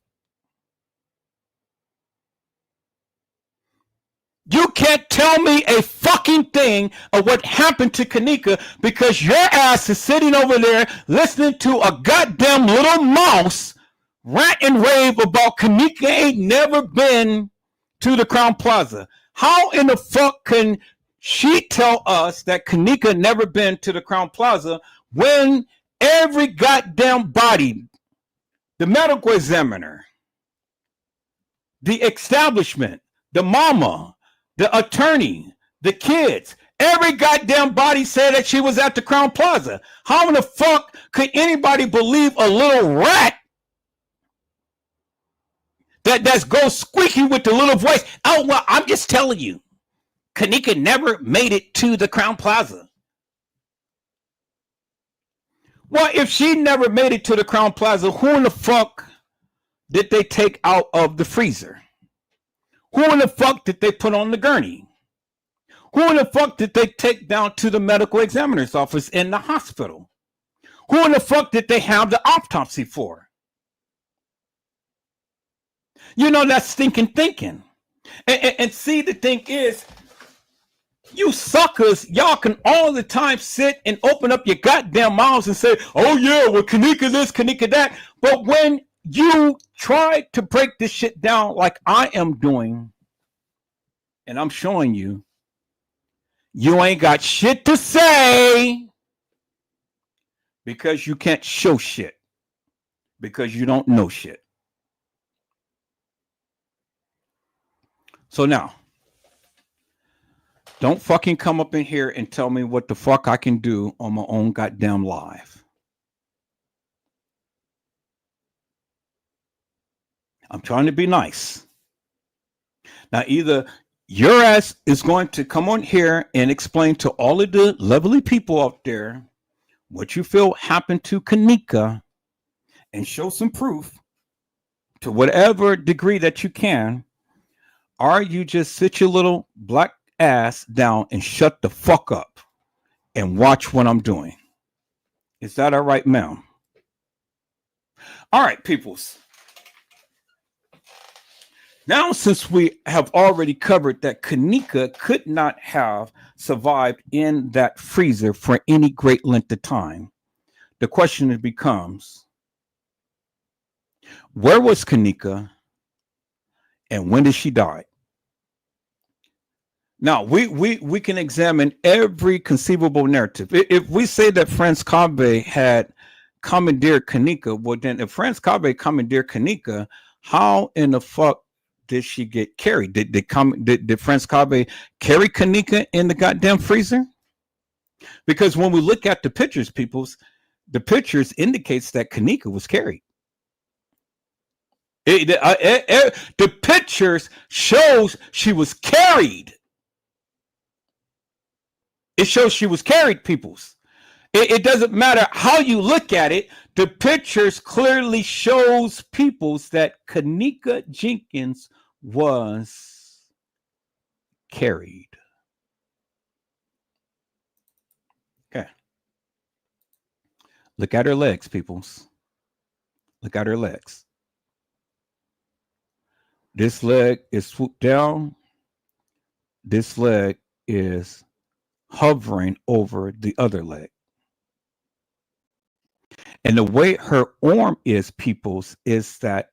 You can't tell me a fucking thing of what happened to Kenneka because your ass is sitting over there listening to a goddamn little mouse rant and rave about Kenneka ain't never been to the Crown Plaza. How in the fuck can she tell us that Kenneka never been to the Crown Plaza when every goddamn body, the medical examiner, the establishment, the mama, the attorney, the kids, every goddamn body said that she was at the Crown Plaza? How in the fuck could anybody believe a little rat that goes squeaky with the little voice? Oh, well, I'm just telling you, Kenneka never made it to the Crown Plaza. Well, if she never made it to the Crown Plaza, who in the fuck did they take out of the freezer? Who in the fuck did they put on the gurney? Who in the fuck did they take down to the medical examiner's office in the hospital? Who in the fuck did they have the autopsy for? You know, that's stinking thinking. And see, the thing is, you suckers, y'all can all the time sit and open up your goddamn mouths and say, oh yeah, well, Kenneka this, Kenneka that. But when you try to break this shit down like I am doing, and I'm showing you, you ain't got shit to say because you can't show shit, because you don't know shit. So now, don't fucking come up in here and tell me what the fuck I can do on my own goddamn live. I'm trying to be nice. Now, either your ass is going to come on here and explain to all of the lovely people out there what you feel happened to Kenneka and show some proof to whatever degree that you can, or you just sit your little black ass down and shut the fuck up and watch what I'm doing. Is that all right, ma'am? All right, peoples. Now, since we have already covered that Kenneka could not have survived in that freezer for any great length of time, the question becomes, where was Kenneka and when did she die? Now, we can examine every conceivable narrative. If we say that Franz Kabe had commandeered Kenneka, well, then if Franz Kabe commandeered Kenneka, how in the fuck did she get carried? Did Franz Kabe carry Kenneka in the goddamn freezer? Because when we look at the pictures, peoples, the pictures indicates that Kenneka was carried. The pictures shows she was carried. It shows she was carried, peoples. It doesn't matter how you look at it. The pictures clearly shows peoples that Kenneka Jenkins was carried. Okay. Look at her legs, peoples. Look at her legs. This leg is swooped down. This leg is hovering over the other leg. And the way her arm is, peoples, is that,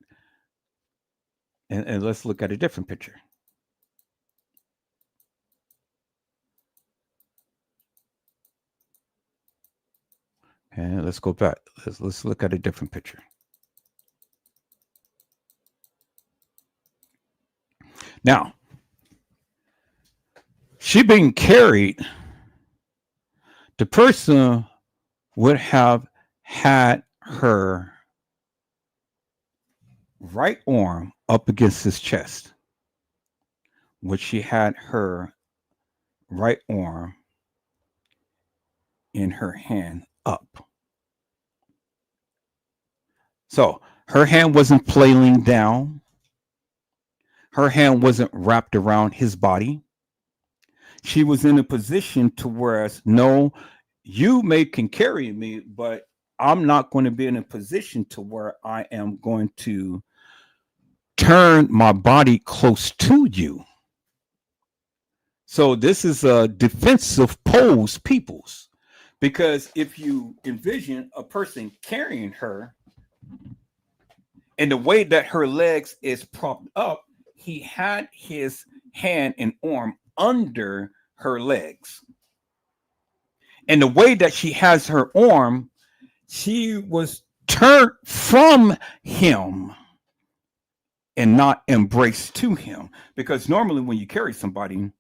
and let's look at a different picture. And let's go back. Let's look at a different picture. Now, she being carried, the person would have had her right arm up against his chest, which she had her right arm in her hand up. So her hand wasn't flailing down. Her hand wasn't wrapped around his body. She was in a position to whereas, no, you can carry me, but I'm not going to be in a position to where I am going to turn my body close to you. So this is a defensive pose, peoples, because if you envision a person carrying her and the way that her legs is propped up, he had his hand and arm under her legs. And the way that she has her arm, she was turned from him and not embraced to him. Because normally when you carry somebody,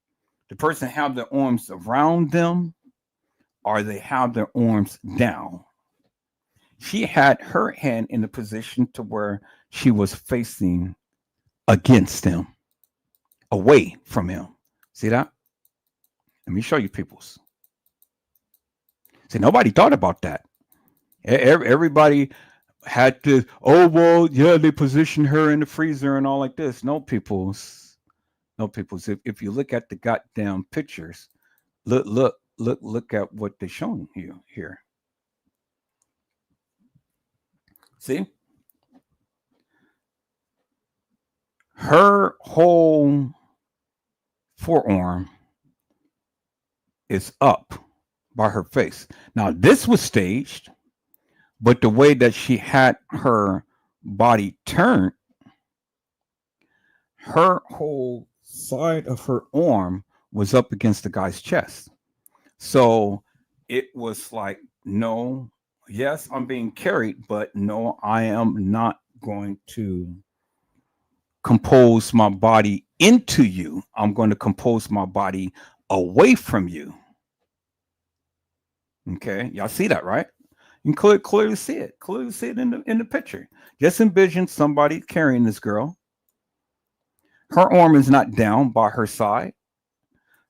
the person have their arms around them or they have their arms down. She had her hand in the position to where she was facing against him, away from him. See that? Let me show you, peoples. See, nobody thought about that. Everybody had to, oh, well, yeah, they positioned her in the freezer and all like this. No, peoples. No, peoples. If you look at the goddamn pictures, look at what they're showing you here. See? Her whole forearm is up by her face. Now, this was staged, but the way that she had her body turned, her whole side of her arm was up against the guy's chest. So it was like, no, yes, I'm being carried, but no, I am not going to compose my body into you. I'm going to compose my body away from you. Okay, y'all see that, right? You can clearly see it. Clearly see it in the picture. Just envision somebody carrying this girl. Her arm is not down by her side.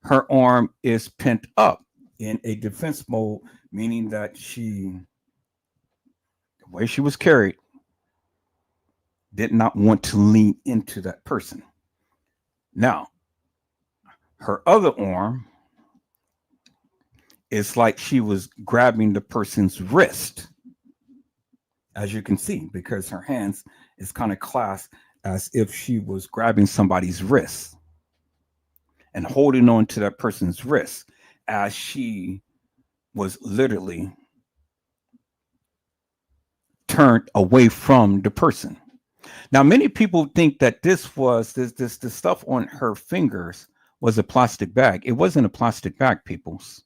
Her arm is pent up in a defense mode, meaning that the way she was carried, did not want to lean into that person. Now, her other arm is like she was grabbing the person's wrist, as you can see, because her hands is kind of clasped as if she was grabbing somebody's wrist and holding on to that person's wrist as she was literally turned away from the person. Now, many people think that this stuff on her fingers was a plastic bag. It wasn't a plastic bag, peoples.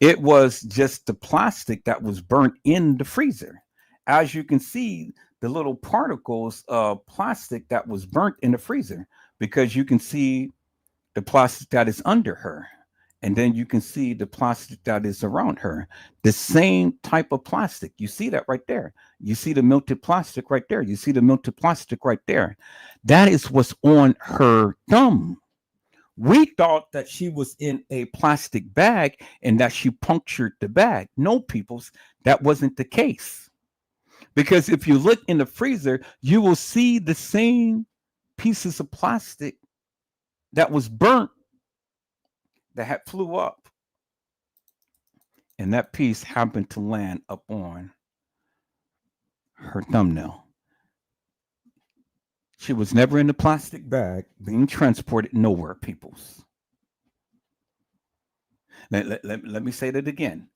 It was just the plastic that was burnt in the freezer. As you can see, the little particles of plastic that was burnt in the freezer, because you can see the plastic that is under her. And then you can see the plastic that is around her. The same type of plastic. You see that right there. You see the melted plastic right there. You see the melted plastic right there. That is what's on her thumb. We thought that she was in a plastic bag and that she punctured the bag. No, peoples, that wasn't the case. Because if you look in the freezer, you will see the same pieces of plastic that was burnt that had flew up. And that piece happened to land up on her thumbnail. She was never in a plastic bag being transported nowhere, peoples. Let me say that again.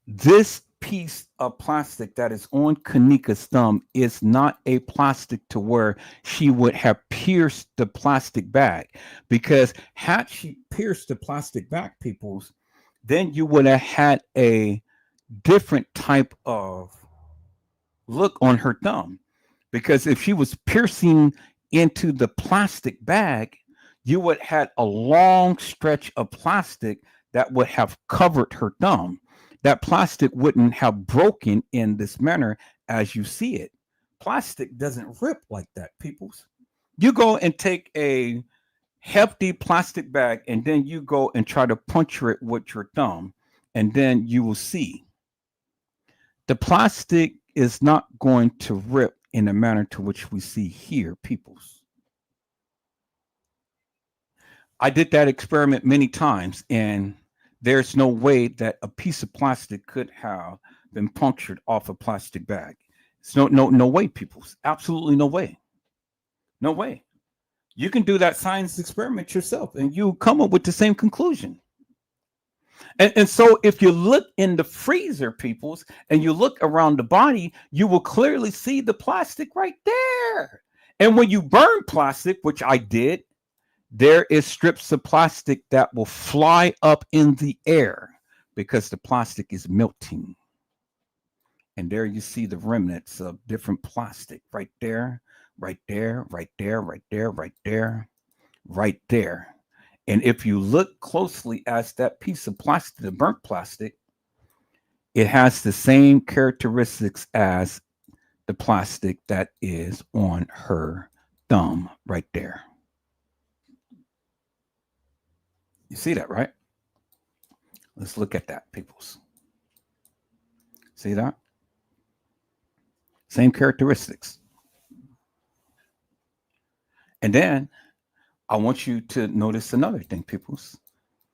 This piece of plastic that is on Kenneka's thumb is not a plastic to where she would have pierced the plastic bag, because had she pierced the plastic bag, peoples, then you would have had a different type of look on her thumb. Because if she was piercing into the plastic bag, you would have a long stretch of plastic that would have covered her thumb. That plastic wouldn't have broken in this manner as you see it. Plastic doesn't rip like that, peoples. You go and take a hefty plastic bag and then you go and try to puncture it with your thumb, and then you will see the plastic is not going to rip in the manner to which we see here, peoples. I did that experiment many times, and there's no way that a piece of plastic could have been punctured off a plastic bag. It's no way, peoples. Absolutely no way. No way. You can do that science experiment yourself, and you come up with the same conclusion. And so if you look in the freezer, peoples, and you look around the body, you will clearly see the plastic right there. And when you burn plastic, which I did, there is strips of plastic that will fly up in the air because the plastic is melting. And there you see the remnants of different plastic right there, right there, right there, right there, right there, right there. And if you look closely at that piece of plastic, the burnt plastic, it has the same characteristics as the plastic that is on her thumb right there. You see that, right? Let's look at that, peoples. See that? Same characteristics. And then I want you to notice another thing, peoples.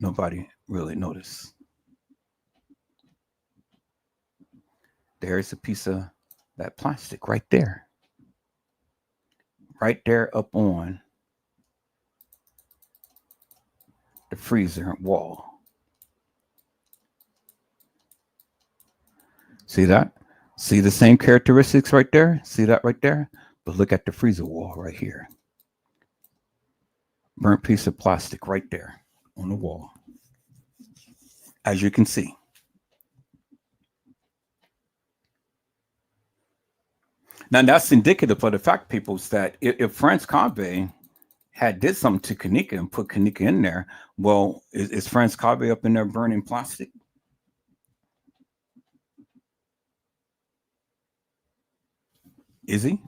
Nobody really noticed. There's a piece of that plastic right there. Right there up on the freezer wall. See that? See the same characteristics right there? See that right there? But look at the freezer wall right here. Burnt piece of plastic right there on the wall. As you can see. Now that's indicative of the fact, peoples, that if Franz Cave had did something to Kenneka and put Kenneka in there, well, is Franz Cave up in there burning plastic? Is he?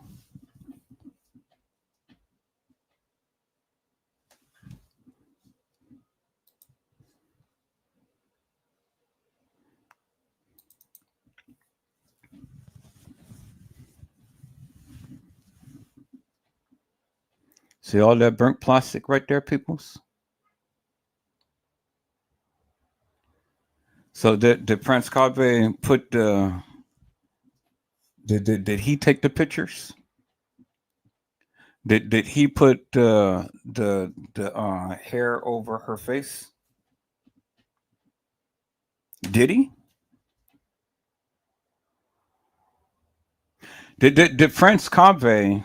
See all that burnt plastic right there, peoples? So did Franz Cave put the did he take the pictures? Did he put the hair over her face? Did he? Did Franz Cave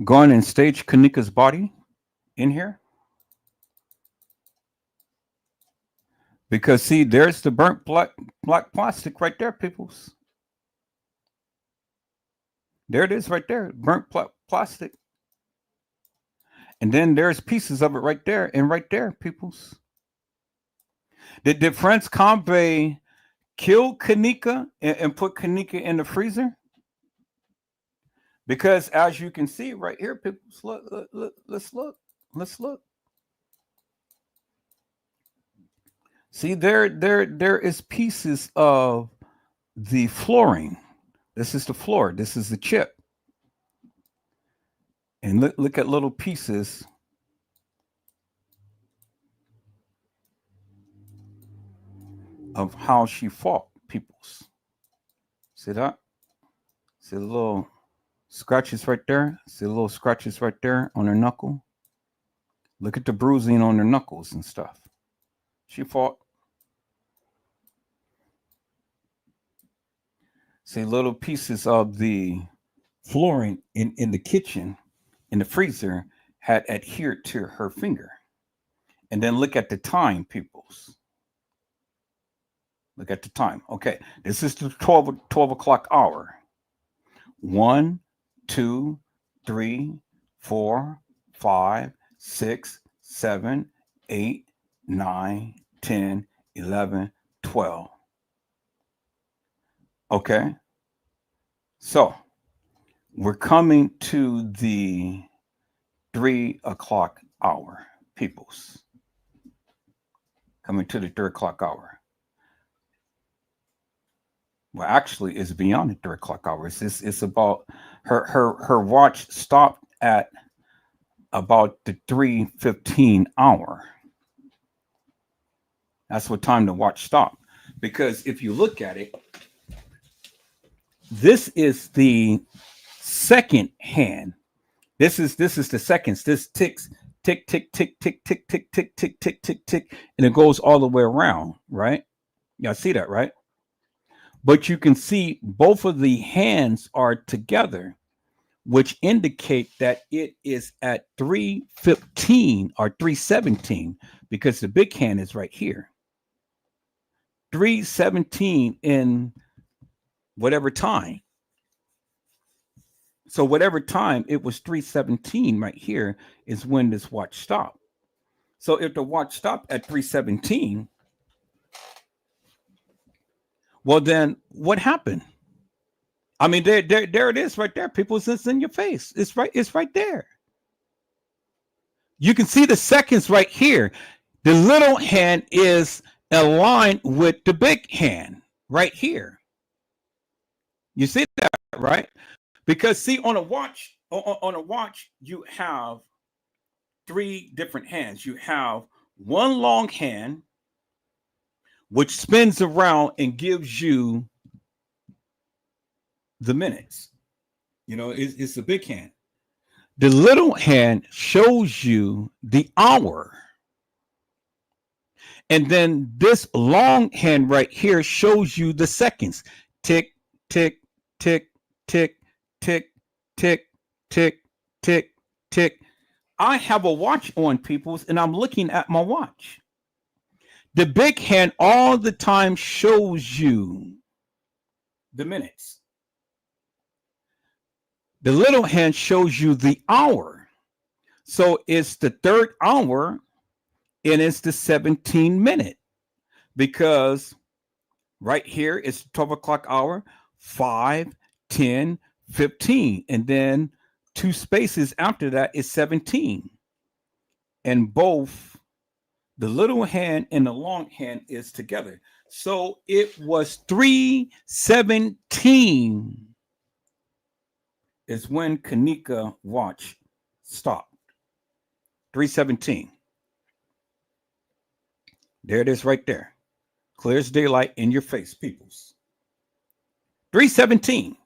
go on and stage Kenneka's body in here? Because see, there's the burnt black plastic right there, peoples. There it is right there, burnt plastic. And then there's pieces of it right there and right there, peoples. Did Franz Cave kill Kenneka and put Kenneka in the freezer? Because as you can see right here, peoples, look, let's look. See, there is pieces of the flooring. This is the floor. This is the chip. And look at little pieces of how she fought, peoples. See that? See the little scratches right there? See the little scratches right there on her knuckle? Look at the bruising on her knuckles and stuff. She fought. See little pieces of the flooring in the kitchen, in the freezer, had adhered to her finger. And then look at the time, peoples. Look at the time. Okay, this is the 12 o'clock hour. 1, 2, 3, 4, 5, 6, 7, 8, 9, 10, 11, 12. Okay. So we're coming to the 3 o'clock hour, peoples. Coming to the 3 o'clock hour. Well, actually, it's beyond the 3 o'clock hour. It's about her watch stopped at about the 3:15 hour. That's what time the watch stopped. Because if you look at it, this is the second hand. This is the seconds. This ticks tick, tick, tick, tick, tick, tick, tick, tick, tick, tick, tick, and it goes all the way around, right? Y'all see that, right? But you can see both of the hands are together, which indicate that it is at 3:15 or 3:17 because the big hand is right here. 3:17 in whatever time. So whatever time it was 3:17 right here is when this watch stopped. So if the watch stopped at 3:17, well then what happened? I mean, there it is right there. People, it's in your face. It's right there. You can see the seconds right here. The little hand is aligned with the big hand right here. You see that, right? Because see, on a watch, you have three different hands. You have one long hand, which spins around and gives you the minutes. You know, it's the big hand. The little hand shows you the hour. And then this long hand right here shows you the seconds. Tick, tick, tick, tick, tick, tick, tick, tick, tick. I have a watch on, peoples, and I'm looking at my watch. The big hand all the time shows you the minutes. The little hand shows you the hour. So it's the third hour and it's the 17-minute because right here it's 12 o'clock hour, 5, 10, 15. And then two spaces after that is 17. And both the little hand and the long hand is together. So it was 3:17 is when Kenneka watch stopped. 3:17. There it is right there. Clear as daylight in your face, peoples. 3:17.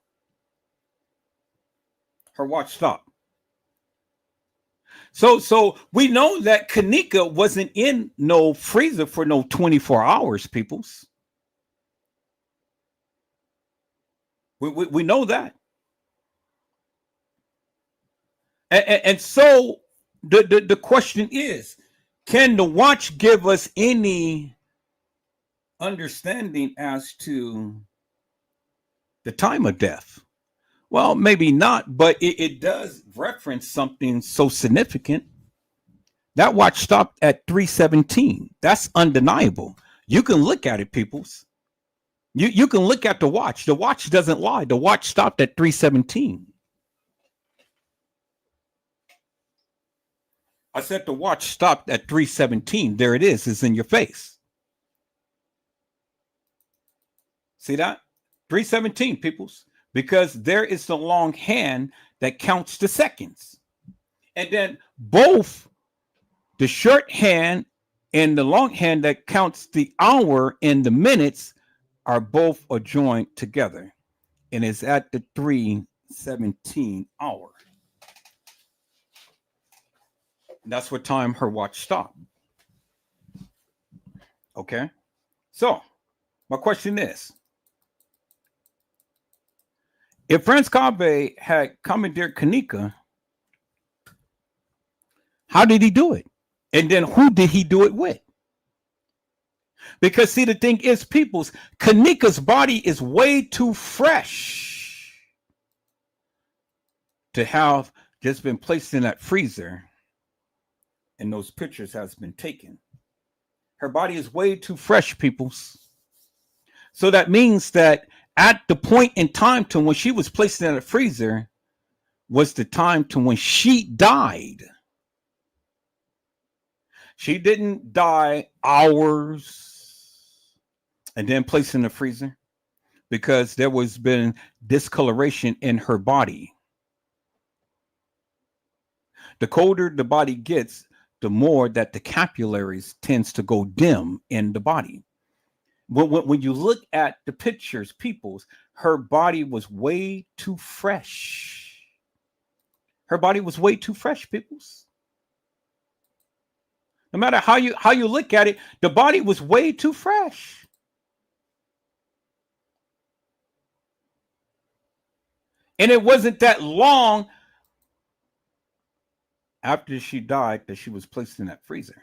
Her watch stopped. So we know that Kenneka wasn't in no freezer for no 24 hours, peoples. We know that. And so the question is, can the watch give us any understanding as to the time of death? Well, maybe not, but it does reference something so significant. That watch stopped at 3:17. That's undeniable. You can look at it, peoples. You can look at the watch. The watch doesn't lie. The watch stopped at 3:17. I said the watch stopped at 3:17. There it is. It's in your face. See that? 3:17, peoples. Because there is the long hand that counts the seconds. And then both the short hand and the long hand that counts the hour and the minutes are both adjoined together. And it's at the 3:17 hour. That's what time her watch stopped. Okay. So my question is, if Franz Cave had commandeered Kenneka, how did he do it? And then who did he do it with? Because see, the thing is, peoples, Kenneka's body is way too fresh to have just been placed in that freezer and those pictures has been taken. Her body is way too fresh, peoples. So that means that at the point in time to when she was placed in a freezer was the time to when she died. She didn't die hours and then placed in the freezer because there was been discoloration in her body. The colder the body gets, the more that the capillaries tends to go dim in the body. When you look at the pictures, peoples, her body was way too fresh. Her body was way too fresh, peoples. No matter how you look at it, the body was way too fresh. And it wasn't that long after she died that she was placed in that freezer.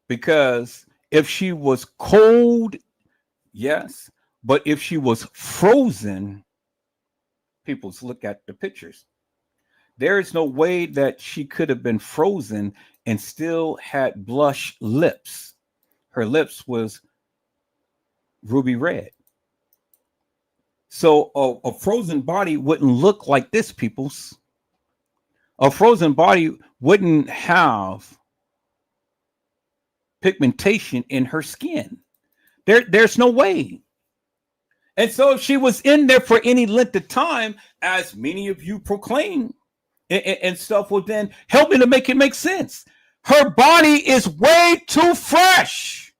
Because if she was cold, yes, but if she was frozen, people look at the pictures. There is no way that she could have been frozen and still had blush lips. Her lips was ruby red. So a frozen body wouldn't look like this, peoples. A frozen body wouldn't have pigmentation in her skin. There's no way. And so if she was in there for any length of time, as many of you proclaim and stuff, will then help me to make it make sense. Her body is way too fresh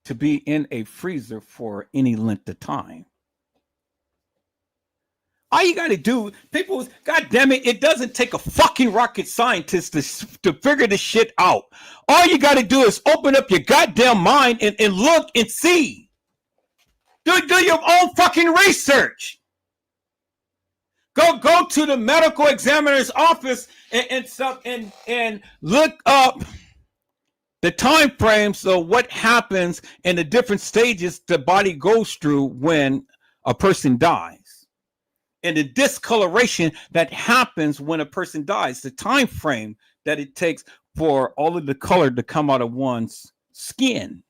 to be in a freezer for any length of time. All you got to do, people, God damn it, it doesn't take a fucking rocket scientist to figure this shit out. All you got to do is open up your goddamn mind and look and see. Do your own fucking research. Go to the medical examiner's office and stuff and look up the time frames of what happens in the different stages the body goes through when a person dies. And the discoloration that happens when a person dies, the time frame that it takes for all of the color to come out of one's skin,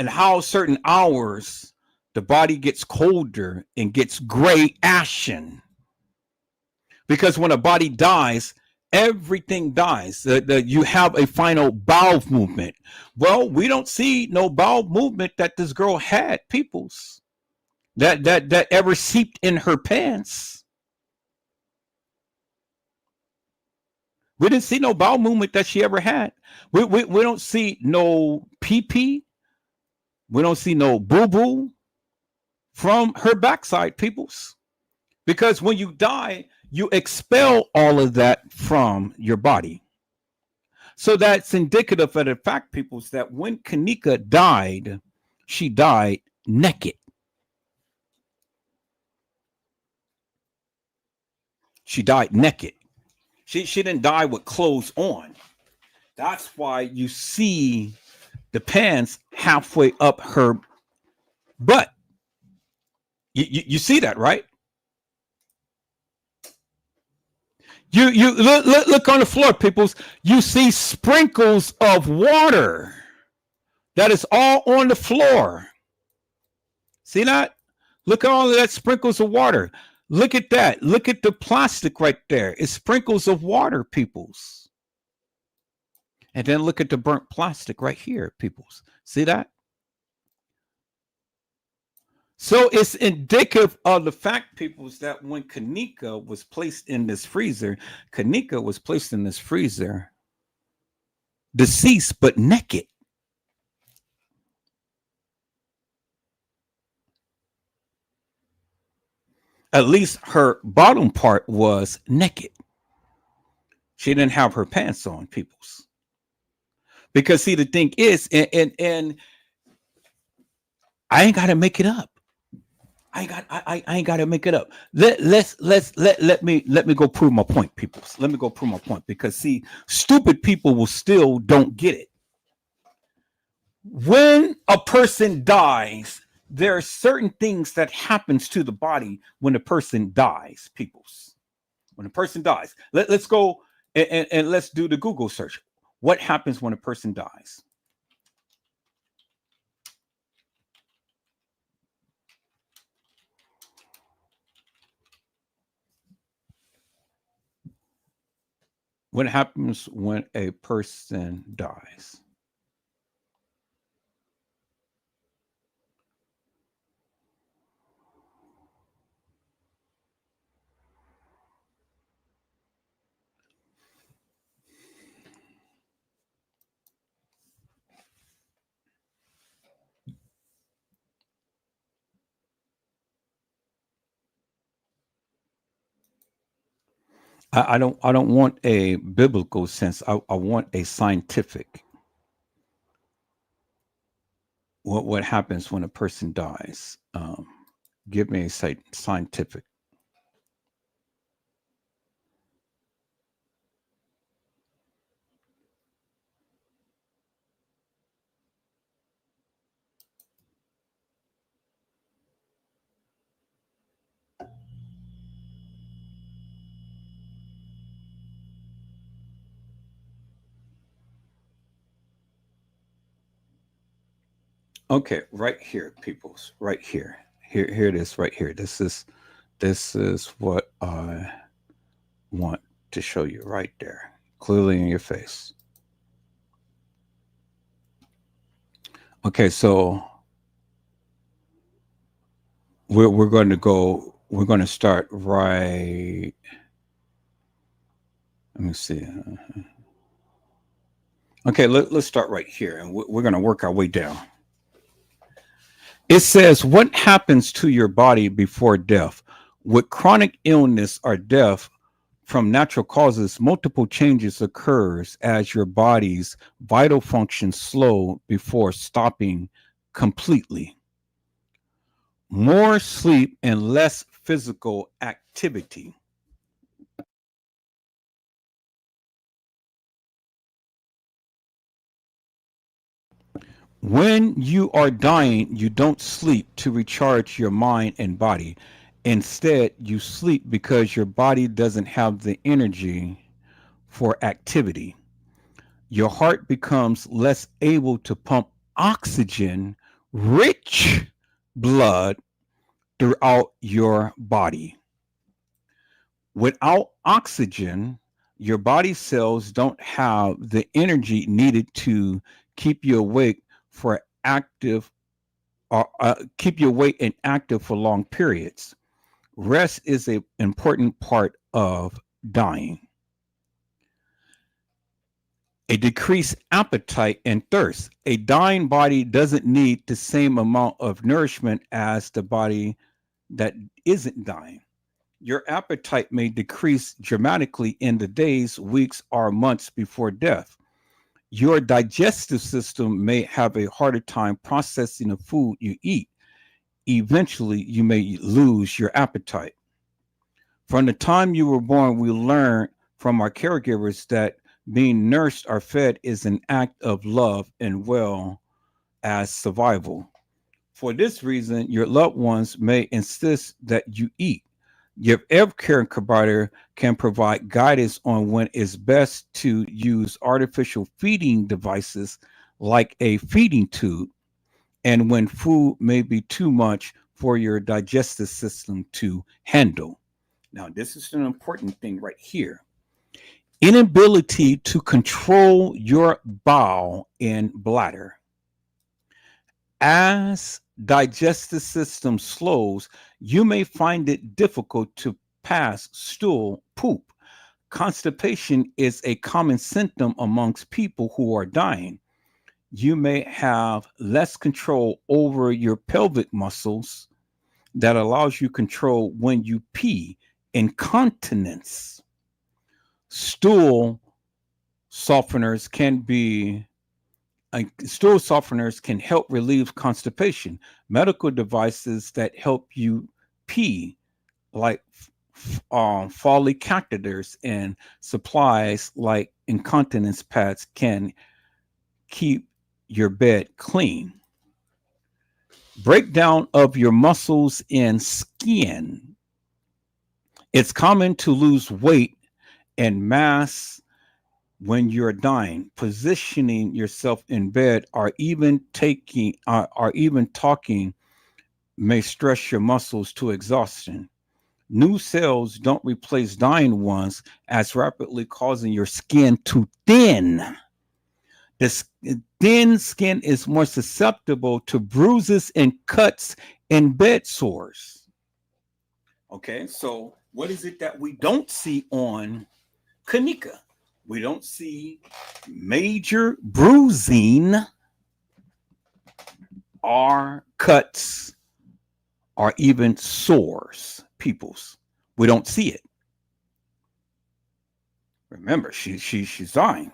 and how certain hours the body gets colder and gets gray ashen. Because when a body dies, everything dies. You have a final bowel movement. Well, we don't see no bowel movement that this girl had, peoples. That ever seeped in her pants. We didn't see no bowel movement that she ever had. We don't see no pee-pee. We don't see no boo-boo from her backside, peoples. Because when you die, you expel all of that from your body. So that's indicative of the fact, peoples, that when Kenneka died, she died naked. She died naked. She didn't die with clothes on. That's why you see the pants halfway up her butt. You see that, right? You look on the floor, peoples. You see sprinkles of water that is all on the floor. See that? Look at all of that sprinkles of water. Look at that. Look at the plastic right there. It's sprinkles of water, peoples. And then look at the burnt plastic right here, peoples. See that? So it's indicative of the fact, peoples, that when Kenneka was placed in this freezer, Kenneka was placed in this freezer deceased but naked. At least her bottom part was naked. She didn't have her pants on, peoples. Because see, the thing is, and I ain't gotta make it up. I ain't gotta make it up. Let me go prove my point, peoples. Let me go prove my point. Because see, stupid people will still don't get it. When a person dies, there are certain things that happens to the body when a person dies, peoples. When a person dies, let's go and let's do the Google search. What happens when a person dies? What happens when a person dies? I don't want a biblical sense. I want a scientific. What happens when a person dies? Give me a scientific. Okay, right here, peoples. Right here. Here it is. Right here. This is what I want to show you right there, clearly in your face. Okay, so we're going to go. We're going to start right. Let me see. Okay, let's start right here, and we're going to work our way down. It says, "What happens to your body before death? With chronic illness or death from natural causes, multiple changes occurs as your body's vital functions slow before stopping completely. More sleep and less physical activity. When you are dying, you don't sleep to recharge your mind and body. Instead, you sleep because your body doesn't have the energy for activity. Your heart becomes less able to pump oxygen rich blood throughout your body. Without oxygen, your body cells don't have the energy needed to keep you awake for active or keep you awake and active for long periods. Rest is an important part of dying. A decreased appetite and thirst. A dying body doesn't need the same amount of nourishment as the body that isn't dying. Your appetite may decrease dramatically in the days, weeks, or months before death. Your digestive system may have a harder time processing the food you eat. Eventually, you may lose your appetite. From the time you were born, we learned from our caregivers that being nursed or fed is an act of love and well as survival. For this reason, your loved ones may insist that you eat. Your care provider can provide guidance on when it's best to use artificial feeding devices like a feeding tube and when food may be too much for your digestive system to handle. Now, this is an important thing right here. Inability to control your bowel and bladder. As digestive system slows, you may find it difficult to pass stool poop. Constipation is a common symptom amongst people who are dying. You may have less control over your pelvic muscles that allows you control when you pee. Incontinence. Stool softeners can be Stool softeners can help relieve constipation. Medical devices that help you pee, like Foley catheters and supplies like incontinence pads, can keep your bed clean. Breakdown of your muscles and skin. It's common to lose weight and mass when you're dying. Positioning yourself in bed or even talking may stress your muscles to exhaustion. New cells don't replace dying ones as rapidly, causing your skin to thin. Thin skin is more susceptible to bruises and cuts and bed sores. Okay, so what is it that we don't see on Kenneka? We don't see major bruising or cuts or even sores, peoples. We don't see it. Remember, she's dying.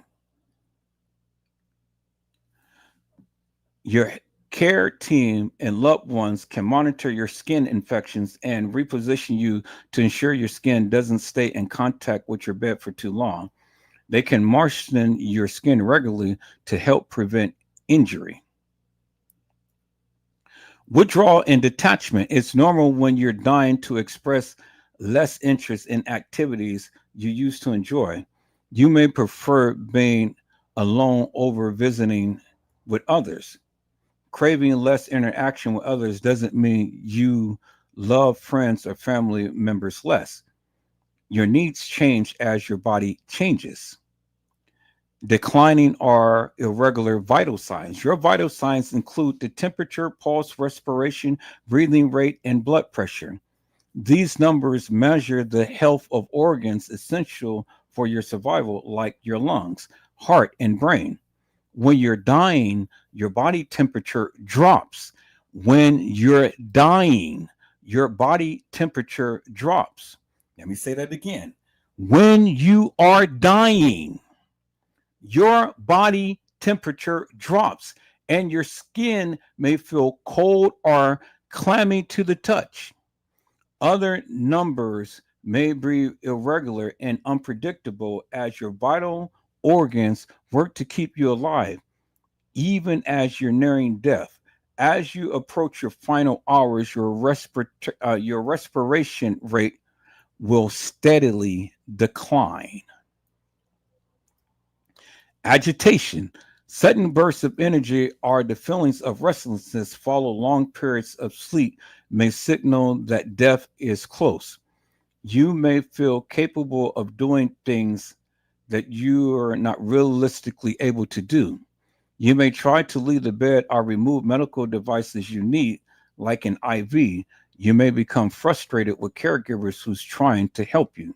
Your care team and loved ones can monitor your skin infections and reposition you to ensure your skin doesn't stay in contact with your bed for too long. They can moisten your skin regularly to help prevent injury. Withdrawal and detachment. It's normal when you're dying to express less interest in activities you used to enjoy. You may prefer being alone over visiting with others. Craving less interaction with others doesn't mean you love friends or family members less. Your needs change as your body changes. Declining or irregular vital signs. Your vital signs include the temperature, pulse, respiration, breathing rate, and blood pressure. These numbers measure the health of organs essential for your survival, like your lungs, heart, and brain. When you're dying, your body temperature drops. When you're dying, your body temperature drops. Let me say that again. When you are dying, your body temperature drops and your skin may feel cold or clammy to the touch. Other numbers may be irregular and unpredictable as your vital organs work to keep you alive, even as you're nearing death. As you approach your final hours, your respiration rate will steadily decline. Agitation. Sudden bursts of energy or the feelings of restlessness follow long periods of sleep may signal that death is close. You may feel capable of doing things that you are not realistically able to do. You may try to leave the bed or remove medical devices you need, like an IV. You may become frustrated with caregivers who's trying to help you.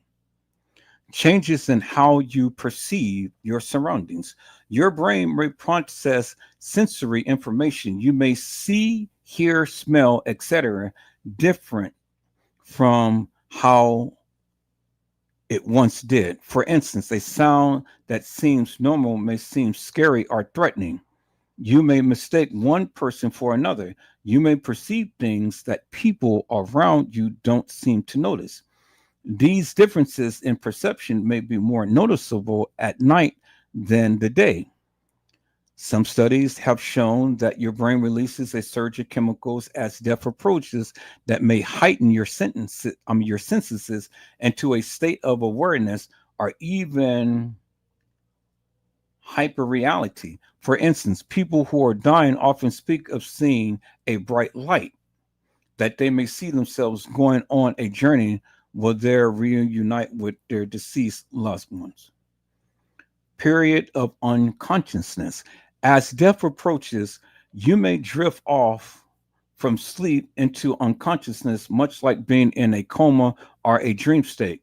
Changes in how you perceive your surroundings. Your brain may process sensory information. You may see, hear, smell, etc., different from how it once did. For instance, a sound that seems normal may seem scary or threatening. You may mistake one person for another. You may perceive things that people around you don't seem to notice. These differences in perception may be more noticeable at night than the day. Some studies have shown that your brain releases a surge of chemicals as death approaches that may heighten your senses into a state of awareness or even hyperreality. For instance, people who are dying often speak of seeing a bright light, that they may see themselves going on a journey where they reunite with their deceased loved ones. Period of unconsciousness. As death approaches, you may drift off from sleep into unconsciousness, much like being in a coma or a dream state.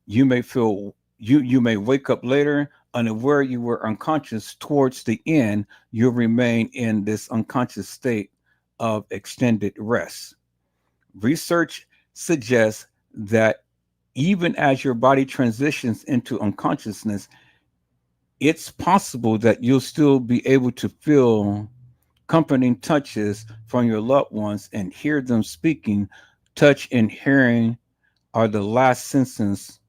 You may wake up later unaware you were unconscious. Towards the end, you'll remain in this unconscious state of extended rest. Research suggests that even as your body transitions into unconsciousness, it's possible that you'll still be able to feel comforting touches from your loved ones and hear them speaking. Touch and hearing are the last senses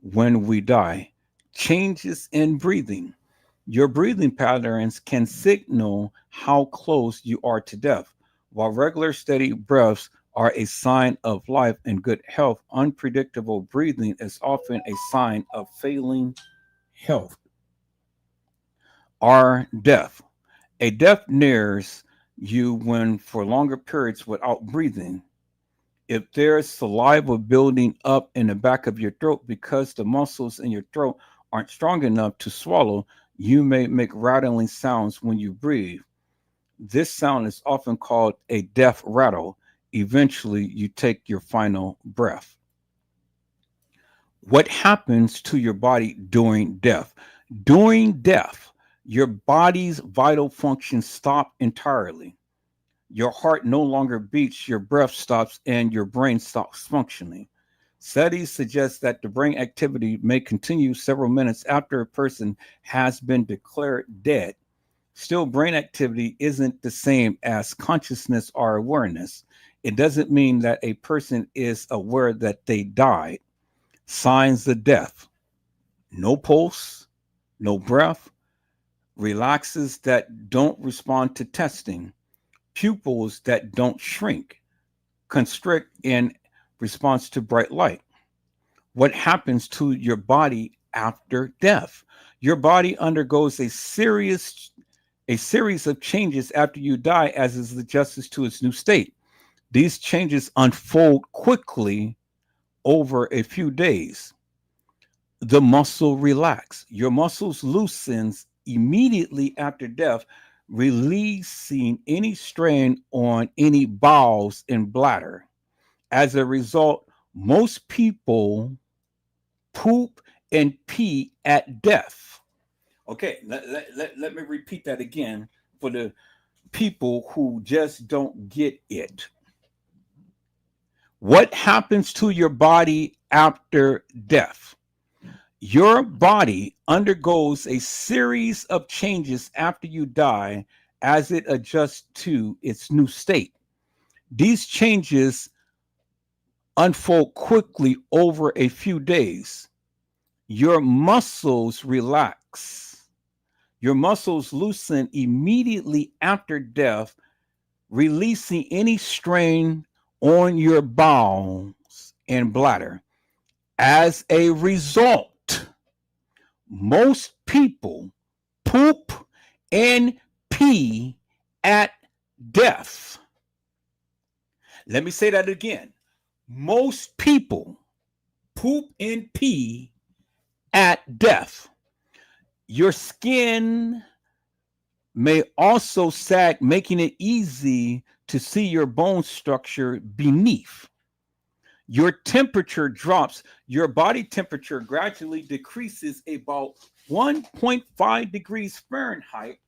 when we die. Changes in breathing. Your breathing patterns can signal how close you are to death. While regular steady breaths are a sign of life and good health, unpredictable breathing is often a sign of failing health or death. A death nears you when for longer periods without breathing. If there's saliva building up in the back of your throat because the muscles in your throat aren't strong enough to swallow, you may make rattling sounds when you breathe. This sound is often called a death rattle. Eventually, you take your final breath. What happens to your body during death? During death, your body's vital functions stop entirely. Your heart no longer beats, your breath stops, and your brain stops functioning. Studies suggest that the brain activity may continue several minutes after a person has been declared dead. Still, brain activity isn't the same as consciousness or awareness. It doesn't mean that a person is aware that they died. Signs of death: no pulse, no breath, relaxes that don't respond to testing, pupils that don't shrink, constrict in response to bright light. What happens to your body after death? Your body undergoes a series of changes after you die as it adjusts to its new state. These changes unfold quickly over a few days. The muscle relax. Your muscles loosens immediately after death, releasing any strain on any bowels and bladder. As a result, most people poop and pee at death. Okay, let me repeat that again for the people who just don't get it. What happens to your body after death? Your body undergoes a series of changes after you die as it adjusts to its new state. These changes unfold quickly over a few days. Your muscles relax. Your muscles loosen immediately after death, releasing any strain on your bowels and bladder. As a result, most people poop and pee at death. Let me say that again. Most people poop and pee at death. Your skin may also sag, making it easy to see your bone structure beneath. Your temperature drops. Your body temperature gradually decreases about 1.5 degrees Fahrenheit,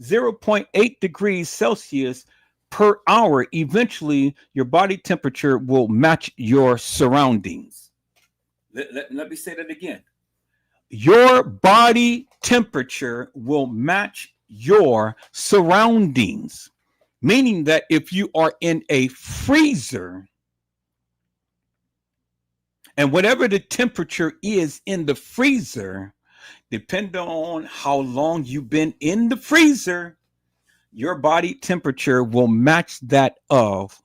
0.8 degrees Celsius per hour. Eventually, your body temperature will match your surroundings. Let me say that again. Your body temperature will match your surroundings, meaning that if you are in a freezer, and whatever the temperature is in the freezer, depending on how long you've been in the freezer, your body temperature will match that of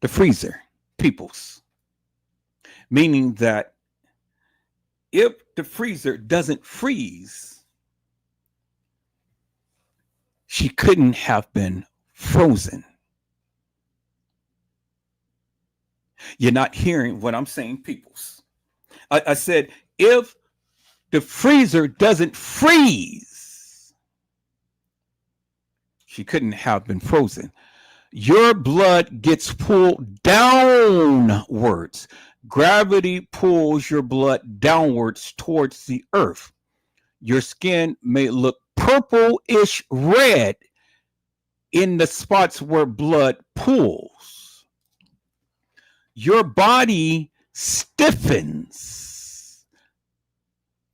the freezer, people's. Meaning that if the freezer doesn't freeze, she couldn't have been frozen. You're not hearing what I'm saying, peoples. I said, if the freezer doesn't freeze, she couldn't have been frozen. Your blood gets pulled downwards. Gravity pulls your blood downwards towards the earth. Your skin may look purplish red in the spots where blood pulls. Your body stiffens.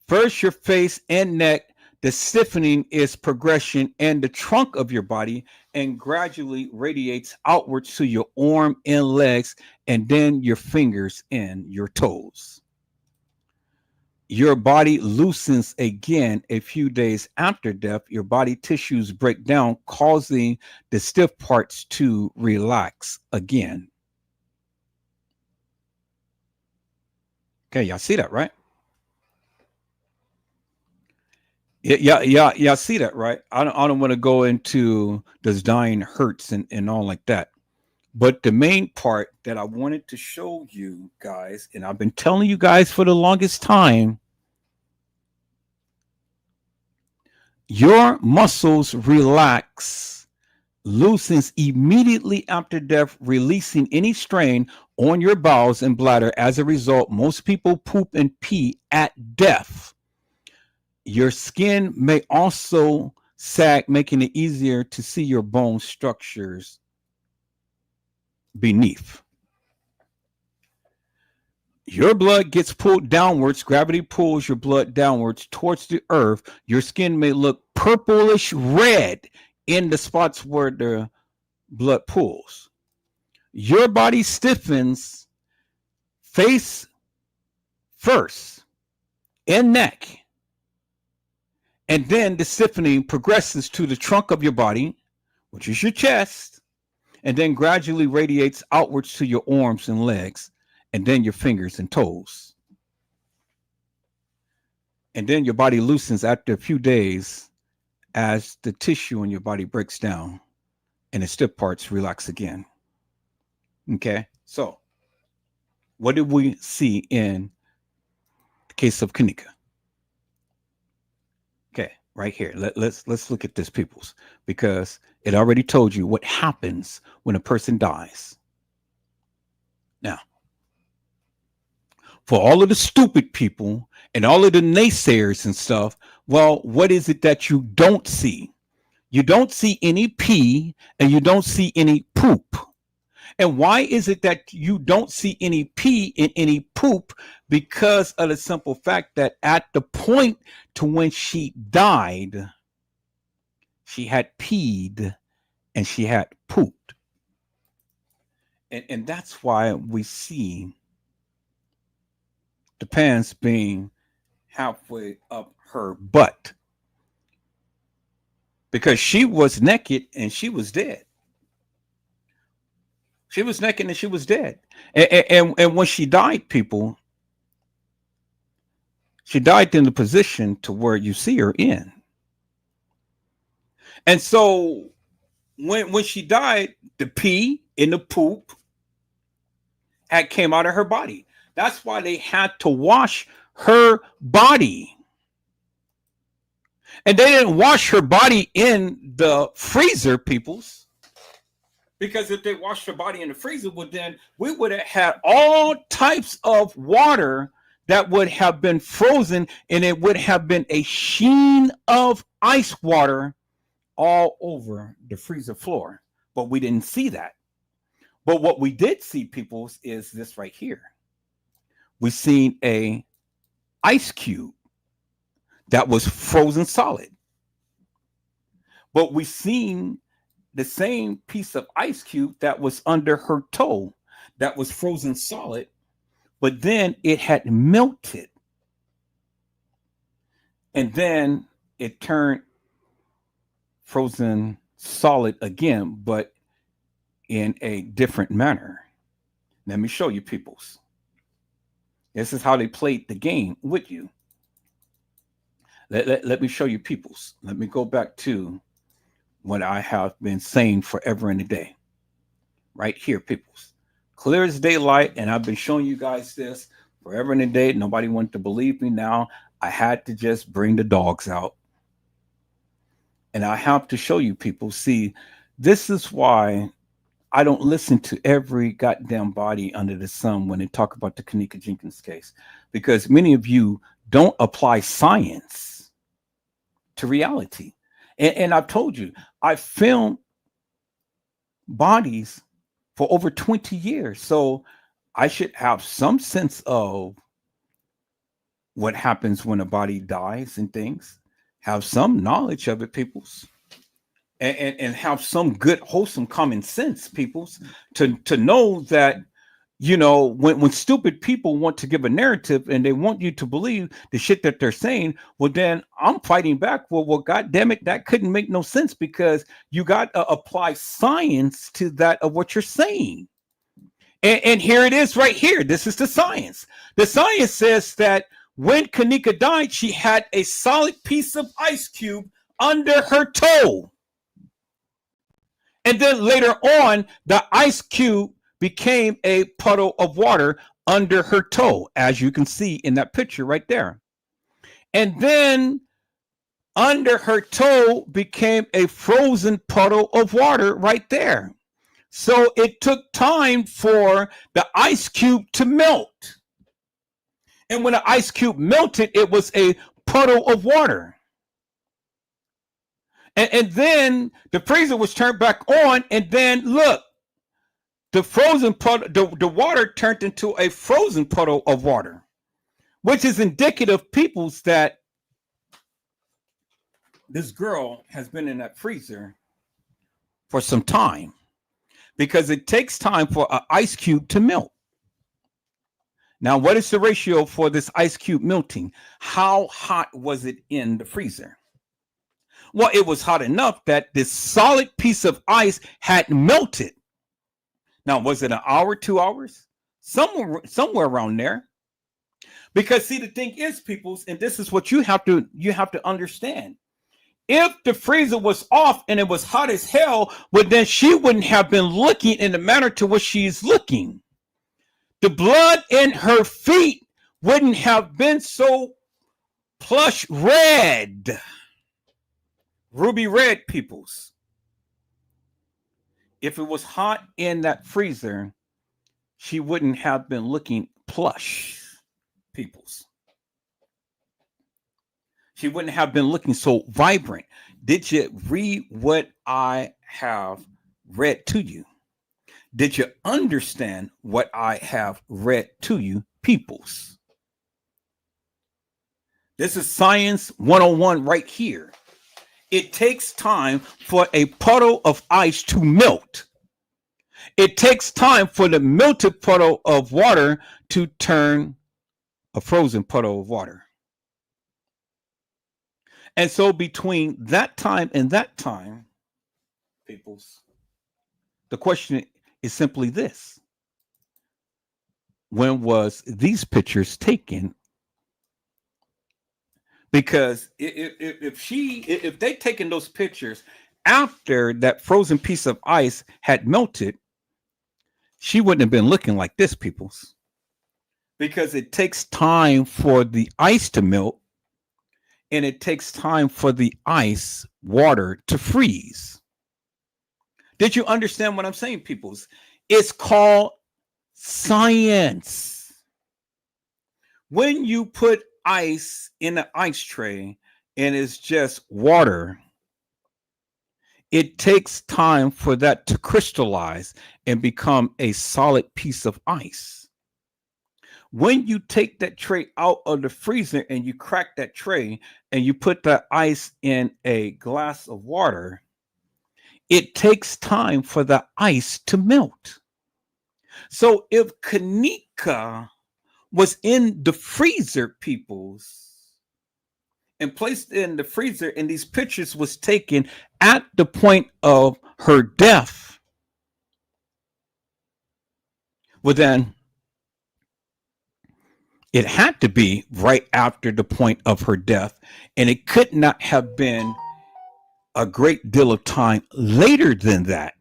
First, your face and neck. The stiffening is progression and the trunk of your body, and gradually radiates outwards to your arm and legs, and then your fingers and your toes. Your body loosens again a few days after death. Your body tissues break down, causing the stiff parts to relax again. Okay, y'all see that, right? Yeah, see that, right? I don't want to go into does dying hurts and all like that. But the main part that I wanted to show you guys, and I've been telling you guys for the longest time, your muscles relax, loosens immediately after death, releasing any strain on your bowels and bladder. As a result, most people poop and pee at death. Your skin may also sag, making it easier to see your bone structures beneath. Your blood gets pulled downwards. Gravity pulls your blood downwards towards the earth. Your skin may look purplish red in the spots where the blood pulls. Your body stiffens face first and neck. And then the stiffening progresses to the trunk of your body, which is your chest, and then gradually radiates outwards to your arms and legs, and then your fingers and toes. And then your body loosens after a few days as the tissue in your body breaks down and the stiff parts relax again. Okay, so what did we see in the case of Kenneka? Okay, right here. Let's look at this, peoples, because it already told you what happens when a person dies. Now, for all of the stupid people and all of the naysayers and stuff, well, what is it that you don't see? You don't see any pee and you don't see any poop. And why is it that you don't see any pee and any poop? Because of the simple fact that at the point to when she died, she had peed and she had pooped. And that's why we see the pants being halfway up her butt, because she was naked and she was dead. She was naked and she was dead. And when she died, people, she died in the position to where you see her in. And so when she died, the pee and the poop had came out of her body. That's why they had to wash her body. And they didn't wash her body in the freezer, peoples. Because if they washed her body in the freezer, well, then we would have had all types of water that would have been frozen, and it would have been a sheen of ice water all over the freezer floor. But we didn't see that. But what we did see, peoples, is this right here. We seen a ice cube that was frozen solid. But we seen the same piece of ice cube that was under her toe that was frozen solid, but then it had melted. And then it turned frozen solid again, but in a different manner. Let me show you, peoples. This is how they played the game with you. Let me show you, peoples. Let me go back to what I have been saying forever and a day. Right here, peoples. Clear as daylight, and I've been showing you guys this forever and a day. Nobody wanted to believe me. Now I had to just bring the dogs out. And I have to show you, people. See, this is why I don't listen to every goddamn body under the sun when they talk about the Kenneka Jenkins case, because many of you don't apply science to reality. And I've told you, I filmed bodies for over 20 years. So I should have some sense of what happens when a body dies and things, have some knowledge of it, peoples. And have some good, wholesome common sense, peoples, to know that, you know, when stupid people want to give a narrative and they want you to believe the shit that they're saying, well, then I'm fighting back. Well, God damn it, that couldn't make no sense, because you got to apply science to that of what you're saying. And here it is right here. This is the science. The science says that when Kenneka died, she had a solid piece of ice cube under her toe. And then later on, the ice cube became a puddle of water under her toe, as you can see in that picture right there. And then under her toe became a frozen puddle of water right there. So it took time for the ice cube to melt. And when the ice cube melted, it was a puddle of water. And then the freezer was turned back on, and then look, the frozen puddle, the water turned into a frozen puddle of water, which is indicative, peoples, that this girl has been in that freezer for some time, because it takes time for an ice cube to melt. Now, what is the ratio for this ice cube melting? How hot was it in the freezer? Well, it was hot enough that this solid piece of ice had melted. Now, was it an hour, 2 hours? Somewhere around there. Because see, the thing is, peoples, and this is what you have to understand. If the freezer was off and it was hot as hell, well, then she wouldn't have been looking in the manner to which she's looking. The blood in her feet wouldn't have been so plush red, ruby red, peoples. If it was hot in that freezer, she wouldn't have been looking plush, peoples. She wouldn't have been looking so vibrant. Did you read what I have read to you? Did you understand what I have read to you, peoples? This is Science 101 right here. It takes time for a puddle of ice to melt. It takes time for the melted puddle of water to turn a frozen puddle of water. And so between that time and that time, peoples, the question is simply this: when was these pictures taken? Because if they taken those pictures after that frozen piece of ice had melted, she wouldn't have been looking like this, peoples. Because it takes time for the ice to melt, and it takes time for the ice water to freeze. Did you understand what I'm saying, peoples? It's called science. When you put ice in an ice tray and it's just water, it takes time for that to crystallize and become a solid piece of ice. When you take that tray out of the freezer and you crack that tray and you put that ice in a glass of water, it takes time for the ice to melt. So if Kenneka was in the freezer, peoples, and placed in the freezer, and these pictures was taken at the point of her death, well, then it had to be right after the point of her death, and it could not have been a great deal of time later than that,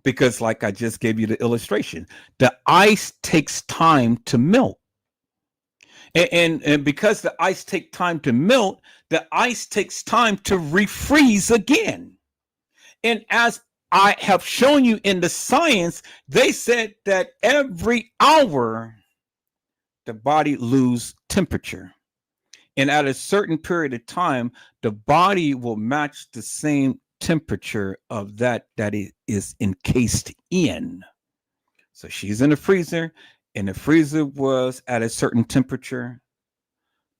because like I just gave you the illustration, the ice takes time to melt. And because the ice takes time to melt, the ice takes time to refreeze again. And as I have shown you in the science, they said that every hour the body loses temperature. And at a certain period of time, the body will match the same temperature of that it is encased in. So she's in the freezer, and the freezer was at a certain temperature.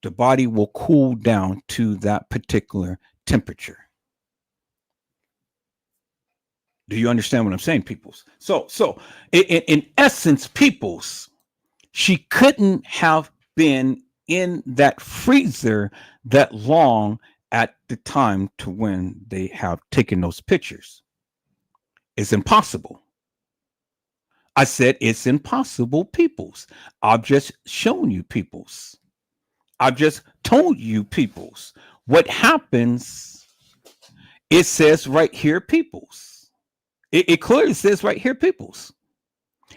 The body will cool down to that particular temperature. Do you understand what I'm saying, peoples? So in essence, peoples, she couldn't have been in that freezer that long at the time to when they have taken those pictures. It's impossible. I said it's impossible, peoples. I've just shown you, peoples. I've just told you, peoples. What happens, it says right here, peoples. It clearly says right here, peoples.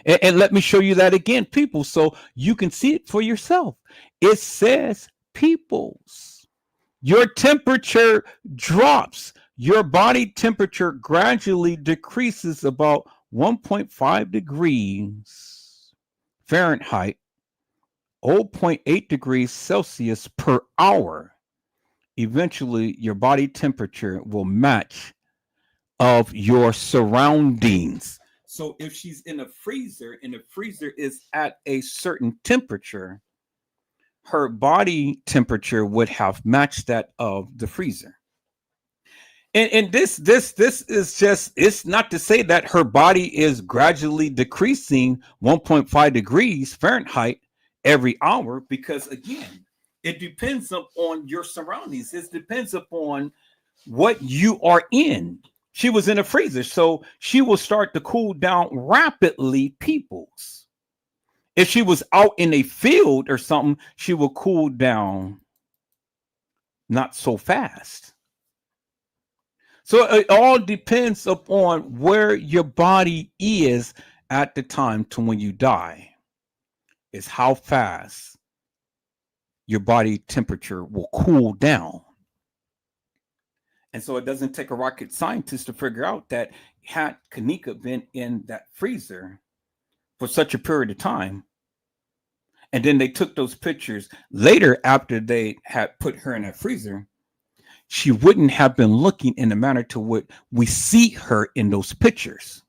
And let me show you that again, people, so you can see it for yourself. It says, peoples, your temperature drops. Your body temperature gradually decreases about 1.5 degrees Fahrenheit, 0.8 degrees Celsius per hour. Eventually, your body temperature will match of your surroundings. So if she's in a freezer and the freezer is at a certain temperature, her body temperature would have matched that of the freezer. And this is just, it's not to say that her body is gradually decreasing 1.5 degrees Fahrenheit every hour, because again, it depends upon your surroundings. It depends upon what you are in. She was in a freezer, so she will start to cool down rapidly, peoples. If she was out in a field or something, she will cool down not so fast. So it all depends upon where your body is at the time to when you die. Is how fast your body temperature will cool down. And so it doesn't take a rocket scientist to figure out that had Kenneka been in that freezer for such a period of time, and then they took those pictures later after they had put her in that freezer, she wouldn't have been looking in the manner to what we see her in those pictures.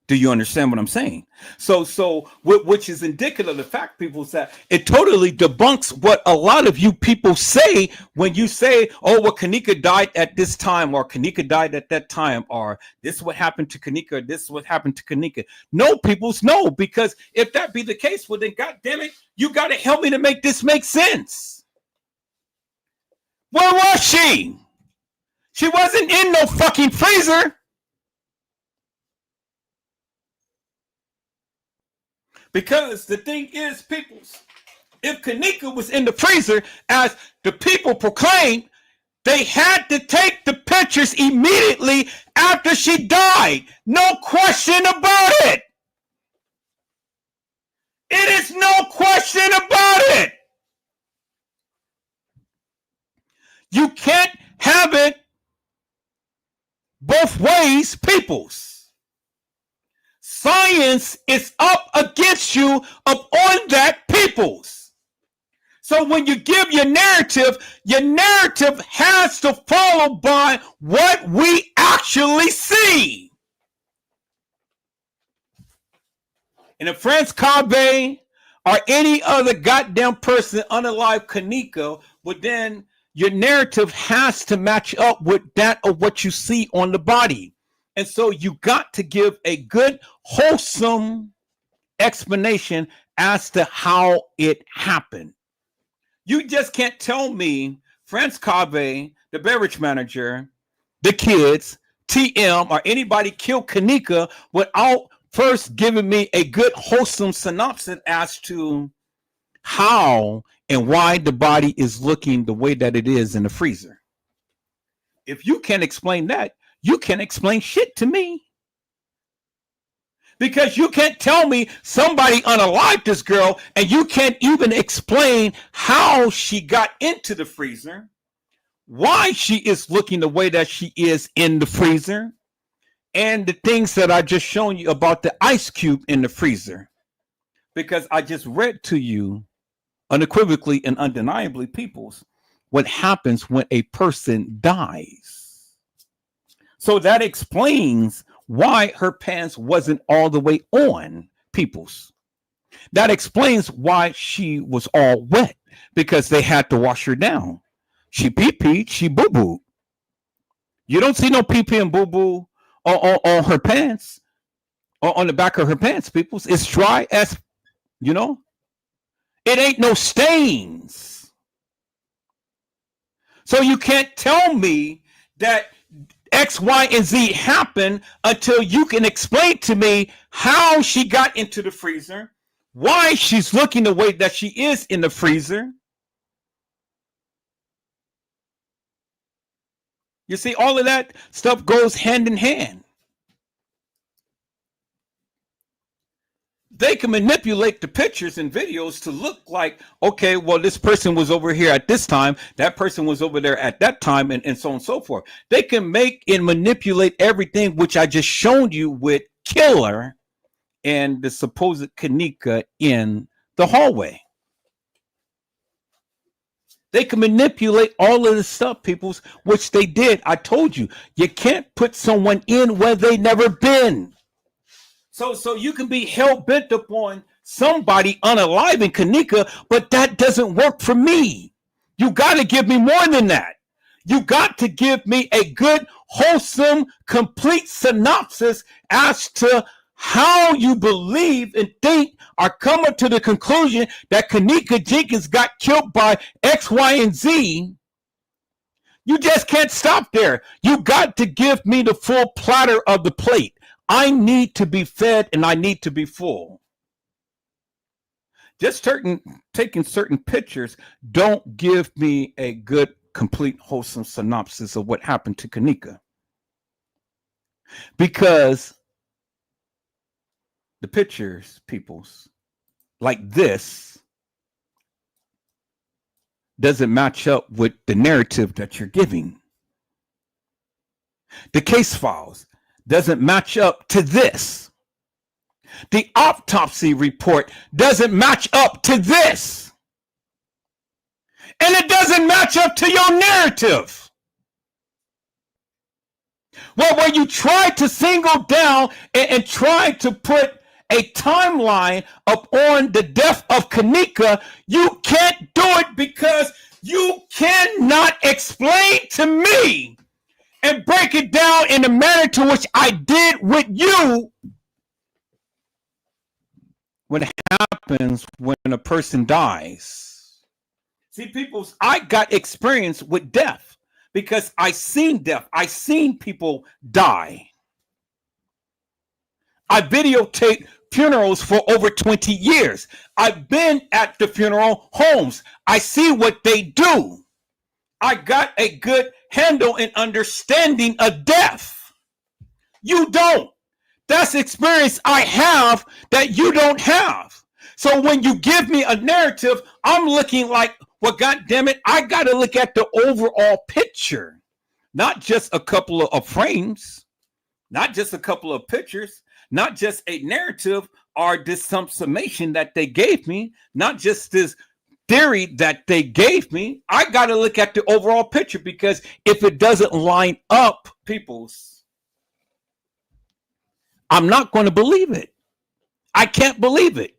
Do you understand what I'm saying? So which is indicative of the fact, people, is that it totally debunks what a lot of you people say when you say, oh, well, Kenneka died at this time, or Kenneka died at that time, or this is what happened to Kenneka, or this is what happened to Kenneka. No, peoples, no, because if that be the case, well, then, God damn it, you got to help me to make this make sense. Where was she? She wasn't in no fucking freezer. Because the thing is, peoples, if Kenneka was in the freezer, as the people proclaimed, they had to take the pictures immediately after she died. No question about it. It is no question about it. You can't have it both ways, peoples. Science is up against you upon that, peoples. So when you give your narrative has to follow by what we actually see. And if France Cabe or any other goddamn person unalive Kenneka, well, then your narrative has to match up with that of what you see on the body. And so you got to give a good, wholesome explanation as to how it happened. You just can't tell me France Cabe, the beverage manager, the kids, TM, or anybody killed Kenneka without first giving me a good, wholesome synopsis as to how and why the body is looking the way that it is in the freezer. If you can't explain that, you can't explain shit to me. Because you can't tell me somebody unalived this girl and you can't even explain how she got into the freezer, why she is looking the way that she is in the freezer, and the things that I just shown you about the ice cube in the freezer. Because I just read to you unequivocally and undeniably, peoples, what happens when a person dies. So that explains why her pants wasn't all the way on, peoples. That explains why she was all wet, because they had to wash her down. She pee-peed, she boo-booed. You don't see no pee-pee and boo-boo on her pants, or on the back of her pants, peoples. It's dry as, you know. It ain't no stains. So you can't tell me that X, Y, and Z happened until you can explain to me how she got into the freezer, why she's looking the way that she is in the freezer. You see, all of that stuff goes hand in hand. They can manipulate the pictures and videos to look like, okay, well, this person was over here at this time, that person was over there at that time, and so on and so forth. They can make and manipulate everything, which I just showed you with Killer and the supposed Kenneka in the hallway. They can manipulate all of this stuff, peoples, which they did. I told you, you can't put someone in where they never been. So you can be hell bent upon somebody unaliving Kenneka, but that doesn't work for me. You got to give me more than that. You got to give me a good, wholesome, complete synopsis as to how you believe and think or come up to the conclusion that Kenneka Jenkins got killed by X, Y, and Z. You just can't stop there. You got to give me the full platter of the plate. I need to be fed and I need to be full. Just taking certain pictures don't give me a good, complete, wholesome synopsis of what happened to Kenneka. Because the pictures, peoples, like this, doesn't match up with the narrative that you're giving. The case files doesn't match up to this. The autopsy report doesn't match up to this. And it doesn't match up to your narrative. Well, when you try to single down and try to put a timeline upon the death of Kenneka, you can't do it because you cannot explain to me and break it down in the manner to which I did with you what happens when a person dies. See, peoples, I got experience with death because I seen death. I seen people die. I videotaped funerals for over 20 years. I've been at the funeral homes. I see what they do. I got a good handle and understanding of death. You don't. That's experience I have that you don't have. So when you give me a narrative, I'm looking like, well, God damn it, I got to look at the overall picture, not just a couple of frames, not just a couple of pictures, not just a narrative or this some summation that they gave me, not just this theory that they gave me. I got to look at the overall picture because if it doesn't line up, peoples, I'm not going to believe it. I can't believe it.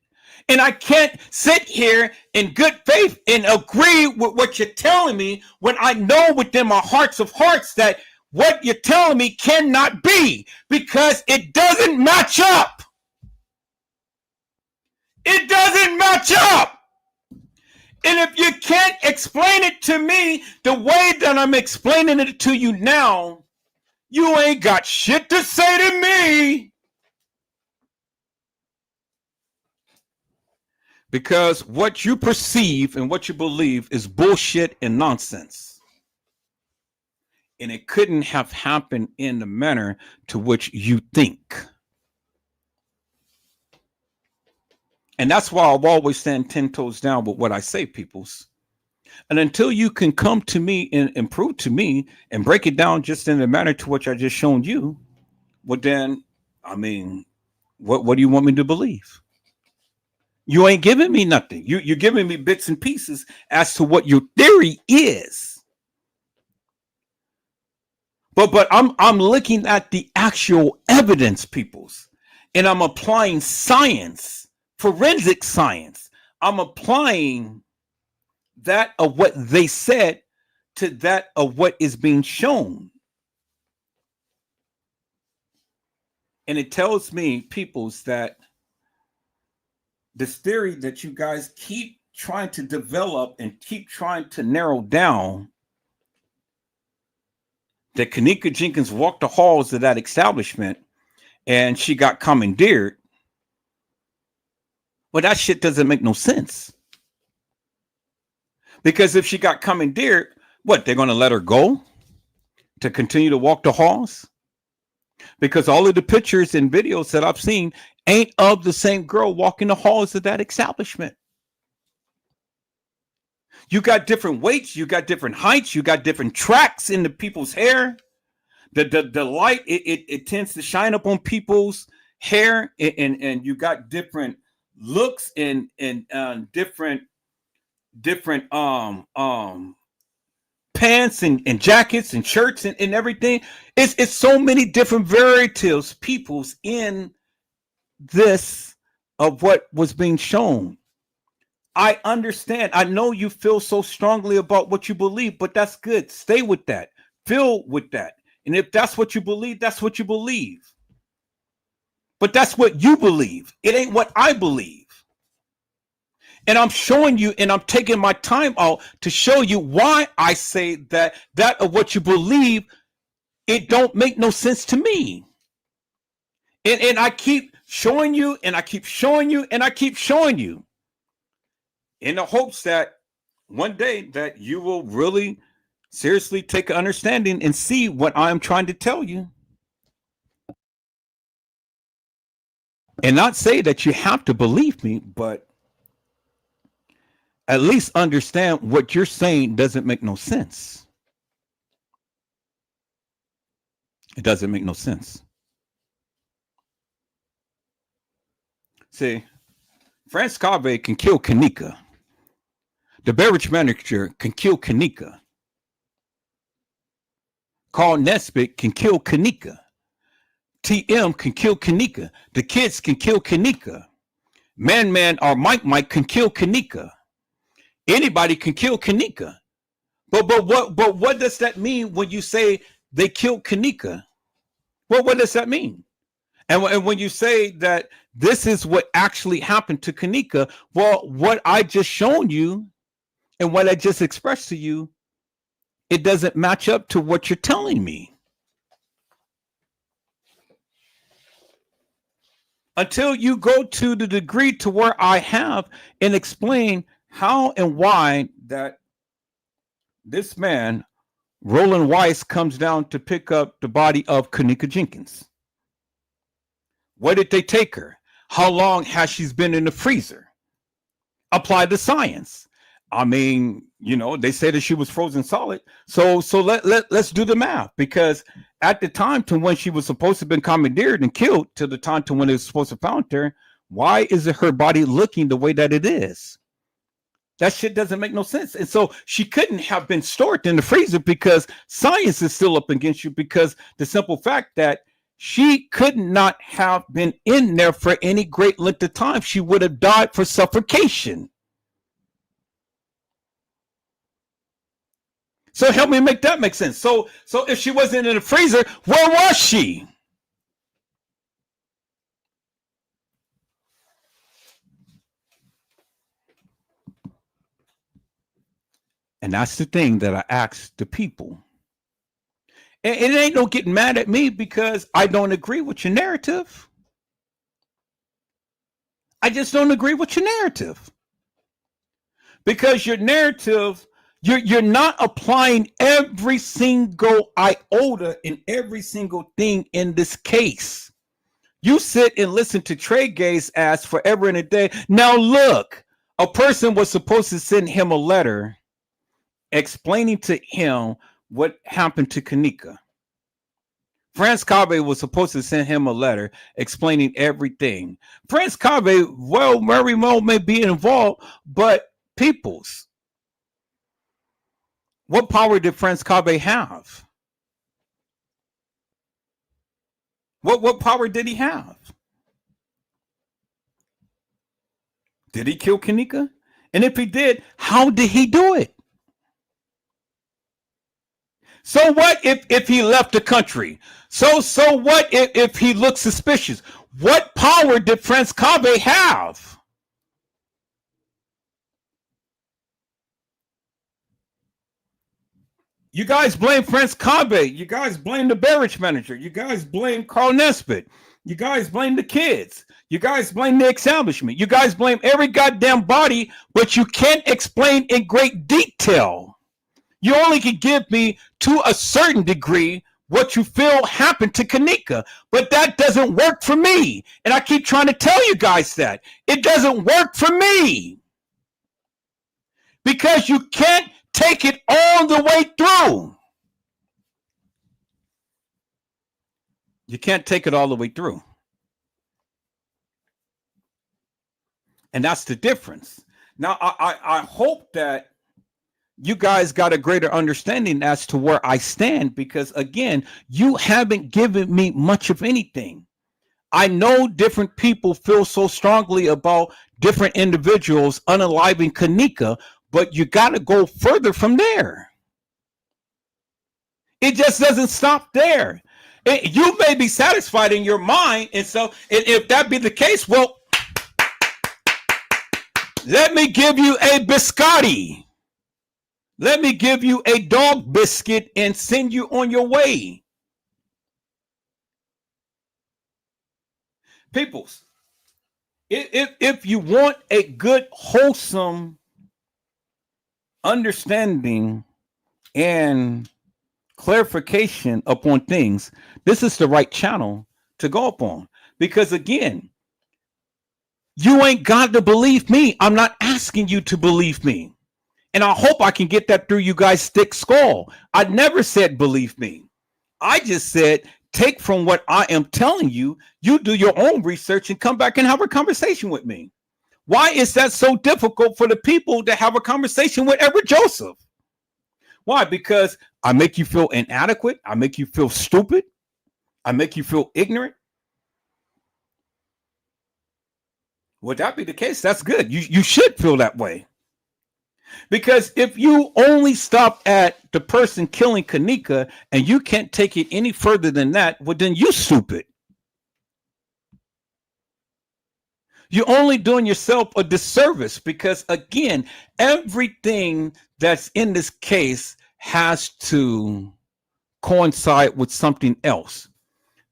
And I can't sit here in good faith and agree with what you're telling me when I know within my hearts of hearts that what you're telling me cannot be because it doesn't match up. It doesn't match up. And if you can't explain it to me the way that I'm explaining it to you now, you ain't got shit to say to me. Because what you perceive and what you believe is bullshit and nonsense. And it couldn't have happened in the manner to which you think. And that's why I'll always stand 10 toes down with what I say, peoples. And until you can come to me and prove to me and break it down just in the manner to which I just shown you, well then, I mean, what do you want me to believe? You ain't giving me nothing. You're giving me bits and pieces as to what your theory is. But I'm looking at the actual evidence, peoples, and I'm applying science, forensic science. I'm applying that of what they said to that of what is being shown. And it tells me, peoples, that this theory that you guys keep trying to develop and keep trying to narrow down, that Kenneka Jenkins walked the halls of that establishment and she got commandeered. Well, that shit doesn't make no sense. Because if she got commandeered, what, they're going to let her go to continue to walk the halls? Because all of the pictures and videos that I've seen ain't of the same girl walking the halls of that establishment. You got different weights, you got different heights, you got different tracks in the people's hair. The light, it tends to shine up on people's hair, and you got different looks and different different pants and jackets and shirts and everything. It's so many different varieties, peoples in this of what was being shown. I understand. I know you feel so strongly about what you believe, but that's good. Stay with that. Feel with that. And if that's what you believe, that's what you believe. But that's what you believe. It ain't what I believe. And I'm showing you, and I'm taking my time out to show you why I say that of what you believe, it don't make no sense to me. And I keep showing you, and I keep showing you, and I keep showing you, in the hopes that one day that you will really seriously take an understanding and see what I'm trying to tell you. And not say that you have to believe me, but at least understand what you're saying doesn't make no sense. It doesn't make no sense. See, France Cave can kill Kenneka. The beverage manager can kill Kenneka. Carl Nesbitt can kill Kenneka. TM can kill Kenneka. The kids can kill Kenneka. Man or Mike can kill Kenneka. Anybody can kill Kenneka. But what does that mean when you say they killed Kenneka? Well, what does that mean? And when you say that this is what actually happened to Kenneka, well, what I just shown you and what I just expressed to you, it doesn't match up to what you're telling me. Until you go to the degree to where I have and explain how and why that this man, Roland Weiss, comes down to pick up the body of Kenneka Jenkins. Where did they take her? How long has she been in the freezer? Apply the science. I mean, you know, they say that she was frozen solid. So let's do the math, because at the time to when she was supposed to have been commandeered and killed to the time to when it was supposed to found her, why is it her body looking the way that it is? That shit doesn't make no sense. And so she couldn't have been stored in the freezer, because science is still up against you, because the simple fact that she could not have been in there for any great length of time. She would have died for suffocation. So help me make that make sense. So if she wasn't in the freezer, where was she? And that's the thing that I ask the people. And it ain't no getting mad at me because I don't agree with your narrative. I just don't agree with your narrative. Because your narrative, you're not applying every single iota in every single thing in this case. You sit and listen to Trey Gay's ass forever and a day. Now look, a person was supposed to send him a letter explaining to him what happened to Kenneka. France Cave was supposed to send him a letter explaining everything. France Cave, well, very well may be involved, but peoples, what power did France Cave have? What power did he have? Did he kill Kenneka? And if he did, how did he do it? So what if he left the country? So what if he looked suspicious? What power did France Cave have? You guys blame France Cave. You guys blame the beverage manager. You guys blame Carl Nesbitt. You guys blame the kids. You guys blame the establishment. You guys blame every goddamn body, but you can't explain in great detail. You only can give me, to a certain degree, what you feel happened to Kenneka, but that doesn't work for me. And I keep trying to tell you guys that. It doesn't work for me. Because you can't take it all the way through. You can't take it all the way through. And that's the difference. Now, I hope that you guys got a greater understanding as to where I stand, because again, you haven't given me much of anything. I know different people feel so strongly about different individuals unaliving Kenneka, but you got to go further from there. It just doesn't stop there. You may be satisfied in your mind, and so if that be the case, well, let me give you a biscotti. Let me give you a dog biscuit and send you on your way. Peoples, if you want a good, wholesome understanding and clarification upon things, this is the right channel to go upon. Because again, you ain't got to believe me. I'm not asking you to believe me. And I hope I can get that through you guys' thick skull. I never said believe me. I just said take from what I am telling you, you do your own research and come back and have a conversation with me. Why is that so difficult for the people to have a conversation with Edward Joseph? Why? Because I make you feel inadequate. I make you feel stupid. I make you feel ignorant. Would that be the case? That's good. You should feel that way. Because if you only stop at the person killing Kenneka and you can't take it any further than that, well, then you stupid. You're only doing yourself a disservice, because again, everything that's in this case has to coincide with something else.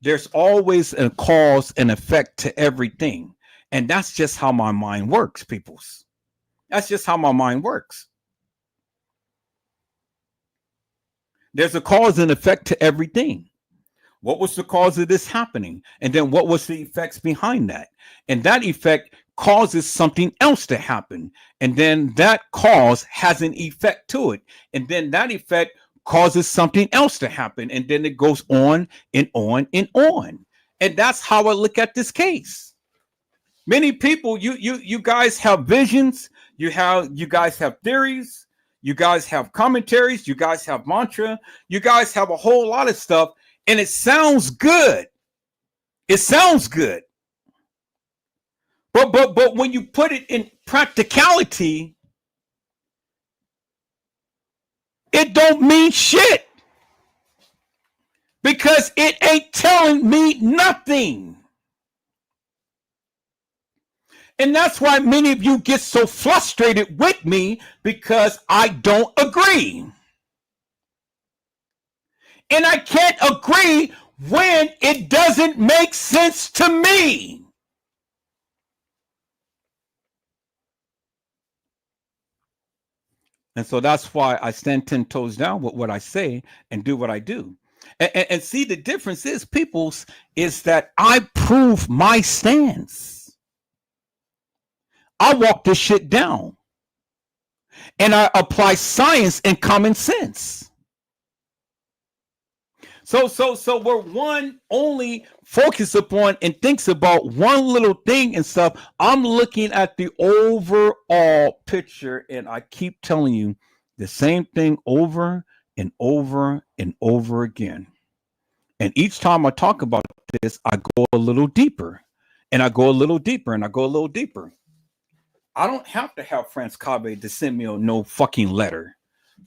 There's always a cause and effect to everything. And that's just how my mind works, peoples. That's just how my mind works. There's a cause and effect to everything. What was the cause of this happening? And then what was the effects behind that? And that effect causes something else to happen. And then that cause has an effect to it. And then that effect causes something else to happen. And then it goes on and on and on. And that's how I look at this case. Many people, you guys have visions. You guys have theories. You guys have commentaries. You guys have mantra. You guys have a whole lot of stuff. And it sounds good. It sounds good. But when you put it in practicality, it don't mean shit. Because it ain't telling me nothing. And that's why many of you get so frustrated with me, because I don't agree. And I can't agree when it doesn't make sense to me. And so that's why I stand 10 toes down with what I say and do what I do. And see, the difference is, peoples, is that I prove my stance. I walk this shit down. And I apply science and common sense. So where one only focuses upon and thinks about one little thing and stuff, I'm looking at the overall picture, and I keep telling you the same thing over and over and over again. And each time I talk about this, I go a little deeper, and I go a little deeper, and I go a little deeper. I don't have to have France Cabe to send me no fucking letter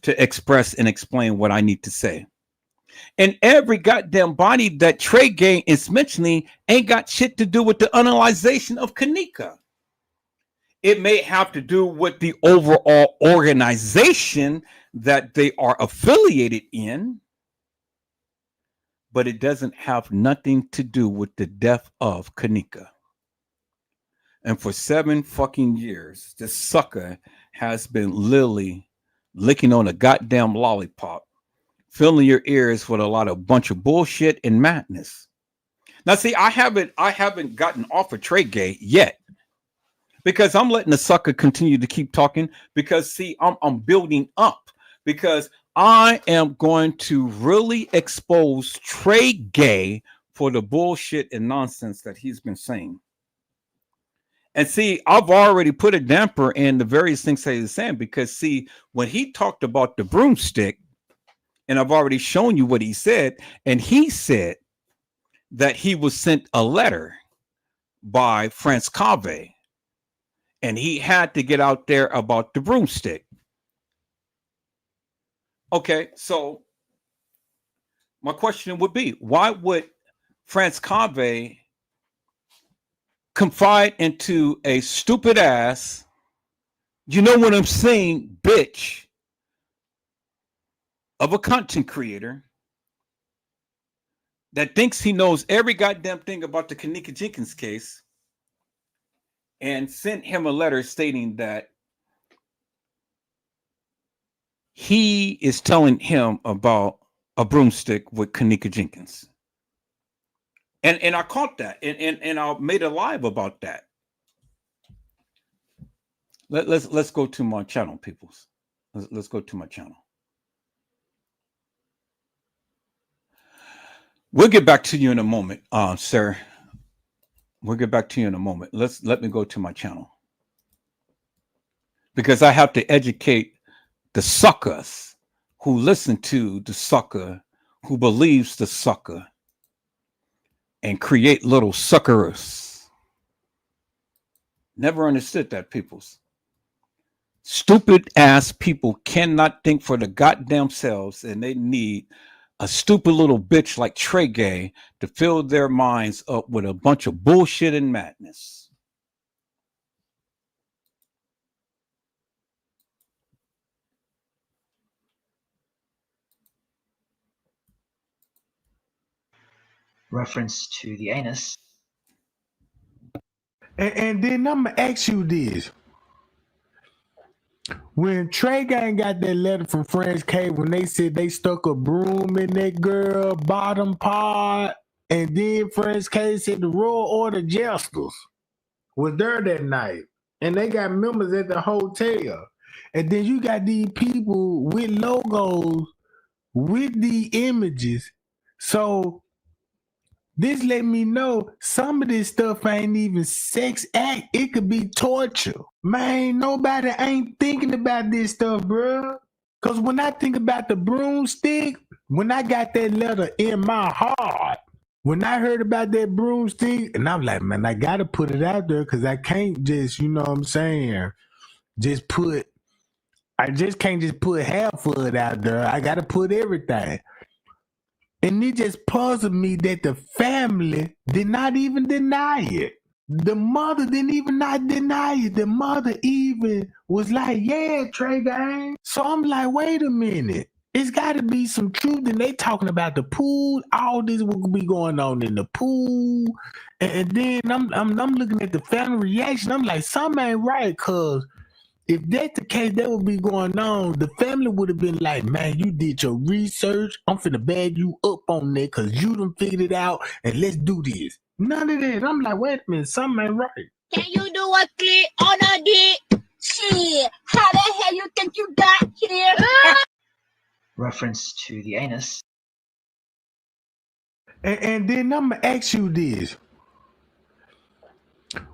to express and explain what I need to say. And every goddamn body that Trey Gang is mentioning ain't got shit to do with the analyzation of Kenneka. It may have to do with the overall organization that they are affiliated in, but it doesn't have nothing to do with the death of Kenneka. And for 7 fucking years, this sucker has been literally licking on a goddamn lollipop, filling your ears with a lot of bunch of bullshit and madness. Now, see, I haven't gotten off of Trey Gay yet, because I'm letting the sucker continue to keep talking. Because see, I'm building up, because I am going to really expose Trey Gay for the bullshit and nonsense that he's been saying. And see, I've already put a damper in the various things that he's saying because, see, when he talked about the broomstick, and I've already shown you what he said, and he said that he was sent a letter by Franz Cave, and he had to get out there about the broomstick. Okay, so my question would be, why would Franz Cave confide into a stupid ass, you know what I'm saying, bitch of a content creator that thinks he knows every goddamn thing about the Kenneka Jenkins case, and sent him a letter stating that he is telling him about a broomstick with Kenneka Jenkins. And I caught that, and I made a live about that. Let's go to my channel, peoples. Let's go to my channel. We'll get back to you in a moment, sir. We'll get back to you in a moment. Let me go to my channel, because I have to educate the suckers who listen to the sucker who believes the sucker and create little suckers. Never understood that, peoples. Stupid ass people cannot think for the goddamn selves, and they need a stupid little bitch like Trey Gay to fill their minds up with a bunch of bullshit and madness. Reference to the anus. And then I'm gonna ask you this. When Trey Gang got that letter from French K, when they said they stuck a broom in that girl bottom part, and then French K said the Royal Order Jesters was there that night, and they got members at the hotel, and then you got these people with logos with the images. So this let me know some of this stuff ain't even sex act. It could be torture. Man, nobody ain't thinking about this stuff, bro. Because when I think about the broomstick, when I got that letter in my heart, when I heard about that broomstick, and I'm like, man, I got to put it out there because I can't just, you know what I'm saying, I just can't just put half of it out there. I got to put everything. And it just puzzled me that the family did not even deny it. The mother didn't even not deny it. The mother even was like, yeah, Trey Gang. So I'm like, wait a minute. It's got to be some truth. And they talking about the pool. All this will be going on in the pool. And then I'm looking at the family reaction. I'm like, something ain't right, because if that's the case, that would be going on. The family would have been like, man, you did your research. I'm finna bag you up on that because you done figured it out, and let's do this. None of that. I'm like, wait a minute, something ain't right. Can you do a click on a dick? Shit, how the hell you think you got here? Reference to the anus. And then I'm going to ask you this.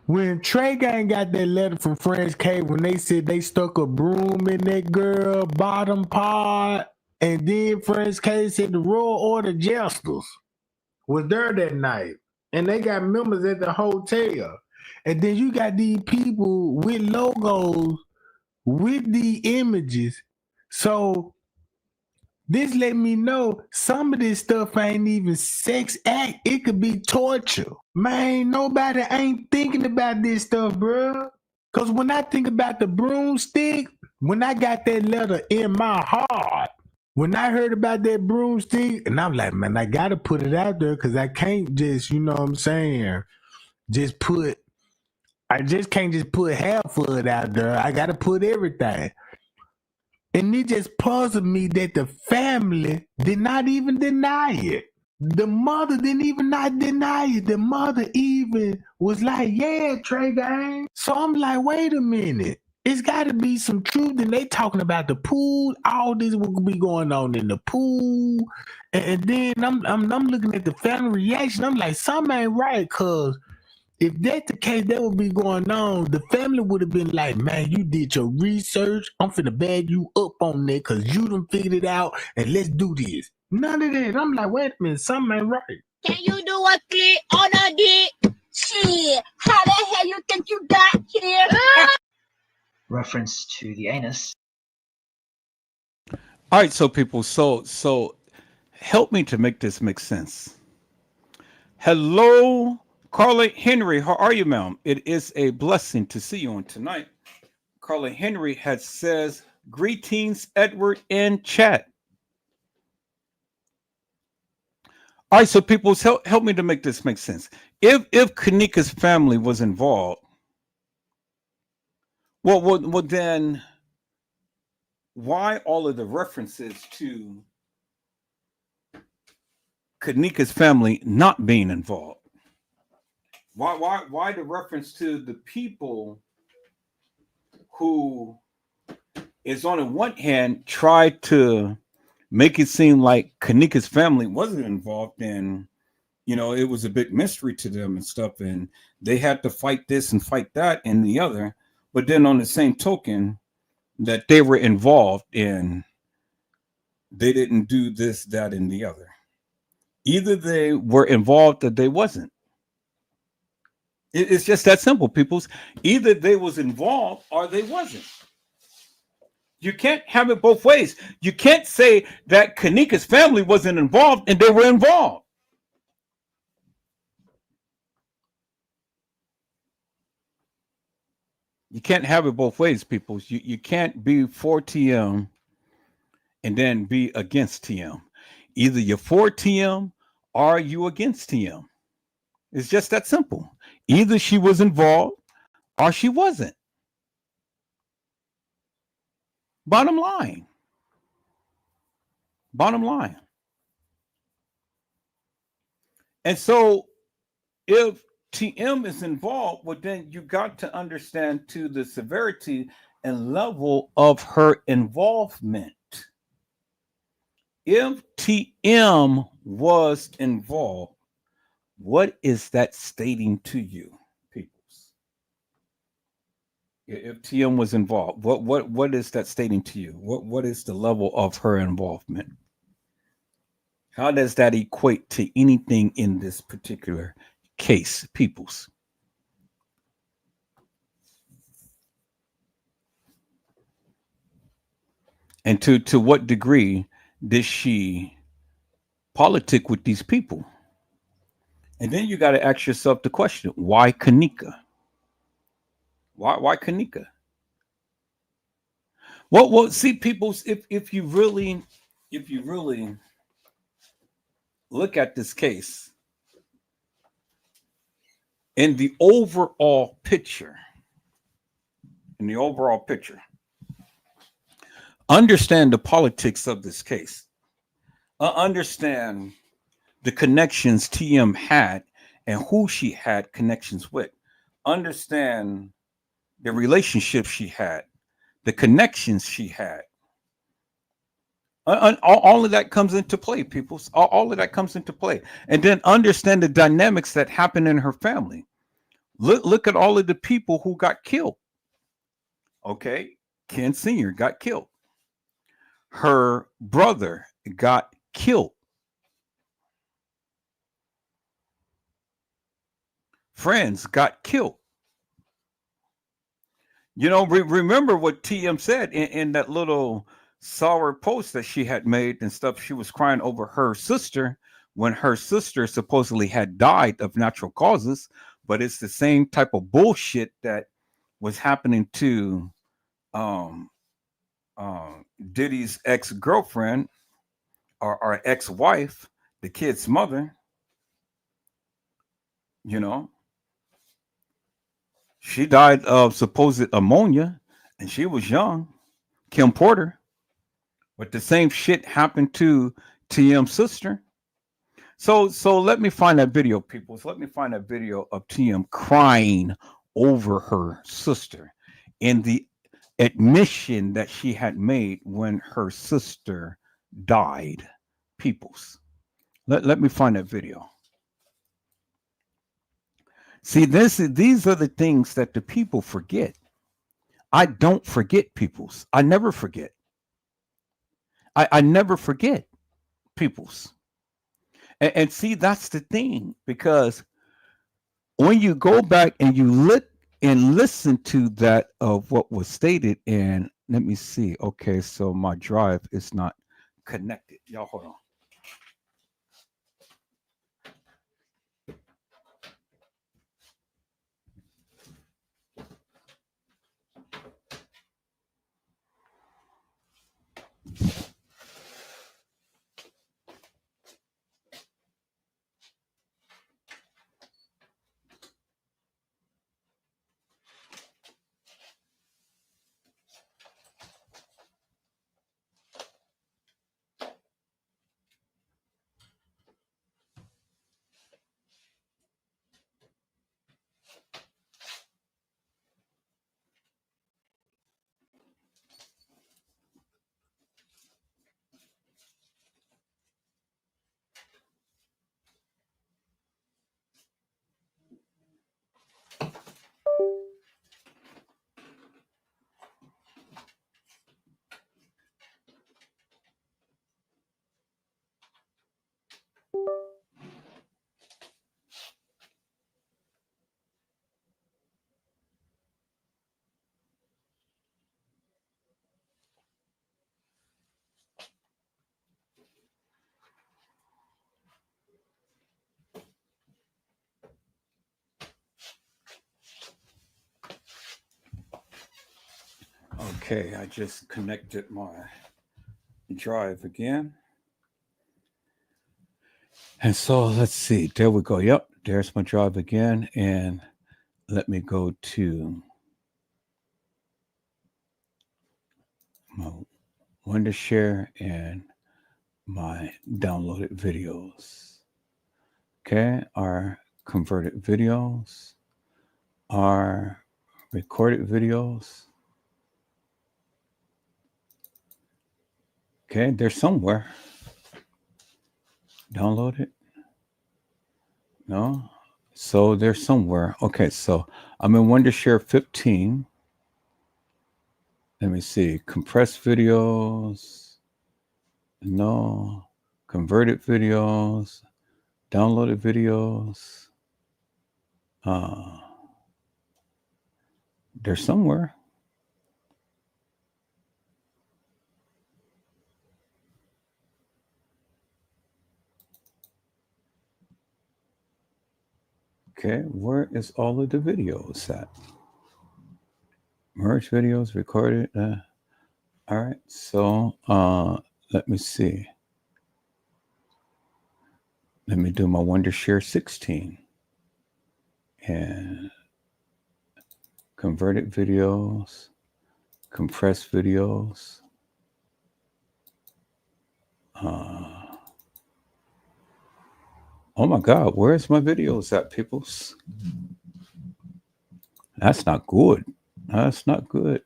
When Trey Gang got that letter from French K, when they said they stuck a broom in that girl bottom part, and then French K said the Royal Order Jesters was there that night, and they got members at the hotel, and then you got these people with logos with the images. So this let me know some of this stuff ain't even sex act. It could be torture. Man, nobody ain't thinking about this stuff, bro. Because when I think about the broomstick, when I got that letter in my heart, when I heard about that broomstick, and I'm like, man, I got to put it out there because I can't just, you know what I'm saying, I just can't just put half of it out there. I got to put everything. And it just puzzled me that the family did not even deny it. The mother didn't even not deny it. The mother even was like, yeah, Trey Gang. So I'm like, wait a minute. It's got to be some truth. And they talking about the pool. All this will be going on in the pool. And then I'm looking at the family reaction. I'm like, something ain't right, because If that's the case, that would be going on. The family would have been like, man, you did your research. I'm finna bag you up on that because you done figured it out and let's do this. None of that. I'm like, wait a minute, something ain't right. Can you do a click on a dick? Shit, how the hell you think you got here? Reference to the anus. All right, so people, so help me to make this make sense. Hello, Carla Henry. How are you, ma'am? It is a blessing to see you on tonight. Carla Henry had says, greetings, Edward, in chat. All right, so people, help me to make this make sense. If Kenneka's family was involved, well, then why all of the references to Kenneka's family not being involved? Why the reference to the people who is on the one hand tried to make it seem like Kenneka's family wasn't involved in, it was a big mystery to them and stuff, and they had to fight this and fight that and the other. But then on the same token, that they were involved in, they didn't do this, that, and the other. Either they were involved or they wasn't. It's just that simple, peoples. Either they was involved or they wasn't. You can't have it both ways. You can't say that Kenneka's family wasn't involved and they were involved. You can't have it both ways, people. You can't be for TM and then be against TM. Either you're for TM or you against TM. It's just that simple. Either she was involved or she wasn't. Bottom line. Bottom line. And so if TM is involved, well, then you got to understand to the severity and level of her involvement. If TM was involved, what is that stating to you, peoples? If TM was involved, what is that stating to you? What is the level of her involvement? How does that equate to anything in this particular case, peoples? And to what degree did she politic with these people? And then you got to ask yourself the question: why Kenneka? Why Kenneka? Well, see, peoples, if you really look at this case in the overall picture, understand the politics of this case. Understand the connections TM had and who she had connections with. Understand the relationships she had, the connections she had. All of that comes into play, people. All of that comes into play. And then understand the dynamics that happen in her family. Look at all of the people who got killed. Okay, Ken Sr. got killed. Her brother got killed. Friends got killed. Remember what TM said in that little sour post that she had made and stuff. She was crying over her sister when her sister supposedly had died of natural causes, but it's the same type of bullshit that was happening to Diddy's ex-girlfriend or ex-wife, the kid's mother. She died of supposed ammonia, and she was young, Kim Porter. But the same shit happened to TM's sister. So let me find that video, people. So let me find that video of TM crying over her sister in the admission that she had made when her sister died. Peoples. Let me find that video. See, these are the things that the people forget. I don't forget people's. I never forget. I never forget people's. And see, that's the thing, because when you go back and you look and listen to that of what was stated, and let me see. Okay, so my drive is not connected. Y'all hold on. Okay, I just connected my drive again. And so let's see. There we go. Yep, there's my drive again. And let me go to my Wondershare and my downloaded videos. Okay, our converted videos, our recorded videos. Okay, they're somewhere. Download it. No. So they're somewhere. Okay, so I'm in Wondershare 15. Let me see. Compressed videos. No. Converted videos. Downloaded videos. They're somewhere. Okay, where is all of the videos at? Merge videos recorded. All right, so let me see. Let me do my Wondershare 16 and converted videos, compressed videos. Oh my God, where's my videos at, peoples? That's not good. That's not good.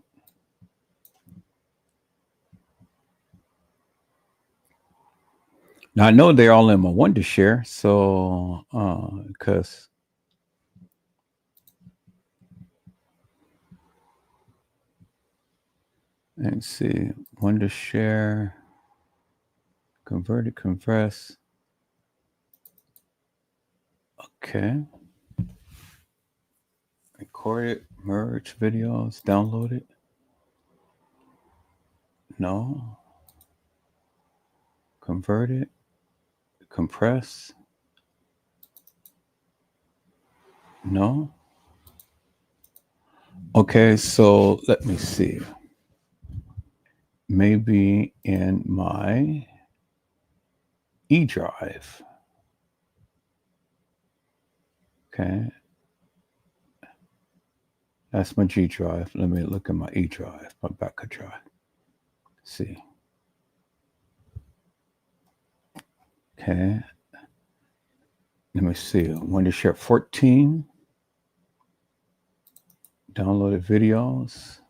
Now I know they're all in my Wondershare, so because let's see, Wondershare, converted, compress. Okay. Record it, merge videos, download it. No. Convert it, compress. No. Okay, so let me see. Maybe in my E drive. Okay. That's my G drive. Let me look at my E drive, my backup drive. See. Okay. Let me see. Wondershare 14. Downloaded videos.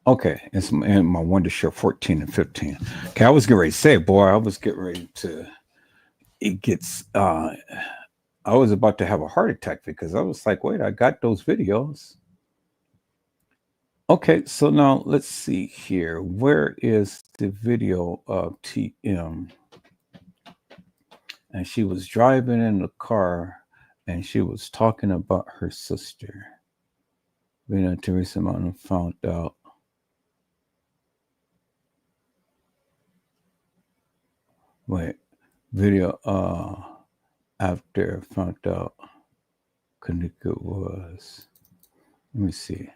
Okay. It's in my Wondershare 14 and 15. Okay. I was getting ready to say, boy, I was getting ready to, it gets, I was about to have a heart attack because I was like, wait, I got those videos. Okay, so now let's see here. Where is the video of TM? And she was driving in the car and she was talking about her sister. Teresa Martin found out. Wait, video after found out Kenneka was. Let me see.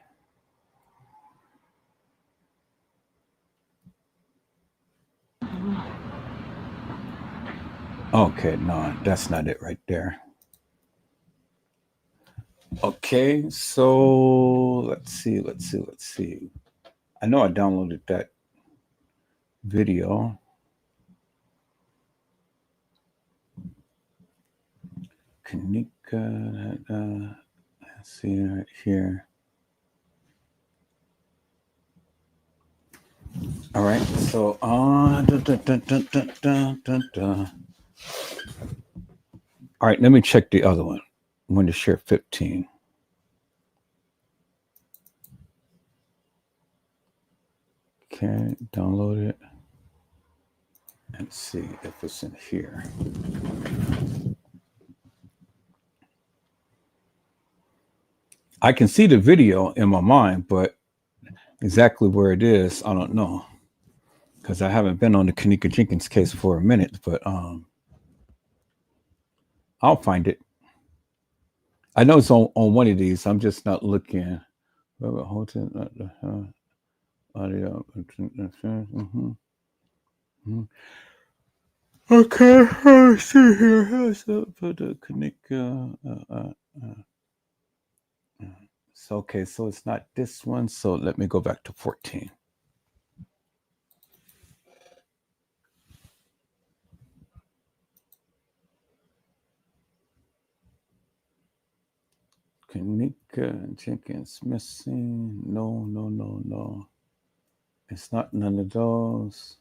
Okay, no, that's not it right there. Okay, so let's see. I know I downloaded that video. Kenneka, let's see right here. All right, so all right, let me check the other one. I'm going to share 15. Okay, download it and see if it's in here. I can see the video in my mind, but exactly where it is, I don't know, because I haven't been on the Kenneka Jenkins case for a minute. But I'll find it. I know it's on one of these. I'm just not looking. Audio. Okay, let's see here. Put the Kenneka. So okay, so it's not this one. So let me go back to 14. Kenneka Jenkins missing. No. It's not none of those.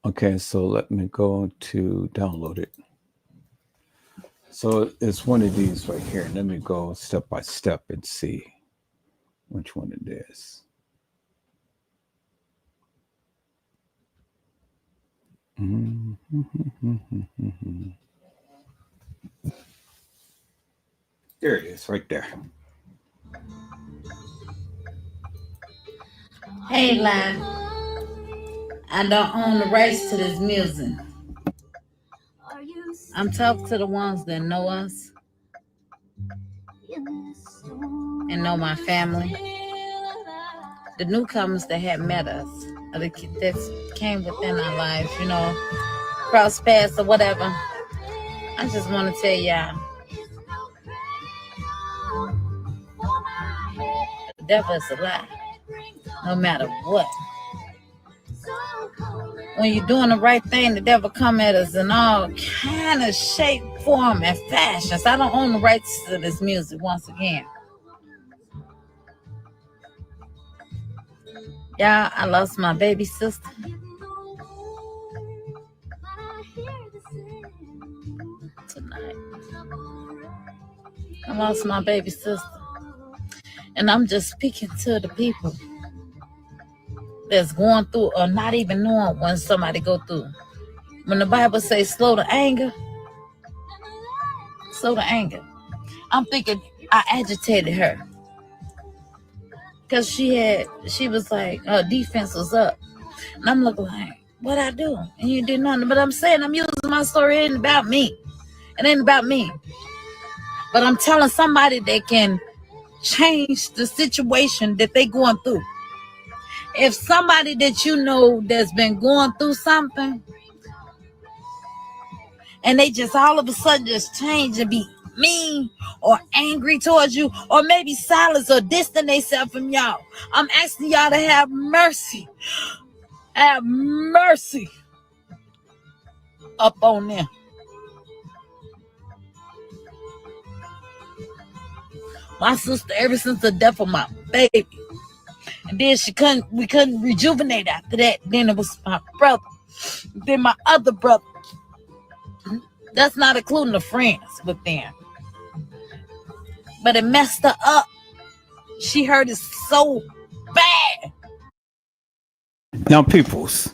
Okay, so let me go to download it. So it's one of these right here. Let me go step by step and see which one it is. There it is, right there. Hey, Lon. I don't own the rights to this music. I'm talking to the ones that know us and know my family. The newcomers that had met us, or the kids that came within our lives, you know, cross paths or whatever. I just want to tell y'all, the devil is a lie, no matter what. When you're doing the right thing, the devil come at us in all kind of shape, form, and fashions. I don't own the rights to this music once again. Y'all, I lost my baby sister. Tonight. I lost my baby sister. And I'm just speaking to the people that's going through or not even knowing when somebody go through. When the Bible says slow to anger, I'm thinking I agitated her because she was like, her defense was up. And I'm looking like, what I do? And you did nothing. But I'm saying, I'm using my story. It ain't about me. It ain't about me. But I'm telling somebody that can change the situation that they going through. If somebody that you know that's been going through something and they just all of a sudden just change and be mean or angry towards you, or maybe silence or distance themselves from y'all, I'm asking y'all to have mercy. Have mercy up on them. My sister, ever since the death of my baby, and then we couldn't rejuvenate after that. Then it was my brother, then my other brother. That's not including the friends with them. But it messed her up. She hurt it so bad. Now, peoples,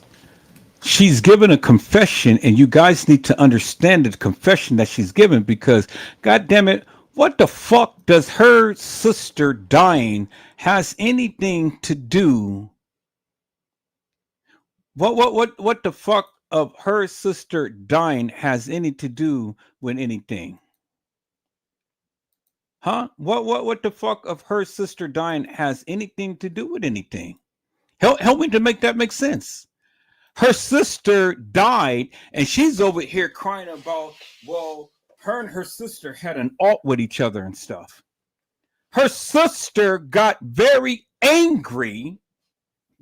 she's given a confession, and you guys need to understand the confession that she's given, because, God damn it, what the fuck does her sister dying has anything to do? What the fuck of her sister dying has anything to do with anything? Huh? What the fuck of her sister dying has anything to do with anything? Help me to make that make sense. Her sister died, and she's over here crying about, well, her and her sister had an alt with each other and stuff. Her sister got very angry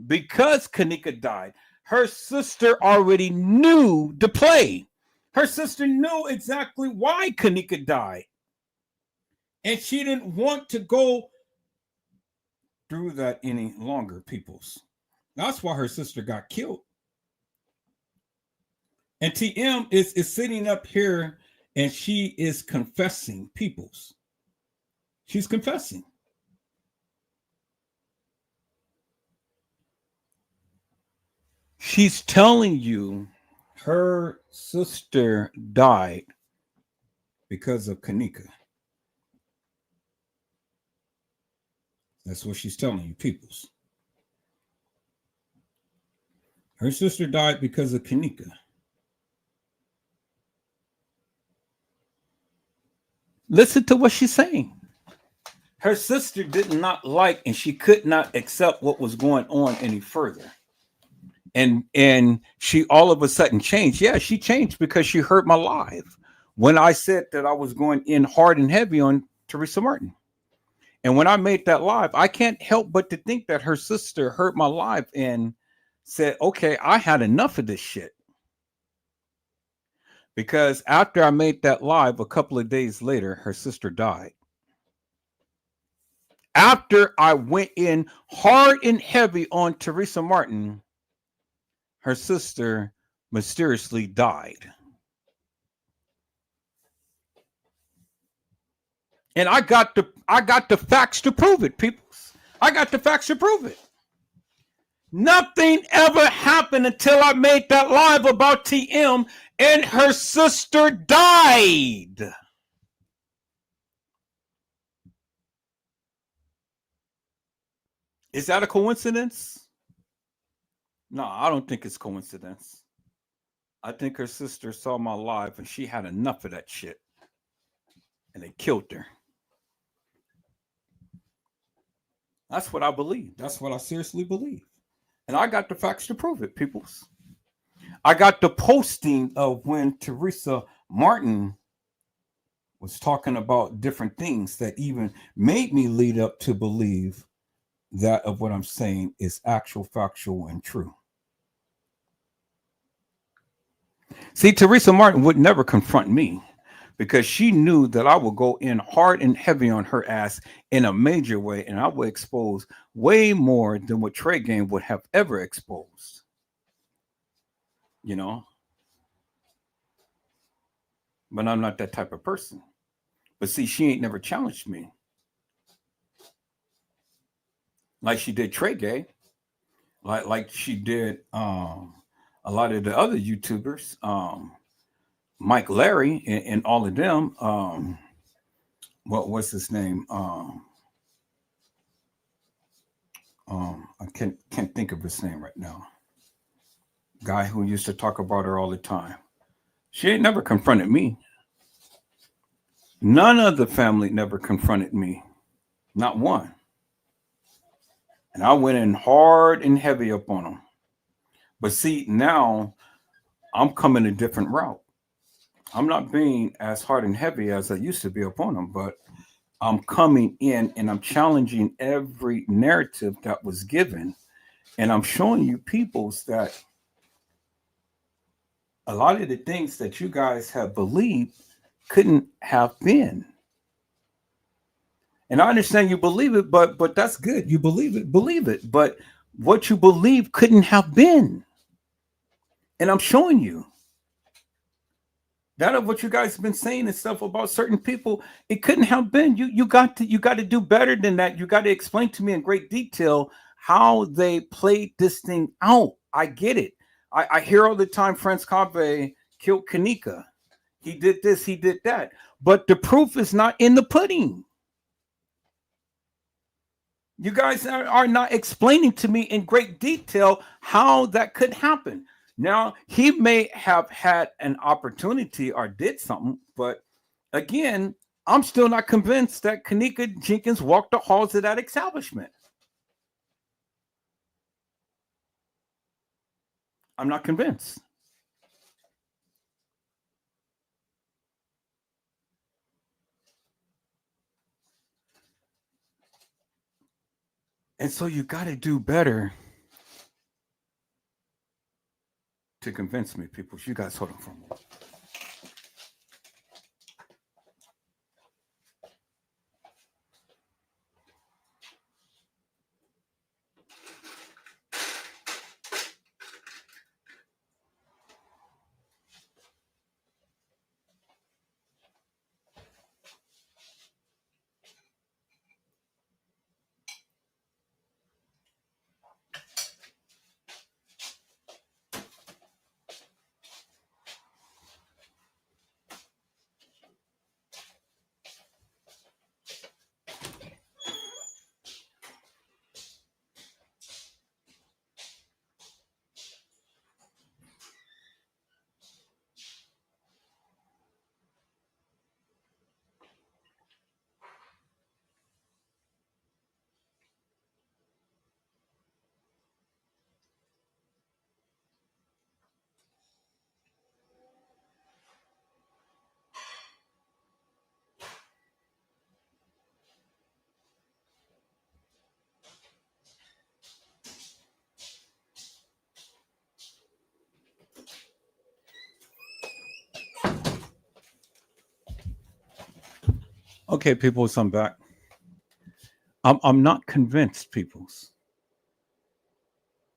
because Kenneka died. Her sister already knew the play. Her sister knew exactly why Kenneka died. And she didn't want to go through that any longer, peoples. That's why her sister got killed. And TM is sitting up here and she is confessing, peoples. She's confessing. She's telling you her sister died because of Kenneka. That's what she's telling you, peoples. Her sister died because of Kenneka. Listen to what she's saying. Her sister did not like, and she could not accept what was going on any further. And she all of a sudden changed. Yeah, she changed because she heard my live when I said that I was going in hard and heavy on Teresa Martin. And when I made that live, I can't help but to think that her sister heard my live and said, okay, I had enough of this shit. Because after I made that live, a couple of days later, her sister died. After I went in hard and heavy on Teresa Martin, her sister mysteriously died. And I got the facts to prove it, people. I got the facts to prove it. Nothing ever happened until I made that live about TM and her sister died. Is that a coincidence? No, I don't think it's coincidence. I think her sister saw my live and she had enough of that shit. And they killed her. That's what I believe. That's what I seriously believe. And I got the facts to prove it, peoples. I got the posting of when Teresa Martin was talking about different things that even made me lead up to believe that of what I'm saying is actual, factual, and true. See, Teresa Martin would never confront me because she knew that I would go in hard and heavy on her ass in a major way, and I would expose way more than what Trey Game would have ever exposed. You know? But I'm not that type of person. But see, she ain't never challenged me. Like she did Trey Gay. Like she did a lot of the other YouTubers. Mike Larry and all of them. What's his name? I can't think of his name right now. Guy who used to talk about her all the time. She ain't never confronted me. None of the family never confronted me. Not one. And I went in hard and heavy up on them. But see, now I'm coming a different route. I'm not being as hard and heavy as I used to be upon them, but I'm coming in and I'm challenging every narrative that was given. And I'm showing you peoples that a lot of the things that you guys have believed couldn't have been. And I understand you believe it, but that's good. You believe it. But what you believe couldn't have been. And I'm showing you. That of what you guys have been saying and stuff about certain people, it couldn't have been. You got to do better than that. You got to explain to me in great detail how they played this thing out. I get it. I hear all the time Franz Cave killed Kenneka. He did this, he did that. But the proof is not in the pudding. You guys are not explaining to me in great detail how that could happen. Now, he may have had an opportunity or did something, but again, I'm still not convinced that Kenneka Jenkins walked the halls of that establishment. I'm not convinced. And so you got to do better to convince me, people. You guys hold on for a moment. Okay, people, so I'm back. I'm not convinced, peoples.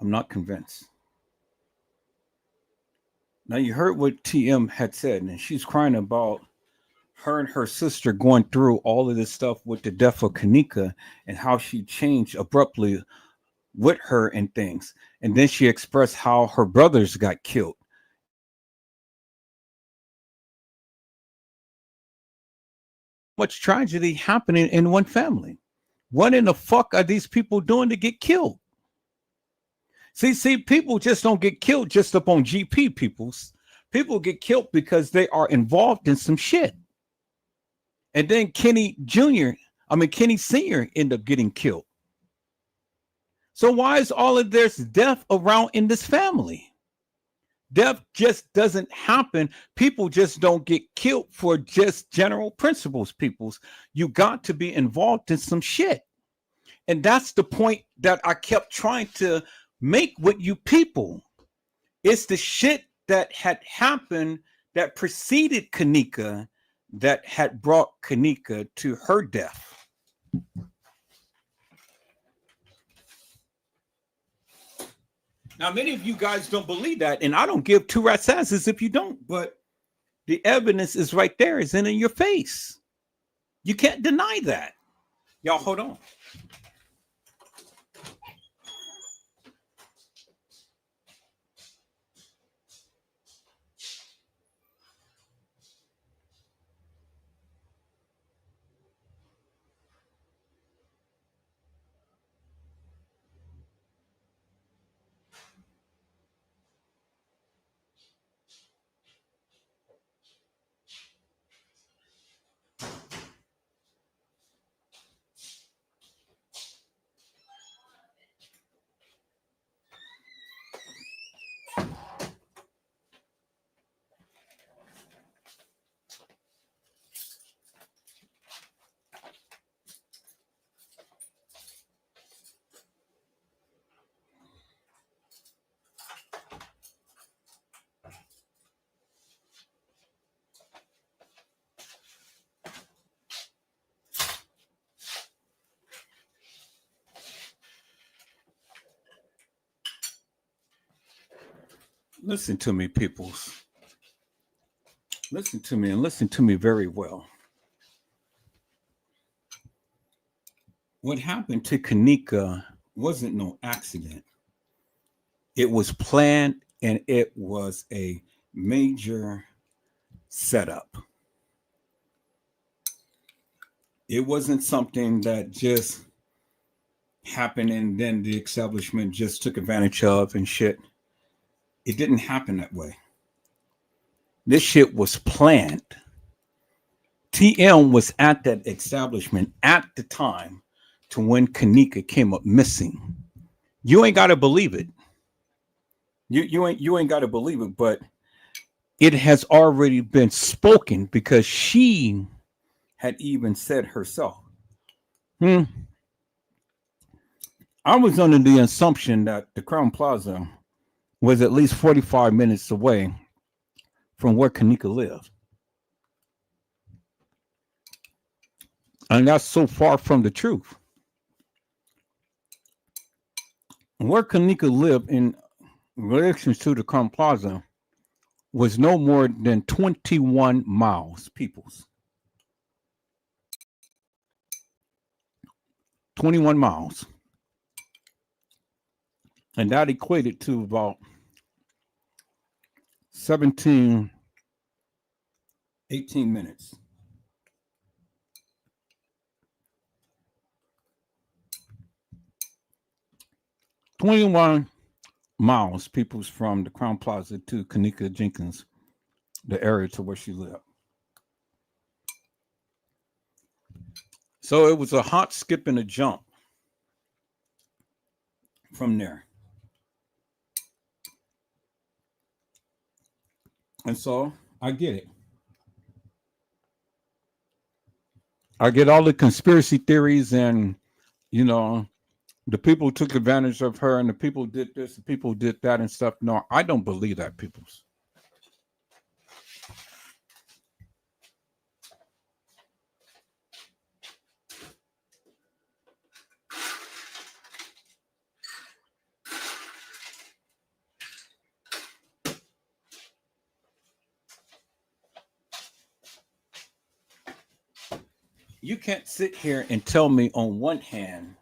I'm not convinced. Now you heard what TM had said, and she's crying about her and her sister going through all of this stuff with the death of Kenneka and how she changed abruptly with her and things. And then she expressed how her brothers got killed. Much tragedy happening in one family. What in the fuck are these people doing to get killed? See, people just don't get killed just up on GP, peoples. People get killed because they are involved in some shit. And then Kenny Sr. end up getting killed. So why is all of this death around in this family? Death just doesn't happen. People just don't get killed for just general principles, peoples. You got to be involved in some shit. And that's the point that I kept trying to make with you people. It's the shit that had happened that preceded Kenneka that had brought Kenneka to her death. Now, many of you guys don't believe that, and I don't give two rat's asses if you don't, but the evidence is right there. It's in your face. You can't deny that. Y'all, hold on. Listen to me, peoples. Listen to me and listen to me very well. What happened to Kenneka wasn't no accident. It was planned and it was a major setup. It wasn't something that just happened and then the establishment just took advantage of and shit. It didn't happen that way. This shit was planned. TM was at that establishment at the time to when Kenneka came up missing. You ain't got to believe it. You ain't got to believe it, but it has already been spoken because she had even said herself. I was under the assumption that the Crown Plaza was at least 45 minutes away from where Kenneka lived. And that's so far from the truth. Where Kenneka lived in relation to the Crown Plaza was no more than 21 miles, peoples. 21 miles. And that equated to about 18 minutes. "21 miles, peoples, from the Crown Plaza to Kenneka Jenkins, the area to where she lived. So it was a hot skip and a jump from there. And so I get it. I get all the conspiracy theories and, you know, the people took advantage of her and the people did this, the people did that and stuff. No, I don't believe that, peoples. You can't sit here and tell me on one hand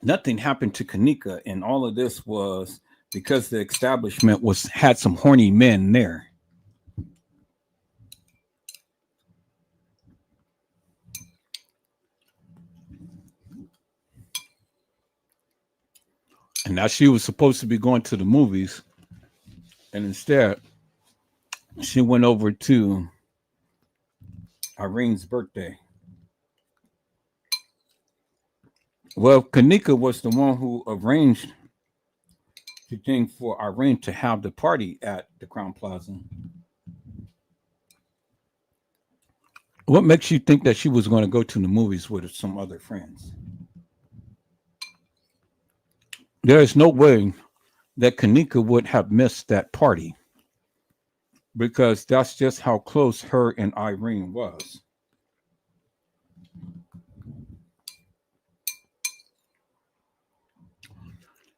nothing happened to Kenneka and all of this was because the establishment had some horny men there. And now she was supposed to be going to the movies, and instead she went over to Irene's birthday. Well, Kenneka was the one who arranged the thing for Irene to have the party at the Crown Plaza. What makes you think that she was going to go to the movies with some other friends? There is no way that Kenneka would have missed that party because that's just how close her and Irene was.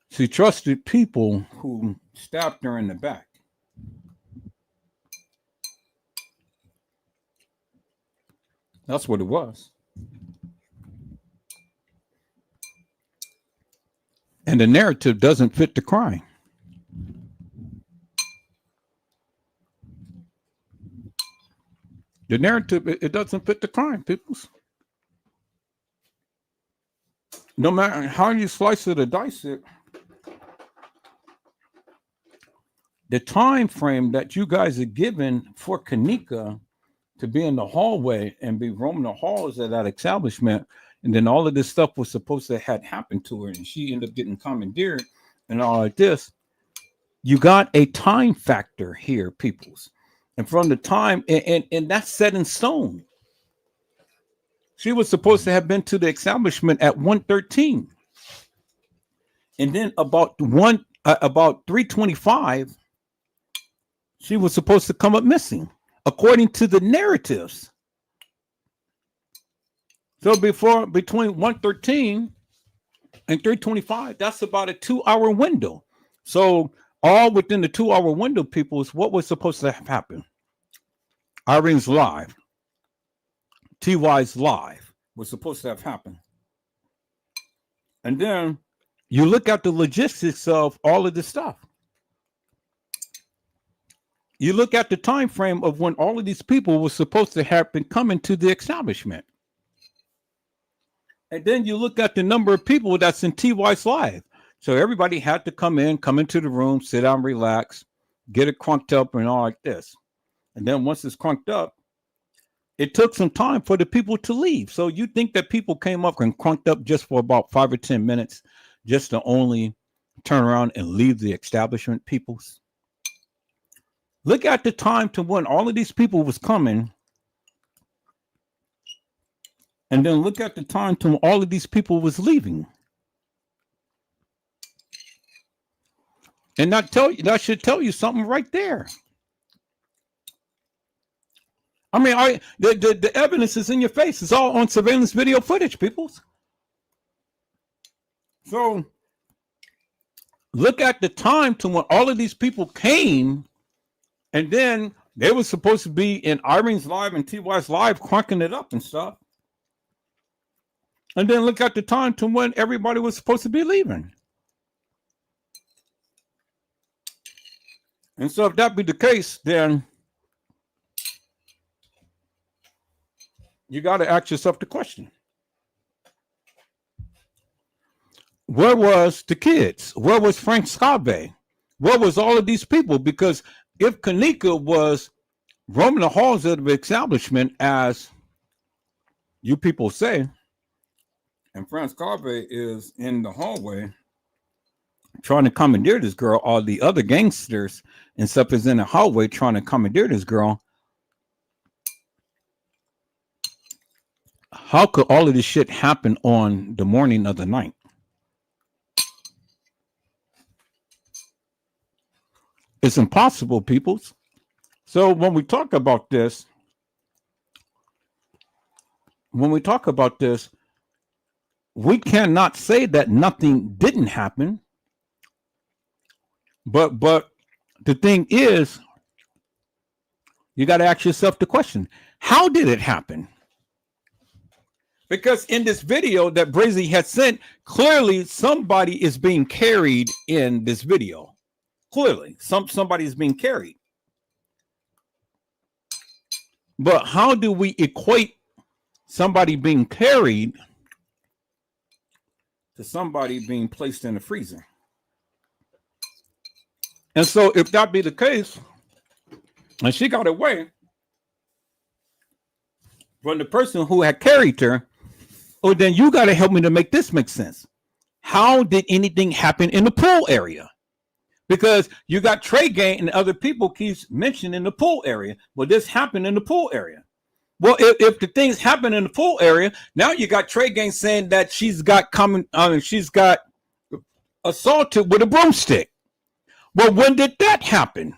She trusted people who stabbed her in the back. That's what it was. And the narrative doesn't fit the crime. The narrative, it doesn't fit the crime, peoples. No matter how you slice it or dice it, the time frame that you guys are given for Kenneka to be in the hallway and be roaming the halls of that establishment, and then all of this stuff was supposed to have happened to her, and she ended up getting commandeered and all like this. You got a time factor here, peoples. And from the time, and that's set in stone. She was supposed to have been to the establishment at 1:13. And then about 3:25, she was supposed to come up missing, according to the narratives. So between 1:13 and 3:25, that's about a 2-hour window. So all within the 2-hour window, people, is what was supposed to have happened. Irene's live, TY's live was supposed to have happened. And then you look at the logistics of all of this stuff. You look at the time frame of when all of these people were supposed to have been coming to the establishment. And then you look at the number of people that's in TY's live. So everybody had to come into the room, sit down, relax, get it crunked up and all like this. And then once it's crunked up, it took some time for the people to leave. So you think that people came up and crunked up just for about 5 or 10 minutes just to only turn around and leave the establishment, peoples? Look at the time to when all of these people was coming. And then look at the time to when all of these people was leaving. And that should tell you something right there. I mean, the evidence is in your face. It's all on surveillance video footage, peoples. So look at the time to when all of these people came, and then they were supposed to be in Irene's live and TY's live, crunking it up and stuff. And then look at the time to when everybody was supposed to be leaving. And so if that be the case, then you got to ask yourself the question. Where was the kids? Where was Frank Scave? Where was all of these people? Because if Kenneka was roaming the halls of the establishment, as you people say, and Frank Scave is in the hallway trying to commandeer this girl, all the other gangsters and stuff is in the hallway trying to commandeer this girl, how could all of this shit happen on the morning of the night? It's impossible, peoples. So when we talk about this, we cannot say that nothing didn't happen. But the thing is, you got to ask yourself the question, how did it happen? Because in this video that Brazy had sent, clearly somebody is being carried in this video. Clearly, somebody is being carried. But how do we equate somebody being carried to somebody being placed in the freezer? And so if that be the case, and she got away from the person who had carried her, oh, then you got to help me to make this make sense. How did anything happen in the pool area? Because you got Trey Gang and other people keeps mentioning the pool area. Well, this happened in the pool area. Well, if the things happen in the pool area, now you got Trey Gang saying that she's got assaulted with a broomstick. Well, when did that happen?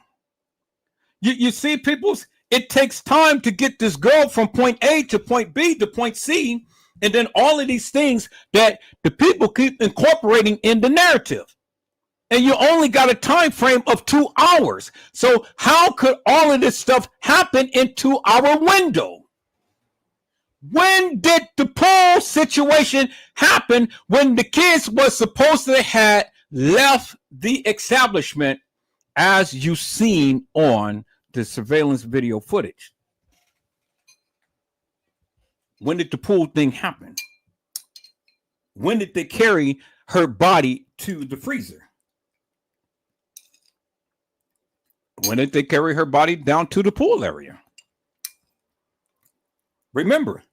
You see, peoples, it takes time to get this girl from point A to point B to point C, and then all of these things that the people keep incorporating in the narrative. And you only got a time frame of 2 hours. So how could all of this stuff happen in 2 hour window? When did the pool situation happen when the kids was supposed to have left the establishment as you seen on the surveillance video footage? When did the pool thing happen? When did they carry her body to the freezer? When did they carry her body down to the pool area? Remember,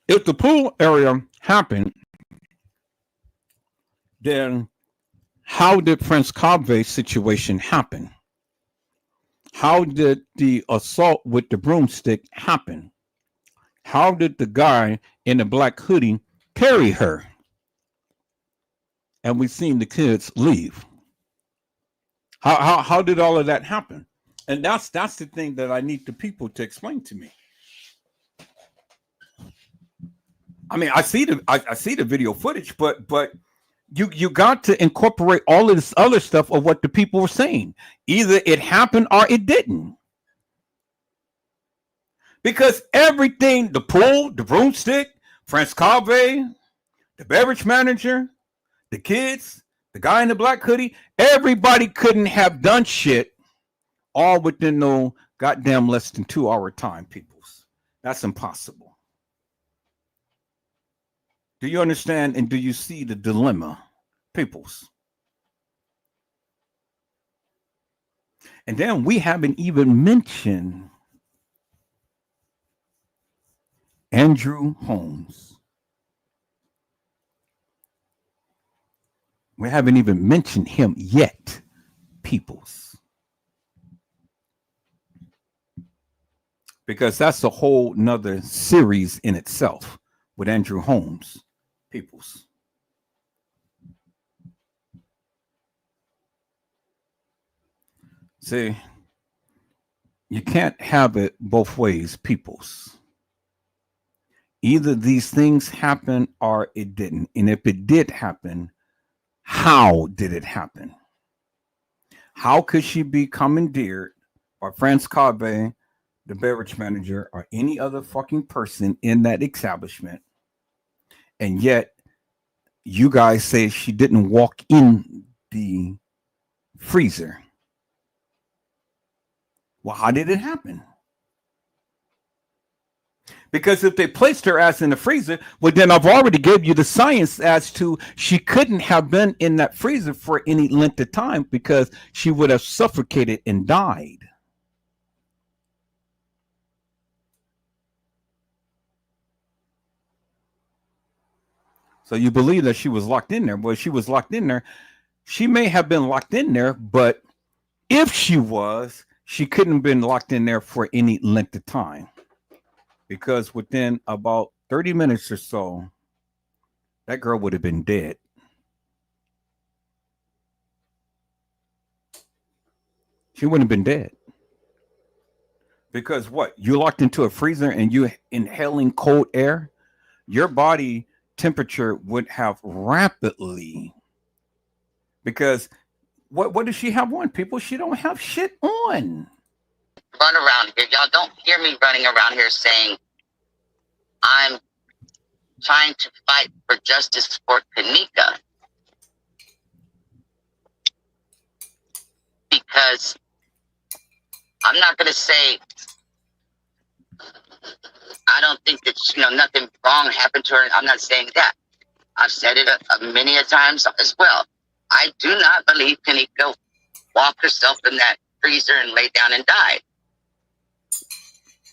if the pool area happened, then how did Prince Cave's situation happen? How did the assault with the broomstick happen? How did the guy in the black hoodie carry her? And we've seen the kids leave. How did all of that happen? And that's the thing that I need the people to explain to me. I mean, I see the video footage, but You got to incorporate all of this other stuff of what the people were saying. Either it happened or it didn't. Because everything, the pool, the broomstick, France Cave, the beverage manager, the kids, the guy in the black hoodie, everybody couldn't have done shit all within no goddamn less than 2 hour time, peoples. That's impossible. Do you understand and do you see the dilemma, peoples? And then we haven't even mentioned Andrew Holmes. We haven't even mentioned him yet, peoples. Because that's a whole nother series in itself with Andrew Holmes, peoples. See, you can't have it both ways, peoples. Either these things happen or it didn't. And if it did happen, how did it happen? How could she be commandeered by France Cave, the beverage manager, or any other fucking person in that establishment? And yet, you guys say she didn't walk in the freezer. Well, how did it happen? Because if they placed her ass in the freezer, well, then I've already gave you the science as to she couldn't have been in that freezer for any length of time because she would have suffocated and died. So you believe that she was locked in there. Well, she was locked in there. She may have been locked in there, but if she was, she couldn't have been locked in there for any length of time. Because within about 30 minutes or so, that girl would have been dead. She wouldn't have been dead. Because what? You locked into a freezer and you inhaling cold air, your body temperature would have rapidly. Because what does she have on, people? She don't have shit on. Run around here. Y'all don't hear me running around here saying I'm trying to fight for justice for Kenneka. Because I'm not going to say I don't think that, nothing wrong happened to her. I'm not saying that. I've said it many a times as well. I do not believe Kenneka walked herself in that freezer and lay down and died.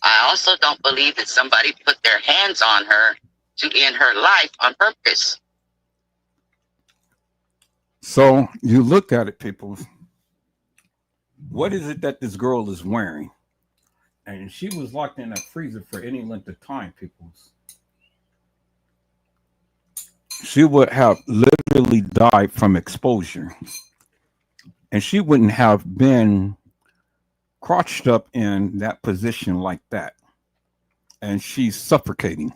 I also don't believe that somebody put their hands on her to end her life on purpose. So you look at it, people. What is it that this girl is wearing? And she was locked in a freezer for any length of time, people. She would have literally died from exposure. And she wouldn't have been crouched up in that position like that. And she's suffocating.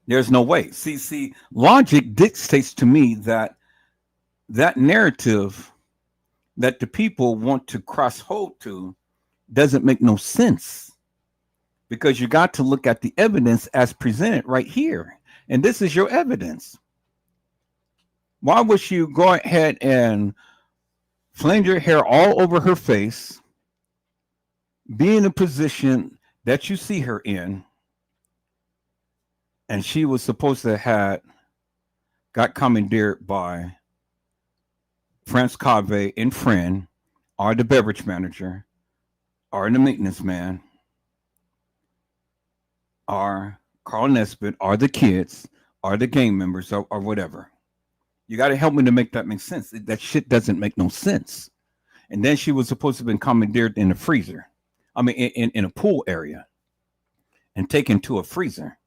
There's no way. See, logic dictates to me that narrative that the people want to cross hold to doesn't make no sense. Because you got to look at the evidence as presented right here. And this is your evidence. Why would she go ahead and flame your hair all over her face, be in a position that you see her in, and she was supposed to have got commandeered by France Cave and friend, or the beverage manager, or the maintenance man, or Carl Nesbitt, or the kids, or the gang members, or whatever. You got to help me to make that make sense. That shit doesn't make no sense. And then she was supposed to have been commandeered in the freezer. I mean, in a pool area and taken to a freezer.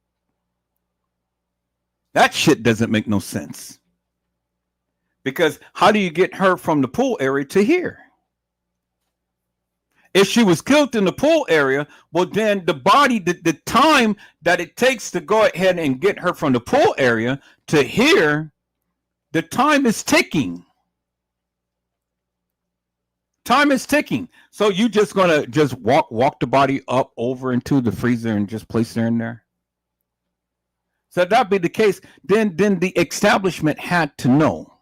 That shit doesn't make no sense. Because how do you get her from the pool area to here? If she was killed in the pool area, well, then the body, the time that it takes to go ahead and get her from the pool area to here, the time is ticking. Time is ticking. So you just gonna just walk the body up over into the freezer and just place her in there? So if that be the case, then the establishment had to know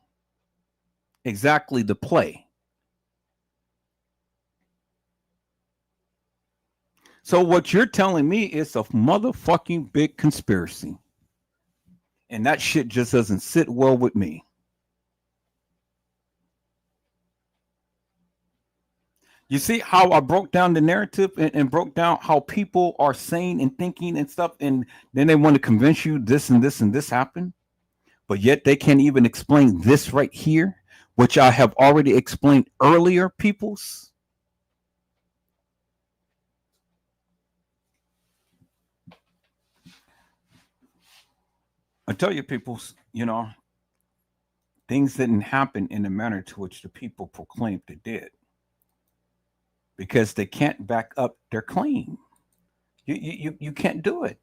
exactly the play. So what you're telling me is a motherfucking big conspiracy. And that shit just doesn't sit well with me. You see how I broke down the narrative and broke down how people are saying and thinking and stuff, and then they want to convince you this and this and this happened, but yet they can't even explain this right here, which I have already explained earlier, peoples. I tell you, peoples, you know, things didn't happen in the manner to which the people proclaimed they did, because they can't back up their claim. You can't do it.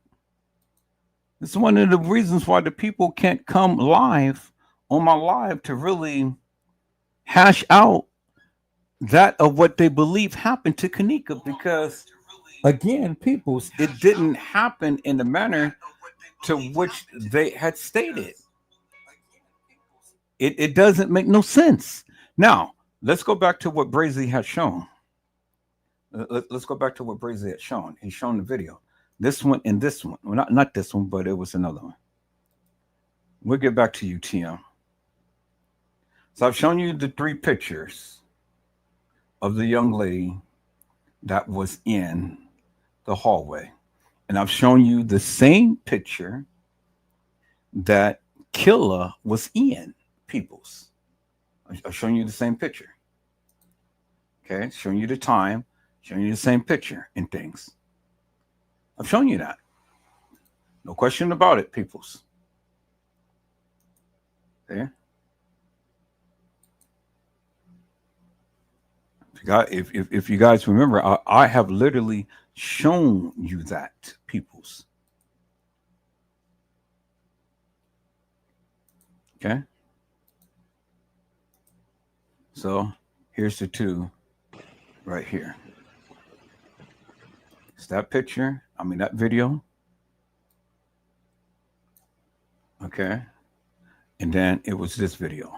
It's one of the reasons why the people can't come live on my live to really hash out that of what they believe happened to Kenneka, because again, peoples, it didn't happen in the manner to which they had stated. It doesn't make no sense. Now, let's go back to what Brazy had shown. Let's go back to what Brazy had shown. He's shown the video. This one and this one. Well, not this one, but it was another one. We'll get back to you, TM. So I've shown you the 3 pictures of the young lady that was in the hallway. And I've shown you the same picture that Killa was in, peoples. I've shown you the same picture. Okay, showing you the time, showing you the same picture and things. I've shown you that. No question about it, peoples. There. If you guys remember, I have literally shown you that, peoples. Okay. So here's the 2 right here. It's that picture. I mean, that video. Okay. And then it was this video.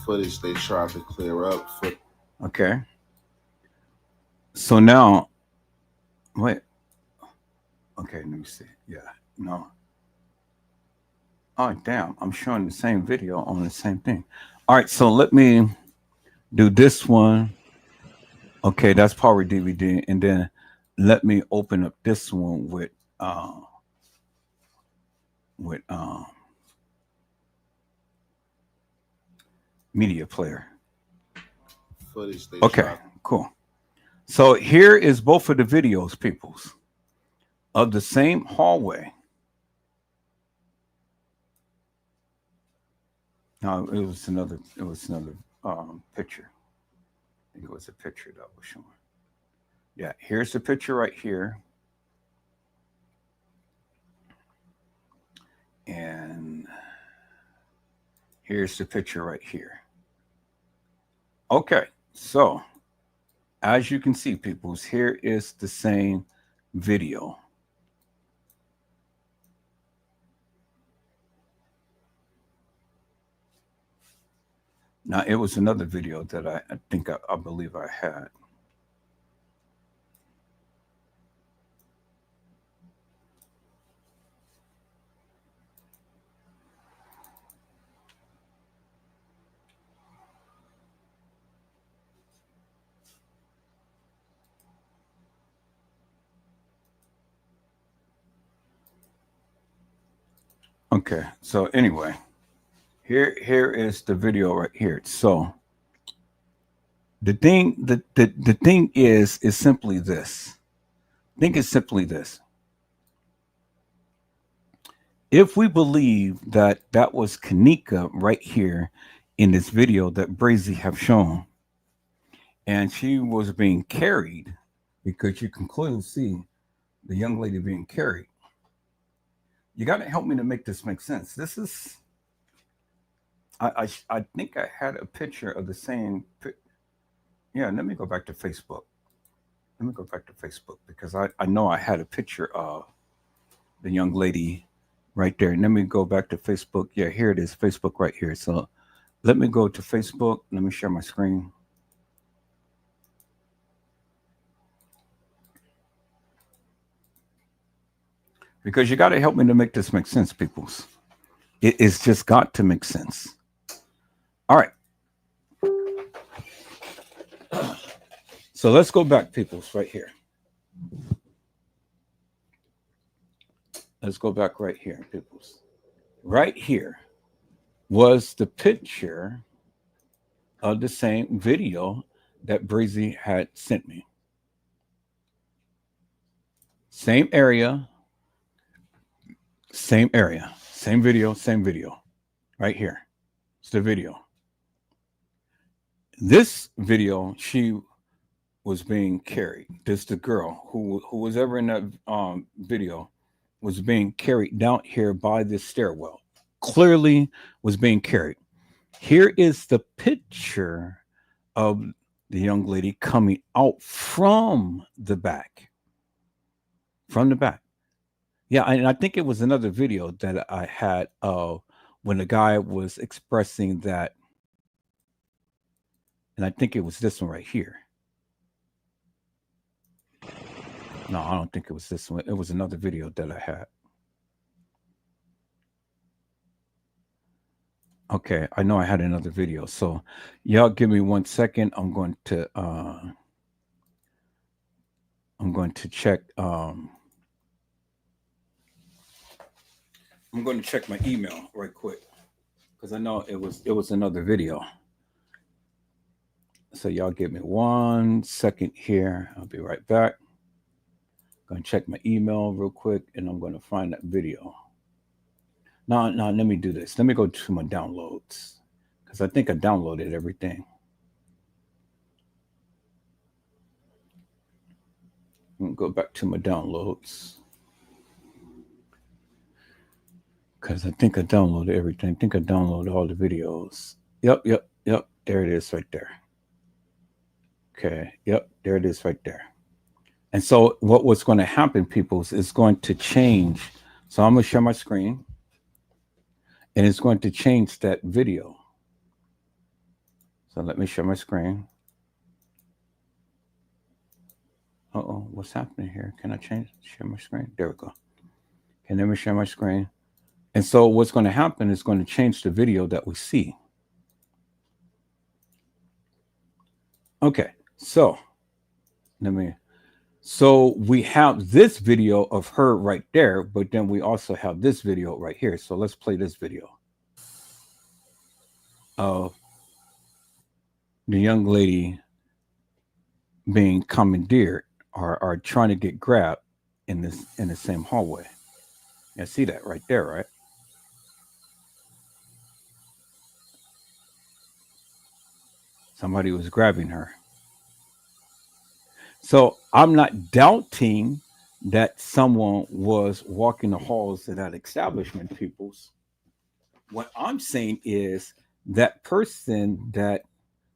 Footage they tried to clear up. Okay. So now, wait. Okay, let me see. Yeah, no. Oh, damn. I'm showing the same video on the same thing. All right, so let me do this one. Okay, that's Power DVD. And then let me open up this one with media player. Footage they okay, tried. Cool. So here is both of the videos, peoples, of the same hallway. No, it was another picture. I think it was a picture that was showing. Yeah, here's the picture right here. And here's the picture right here. Okay, so as you can see, peoples, here is the same video. Now, it was another video that I think I believe I had. Okay, so anyway, here is the video right here. So the thing is simply this. I think it's simply this. If we believe that that was Kenneka right here in this video that Brazy have shown, and she was being carried, because you can clearly see the young lady being carried. You got to help me to make this make sense. This is, I think I had a picture of the same. Yeah, let me go back to Facebook. Let me go back to Facebook because I know I had a picture of the young lady right there. And let me go back to Facebook. Yeah, here it is, Facebook right here. So let me go to Facebook. Let me share my screen. Because you got to help me to make this make sense, peoples. It's just got to make sense. All right. So let's go back, peoples, right here. Let's go back right here, peoples. Right here was the picture of the same video that Breezy had sent me. Same area, same video, right here. It's the video. This video, she was being carried. This the girl who was ever in that video was being carried down here by this stairwell. Clearly was being carried. Here is the picture of the young lady coming out from the back. From the back. Yeah, and I think it was another video that I had when the guy was expressing that. And I think it was this one right here. No, I don't think it was this one. It was another video that I had. Okay, I know I had another video. So y'all give me 1 second. I'm going to check I'm going to check my email right quick because I know it was another video. So y'all give me 1 second here. I'll be right back. Going to check my email real quick and I'm going to find that video. No, let me do this. Let me go to my downloads because I think I downloaded everything. I'm going to go back to my downloads because I think I downloaded everything. I think I downloaded all the videos. Yep. There it is right there. Okay. Yep. There it is right there. And so what was going to happen, people, is going to change. So I'm going to share my screen. And it's going to change that video. So let me share my screen. Uh-oh, what's happening here? Can I share my screen? There we go. Okay, let me share my screen. And so what's going to happen is going to change the video that we see. Okay, so so we have this video of her right there, but then we also have this video right here. So let's play this video of the young lady being commandeered or trying to get grabbed in the same hallway. You see that right there, right? Somebody was grabbing her. So I'm not doubting that someone was walking the halls of that establishment, peoples. What I'm saying is that person that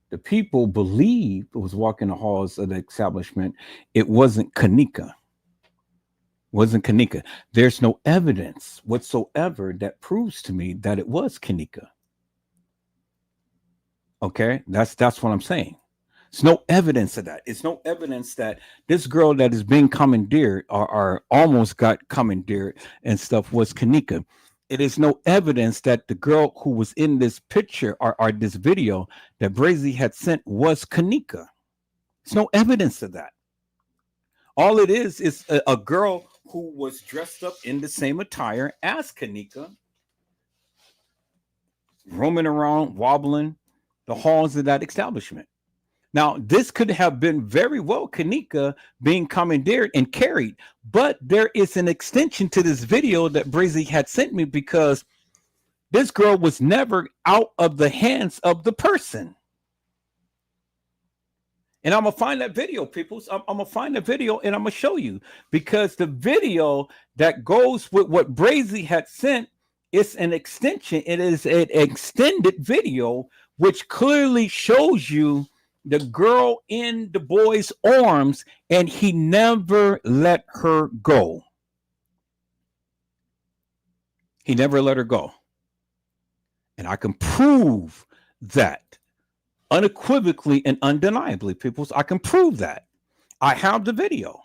the people believed was walking the halls of the establishment, it wasn't Kenneka. Wasn't Kenneka. There's no evidence whatsoever that proves to me that it was Kenneka. Okay, that's what I'm saying. There's no evidence of that. It's no evidence that this girl that is being commandeered or almost got commandeered and stuff was Kenneka. It is no evidence that the girl who was in this picture or this video that Brazy had sent was Kenneka. There's no evidence of that. All it is a girl who was dressed up in the same attire as Kenneka, roaming around, wobbling the halls of that establishment. Now, this could have been very well Kenneka being commandeered and carried, but there is an extension to this video that Brazy had sent me because this girl was never out of the hands of the person. And I'm gonna find that video, people. I'm gonna find the video and I'm gonna show you, because the video that goes with what Brazy had sent is an extension. It is an extended video which clearly shows you the girl in the boy's arms, and he never let her go. He never let her go. And I can prove that unequivocally and undeniably, people. I can prove that. I have the video.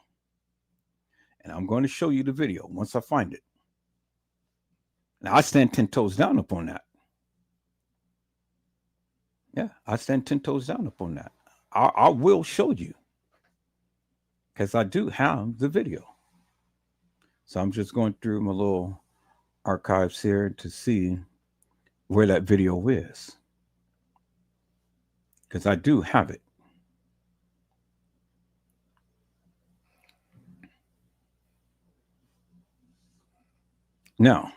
And I'm going to show you the video once I find it. Now, I stand 10 toes down upon that. Yeah, I stand 10 toes down upon that. I will show you, because I do have the video. So I'm just going through my little archives here to see where that video is, because I do have it. Now,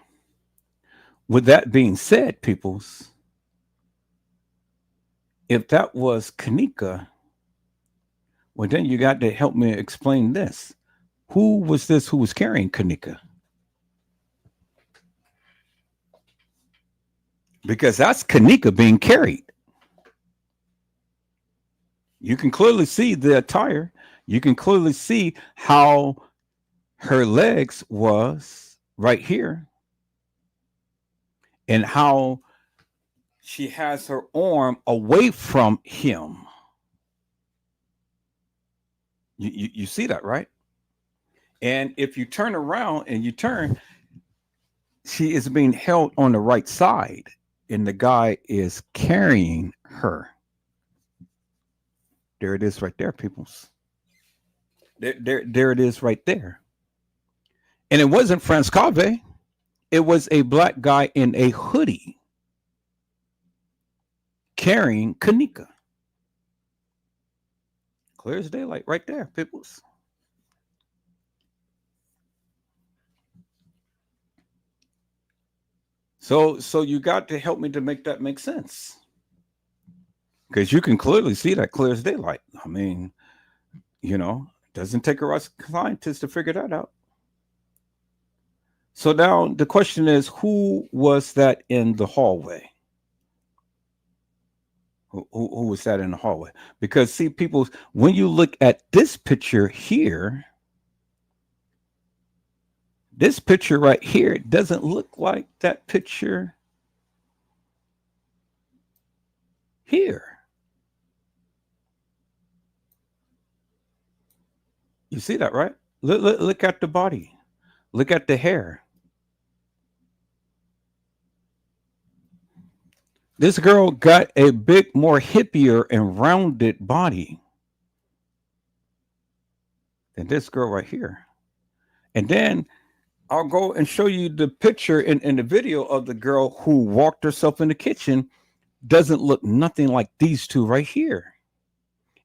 with that being said, peoples, if that was Kenneka, well, then you got to help me explain this. Who was this who was carrying Kenneka? Because that's Kenneka being carried. You can clearly see the attire. You can clearly see how her legs was right here, and how she has her arm away from him. You see that, right? And if you turn around and you turn, she is being held on the right side, and the guy is carrying her. There it is right there, peoples. There it is right there. And it wasn't Franz Cave. It was a black guy in a hoodie carrying Kenneka. Clear as daylight right there, peoples. So you got to help me to make that make sense, because you can clearly see that clear as daylight. I mean, you know, it doesn't take a rocket scientist to figure that out. So now the question is, who was that in the hallway? Who was that in the hallway? Because see, people, when you look at this picture here, this picture right here doesn't look like that picture here. You see that, right? Look at the body. Look at the hair. This girl got a bit more hippier and rounded body than this girl right here. And then I'll go and show you the picture in the video of the girl who walked herself in the kitchen. Doesn't look nothing like these two right here.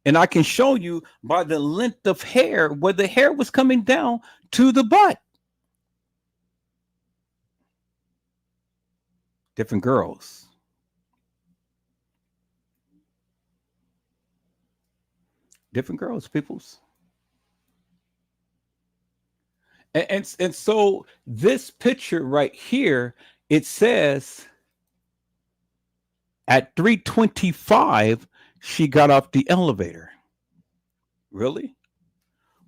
And I can show you by the length of hair where the hair was coming down to the butt. Different girls. Different girls, peoples. And so this picture right here, it says at 3:25, she got off the elevator. Really?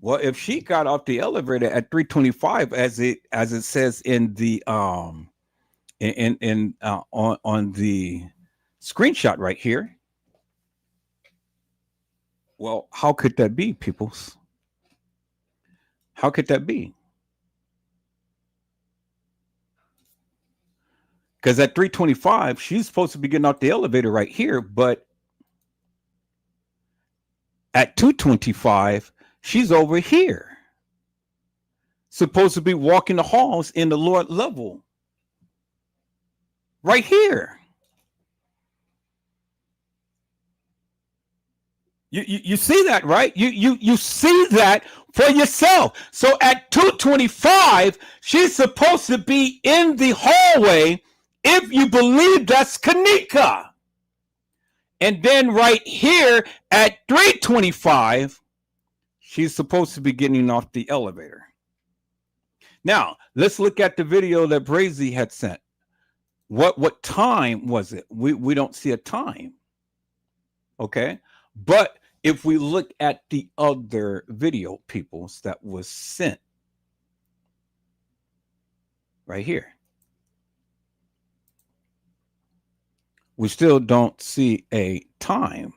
Well, if she got off the elevator at 3:25, as it says in the on the screenshot right here, well, how could that be, peoples? How could that be? Because at 3:25, she's supposed to be getting off the elevator right here, but at 2:25, she's over here, supposed to be walking the halls in the lower level, right here. You see that, right? You see that for yourself. So at 2:25, she's supposed to be in the hallway, if you believe that's Kenneka. And then right here at 3:25, she's supposed to be getting off the elevator. Now, let's look at the video that Brazy had sent. What time was it? We don't see a time. Okay? But if we look at the other video, peoples, that was sent right here, we still don't see a time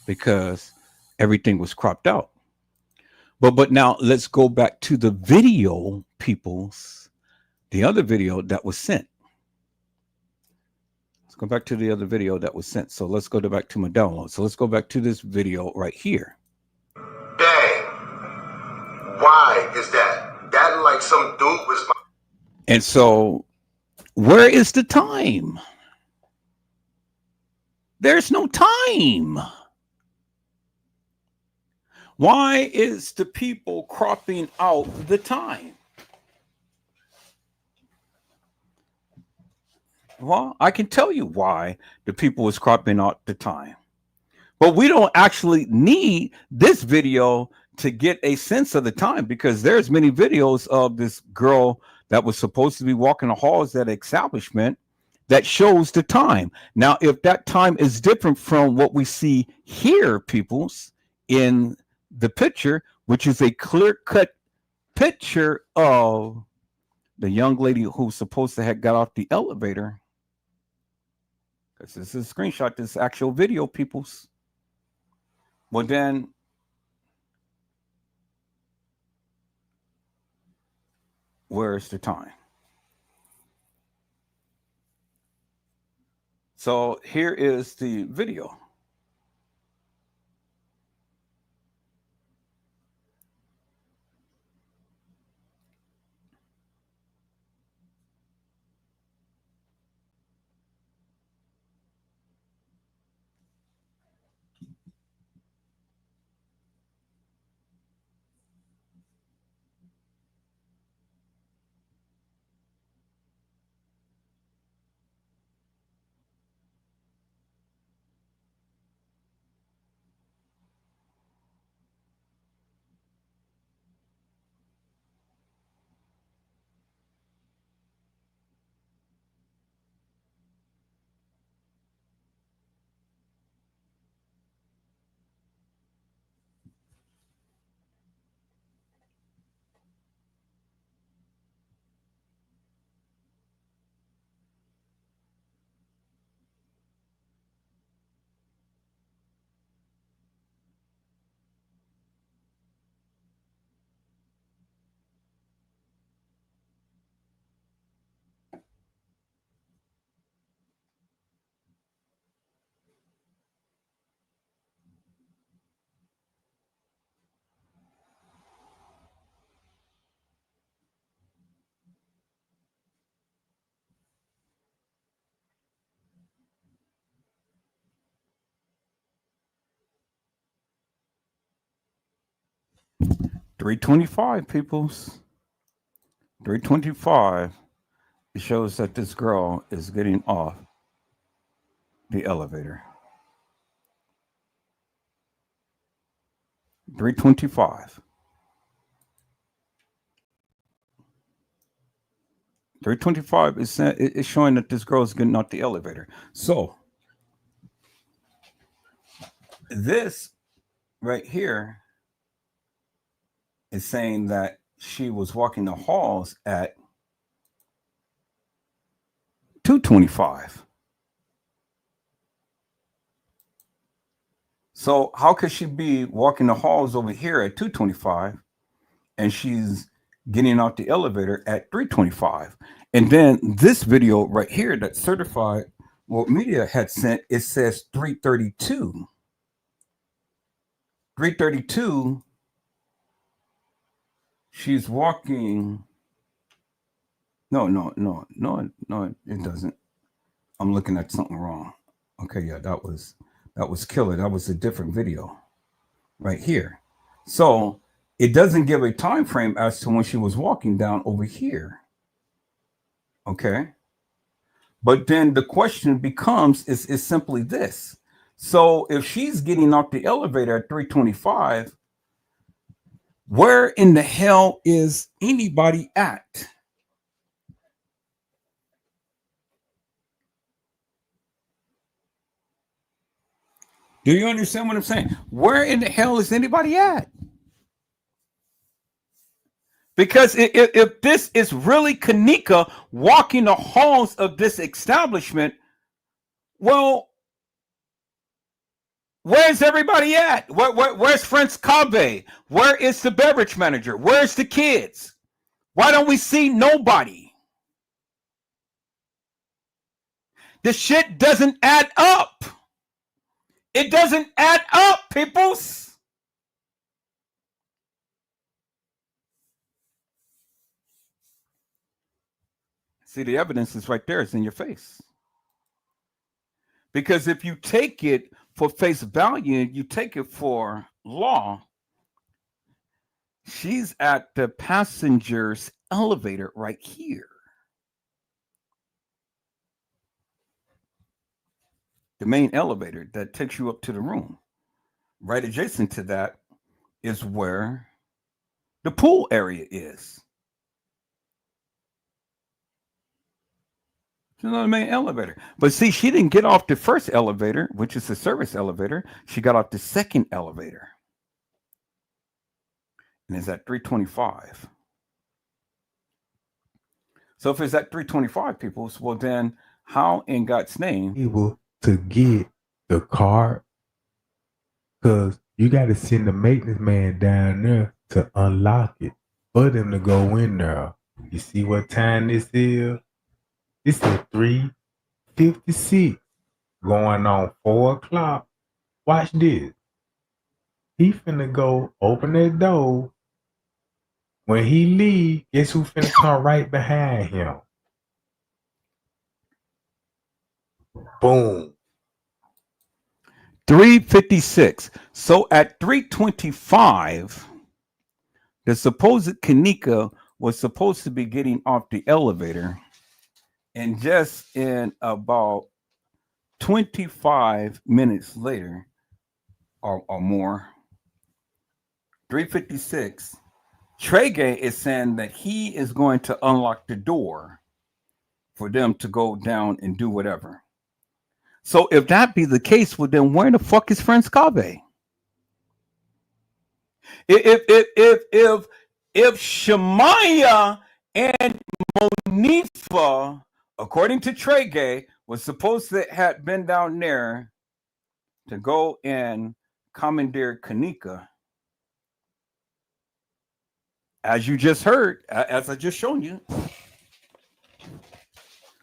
because everything was cropped out. But now let's go back to the video, peoples, the other video that was sent. Let's go back to the other video that was sent. So let's go back to my download. So let's go back to this video right here. Dang. Why is that? That like some dude was my... And so where is the time? There's no time. Why is the people cropping out the time? Well, I can tell you why the people was cropping out the time. But we don't actually need this video to get a sense of the time, because there's many videos of this girl that was supposed to be walking the halls at an establishment that shows the time. Now, if that time is different from what we see here, peoples, in the picture, which is a clear-cut picture of the young lady who's supposed to have got off the elevator, because this is a screenshot, this actual video, peoples. Well, then where's the time? So here is the video. $325, peoples. $325. It shows that this girl is getting off the elevator. $325. $325 is showing that this girl is getting off the elevator. So this right here is saying that she was walking the halls at 2:25. So how could she be walking the halls over here at 2:25 and she's getting out the elevator at 3:25? And then this video right here that Certified World Media had sent, it says 3:32. 3:32, she's walking. No, it doesn't. I'm looking at something wrong. Okay, yeah, that was killer. That was a different video right here. So it doesn't give a time frame as to when she was walking down over here. Okay. But then the question becomes is simply this. So if she's getting off the elevator at 3:25, where in the hell is anybody at? Do you understand what I'm saying? Where in the hell is anybody at? Because if this is really Kenneka walking the halls of this establishment, well, where's everybody at? Where's Prince Kabe? Where is the beverage manager? Where's the kids? Why don't we see nobody? The shit doesn't add up. It doesn't add up, peoples. See, the evidence is right there. It's in your face. Because if you take it for face value, you take it for law, she's at the passenger's elevator right here. The main elevator that takes you up to the room. Right adjacent to that is where the pool area is. She's on the main elevator. But see, she didn't get off the first elevator, which is the service elevator. She got off the second elevator. And it's at 3:25. So if it's at 3:25, people, well then how in God's name able to get the card? Because you got to send the maintenance man down there to unlock it for them to go in there. You see what time this is? It's at 3:56, going on 4 o'clock. Watch this. He finna go open that door. When he leave, guess who finna come right behind him? Boom. 3:56. So at 3:25, the supposed Kenneka was supposed to be getting off the elevator. And just in about 25 minutes later, or more, 3:56, Trege is saying that he is going to unlock the door for them to go down and do whatever. So if that be the case, well, then where the fuck is Prince Kabe? If Shemaya and Monifa, according to Trege, was supposed to have been down there to go and commandeer Kenneka, as you just heard, as I just shown you,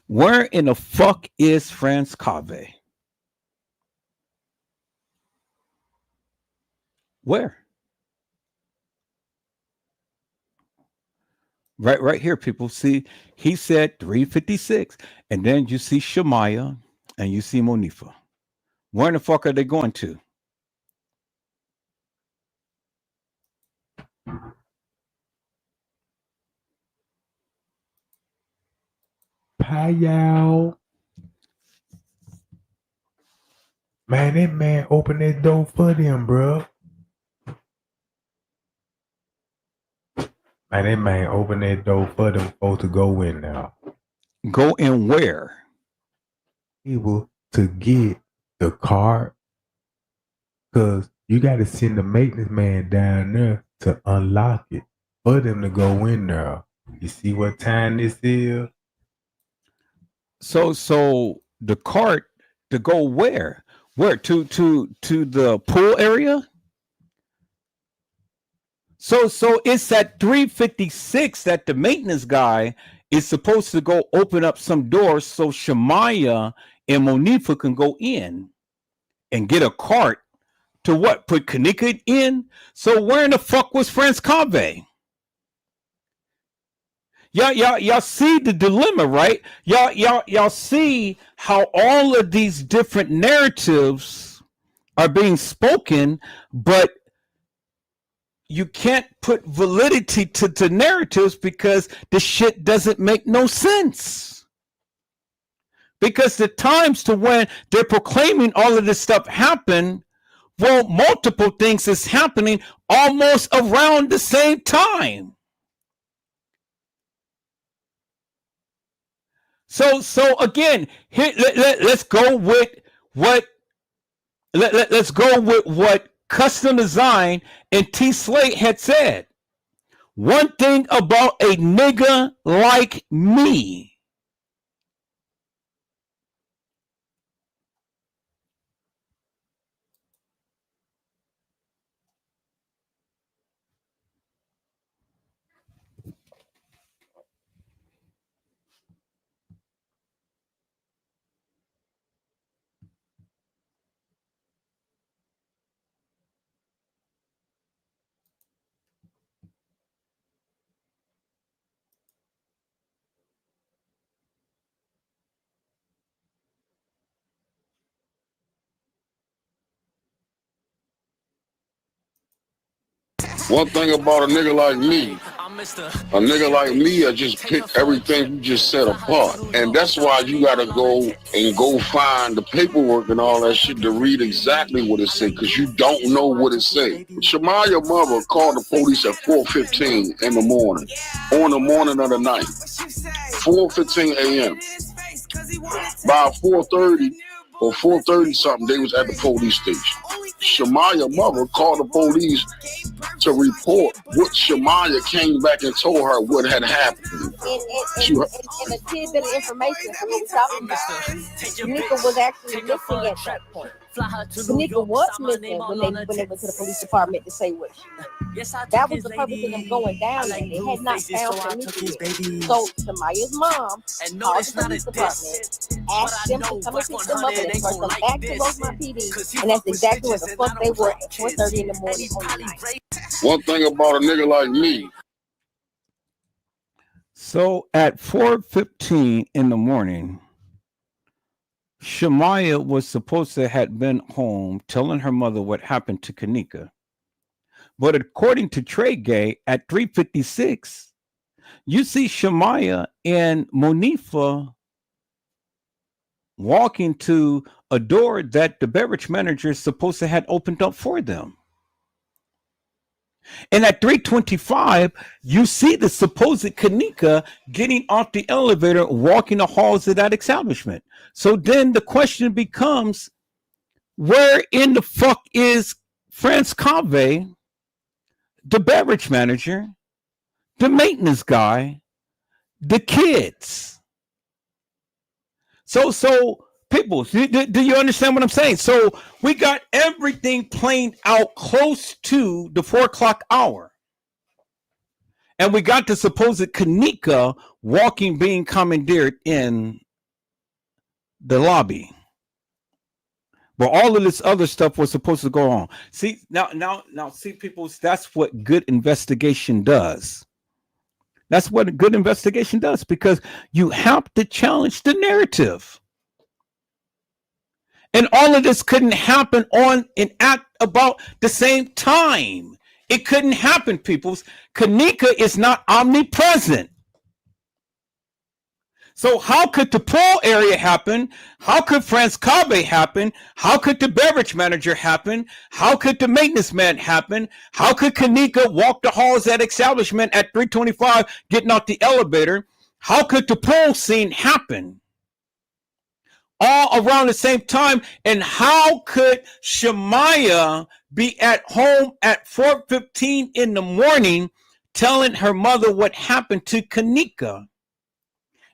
where in the fuck is Prince Kabe? Where? Right here, people. See, he said 3:56, and then you see Shemaya and you see Monifa. Where in the fuck are they going to? Payal. Man, that man opened that door for them, bro. Man, that man opened that door for them folks to go in now. Go in where? Able to get the card. Because you got to send the maintenance man down there to unlock it for them to go in there. You see what time this is? So the cart to go where? Where to the pool area? So it's at 3:56 that the maintenance guy is supposed to go open up some doors so Shemaya and Monifa can go in and get a cart to what? Put Kenneka in? So where in the fuck was Prince Kabe? Y'all see the dilemma, right? Y'all see how all of these different narratives are being spoken, but you can't put validity to narratives because the shit doesn't make no sense. because the times to when they're proclaiming all of this stuff happen, well, multiple things is happening almost around the same time. So again, here, let's go with what let's go with what Custom Design and T Slate had said. One thing about a nigga like me. One thing about a nigga like me, I just pick everything you just said apart. And that's why you gotta go find the paperwork and all that shit to read exactly what it said, because you don't know what it said. Shemaya mother called the police at 4:15 in the morning, on the morning of the night, 4:15 a.m. By 4:30 or 4:30 something, they was at the police station. Shemaya mother called the police to report what Shemaya came back and told her what had happened. And a tidbit of information for what we're talking about. Kenneka was actually missing at that point. Kenneka was missing when they went to the police department to say what she did. That was the purpose of them going down there. They had not found Kenneka yet. So Shemaya's mom called the police department, asked them to come and pick them up, and escort them back to Rosemont PD, and that's exactly what the fuck they were at 4:30 in the morning on the night. One thing about a nigga like me. So at 4:15 in the morning, Shemaya was supposed to have been home telling her mother what happened to Kenneka. But according to Trey Gay, at 3:56, you see Shemaya and Monifa walking to a door that the beverage manager is supposed to have opened up for them. And at 3:25, you see the supposed Kenneka getting off the elevator, walking the halls of that establishment. So then the question becomes, where in the fuck is Franz Cave, the beverage manager, the maintenance guy, the kids? So people, do you understand what I'm saying? So we got everything playing out close to the 4:00 hour. And we got the supposed Kenneka being commandeered in the lobby. But all of this other stuff was supposed to go on. See, now, see, people, that's what good investigation does. That's what a good investigation does, because you have to challenge the narrative. And all of this couldn't happen on and at about the same time. It couldn't happen, peoples. Kenneka is not omnipresent. So how could the pool area happen? How could Franz Cave happen? How could the beverage manager happen? How could the maintenance man happen? How could Kenneka walk the halls at establishment at 3:25 getting out the elevator? How could the pool scene happen all around the same time? And how could Shemaya be at home at 4:15 in the morning telling her mother what happened to Kenneka?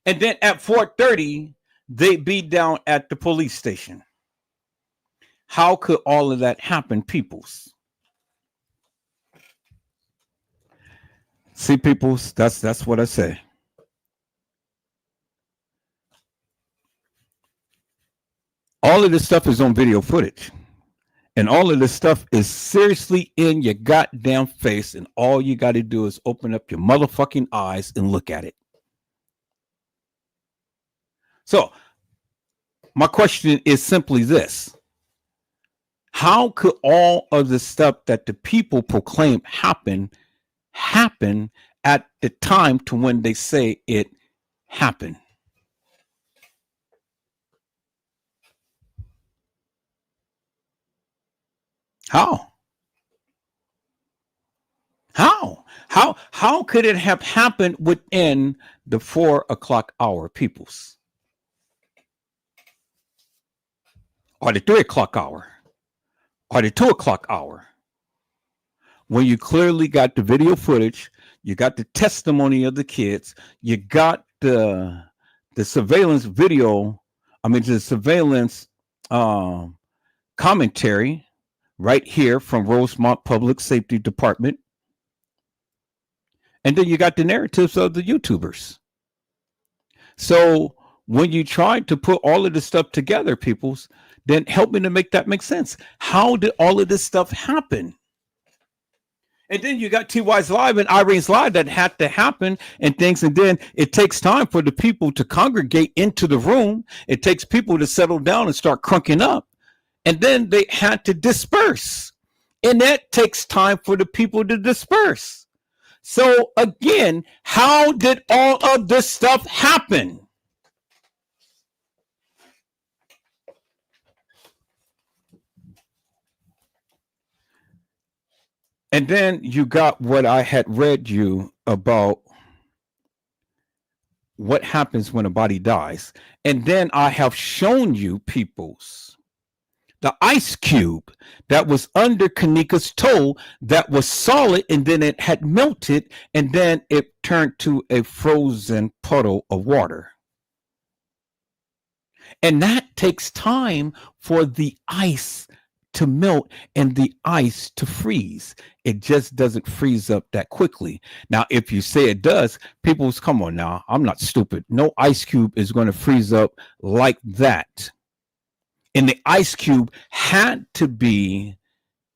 And then at 4:30, they be down at the police station. How could all of that happen, peoples? See, peoples, that's what I say. All of this stuff is on video footage. And all of this stuff is seriously in your goddamn face. And all you got to do is open up your motherfucking eyes and look at it. So, my question is simply this. How could all of the stuff that the people proclaim happen at the time to when they say it happened? How? How could it have happened within the 4 o'clock hour, peoples? Or the 3 o'clock hour? Or the 2 o'clock hour? When you clearly got the video footage, you got the testimony of the kids, you got the surveillance video, the surveillance commentary right here from Rosemont Public Safety Department. And then you got the narratives of the YouTubers. So when you try to put all of this stuff together, peoples, then help me to make that make sense. How did all of this stuff happen? And then you got TY's live and Irene's live that had to happen and things. And then it takes time for the people to congregate into the room. It takes people to settle down and start crunking up. And then they had to disperse. And that takes time for the people to disperse. So again, how did all of this stuff happen? And then you got what I had read you about what happens when a body dies. And then I have shown you, peoples, the ice cube that was under Kenneka's toe that was solid, and then it had melted, and then it turned to a frozen puddle of water. And that takes time for the ice to melt and the ice to freeze. It just doesn't freeze up that quickly. Now, if you say it does, people's come on now. I'm not stupid. No ice cube is going to freeze up like that. And the ice cube had to be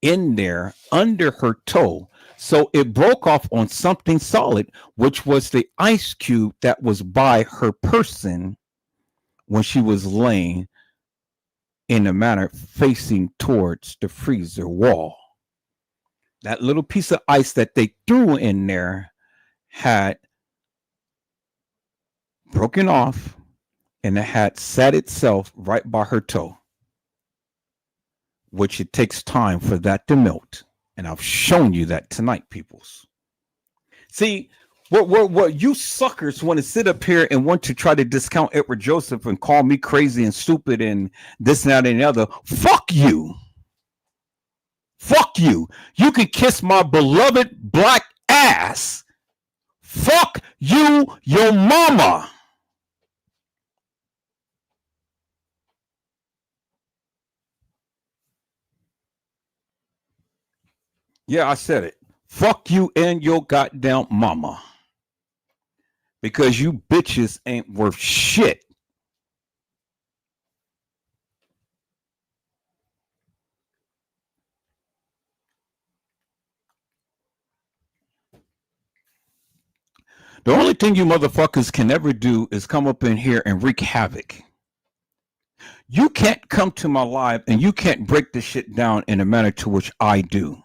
in there under her toe. So it broke off on something solid, which was the ice cube that was by her person when she was laying in a manner facing towards the freezer wall. That little piece of ice that they threw in there had broken off, and it had sat itself right by her toe, which it takes time for that to melt. And I've shown you that tonight, peoples. See, what you suckers want to sit up here and want to try to discount Edward Joseph and call me crazy and stupid and this and that and the other. Fuck you. Fuck you. You can kiss my beloved black ass. Fuck you, your mama. Yeah, I said it. Fuck you and your goddamn mama. Because you bitches ain't worth shit. The only thing you motherfuckers can ever do is come up in here and wreak havoc. You can't come to my live and you can't break this shit down in a manner to which I do.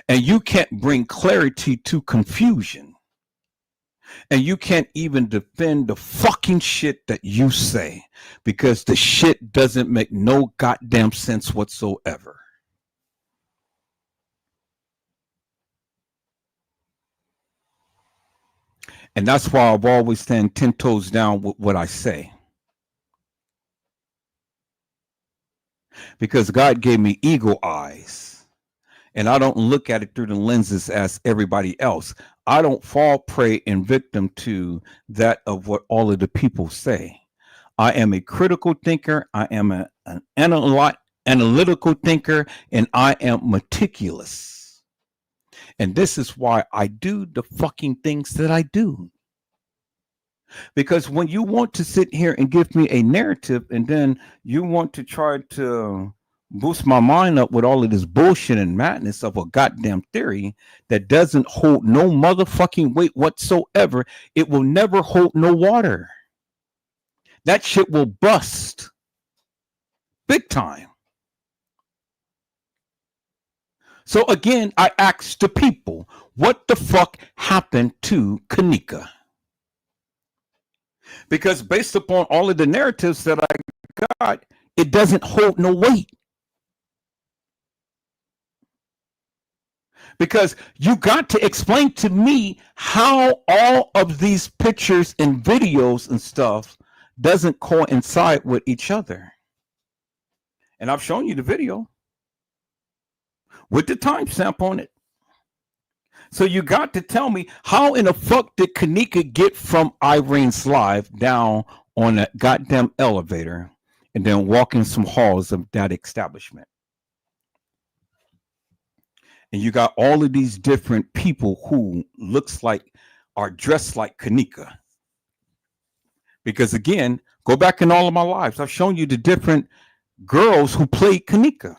And you can't bring clarity to confusion. And you can't even defend the fucking shit that you say, because the shit doesn't make no goddamn sense whatsoever. And that's why I've always stand 10 toes down with what I say. Because God gave me eagle eyes. And I don't look at it through the lenses as everybody else. I don't fall prey and victim to that of what all of the people say. I am a critical thinker. I am an analytical thinker, and I am meticulous. And this is why I do the fucking things that I do. Because when you want to sit here and give me a narrative, and then you want to try to boost my mind up with all of this bullshit and madness of a goddamn theory that doesn't hold no motherfucking weight whatsoever, it will never hold no water. That shit will bust. Big time. So again, I asked the people, what the fuck happened to Kenneka? Because based upon all of the narratives that I got, it doesn't hold no weight. because you got to explain to me how all of these pictures and videos and stuff doesn't coincide with each other. And I've shown you the video with the timestamp on it. So you got to tell me, how in the fuck did Kenneka get from Irene's live down on that goddamn elevator and then walk in some halls of that establishment? And you got all of these different people who looks like are dressed like Kenneka. Because again, go back in all of my lives, I've shown you the different girls who played Kenneka.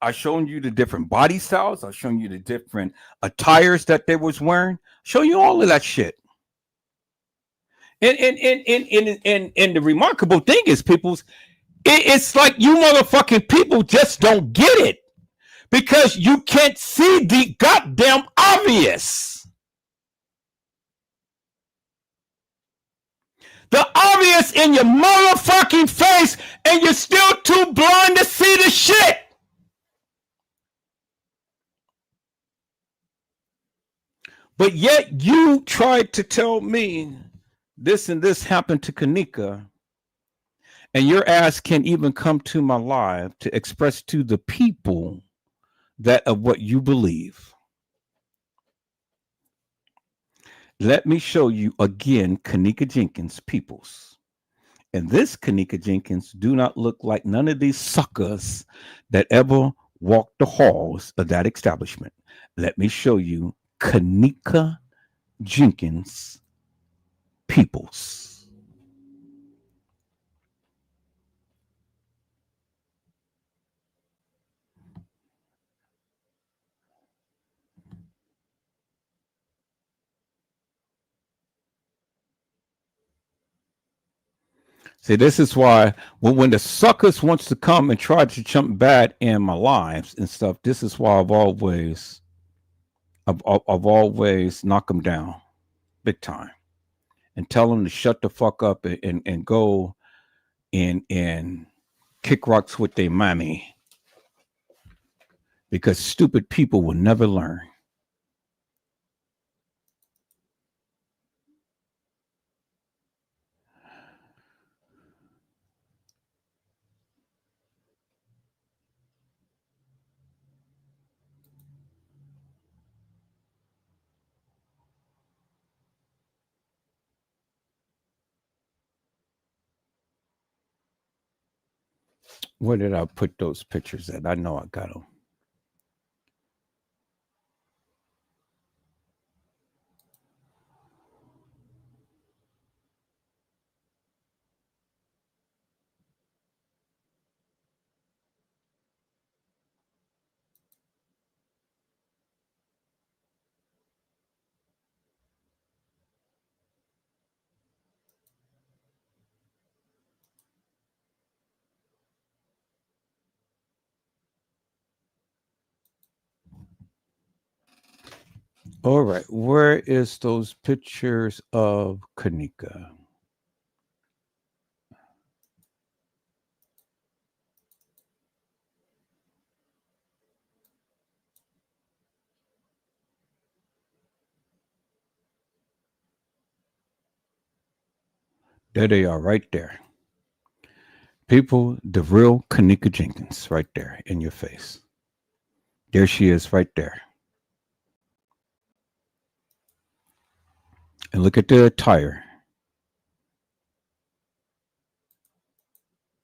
I've shown you the different body styles. I've shown you the different attires that they was wearing. Show you all of that shit. And the remarkable thing is, peoples, it's like you motherfucking people just don't get it because you can't see the goddamn obvious. The obvious in your motherfucking face, and you're still too blind to see the shit. But yet you tried to tell me this and this happened to Kenneka, and your ass can't even come to my live to express to the people that of what you believe. Let me show you again Kenneka Jenkins, peoples. And this Kenneka Jenkins do not look like none of these suckers that ever walked the halls of that establishment. Let me show you Kenneka Jenkins, peoples. See, this is why when the suckers wants to come and try to jump bad in my lives and stuff, this is why I've always knocked them down big time and tell them to shut the fuck up and go and kick rocks with their mommy, because stupid people will never learn. Where did I put those pictures at? I know I got them. All right, where is those pictures of Kenneka? There they are, right there. People, the real Kenneka Jenkins, right there in your face. There she is, right there. And look at the attire.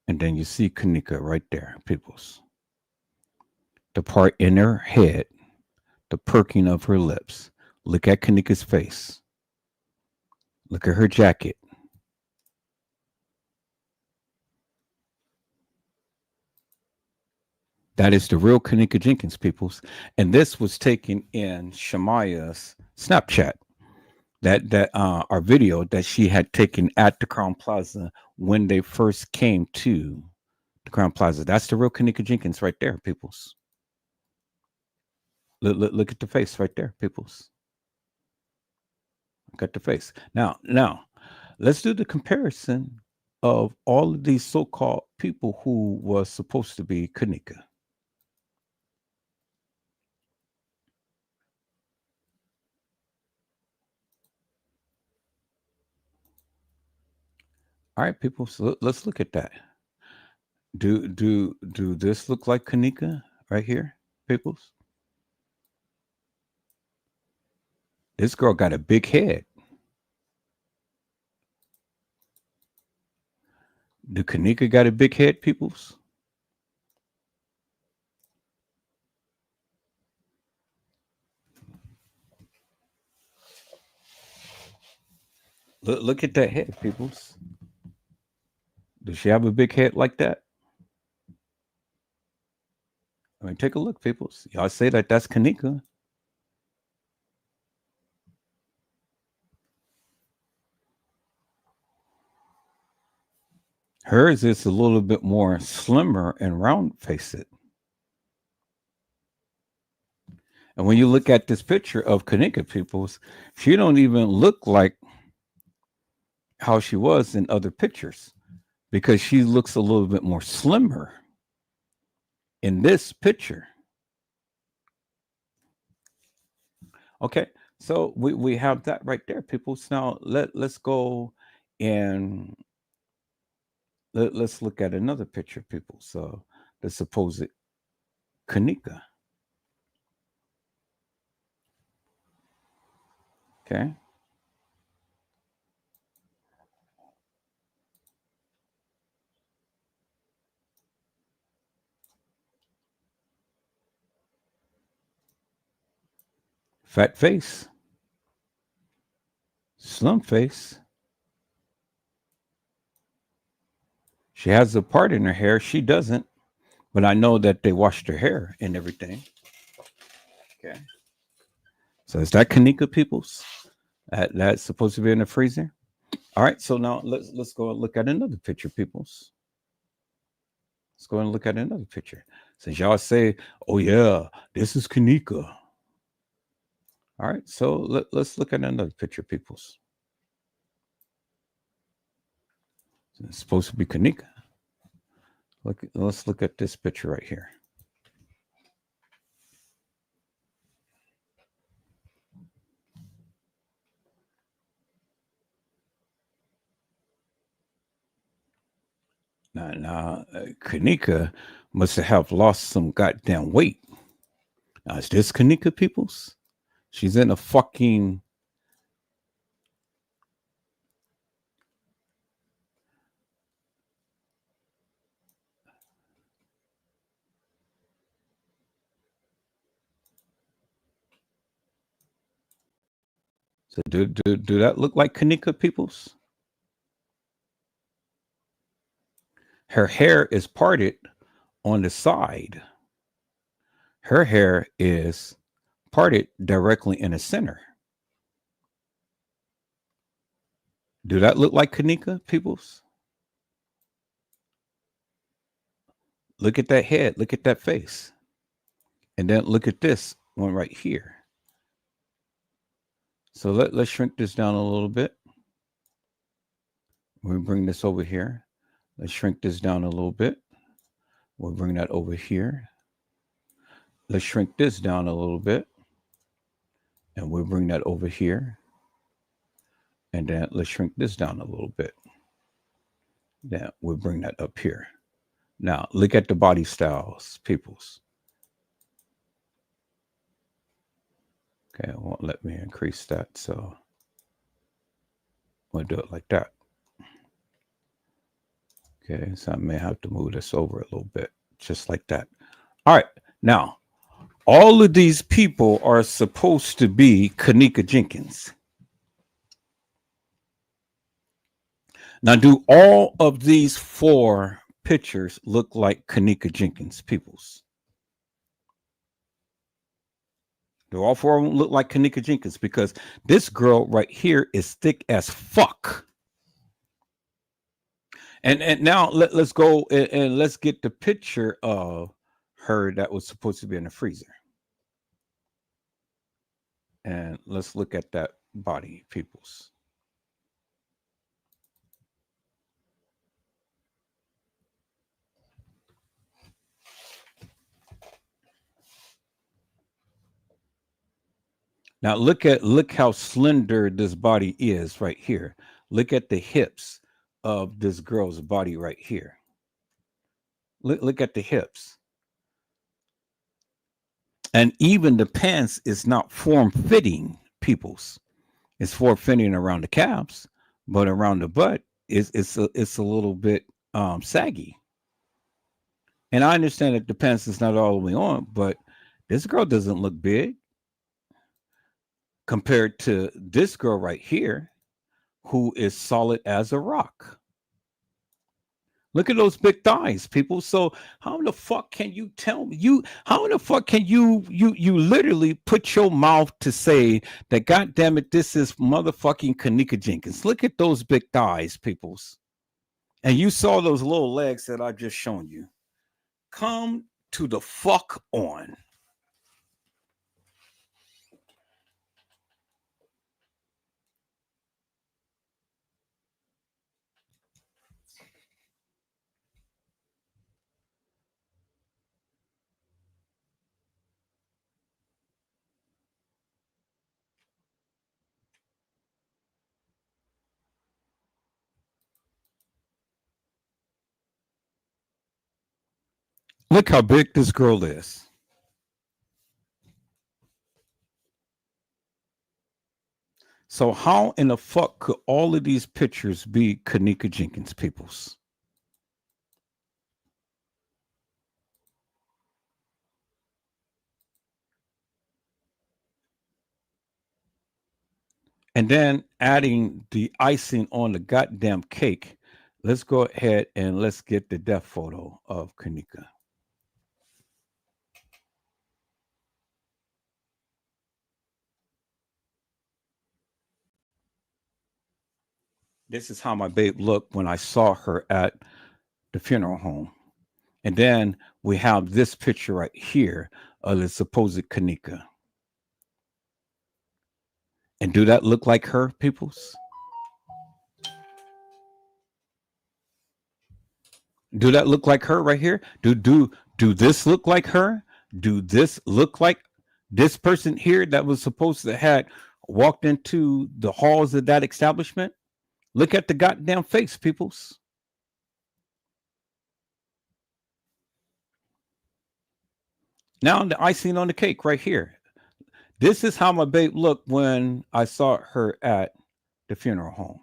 And then you see Kenneka right there, peoples. The part in her head, the perking of her lips. Look at Kenneka's face. Look at her jacket. That is the real Kenneka Jenkins, peoples. And this was taken in Shemaya's Snapchat. That our video that she had taken at the Crown Plaza when they first came to the Crown Plaza. That's the real Kenneka Jenkins right there, peoples. Look at the face right there, peoples. Look at the face. Now, let's do the comparison of all of these so-called people who was supposed to be Kenneka. All right, people. So let's look at that. Do this look like Kenneka right here, peoples? This girl got a big head. Do Kenneka got a big head, peoples? Look at that head, peoples. Does she have a big head like that? I mean, take a look, peoples. Y'all say that that's Kenneka. Hers is a little bit more slimmer and round faced. And when you look at this picture of Kenneka, peoples, she don't even look like how she was in other pictures because she looks a little bit more slimmer in this picture. Okay, so we have that right there, people. So now let's go and let's look at another picture, people. So the supposed Kenneka. Okay. Fat face. Slim face. She has a part in her hair. She doesn't. But I know that they washed her hair and everything. Okay. So is that Kenneka, peoples? That's supposed to be in the freezer. All right. So now let's go and look at another picture, peoples. Let's go and look at another picture. Since y'all say, "Oh yeah, this is Kenneka." All right. So let's look at another picture, peoples. It's supposed to be Kenneka. Let's look at this picture right here. Now, Kenneka must have lost some goddamn weight. Now, is this Kenneka, peoples? She's in a fucking. So do that look like Kenneka, peoples? Her hair is parted on the side. Her hair is parted directly in the center. Do that look like Kenneka, peoples? Look at that head. Look at that face. And then look at this one right here. So let's shrink this down a little bit. We'll bring this over here. Let's shrink this down a little bit. We'll bring that over here. Let's shrink this down a little bit. And we'll bring that over here. And then let's shrink this down a little bit. Then we'll bring that up here. Now, look at the body styles, peoples. Okay, it won't let me increase that, so we'll do it like that. Okay, so I may have to move this over a little bit, just like that. All right, now, all of these people are supposed to be Kenneka Jenkins. Now, do all of these 4 pictures look like Kenneka Jenkins, peoples? Do all 4 of them look like Kenneka Jenkins? Because this girl right here is thick as fuck. And now let's go and let's get the picture of her that was supposed to be in the freezer. And let's look at that body, peoples. Now look how slender this body is right here. Look at the hips. of this girl's body right here. Look at the hips. And even the pants is not form fitting, peoples. It's form fitting around the calves, but around the butt it's a little bit saggy. And I understand that the pants is not all the way on, but this girl doesn't look big compared to this girl right here, who is solid as a rock. Look at those big thighs, people. So how the fuck can you tell me how the fuck can you literally put your mouth to say that, god damn it, this is motherfucking Kenneka Jenkins? Look at those big thighs, peoples. And you saw those little legs that I just shown you. Come to the fuck on. Look how big this girl is. So how in the fuck could all of these pictures be Kenneka Jenkins, peoples? And then adding the icing on the goddamn cake, let's go ahead and let's get the death photo of Kenneka. This is how my babe looked when I saw her at the funeral home. And then we have this picture right here of the supposed Kenneka. And do that look like her, peoples? Do that look like her right here? Do this look like her? Do this look like this person here that was supposed to had walked into the halls of that establishment? Look at the goddamn face, peoples. Now the icing on the cake right here. This is how my babe looked when I saw her at the funeral home.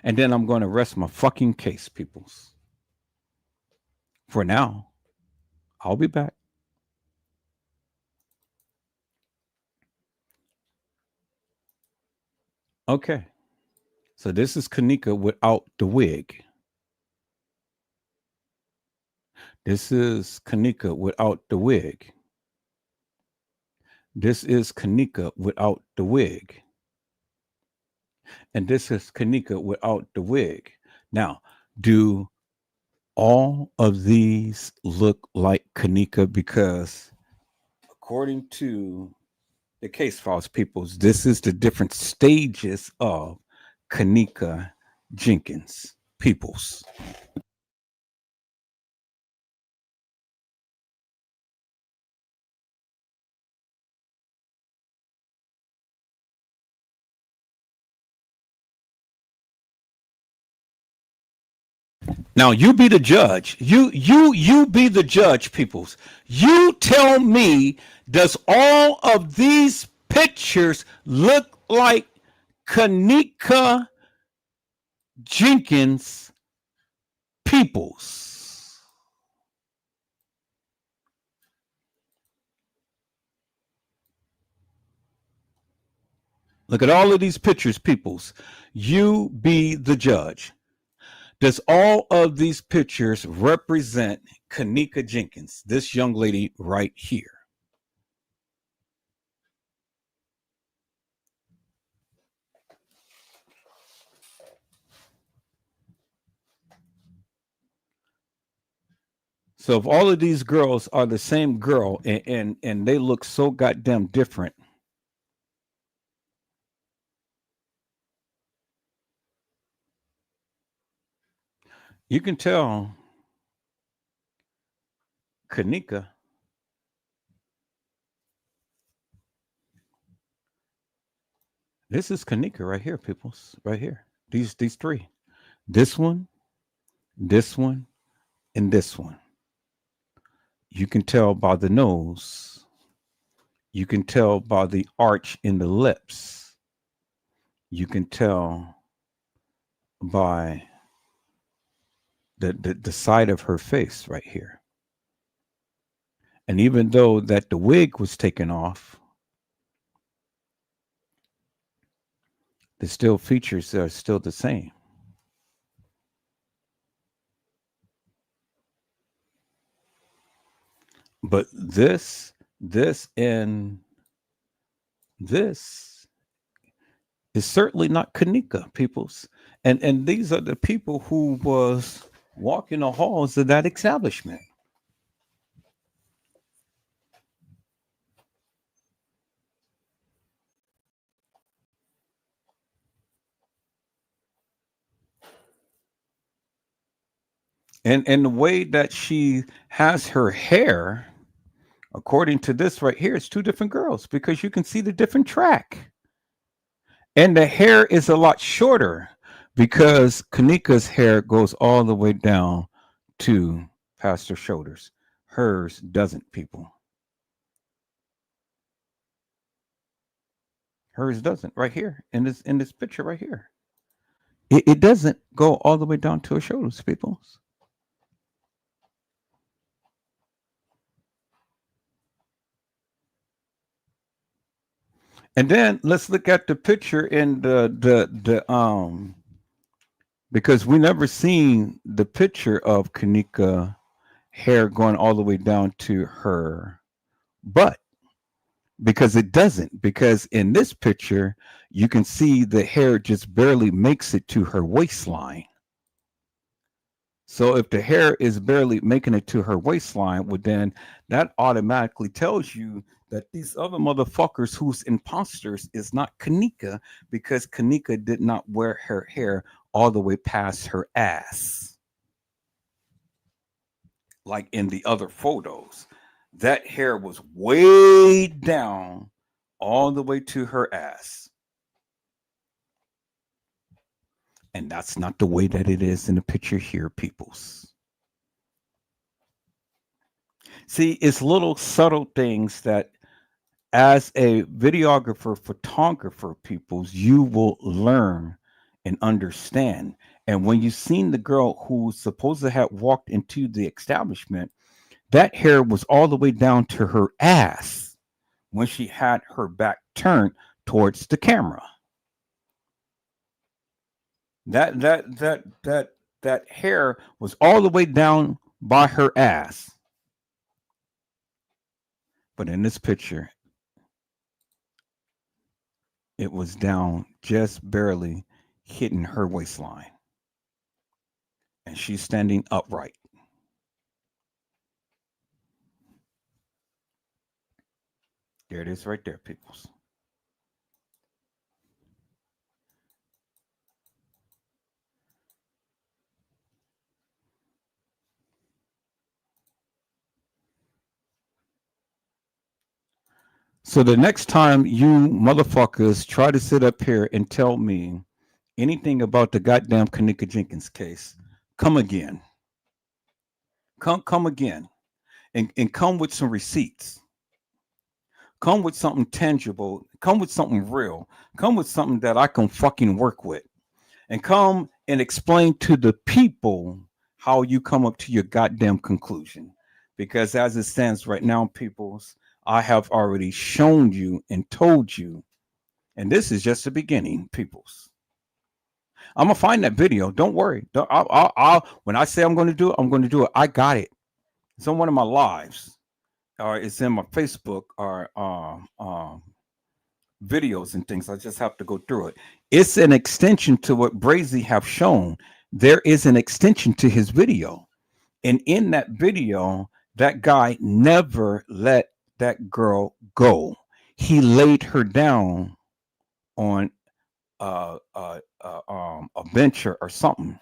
And then I'm going to rest my fucking case, peoples. For now, I'll be back. Okay. So this is Kenneka without the wig. This is Kenneka without the wig. This is Kenneka without the wig. And this is Kenneka without the wig. Now, do all of these look like Kenneka? Because according to the case files, peoples, this is the different stages of Kenneka Jenkins, peoples. Now you be the judge. You be the judge, peoples. You tell me, does all of these pictures look like Kenneka Jenkins, peoples? Look at all of these pictures, peoples. You be the judge. Does all of these pictures represent Kenneka Jenkins, this young lady right here? So if all of these girls are the same girl and they look so goddamn different, you can tell Kenneka This is Kenneka right here, peoples. Right here. These three. This one, this one, and this one. You can tell by the nose. You can tell by the arch in the lips. You can tell by the side of her face right here. And even though that the wig was taken off, the still features are still the same. But and this is certainly not Kenneka, peoples. And these are the people who was walking the halls of that establishment. And the way that she has her hair, according to this right here, it's two different girls because you can see the different track. And the hair is a lot shorter because Kanika's hair goes all the way down to past her shoulders. Hers doesn't, people. Hers doesn't. Right here in this picture right here. It doesn't go all the way down to her shoulders, people. And then let's look at the picture in the because we never seen the picture of Kenneka hair going all the way down to her butt because it doesn't. Because in this picture, you can see the hair just barely makes it to her waistline. So if the hair is barely making it to her waistline, well, then that automatically tells you that these other motherfuckers who's imposters is not Kenneka because Kenneka did not wear her hair all the way past her ass. Like in the other photos, that hair was way down all the way to her ass. And that's not the way that it is in the picture here, peoples. See, it's little subtle things that as a videographer, photographer, peoples, you will learn and understand. And when you seen the girl who supposed to have walked into the establishment, that hair was all the way down to her ass when she had her back turned towards the camera. That hair was all the way down by her ass. But in this picture, it was down just barely hitting her waistline. And she's standing upright. There it is right there, peoples. So the next time you motherfuckers try to sit up here and tell me anything about the goddamn Kenneka Jenkins case, come again. Come again. And come with some receipts. Come with something tangible. Come with something real. Come with something that I can fucking work with. And come and explain to the people how you come up to your goddamn conclusion. Because as it stands right now, peoples, I have already shown you and told you, and this is just the beginning, peoples. I'm gonna find that video. Don't worry. When I say I'm going to do it, I'm going to do it. I got it. It's on one of my lives, or it's in my Facebook, or videos and things. I just have to go through it. It's an extension to what Brazy have shown. There is an extension to his video, and in that video, that guy never let that girl go. He laid her down on a bench or something.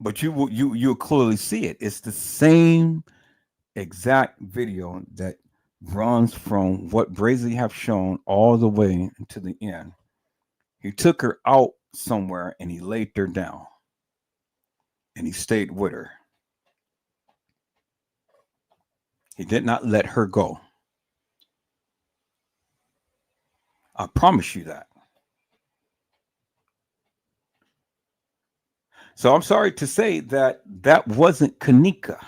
But you'll clearly see it. It's the same exact video that runs from what Brazy have shown all the way to the end. He took her out somewhere and he laid her down and he stayed with her. He did not let her go. I promise you that. So I'm sorry to say that that wasn't Kenneka,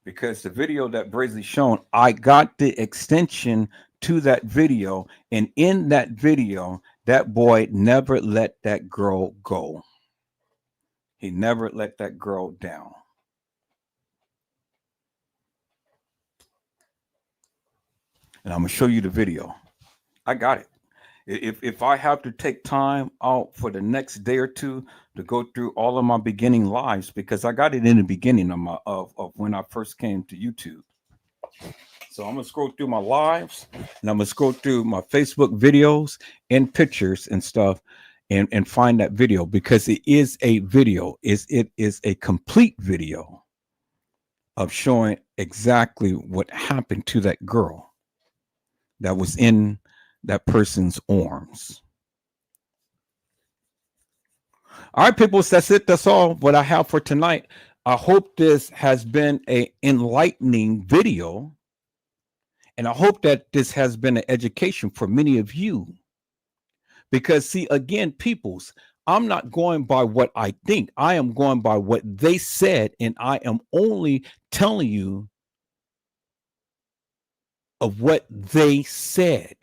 because the video that Brazy shown, I got the extension to that video, and in that video, that boy never let that girl go. He never let that girl down. And I'm gonna show you the video. I got it. If I have to take time out for the next day or two to go through all of my beginning lives, because I got it in the beginning of my of when I first came to YouTube. So I'm gonna scroll through my lives and I'm gonna scroll through my Facebook videos and pictures and stuff and find that video, because it is a video. It is a complete video of showing exactly what happened to that girl that was in that person's arms. All right, people, that's it. That's all what I have for tonight. I hope this has been an enlightening video, and I hope that this has been an education for many of you. Because, see, again, peoples, I'm not going by what I think. I am going by what they said, and I am only telling you of what they said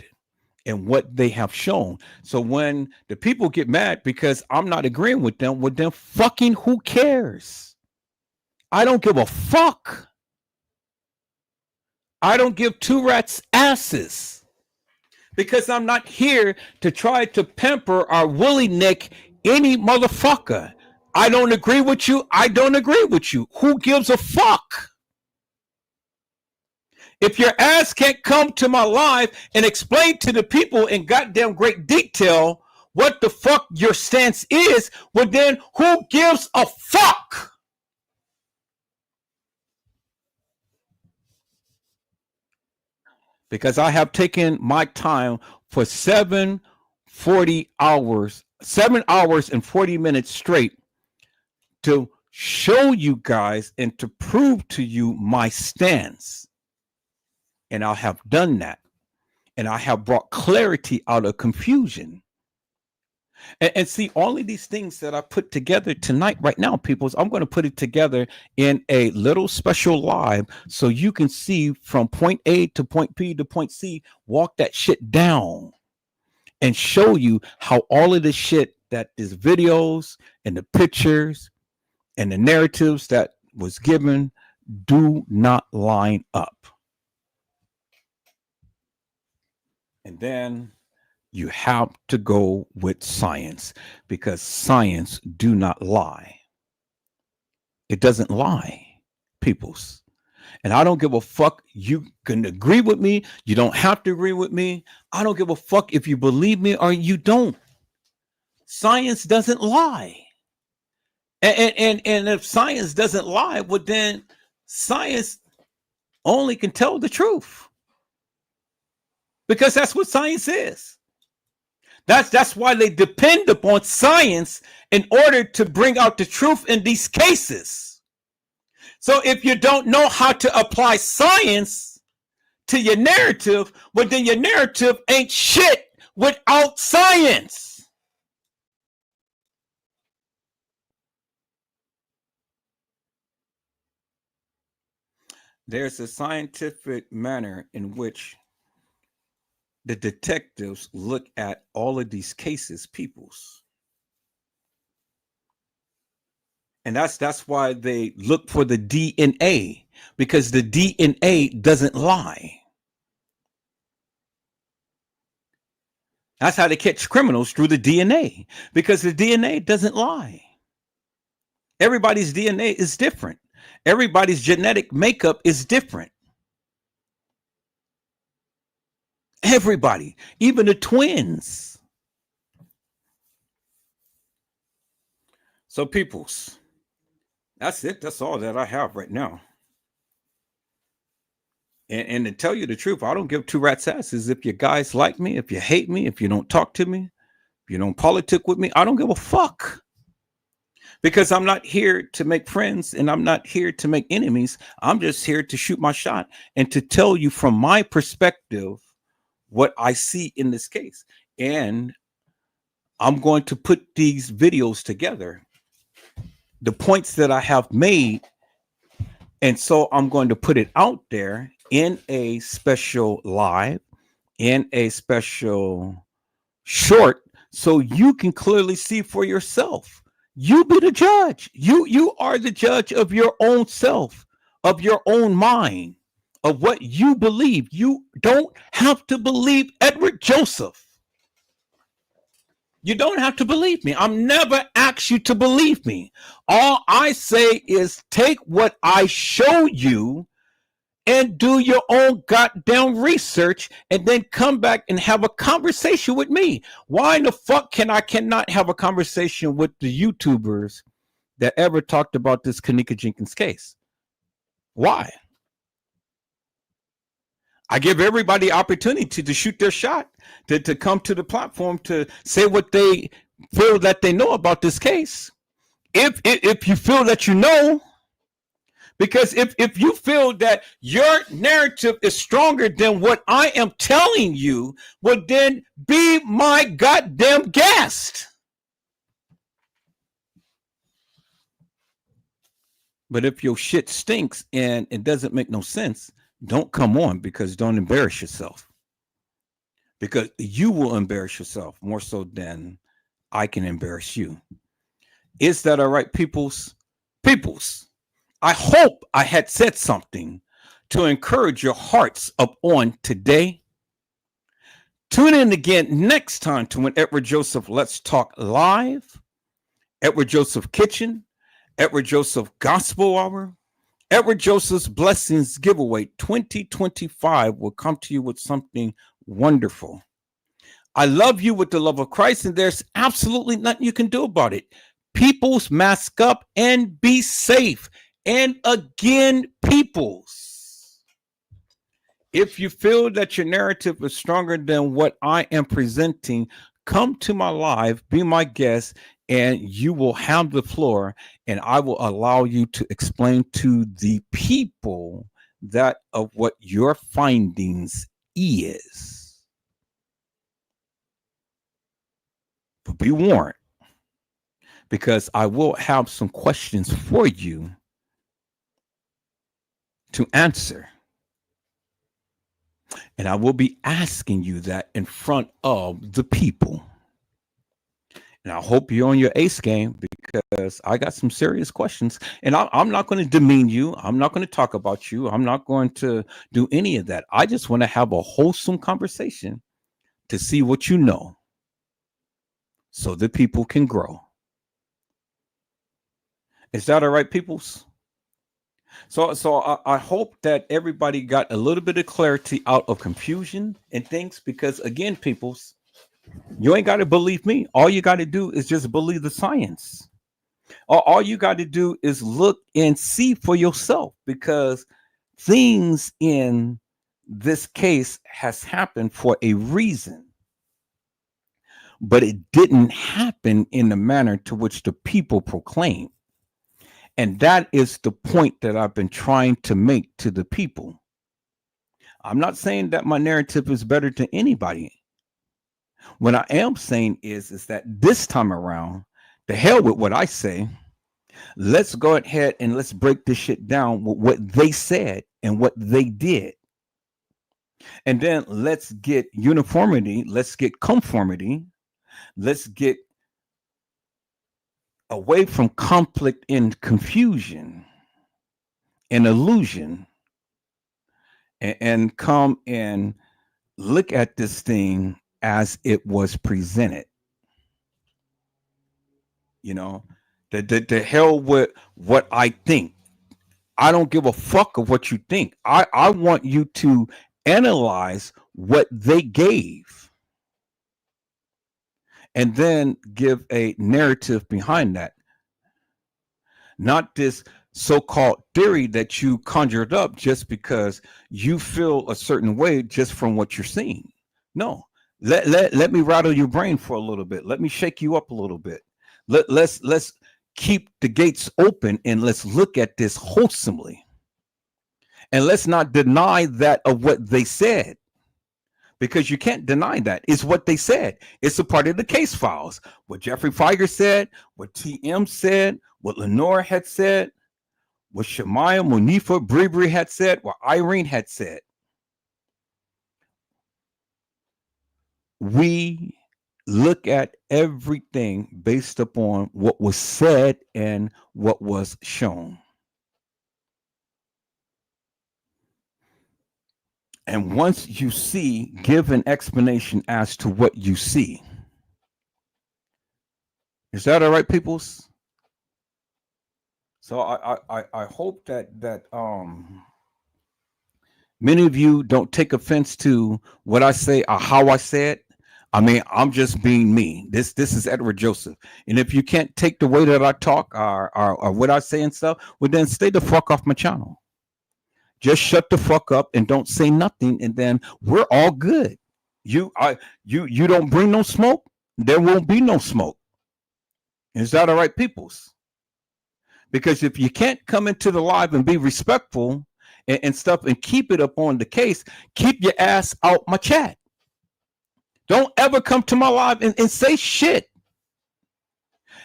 and what they have shown. So when the people get mad because I'm not agreeing with them fucking who cares? I don't give a fuck. I don't give two rats asses, because I'm not here to try to pamper or woolly neck any motherfucker. I don't agree with you. I don't agree with you. Who gives a fuck? If your ass can't come to my live and explain to the people in goddamn great detail what the fuck your stance is, well then who gives a fuck? Because I have taken my time for 7 hours and 40 minutes straight to show you guys and to prove to you my stance. And I have done that. And I have brought clarity out of confusion. And see, all of these things that I put together tonight, right now, people, I'm going to put it together in a little special live so you can see from point A to point B to point C, walk that shit down and show you how all of the shit that is videos and the pictures and the narratives that was given do not line up. And then you have to go with science, because science do not lie. It doesn't lie, peoples. And I don't give a fuck. You can agree with me. You don't have to agree with me. I don't give a fuck if you believe me or you don't. Science doesn't lie. And if science doesn't lie, well then science only can tell the truth. Because that's what science is. That's why they depend upon science in order to bring out the truth in these cases. So if you don't know how to apply science to your narrative, well then your narrative ain't shit without science. There's a scientific manner in which the detectives look at all of these cases, peoples. And that's why they look for the DNA, because the DNA doesn't lie. That's how they catch criminals, through the DNA, because the DNA doesn't lie. Everybody's DNA is different. Everybody's genetic makeup is different. Everybody, even the twins. So, peoples, that's it. That's all that I have right now. And to tell you the truth, I don't give two rats asses if you guys like me, if you hate me, if you don't talk to me, if you don't politic with me. I don't give a fuck. Because I'm not here to make friends and I'm not here to make enemies. I'm just here to shoot my shot and to tell you from my perspective what I see in this case. And I'm going to put these videos together, the points that I have made. And so I'm going to put it out there in a special live, in a special short, so you can clearly see for yourself. You be the judge. You are the judge of your own self, of your own mind, of what you believe. You don't have to believe Edward Joseph. You don't have to believe me. I'm never asked you to believe me. All I say is take what I show you and do your own goddamn research and then come back and have a conversation with me. Why in the fuck cannot have a conversation with the YouTubers that ever talked about this Kenneka Jenkins case? Why? I give everybody opportunity to shoot their shot, to come to the platform to say what they feel that they know about this case. If you feel that you know, because if you feel that your narrative is stronger than what I am telling you, well, then be my goddamn guest. But if your shit stinks and it doesn't make no sense, don't come on, because don't embarrass yourself. Because you will embarrass yourself more so than I can embarrass you. Is that all right, peoples? Peoples. I hope I had said something to encourage your hearts up on today. Tune in again next time to when Edward Joseph Let's Talk Live, Edward Joseph Kitchen, Edward Joseph Gospel Hour, Edward Joseph's Blessings Giveaway 2025 will come to you with something wonderful. I love you with the love of Christ, and there's absolutely nothing you can do about it. Peoples, mask up and be safe. And again, peoples, if you feel that your narrative is stronger than what I am presenting, come to my live, be my guest, and you will have the floor, and I will allow you to explain to the people that of what your findings is. But be warned, because I will have some questions for you to answer. And I will be asking you that in front of the people. And I hope you're on your ace game, because I got some serious questions. And I'm not going to demean you. I'm not going to talk about you. I'm not going to do any of that. I just want to have a wholesome conversation to see what you know, so the people can grow. Is that all right, peoples? So I hope that everybody got a little bit of clarity out of confusion and things, because again, peoples, you ain't got to believe me. All you got to do is just believe the science. All you got to do is look and see for yourself, because things in this case has happened for a reason. But it didn't happen in the manner to which the people proclaim. And that is the point that I've been trying to make to the people. I'm not saying that my narrative is better to anybody. What I am saying is that this time around, the hell with what I say, let's go ahead and let's break this shit down with what they said and what they did. And then let's get uniformity, let's get conformity, let's get away from conflict and confusion and illusion, and come and look at this thing as it was presented. You know, the hell with what I think. I don't give a fuck of what you think. I want you to analyze what they gave and then give a narrative behind that. Not this so-called theory that you conjured up just because you feel a certain way just from what you're seeing. No, let me rattle your brain for a little bit. Let me shake you up a little bit. Let's keep the gates open and let's look at this wholesomely. And let's not deny that of what they said, because you can't deny that. It's what they said. It's a part of the case files. What Jeffrey Feiger said, what TM said, what Lenore had said, what Shemaya, Monifa, Bree had said, what Irene had said. We look at everything based upon what was said and what was shown. And once you see, give an explanation as to what you see. Is that all right, peoples? So I hope that many of you don't take offense to what I say or how I say it. I mean, I'm just being me. This is Edward Joseph. And if you can't take the way that I talk or what I say and stuff, well, then stay the fuck off my channel. Just shut the fuck up and don't say nothing, and then we're all good. You don't bring no smoke, there won't be no smoke. Is that all right, peoples? Because if you can't come into the live and be respectful and stuff and keep it up on the case, keep your ass out my chat. Don't ever come to my live and say shit.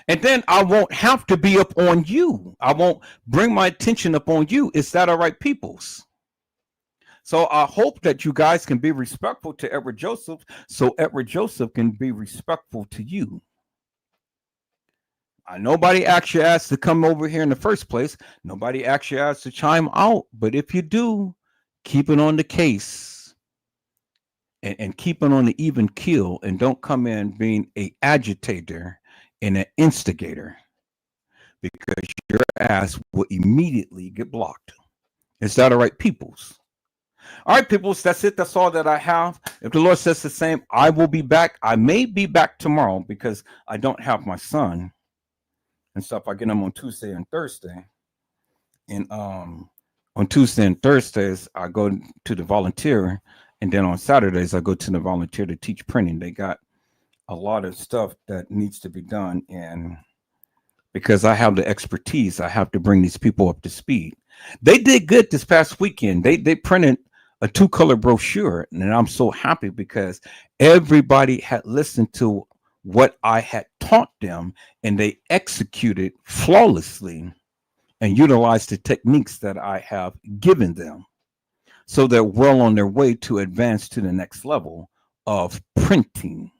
And then I won't have to be up on you. I won't bring my attention up on you. Is that all right, peoples? So I hope that you guys can be respectful to Edward Joseph so Edward Joseph can be respectful to you. Nobody actually asked to come over here in the first place. Nobody actually asked to chime out. But if you do, keep it on the case and keep it on the even keel, and don't come in being an agitator and an instigator, because your ass will immediately get blocked. Is that all right, peoples? All right, peoples, that's it. That's all that I have. If the Lord says the same, I will be back. I may be back tomorrow because I don't have my son and stuff. I get him on Tuesday and Thursday. And on Tuesday and Thursdays, I go to the volunteer. And then on Saturdays, I go to the volunteer to teach printing. They got a lot of stuff that needs to be done. And because I have the expertise, I have to bring these people up to speed. They did good this past weekend. They printed a 2-color brochure. And I'm so happy because everybody had listened to what I had taught them, and they executed flawlessly and utilized the techniques that I have given them. So they're well on their way to advance to the next level of printing.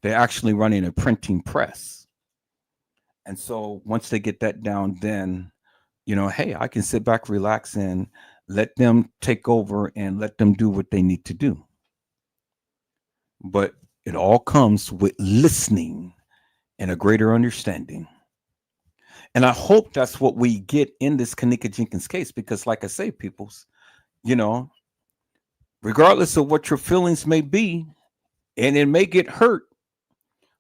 They're actually running a printing press. And so once they get that down, then, hey, I can sit back, relax, and let them take over and let them do what they need to do. But it all comes with listening and a greater understanding. And I hope that's what we get in this Kenneka Jenkins case, because like I say, peoples, regardless of what your feelings may be, and it may get hurt,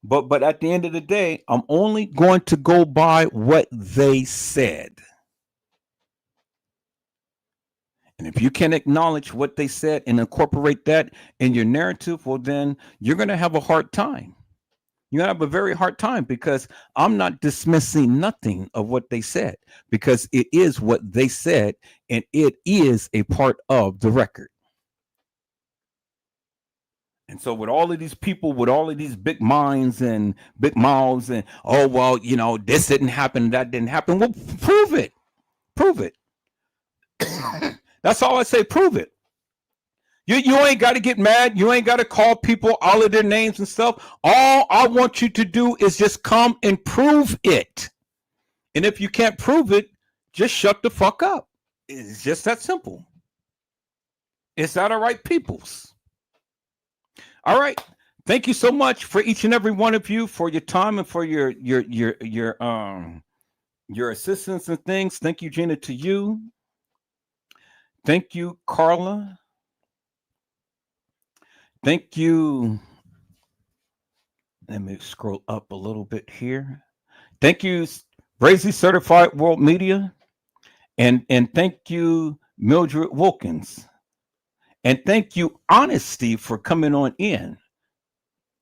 but at the end of the day, I'm only going to go by what they said. And if you can acknowledge what they said and incorporate that in your narrative, well, then you're going to have a hard time. You have a very hard time, because I'm not dismissing nothing of what they said, because it is what they said and it is a part of the record. And so with all of these people, with all of these big minds and big mouths and, oh, well, this didn't happen, that didn't happen. Well, prove it. Prove it. That's all I say. Prove it. You ain't got to get mad. You ain't got to call people all of their names and stuff. All I want you to do is just come and prove it. And if you can't prove it, just shut the fuck up. It's just that simple. Is that all right, peoples? All right. Thank you so much for each and every one of you, for your time and for your assistance and things. Thank you, Gina, to you. Thank you, Carla. Thank you. Let me scroll up a little bit here. Thank you, Brazy Certified World Media. And thank you, Mildred Wilkins. And thank you, Honesty, for coming on in.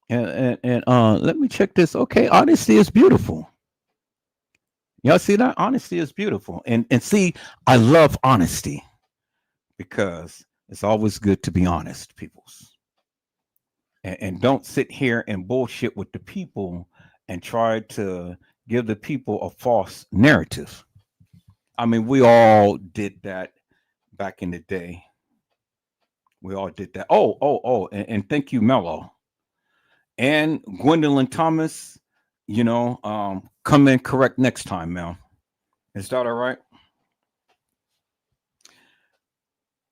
And let me check this. Okay, honesty is beautiful. Y'all see that? Honesty is beautiful. And see, I love honesty because it's always good to be honest, peoples. And don't sit here and bullshit with the people and try to give the people a false narrative. I mean, we all did that back in the day. We all did that. And thank you, Mello. And Gwendolyn Thomas, come in correct next time, Mel. Is that all right?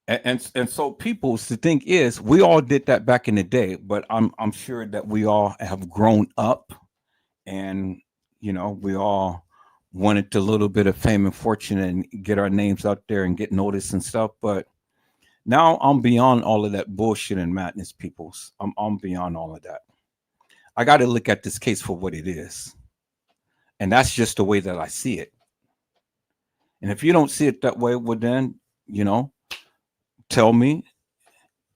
And so people, the thing is, we all did that back in the day, but I'm sure that we all have grown up, and we all wanted a little bit of fame and fortune and get our names out there and get noticed and stuff. But now I'm beyond all of that bullshit and madness, peoples. I'm beyond all of that. I got to look at this case for what it is. And that's just the way that I see it. And if you don't see it that way, well, then, tell me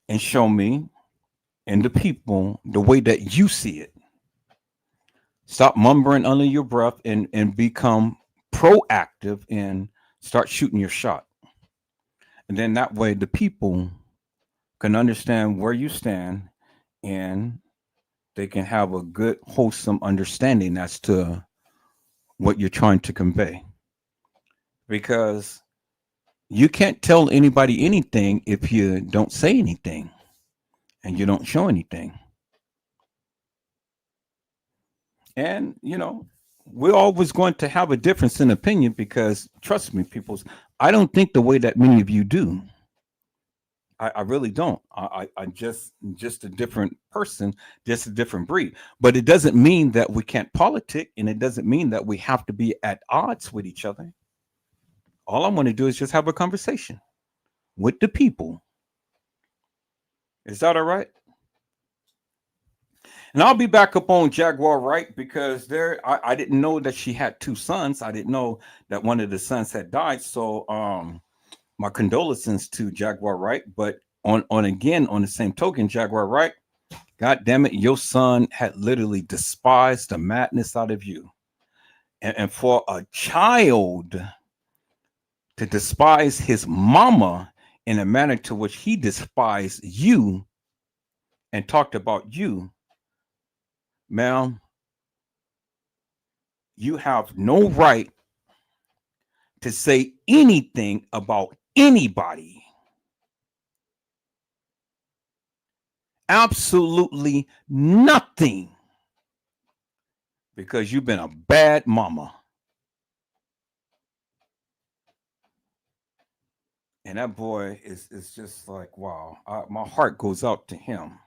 and show me and the people the way that you see it. Stop mumbling under your breath and become proactive and start shooting your shot. And then that way the people can understand where you stand and they can have a good, wholesome understanding as to what you're trying to convey. Because you can't tell anybody anything if you don't say anything and you don't show anything. And, we're always going to have a difference in opinion because, trust me, people, I don't think the way that many of you do. I really don't. I'm just a different person, just a different breed. But it doesn't mean that we can't politic, and it doesn't mean that we have to be at odds with each other. All I want to do is just have a conversation with the people. Is that all right? And I'll be back up on Jaguar Wright because I didn't know that she had two sons. I didn't know that one of the sons had died. So my condolences to Jaguar Wright. But on the same token, Jaguar Wright, God damn it, your son had literally despised the madness out of you. And for a child to despise his mama in a manner to which he despised you and talked about you, ma'am, you have no right to say anything about anybody. Absolutely nothing. Because you've been a bad mama. And that boy is just like, wow. My heart goes out to him.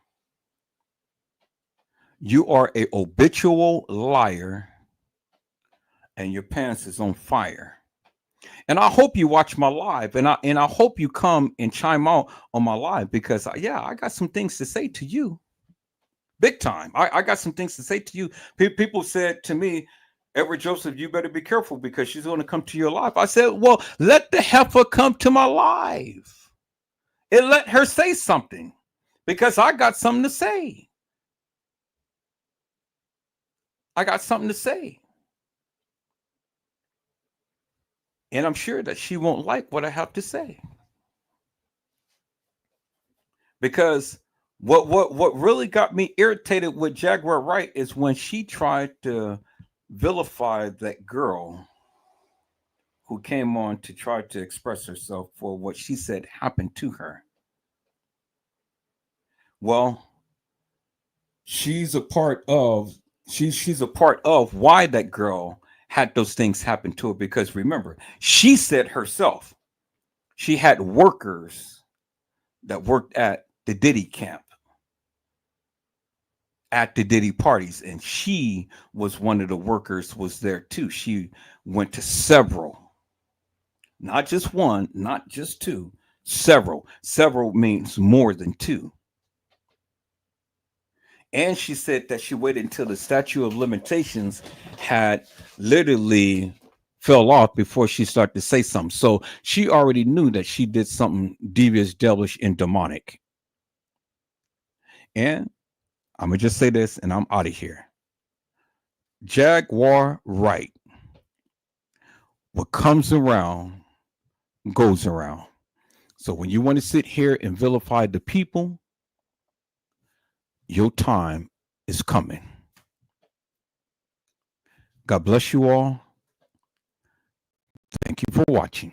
You are a habitual liar and your pants is on fire. And I hope you watch my live, and I hope you come and chime out on my live because I got some things to say to you, big time. I got some things to say to you. People said to me, Edward Joseph, you better be careful because she's going to come to your live. I said, well, let the heifer come to my live and let her say something because I got something to say. I got something to say. And I'm sure that she won't like what I have to say. Because what really got me irritated with Jaguar Wright is when she tried to vilify that girl who came on to try to express herself for what she said happened to her. Well, she's a part of why that girl had those things happen to her because remember, she said herself she had workers that worked at the Diddy camp, at the Diddy parties, and she was one of the workers was there too. She went to several, not just one, not just two, several. Several means more than two. And she said that she waited until the statute of limitations had literally fell off before she started to say something. So she already knew that she did something devious, devilish, and demonic. And I'm going to just say this and I'm out of here. Jaguar right. What comes around goes around. So when you want to sit here and vilify the people, your time is coming. God bless you all. Thank you for watching.